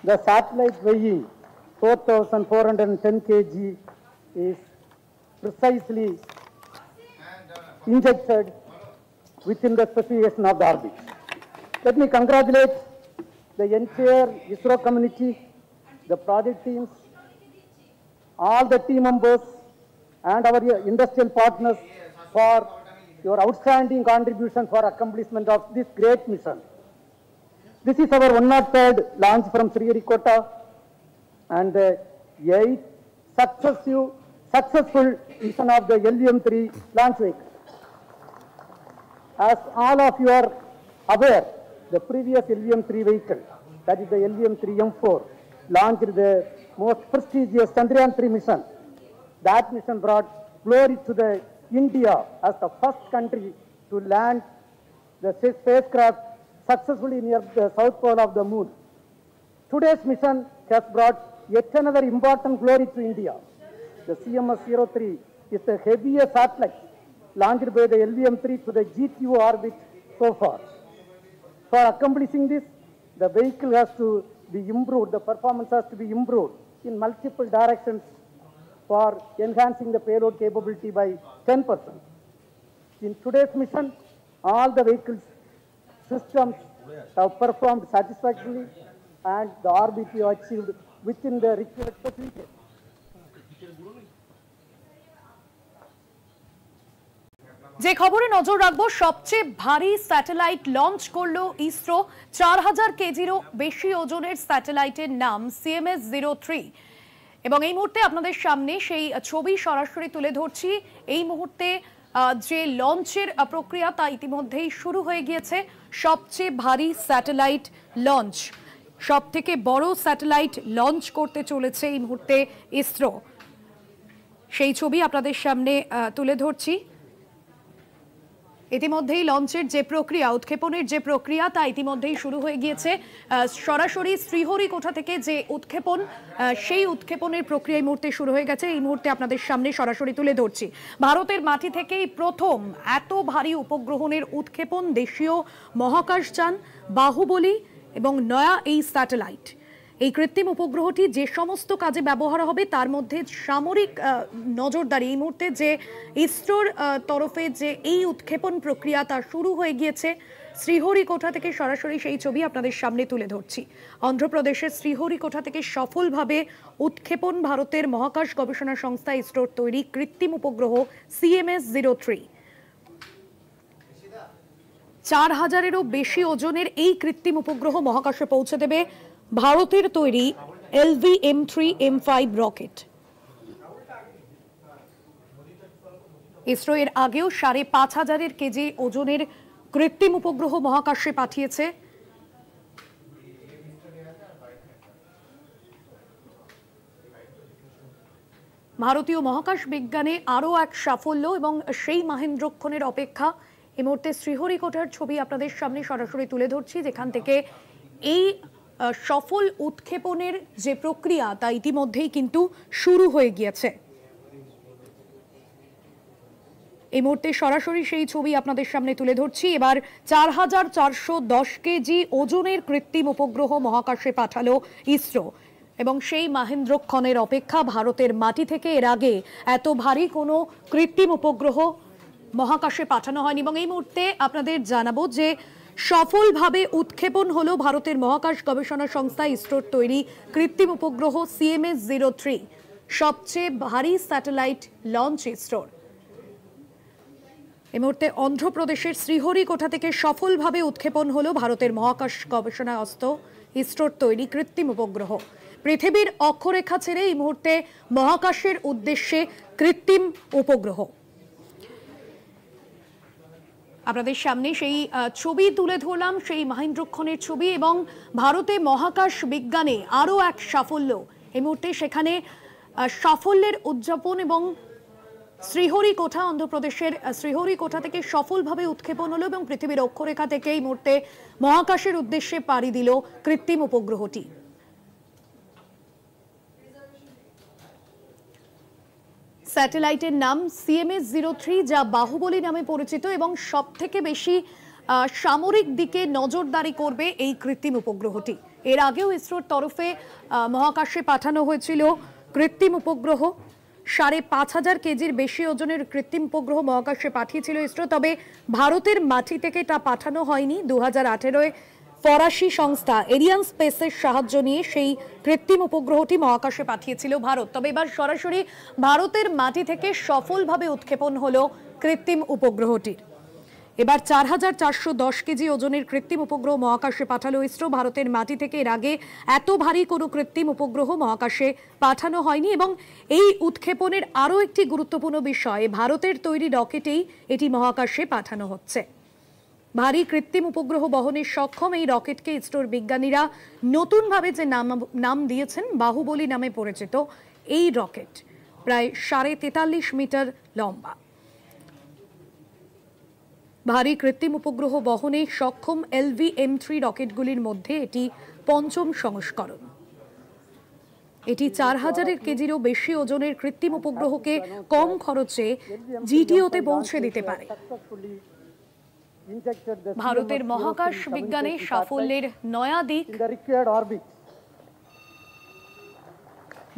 The satellite weighing 4,410 kg is precisely injected within the specification of the orbit. Let me congratulate the entire ISRO community, the project teams, all the team members and our industrial partners for your outstanding contribution for accomplishment of this great mission. This is our 103rd launch from Sriharikota and the 8th successful mission of the LM-3 launch vehicle. As all of you are aware, the previous LM-3 vehicle, that is the LM-3M4, launched the most prestigious Chandrayaan-3 mission. That mission brought glory to the India as the first country to land the spacecraft successfully near the south pole of the moon. Today's mission has brought yet another important glory to India. The CMS-O3 is the heaviest satellite launched by the LM-3 to the GTO orbit so far. For accomplishing this, the vehicle has to be improved, the performance has to be improved in multiple directions for enhancing the payload capability by 10%. In today's mission, all the vehicles systems have performed satisfactorily and the orbit is achieved within the required specification. যে খবরে নজর রাখবো, সবচেয়ে ভারী satellite launch করলো ইসরো। ৪,০০০ কেজিরও বেশি ওজনের স্যাটেলাইটের নাম CMS-O3 এবং এই মুহূর্তে আপনাদের সামনে সেই ছবি সরাসরি তুলে ধরছি। এই মুহূর্তে যে লঞ্চের প্রক্রিয়া তা ইতিমধ্যেই শুরু হয়ে গিয়েছে। সবচেয়ে ভারী স্যাটেলাইট লঞ্চ, সব থেকে বড় স্যাটেলাইট লঞ্চ করতে চলেছে এই মুহূর্তে ইসরো। সেই ছবি আপনাদের সামনে তুলে ধরছি। ইতিমধ্যেই লঞ্চের যে প্রক্রিয়া, উৎক্ষেপণের যে প্রক্রিয়া তা ইতিমধ্যেই শুরু হয়ে গিয়েছে। সরাসরি শ্রীহরিকোটা থেকে যে উৎক্ষেপণ, সেই উৎক্ষেপণের প্রক্রিয়া এই মুহূর্তে শুরু হয়ে গেছে। এই মুহূর্তে আপনাদের সামনে সরাসরি তুলে ধরছি। ভারতের মাটি থেকেই প্রথম এত ভারী উপগ্রহণের উৎক্ষেপণ দেশীয় মহাকাশযান বাহুবলী এবং নয়া এই স্যাটেলাইট। এই কৃত্রিম উপগ্রহটি যে সমস্ত কাজে ব্যবহার হবে তার মধ্যে সামরিক নজরদারি। এই মুহূর্তে যে ইসরোর তরফে যে এই উৎক্ষেপণ প্রক্রিয়া তা শুরু হয়ে গিয়েছে। শ্রীহরিকোটা থেকে সরাসরি সেই ছবি আপনাদের সামনে তুলে ধরছি। অন্ধ্রপ্রদেশের শ্রীহরিকোটা থেকে সফলভাবে উৎক্ষেপণ ভারতের মহাকাশ গবেষণা সংস্থা ইসরোর তৈরি কৃত্রিম উপগ্রহ CMS-O3। 4000-এরও বেশি ওজনের এই কৃত্রিম উপগ্রহ মহাকাশে পৌঁছে দেবে ভারতের তৈরি LV-M3-M5 রকেট। ইসরো এর আগেও 5500 কেজি ওজনের কৃত্রিম উপগ্রহ মহাকাশে পাঠিয়েছে। ভারতীয় মহাকাশ বিজ্ঞানে আরও এক সাফল্য এবং সেই মহেন্দ্রক্ষণের অপেক্ষা। এই মুহূর্তে শ্রীহরিকোটার ছবি আপনাদের সামনে সরাসরি তুলে ধরছি, যেখান থেকে এই সফল উৎক্ষেপণের যে প্রক্রিয়া তা ইতিমধ্যেই কিন্তু শুরু হয়ে গিয়েছে। এই মুহূর্তে সরাসরি সেই ছবি আপনাদের সামনে তুলে ধরছি। এবার 4410 কেজি ওজনের কৃত্রিম উপগ্রহ মহাকাশে পাঠালো ইসরো এবং সেই মহেন্দ্রক্ষণের অপেক্ষা। ভারতের মাটি থেকে এর আগে এত ভারী কোনো কৃত্রিম উপগ্রহ মহাকাশে পাঠানো হয়নি এবং এই মুহূর্তে আপনাদের জানাবো যে সফলভাবে উৎক্ষেপণ হলো ভারতের মহাকাশ গবেষণা সংস্থা ইসরোর তৈরি কৃত্রিম উপগ্রহ CMS-O3, সবচেয়ে ভারী স্যাটেলাইট লঞ্চ ইসরোর। এই মুহূর্তে অন্ধ্রপ্রদেশের শ্রীহরিকোটা থেকে সফলভাবে উৎক্ষেপণ হলো ভারতের মহাকাশ গবেষণা সংস্থা ইসরোর তৈরি কৃত্রিম উপগ্রহ। পৃথিবীর অক্ষরেখা ছেড়ে এই মুহূর্তে মহাকাশের উদ্দেশ্যে কৃত্রিম উপগ্রহ। আপনাদের সামনে সেই ছবি তুলে ধরলাম, সেই মহেন্দ্রক্ষণের ছবি এবং ভারতে মহাকাশ বিজ্ঞানে আরও এক সাফল্য। এই মুহূর্তে সেখানে সাফল্যের উদযাপন এবং শ্রীহরিকোটা, অন্ধ্রপ্রদেশের শ্রীহরিকোটা থেকে সফলভাবে উৎক্ষেপণ হলো এবং পৃথিবীর অক্ষরেখা থেকে এই মুহূর্তে মহাকাশের উদ্দেশ্যে পাড়ি দিল কৃত্রিম উপগ্রহটি। স্যাটেলাইটের নাম CMS-O3, যা বাহুবলী নামে পরিচিত এবং সবথেকে বেশি সামরিক দিকে নজরদারি করবে এই কৃত্রিম উপগ্রহটি। এর আগেও ইসরোর তরফে মহাকাশে পাঠানো হয়েছিল কৃত্রিম উপগ্রহ। 5500 কেজির বেশি ওজনের কৃত্রিম উপগ্রহ মহাকাশে পাঠিয়েছিল ইসরো, তবে ভারতের মাটি থেকে তা পাঠানো হয়নি। 2018-এ ফরাসি সংস্থা এরিয়ান স্পেসের সাহায্য নিয়ে সেই কৃত্রিম উপগ্রহটি মহাকাশে পাঠিয়েছিল ভারত। তবে এবার সরাসরি ভারতের মাটি থেকে সফলভাবে উৎক্ষেপণ হলো কৃত্রিম উপগ্রহটির। এবার 4410 কেজি ওজনের কৃত্রিম উপগ্রহ মহাকাশে পাঠালো ইসরো। ভারতের মাটি থেকে এর আগে এত ভারী কোনো কৃত্রিম উপগ্রহ মহাকাশে পাঠানো হয়নি এবং এই উৎক্ষেপণের আরও একটি গুরুত্বপূর্ণ বিষয়, ভারতের তৈরি রকেটেই এটি মহাকাশে পাঠানো হচ্ছে। ভারী কৃত্রিম উপগ্রহ বহনে সক্ষম এই রকেটকে ইসরোর বিজ্ঞানীরা নতুনভাবে যে নাম দিয়েছেন বাহুবলী নামে পরিচিত। এই রকেট প্রায় 43.5 মিটার লম্বা। ভারী কৃত্রিম উপগ্রহ বহনে সক্ষম LV-M3 রকেটগুলির মধ্যে এটি পঞ্চম সংস্করণ। এটি 4000 কেজিরও বেশি ওজনের কৃত্রিম উপগ্রহকে কম খরচে GTO-তে পৌঁছে দিতে পারে। ভারতের মহাকাশ বিজ্ঞানে সাফল্যের নয়া দিক।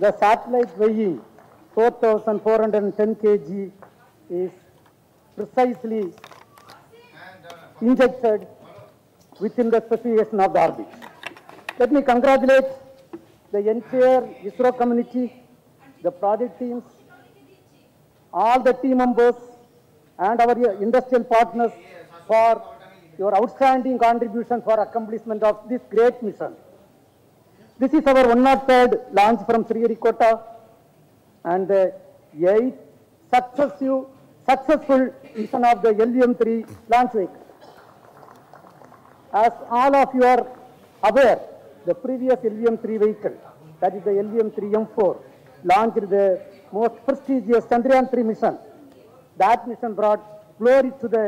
The satellite weighing 4410 kg is precisely injected within the specification of the orbit. Let me congratulate the entire ISRO community, the project teams, all the team members and our industrial partners for your outstanding contribution for accomplishment of this great mission. This is our 103rd launch from Sriharikota and the 8th successful mission of the LV-M3 launch vehicle. As all of you are aware, the previous LV-M3 vehicle, that is the LV-M3-M4, launched the most prestigious Chandrayaan-3 mission. That mission brought glory to the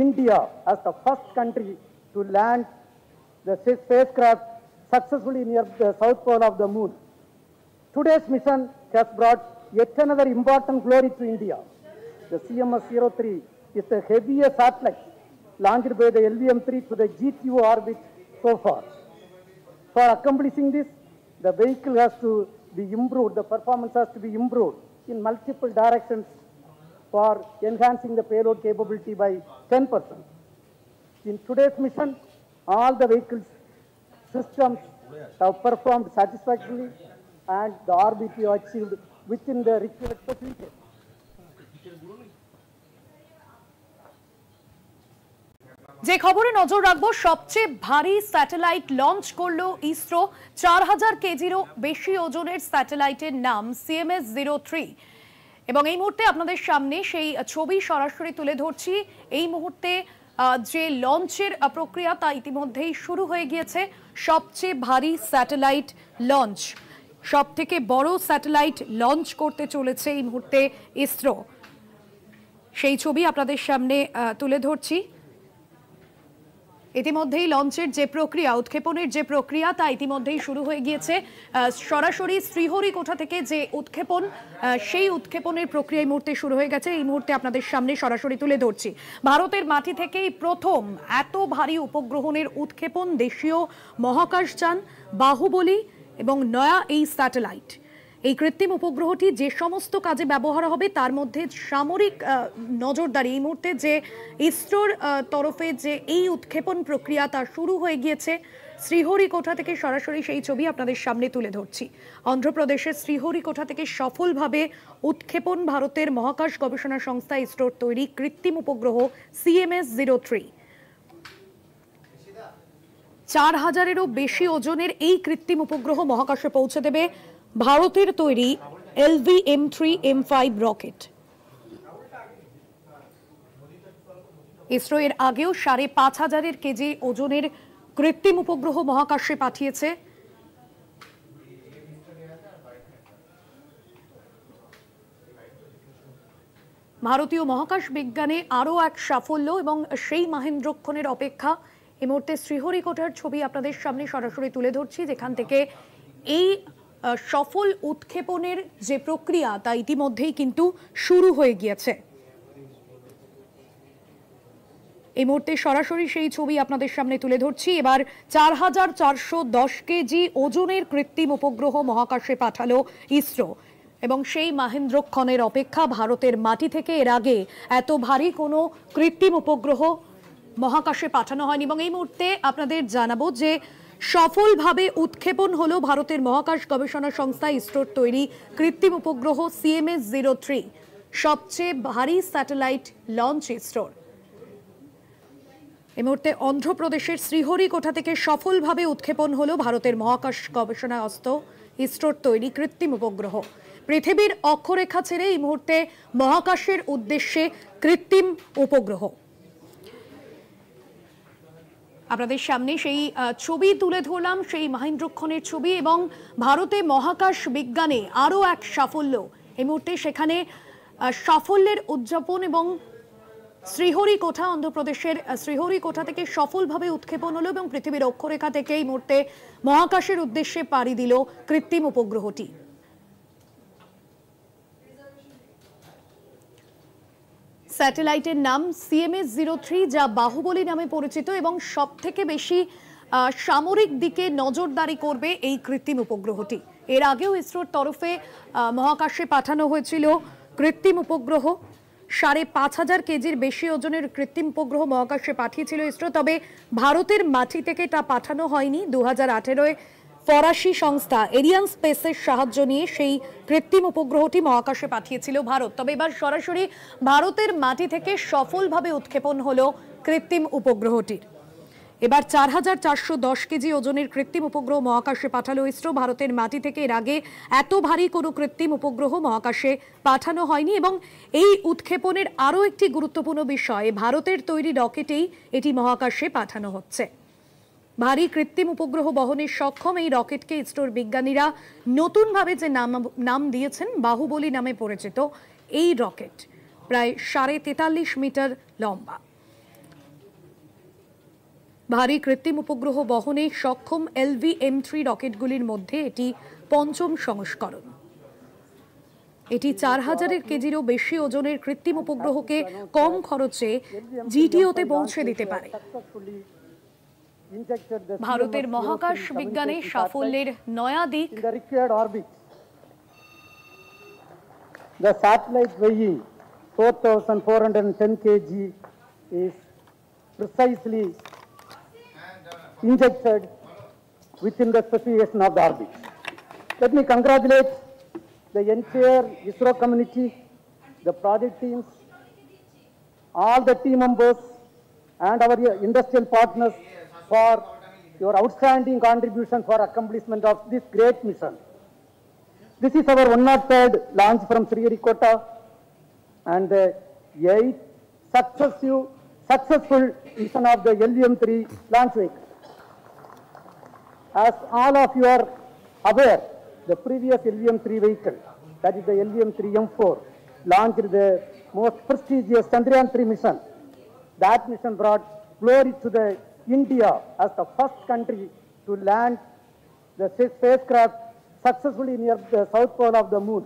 India as the first country to land the spacecraft successfully near the south pole of the moon. Today's mission has brought yet another important glory to India. The CMS-O3 is the heaviest satellite launched by the LV-M3 to the GTO orbit so far. For accomplishing this, the vehicle has to be improved, the performance has to be improved in multiple directions for enhancing the payload capability by 10%. In today's mission, all the vehicles systems have performed satisfactorily and the RBT achieved within the required procedure. যে খবরে নজর রাখবো, সবচেয়ে ভারী satellite launch করলো ইসরো। 4000 কেজিরও বেশি ওজনের স্যাটেলাইটের নাম CMS-O3 এবং এই মুহূর্তে আপনাদের সামনে সেই ছবি সরাসরি তুলে ধরছি। এই মুহূর্তে যে লঞ্চের প্রক্রিয়া তা ইতিমধ্যেই শুরু হয়ে গিয়েছে। সবচেয়ে ভারী স্যাটেলাইট লঞ্চ, সবথেকে বড় স্যাটেলাইট লঞ্চ করতে চলেছে এই মুহূর্তে ইসরো। সেই ছবি আপনাদের সামনে তুলে ধরছি। ইতিমধ্যেই লঞ্চের যে প্রক্রিয়া, উৎক্ষেপণের যে প্রক্রিয়া তা ইতিমধ্যেই শুরু হয়ে গিয়েছে। সরাসরি শ্রীহরিকোটা থেকে যে উৎক্ষেপণ, সেই উৎক্ষেপণের প্রক্রিয়া এই মুহূর্তে শুরু হয়ে গেছে। এই মুহূর্তে আপনাদের সামনে সরাসরি তুলে ধরছি। ভারতের মাটি থেকেই প্রথম এত ভারী উপগ্রহণের উৎক্ষেপণ, দেশীয় মহাকাশযান বাহুবলী এবং নয়া এই স্যাটেলাইট। এই কৃত্রিম উপগ্রহটি যে সমস্ত কাজে ব্যবহার হবে তার মধ্যে সামরিক নজরদারি। এই মুহূর্তে যে ইসরোর তরফে যে এই উৎক্ষেপণ প্রক্রিয়া তা শুরু হয়ে গিয়েছে শ্রীহরিকোটা থেকে। সরাসরি সেই ছবি আপনাদের সামনে তুলে ধরছি। অন্ধ্রপ্রদেশের শ্রীহরিকোটা থেকে সফলভাবে উৎক্ষেপণ ভারতের মহাকাশ গবেষণা সংস্থা ইসরোর তৈরি কৃত্রিম উপগ্রহ CMS-O3। 4000-এরও বেশি ওজনের এই কৃত্রিম উপগ্রহ মহাকাশে পৌঁছে দেবে ভারতের তৈরি LV-M3-M5 রকেট। ইসরো এর আগেও 5500 কেজি ওজনের কৃত্রিম উপগ্রহ মহাকাশে পাঠিয়েছে। ভারতীয় মহাকাশ বিজ্ঞানে আরও এক সাফল্য এবং সেই মহেন্দ্রক্ষণের অপেক্ষা। এই মুহূর্তে শ্রীহরিকোটার ছবি আপনাদের সামনে সরাসরি তুলে ধরছি, যেখান থেকে এই সফল উৎক্ষেপণের যে প্রক্রিয়া তা ইতিমধ্যেই কিন্তু শুরু হয়ে গিয়েছে। এই মুহূর্তে সরাসরি সেই ছবি আপনাদের সামনে তুলে ধরছি। এবার 4410 কেজি ওজনের কৃত্রিম উপগ্রহ মহাকাশে পাঠালো ইসরো এবং সেই মহেন্দ্রক্ষণের অপেক্ষা। ভারতের মাটি থেকে এর আগে এত ভারী কোনো কৃত্রিম উপগ্রহ মহাকাশে পাঠানো হয়নি এবং এই মুহূর্তে আপনাদের জানাবো যে সফলভাবে উৎক্ষেপণ হলো ভারতের মহাকাশ গবেষণা সংস্থা ইসরোর তৈরি কৃত্রিম উপগ্রহ CMS-O3, সবচেয়ে ভারী স্যাটেলাইট লঞ্চ ইসরোর। এই মুহূর্তে অন্ধ্রপ্রদেশের শ্রীহরিকোটা থেকে সফলভাবে উৎক্ষেপণ হলো ভারতের মহাকাশ গবেষণা সংস্থা ইসরোর তৈরি কৃত্রিম উপগ্রহ। পৃথিবীর অক্ষরেখা ছেড়ে এই মুহূর্তে মহাকাশের উদ্দেশ্যে কৃত্রিম উপগ্রহ। আপনাদের সামনে সেই ছবি তুলে ধরলাম, সেই মহেন্দ্রক্ষণের ছবি এবং ভারতে মহাকাশ বিজ্ঞানে আরও এক সাফল্য। এই মুহূর্তে সেখানে সাফল্যের উদযাপন এবং শ্রীহরিকোটা, অন্ধ্রপ্রদেশের শ্রীহরিকোটা থেকে সফলভাবে উৎক্ষেপণ হলো এবং পৃথিবীর অক্ষরেখা থেকে এই মুহূর্তে মহাকাশের উদ্দেশ্যে পাড়ি দিল কৃত্রিম উপগ্রহটি। স্যাটেলাইটের নাম CMS-O3, যা বাহুবলী নামে পরিচিত এবং সবথেকে বেশি সামরিক দিকে নজরদারি করবে এই কৃত্রিম উপগ্রহটি। এর আগেও ইসরোর তরফে মহাকাশে পাঠানো হয়েছিল কৃত্রিম উপগ্রহ। 5500 কেজির বেশি ওজনের কৃত্রিম উপগ্রহ মহাকাশে পাঠিয়েছিল ইসরো, তবে ভারতের মাটি থেকে তা পাঠানো হয়নি। 2018-এ ফরাসি সংস্থা এরিয়ান স্পেসের সাহায্য নিয়ে সেই কৃত্রিম উপগ্রহটি মহাকাশে পাঠিয়েছিল ভারত। তবে এবার সরাসরি ভারতের মাটি থেকে সফলভাবে উৎক্ষেপণ হলো কৃত্রিম উপগ্রহটির। এবার 4410 কেজি ওজনের কৃত্রিম উপগ্রহ মহাকাশে পাঠালো ইসরো। ভারতের মাটি থেকে এর আগে এত ভারী কোনো কৃত্রিম উপগ্রহ মহাকাশে পাঠানো হয়নি এবং এই উৎক্ষেপণের আরও একটি গুরুত্বপূর্ণ বিষয়, ভারতের তৈরি রকেটেই এটি মহাকাশে পাঠানো হচ্ছে। ভারী কৃত্রিম উপগ্রহ বহনে সক্ষম এই রকেটকে ইসরোর বিজ্ঞানীরা নতুনভাবে যে নাম দিয়েছেন বাহুবলী নামে পরিচিত। এই রকেট প্রায় 43.5 মিটার লম্বা। ভারী কৃত্রিম উপগ্রহ বহনে সক্ষম LV-M3 রকেটগুলির মধ্যে এটি পঞ্চম সংস্করণ। এটি 4000 কেজিরও বেশি ওজনের কৃত্রিম উপগ্রহকে কম খরচে GTO-তে পৌঁছে দিতে পারে। ভারতের মহাকাশ বিজ্ঞানে সাফল্যের নয়া দিক। The satellite weighing 4410 kg is precisely injected within the specification of the orbit. Let me congratulate the entire ISRO community, the project teams, all the team members, and our industrial partners for your outstanding contribution for accomplishment of this great mission. This is our 103rd launch from Sriharikota and the 8th successful mission of the LVM-3 launch vehicle. As all of you are aware, the previous LVM-3 vehicle, that is the LVM-3M4, launched the most prestigious Chandrayaan-3 mission. That mission brought glory to the India as the first country to land the spacecraft successfully near the south pole of the moon.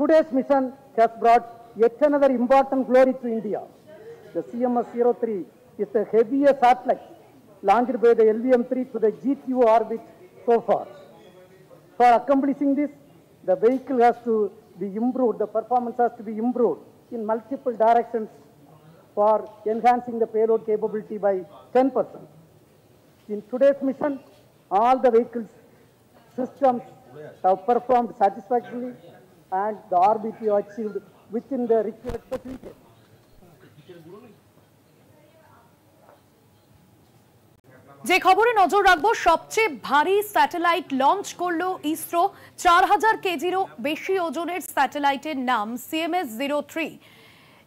Today's mission has brought yet another important glory to India. The CMS-O3 is the heaviest satellite launched by the LVM-3 to the GTO orbit so far. For accomplishing this, the vehicle has to be improved, the performance has to be improved in multiple directions for enhancing the payload capability by 10%. In today's mission, all the vehicles systems have performed satisfactorily and the orbit is achieved within the required specification. যে খবরে নজর রাখবো, সবচেয়ে ভারী satellite launch করলো ইসরো। 4000 কেজিরও বেশি ওজনের স্যাটেলাইটের নাম CMS-O3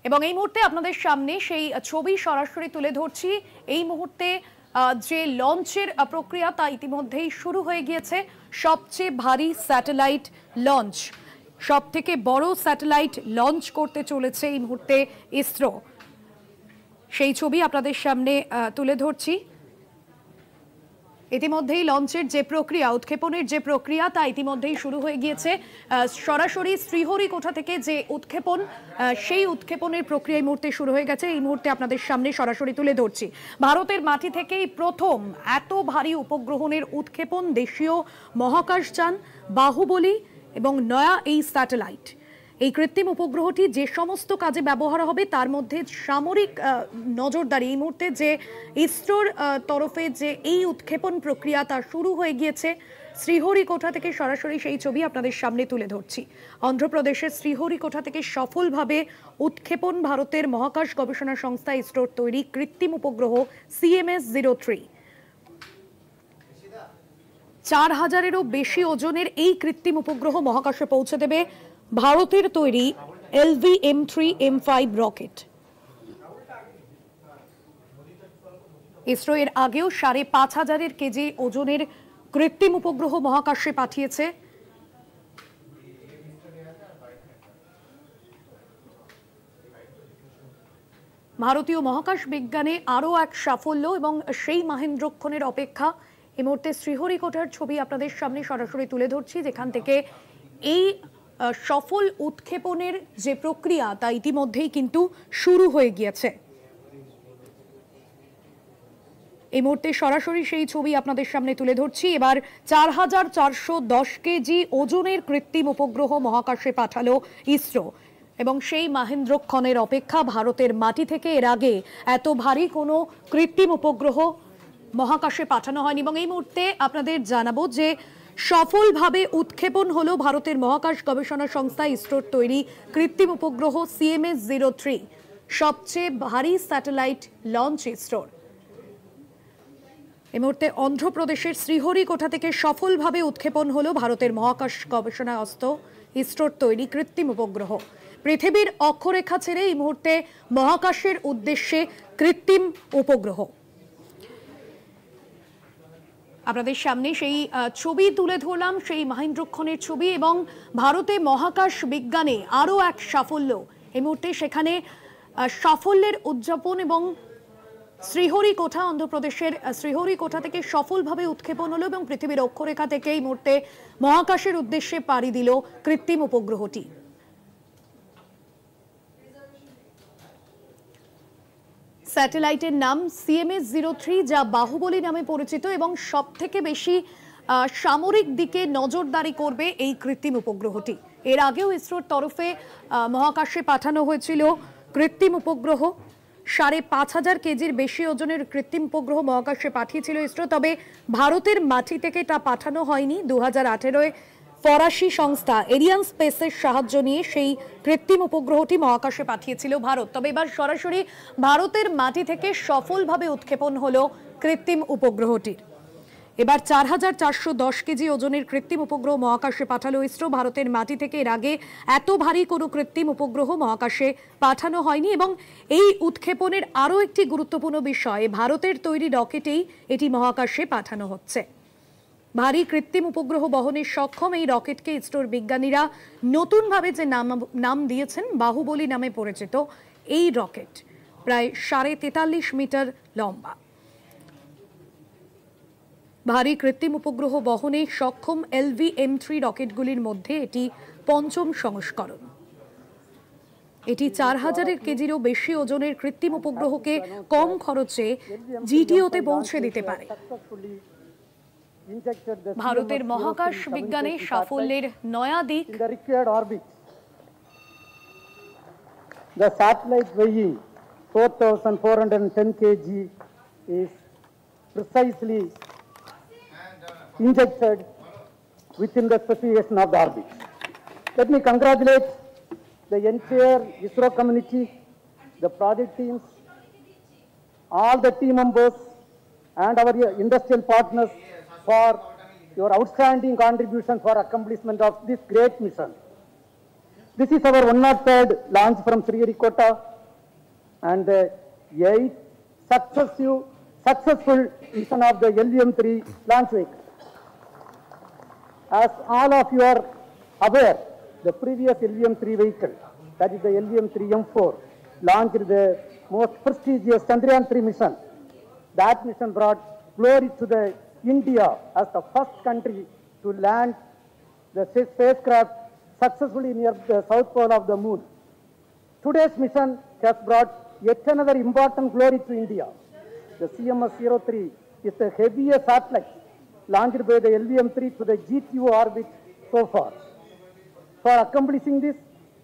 এবং এই মুহূর্তে আপনাদের সামনে সেই ছবি সরাসরি তুলে ধরছি। এই মুহূর্তে যে লঞ্চের প্রক্রিয়া তা ইতিমধ্যেই শুরু হয়ে গিয়েছে। সবচেয়ে ভারী স্যাটেলাইট লঞ্চ, সবথেকে বড় স্যাটেলাইট লঞ্চ করতে চলেছে এই মুহূর্তে ইসরো। সেই ছবি আপনাদের সামনে তুলে ধরছি। ইতিমধ্যেই লঞ্চের যে প্রক্রিয়া, উৎক্ষেপণের যে প্রক্রিয়া তা ইতিমধ্যেই শুরু হয়ে গিয়েছে। সরাসরি শ্রীহরিকোটা থেকে যে উৎক্ষেপণ, সেই উৎক্ষেপণের প্রক্রিয়া এই মুহূর্তে শুরু হয়ে গেছে। এই মুহূর্তে আপনাদের সামনে সরাসরি তুলে ধরছি। ভারতের মাটি থেকেই প্রথম এত ভারী উপগ্রহণের উৎক্ষেপণ, দেশীয় মহাকাশযান বাহুবলী এবং নয়া এই স্যাটেলাইট। এই কৃত্রিম উপগ্রহটি যে সমস্ত কাজে ব্যবহার হবে তার মধ্যে সামরিক নজরদারি। এই মুহূর্তে যে ইসরোর তরফে যে এই উৎক্ষেপণ প্রক্রিয়া তা শুরু হয়ে গিয়েছে। শ্রীহরিকোটা থেকে সরাসরি সেই ছবি আপনাদের সামনে তুলে ধরছি। অন্ধ্রপ্রদেশের শ্রীহরিকোটা থেকে সফলভাবে উৎক্ষেপণ ভারতের মহাকাশ গবেষণা সংস্থা ইসরোর তৈরি কৃত্রিম উপগ্রহ CMS-O3। 4000-এরও বেশি ওজনের এই কৃত্রিম উপগ্রহ মহাকাশে পৌঁছে দেবে ভারতের তৈরি LVM-3M5 রকেট। ইসরো এর আগেও 5500 কেজি ওজনের কৃত্রিম উপগ্রহ মহাকাশে পাঠিয়েছে। ভারতীয় মহাকাশ বিজ্ঞানে আরও এক সাফল্য এবং সেই মাহেন্দ্রক্ষণের অপেক্ষা। এই মুহূর্তে শ্রীহরিকোটার ছবি আপনাদের সামনে সরাসরি তুলে ধরছি, যেখান থেকে এই সফল উৎক্ষেপণের যে প্রক্রিয়া তা ইতিমধ্যেই কিন্তু শুরু হয়ে গিয়েছে। এই মুহূর্তে সরাসরি সেই ছবি আপনাদের সামনে তুলে ধরছি। এবার 4410 কেজি ওজনের কৃত্রিম উপগ্রহ মহাকাশে পাঠালো ইসরো এবং সেই মাহেন্দ্রক্ষণের অপেক্ষা। ভারতের মাটি থেকে এর আগে এত ভারী কোনো কৃত্রিম উপগ্রহ মহাকাশে পাঠানো হয়নি এবং এই মুহূর্তে আপনাদের জানাবো যে সফলভাবে উৎক্ষেপণ হলো ভারতের মহাকাশ গবেষণা সংস্থা ইসরোর তৈরি কৃত্রিম উপগ্রহ CMS-O3, সবচেয়ে ভারী স্যাটেলাইট লঞ্চ ইসরোর। এই মুহূর্তে অন্ধ্রপ্রদেশের শ্রীহরিকোটা থেকে সফলভাবে উৎক্ষেপণ হলো ভারতের মহাকাশ গবেষণা সংস্থা ইসরোর তৈরি কৃত্রিম উপগ্রহ। পৃথিবীর অক্ষরেখা ছেড়ে এই মুহূর্তে মহাকাশের উদ্দেশ্যে কৃত্রিম উপগ্রহ। আপনাদের সামনে সেই ছবি তুলে ধরলাম, সেই মাহেন্দ্রক্ষণের ছবি এবং ভারতে মহাকাশ বিজ্ঞানে আরও এক সাফল্য। এই মুহূর্তে সেখানে সাফল্যের উদযাপন এবং শ্রীহরিকোটা, অন্ধ্রপ্রদেশের শ্রীহরিকোটা থেকে সফলভাবে উৎক্ষেপণ হলো এবং পৃথিবীর অক্ষরেখা থেকে এই মুহূর্তে মহাকাশের উদ্দেশ্যে পাড়ি দিল কৃত্রিম উপগ্রহটি। স্যাটেলাইটের নাম CMS-O3, যা বাহুবলী নামে পরিচিত এবং সবথেকে বেশি সামরিক দিকে নজরদারি করবে এই কৃত্রিম উপগ্রহটি। এর আগেও ইসরোর তরফে মহাকাশে পাঠানো হয়েছিল কৃত্রিম উপগ্রহ 5,500 কেজির বেশি ওজনের কৃত্রিম উপগ্রহ মহাকাশে পাঠিয়েছিল ইসরো, তবে ভারতের মাটি থেকে তা পাঠানো হয়নি। 2018-এ ফরাসি সংস্থা এরিয়ান স্পেসের সাহায্য নিয়ে সেই কৃত্রিম উপগ্রহটি মহাকাশে পাঠিয়েছিল ভারত। তবে এবার সরাসরি ভারতের মাটি থেকে সফলভাবে উৎক্ষেপণ হলো কৃত্রিম উপগ্রহটির। এবার 4,410 কেজি ওজনের কৃত্রিম উপগ্রহ মহাকাশে পাঠালো ইসরো। ভারতের মাটি থেকে এর আগে এত ভারী কোনো কৃত্রিম উপগ্রহ মহাকাশে পাঠানো হয়নি। এবং এই উৎক্ষেপণের আরও একটি গুরুত্বপূর্ণ বিষয়, ভারতের তৈরি রকেটেই এটি মহাকাশে পাঠানো হচ্ছে। ভারী কৃত্রিম উপগ্রহ বহনে সক্ষম এই রকেটকে ইসরোর বিজ্ঞানীরা নতুনভাবে যে নাম দিয়েছেন বাহুবলী নামে পরিচিত। এই রকেট প্রায় 43.5 মিটার লম্বা। ভারী কৃত্রিম উপগ্রহ বহনে সক্ষম LV-M3 রকেটগুলির মধ্যে এটি পঞ্চম সংস্করণ। এটি 4,000 কেজিরও বেশি ওজনের কৃত্রিম উপগ্রহকে কম খরচে জিটিওতে পৌঁছে দিতে পারে। ভারতের মহাকাশ বিজ্ঞানে সাফল্যের নয়া দিক। The satellite weighing 4,410 kg is precisely injected within the specification of the orbit. Let me congratulate the entire ISRO community, the project teams, all the team members and our industrial partners for your outstanding contribution for accomplishment of this great mission. This is our 103rd launch from Sriharikota and the 8th successful mission of the LV-M3 launch vehicle. As all of you are aware, the previous LV-M3 vehicle, that is the LV-M3M4, launched the most prestigious Chandrayaan-3 mission. That mission brought glory to the India as the first country to land the spacecraft successfully near the south pole of the moon. Today's mission has brought yet another important glory to India. The CMS-O3 is the heaviest satellite launched by the LV-M3 to the GTO orbit so far. For accomplishing this,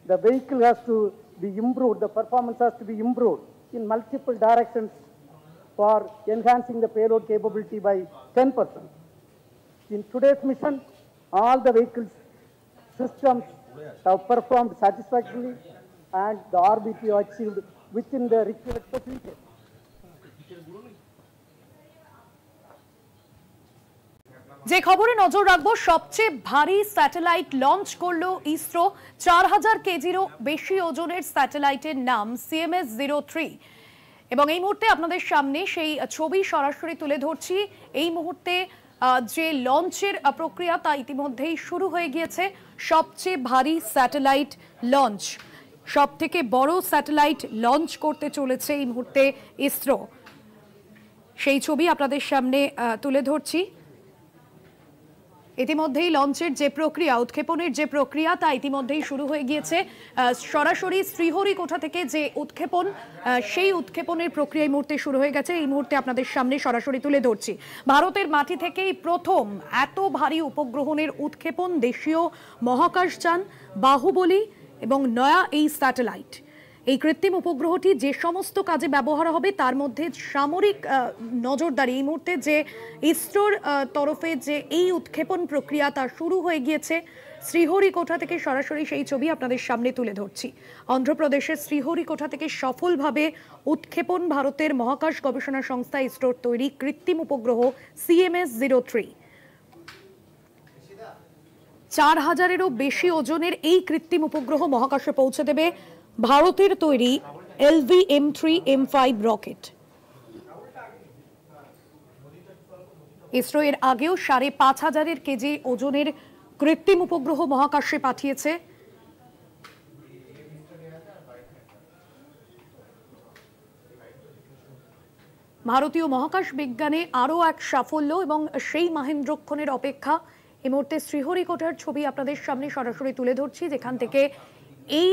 the vehicle has to be improved, the performance has to be improved in multiple directions for enhancing the payload capability by 10%. In today's mission, all the vehicles systems have performed satisfactorily and the orbit is achieved within the required facility. যে খবরে নজর রাখবো, সবচেয়ে ভারী satellite launch করলো ইসরো। 4,000 কেজিরও বেশি ওজনের স্যাটেলাইটের নাম CMS-O3। এবং এই মুহূর্তে আপনাদের সামনে সেই ছবি সরাসরি তুলে ধরছি। এই মুহূর্তে যে লঞ্চের প্রক্রিয়া তা ইতিমধ্যেই শুরু হয়ে গিয়েছে। সবচেয়ে ভারী স্যাটেলাইট লঞ্চ, সব থেকে বড় স্যাটেলাইট লঞ্চ করতে চলেছে এই মুহূর্তে ইসরো। সেই ছবি আপনাদের সামনে তুলে ধরছি। ইতিমধ্যেই লঞ্চের যে প্রক্রিয়া, উৎক্ষেপণের যে প্রক্রিয়া তা ইতিমধ্যেই শুরু হয়ে গিয়েছে। সরাসরি শ্রীহরিকোটা থেকে যে উৎক্ষেপণ, সেই উৎক্ষেপণের প্রক্রিয়া এই মুহূর্তে শুরু হয়ে গেছে। এই মুহূর্তে আপনাদের সামনে সরাসরি তুলে ধরছি। ভারতের মাটি থেকেই প্রথম এত ভারী উপগ্রহণের উৎক্ষেপণ। দেশীয় মহাকাশযান বাহুবলী এবং নয়া এই স্যাটেলাইট। এই কৃত্রিম উপগ্রহটি যে সমস্ত কাজে ব্যবহার হবে তার মধ্যে সামরিক নজরদারি। এই মুহূর্তে যে ইসরোর তরফে যে এই উৎক্ষেপণ প্রক্রিয়া তা শুরু হয়ে গিয়েছে। শ্রীহরিকোটা থেকে সরাসরি সেই ছবি আপনাদের সামনে তুলে ধরছি। অন্ধ্রপ্রদেশের শ্রীহরিকোটা থেকে সফলভাবে উৎক্ষেপণ ভারতের মহাকাশ গবেষণা সংস্থা ইসরোর তৈরি কৃত্রিম উপগ্রহ CMS-O3। 4,000-এরও বেশি ওজনের এই কৃত্রিম উপগ্রহ মহাকাশে পৌঁছে দেবে ভারতের তৈরি LV-M3M5 রকেট। ইসরো এর আগেও 5,500 কেজি ওজনের কৃত্রিম উপগ্রহ মহাকাশে পাঠিয়েছে। ভারতীয় মহাকাশ বিজ্ঞানে আরও এক সাফল্য এবং সেই মাহেন্দ্রক্ষণের অপেক্ষা। এই মুহূর্তে শ্রীহরিকোটার ছবি আপনাদের সামনে সরাসরি তুলে ধরছি, যেখান থেকে এই